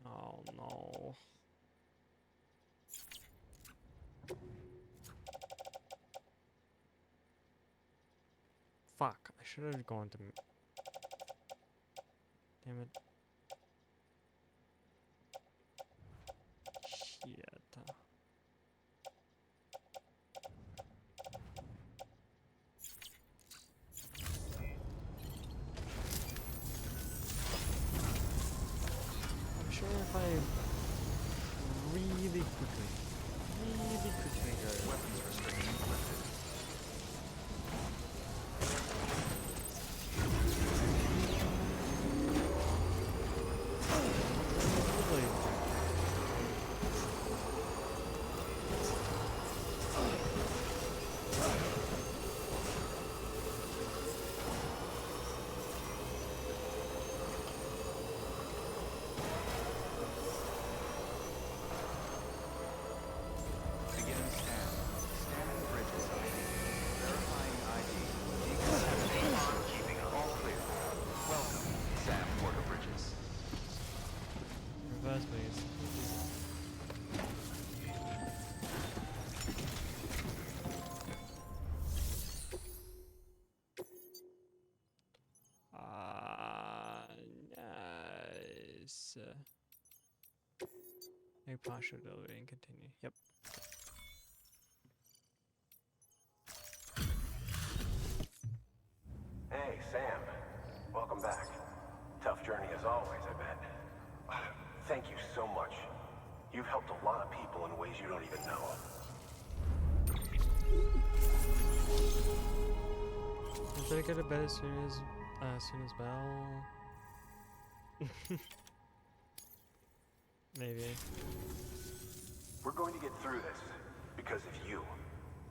Oh no. Fuck, I should have gone to... Damn it. Shit. I'm sure if I really quickly go... Weapons restrictions lifted. Beginning scan. Scanning bridges ID. Verifying ID. Decontamination. Keeping up. All clear. Welcome, Sam Porter Bridges. Reverse, please. Nice. Make partial delivery and continue. Yep. Hey, Sam. Welcome back. Tough journey as always, I bet. Thank you so much. You've helped a lot of people in ways you don't even know. Did I get a bed as soon as Bell? Maybe. We're going to get through this because of you.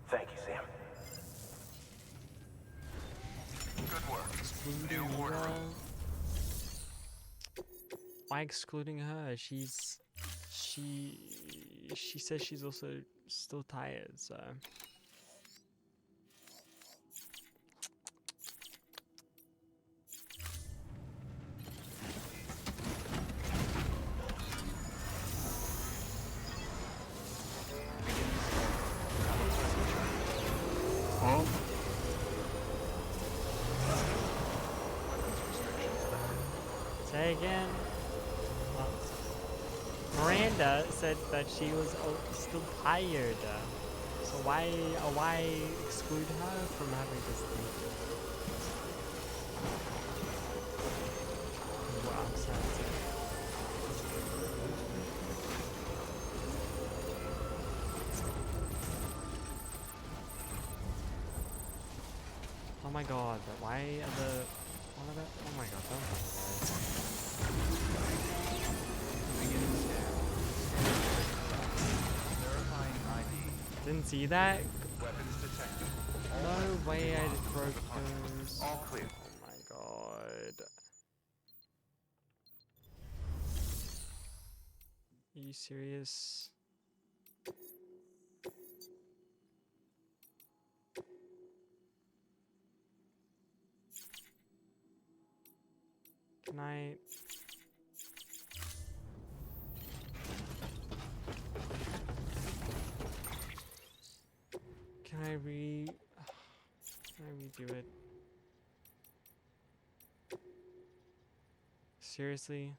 Thank you, Sam. Good work. Excluding New order. her? Why excluding her? She says she's also still tired, so. Say again. Miranda said that she was still tired. So why exclude her from having to sleep? What I'm saying. Oh my god, why are the... What are the... Oh my god, don't talk about it. Verifying ID. Didn't see that? Weapons detected. No way I broke those. All clear. Oh my god. Are you serious? Can I... Can I redo it? Seriously?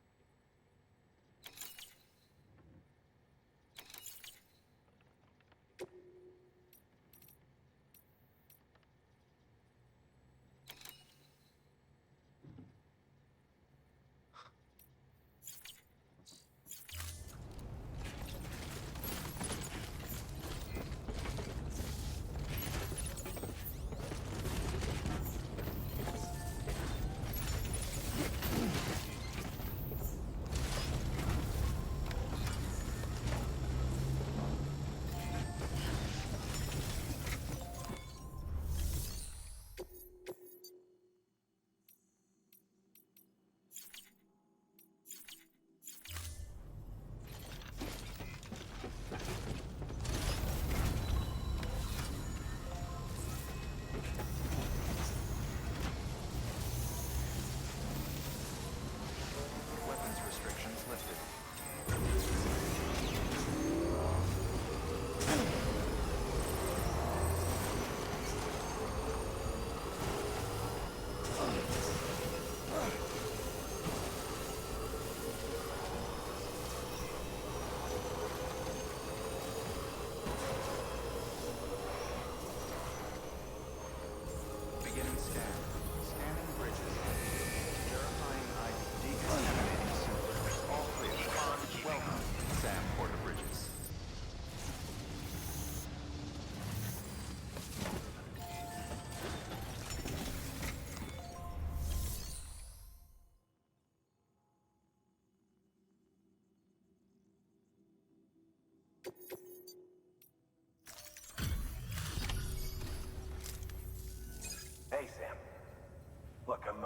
I'm,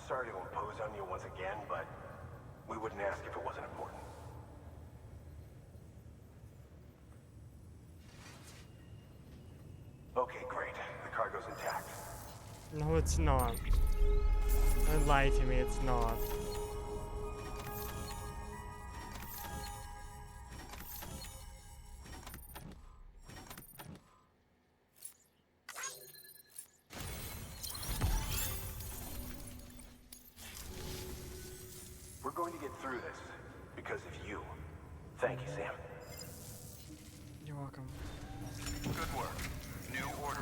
sorry to impose on you once again, but we wouldn't ask if it wasn't important. Okay, great. The cargo's intact. No, it's not. Don't lie to me, it's not. We're going to get through this because of you. Thank you, Sam. You're welcome. Good work. New order.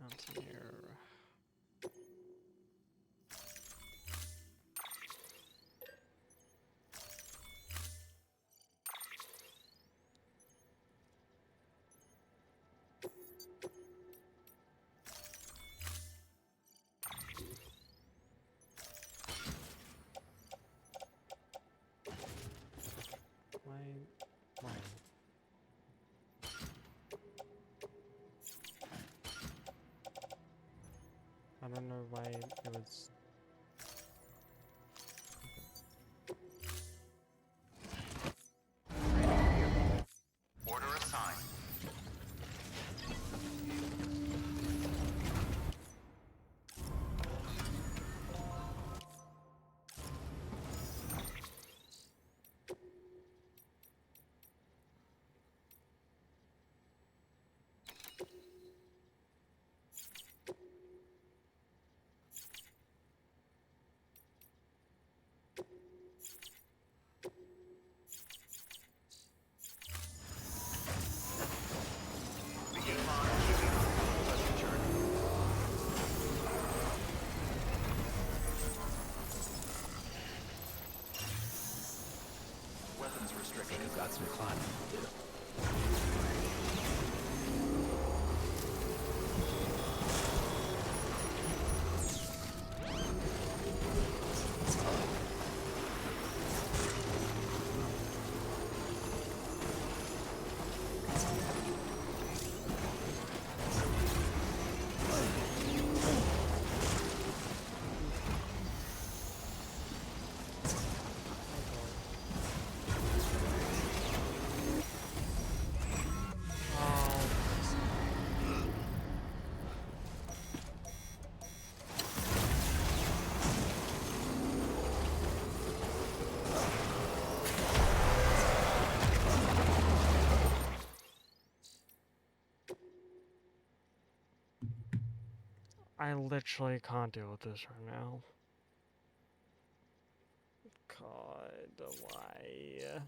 Mountaineer. Why? I don't know why it was. Order assigned. Begin line keeping pleasant journey. Weapons restricted. You've got some climbing to do. I literally can't deal with this right now. God, why?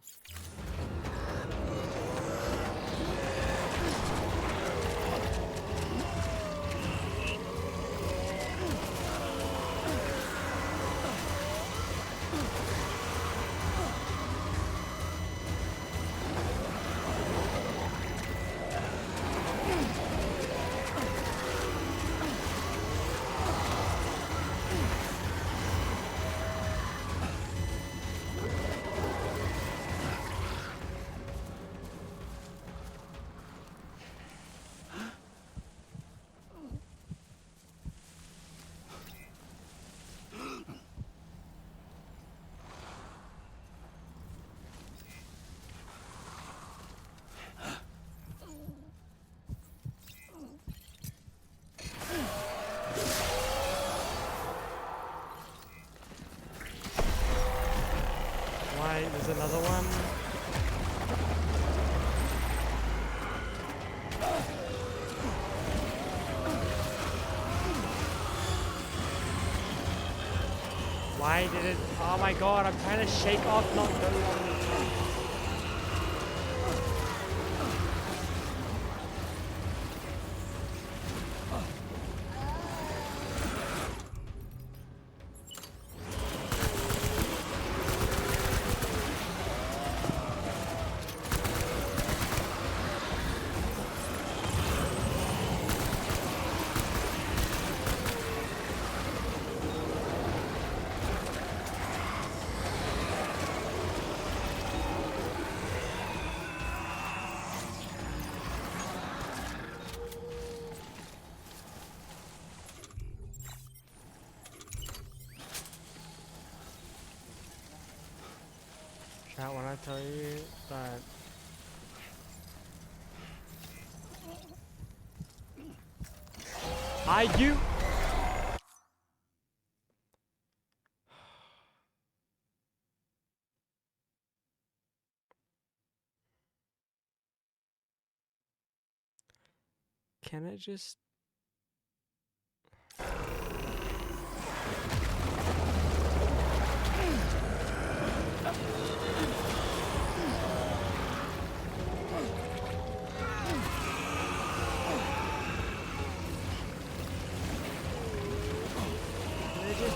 Why? There's another one? Why did it? Oh my god, I'm trying to shake off not going on the top. Chat, when I tell you that you can I just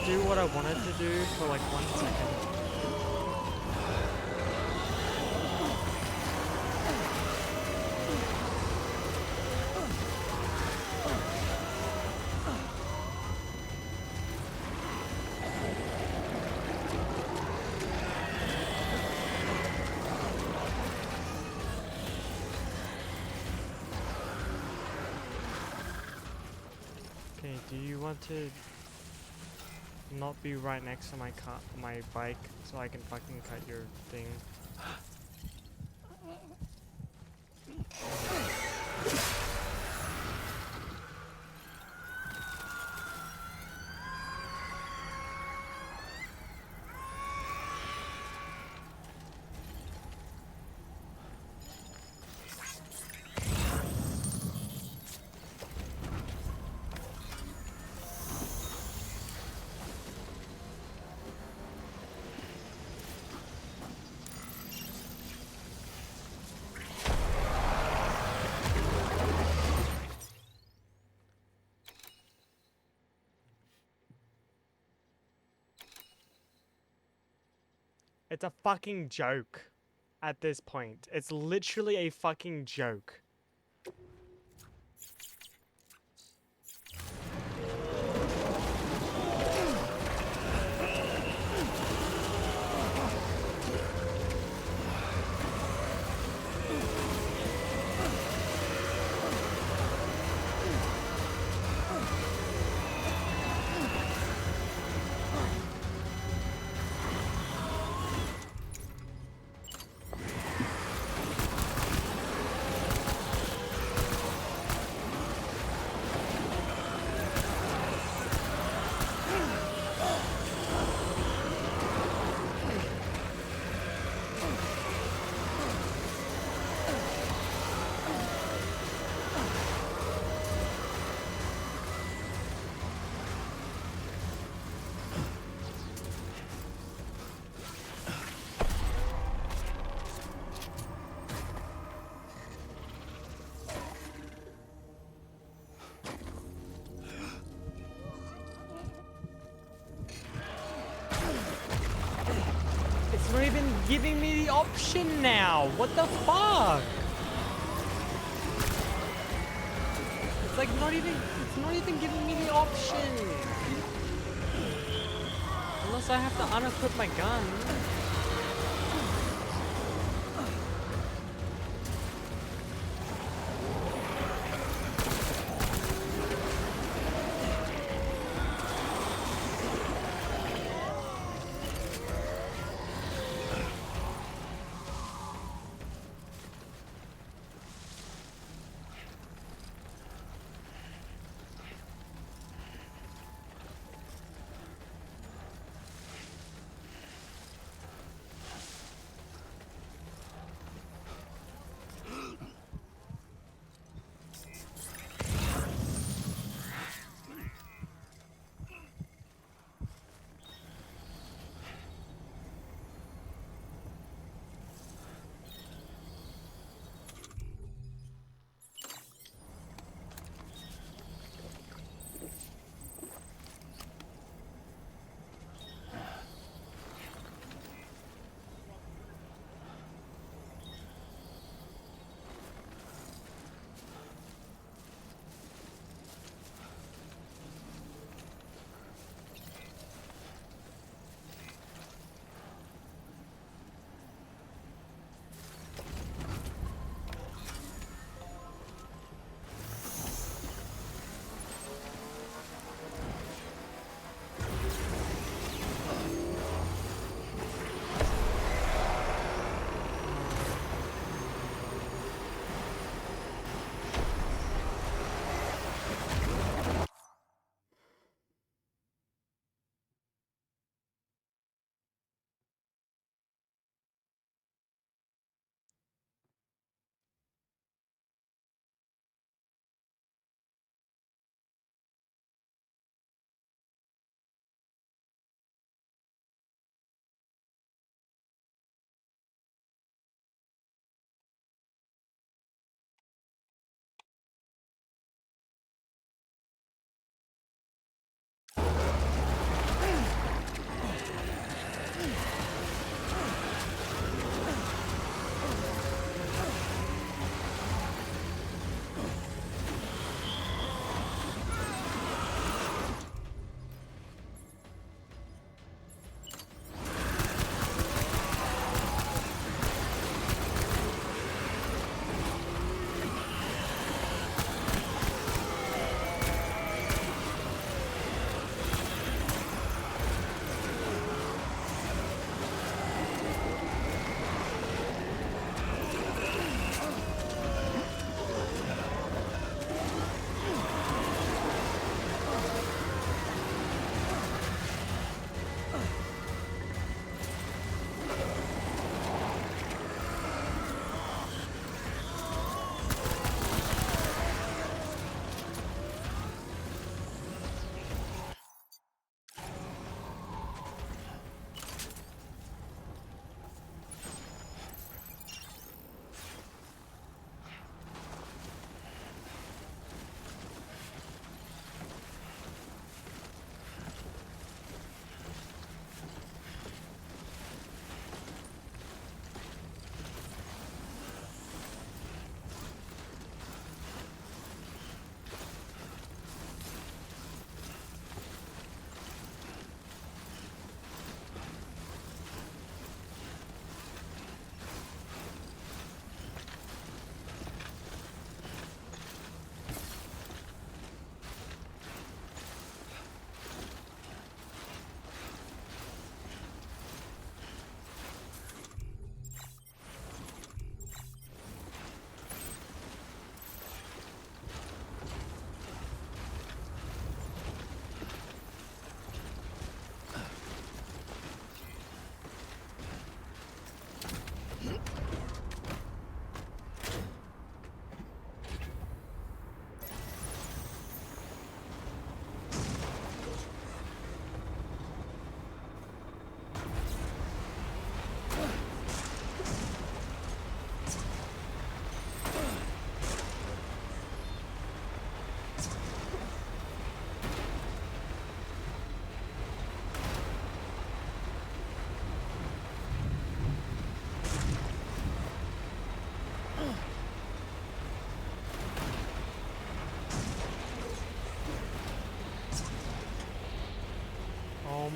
do what I wanted to do for like 1 second? Okay, do you want to not be right next to my bike so I can fucking cut your thing? It's a fucking joke at this point. It's literally a fucking joke. It's not even giving me the option now. What the fuck? It's like it's not even giving me the option. Unless I have to unequip my gun.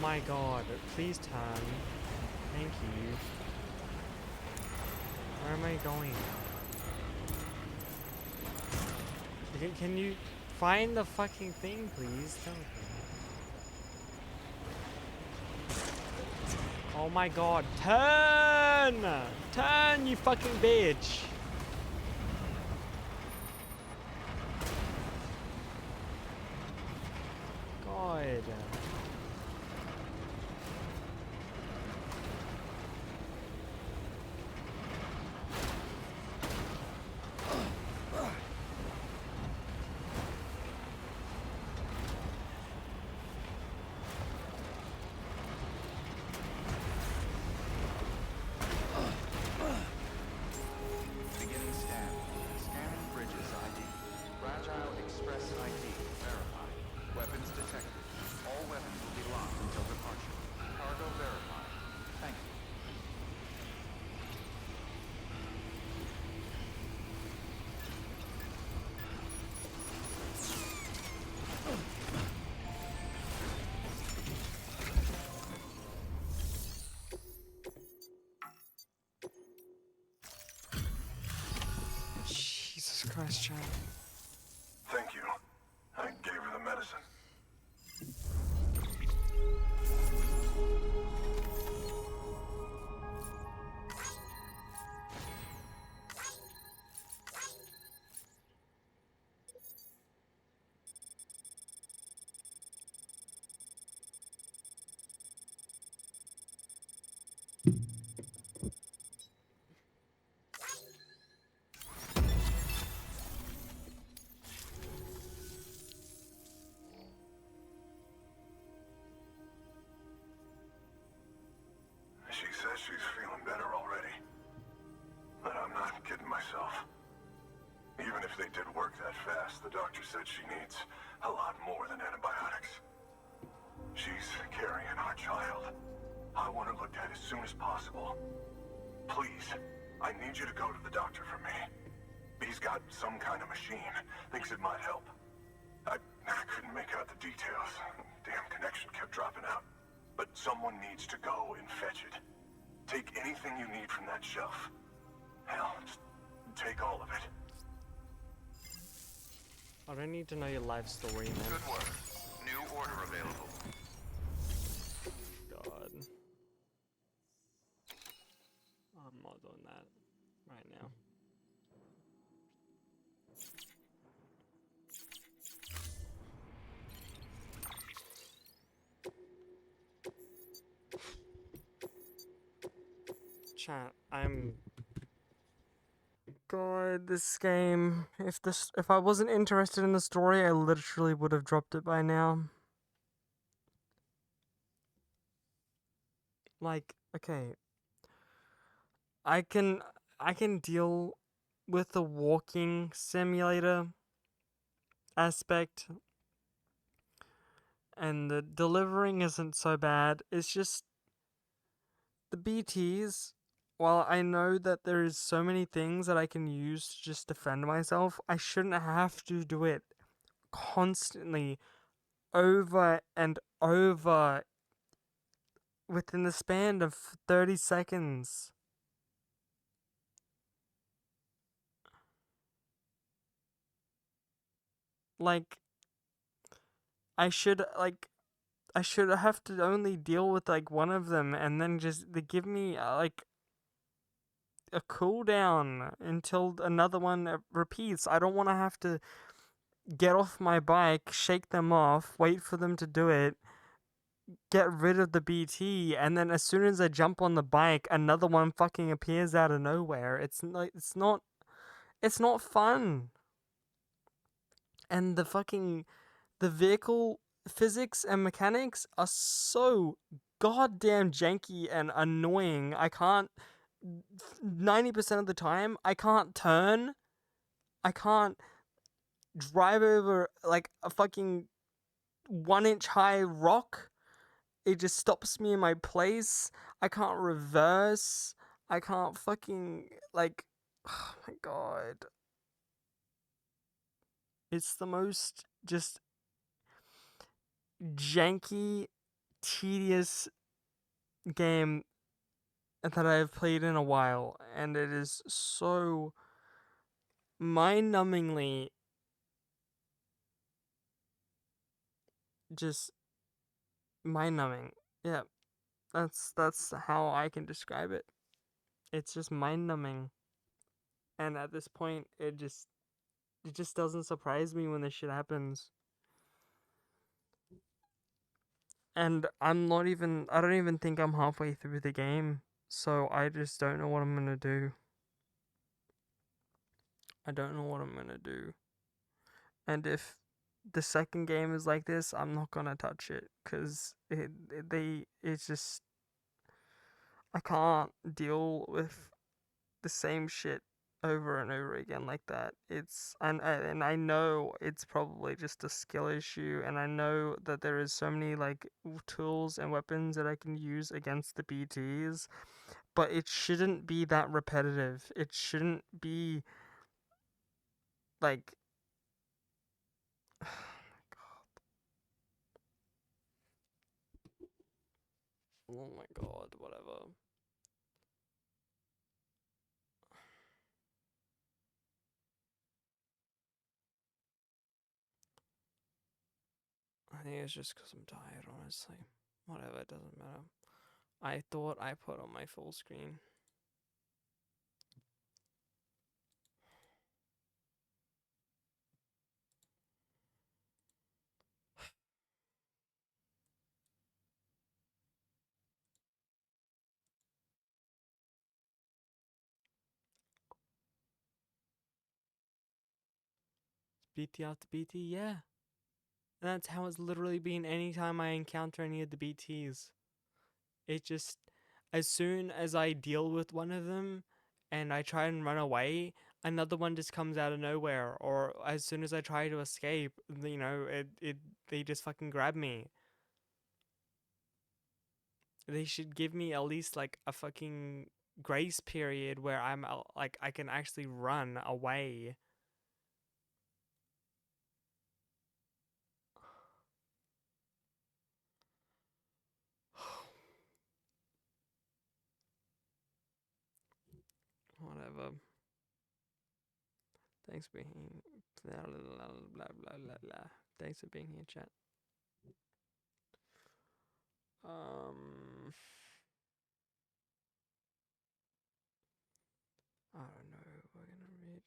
my god, please turn. Thank you. Where am I going? Can you find the fucking thing, please? Oh my god, turn! Turn, you fucking bitch! God. Beginning scan. Scanning bridges ID. Fragile Express ID verified. Weapons detected. All weapons will be locked until departure. Cargo verified. Thank you. Jesus Christ, child. Thank you. I gave her the medicine. She says she's feeling better already. But I'm not kidding myself. Even if they did work that fast, the doctor said she needs a lot more than antibiotics. She's carrying our child. I want her looked at as soon as possible. Please, I need you to go to the doctor for me. He's got some kind of machine. Thinks it might help. I couldn't make out the details. Damn connection kept dropping out. But someone needs to go and fetch it. Take anything you need from that shelf. Hell, just take all of it. I don't need to know your life story, man. Good work. New order available. God. I'm not doing that right now. Chat, God, this game. If I wasn't interested in the story, I literally would have dropped it by now. Like, okay. I can deal with the walking simulator aspect, and the delivering isn't so bad. It's just the BTs. While I know that there is so many things that I can use to just defend myself, I shouldn't have to do it constantly over and over within the span of 30 seconds. Like, I should have to only deal with like one of them, and then just they give me like a cooldown until another one repeats. I don't want to have to get off my bike, shake them off, wait for them to do it, get rid of the BT, and then as soon as I jump on the bike, another one fucking appears out of nowhere. It's not fun. And the vehicle physics and mechanics are so goddamn janky and annoying. 90% of the time, I can't turn. I can't drive over like a fucking 1-inch high rock. It just stops me in my place. I can't reverse. I can't fucking like, oh my god. It's the most just janky tedious game that I've played in a while, and it is so mind-numbingly just mind-numbing. Yeah, that's how I can describe it. It's just mind-numbing, and at this point, it just doesn't surprise me when this shit happens. And I don't even think I'm halfway through the game, so I just don't know what I'm gonna do. I don't know what I'm gonna do. And if the second game is like this, I'm not gonna touch it, cause it's just, I can't deal with the same shit over and over again like that. And I know it's probably just a skill issue, and I know that there is so many like tools and weapons that I can use against the BTs, but it shouldn't be that repetitive. It shouldn't be like oh my god, whatever. I think it's just because I'm tired, honestly. Whatever, it doesn't matter. I thought I put on my full screen. BT after BT, yeah. And that's how it's literally been anytime I encounter any of the BTs. It just, as soon as I deal with one of them and I try and run away, another one just comes out of nowhere. Or as soon as I try to escape, they just fucking grab me. They should give me at least like a fucking grace period where I'm like I can actually run away. Whatever. Thanks for being blah blah blah blah blah blah. Thanks for being here, chat. I don't know. We're gonna read.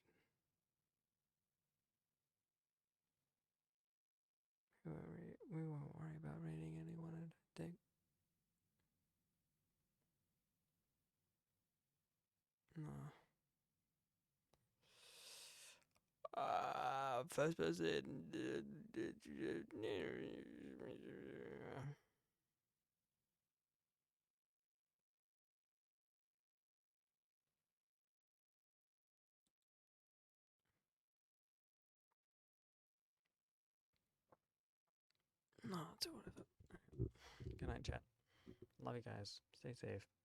We won't worry about reading anyone. I don't think. No. First person. No, it's whatever. Good night, chat. Love you guys. Stay safe.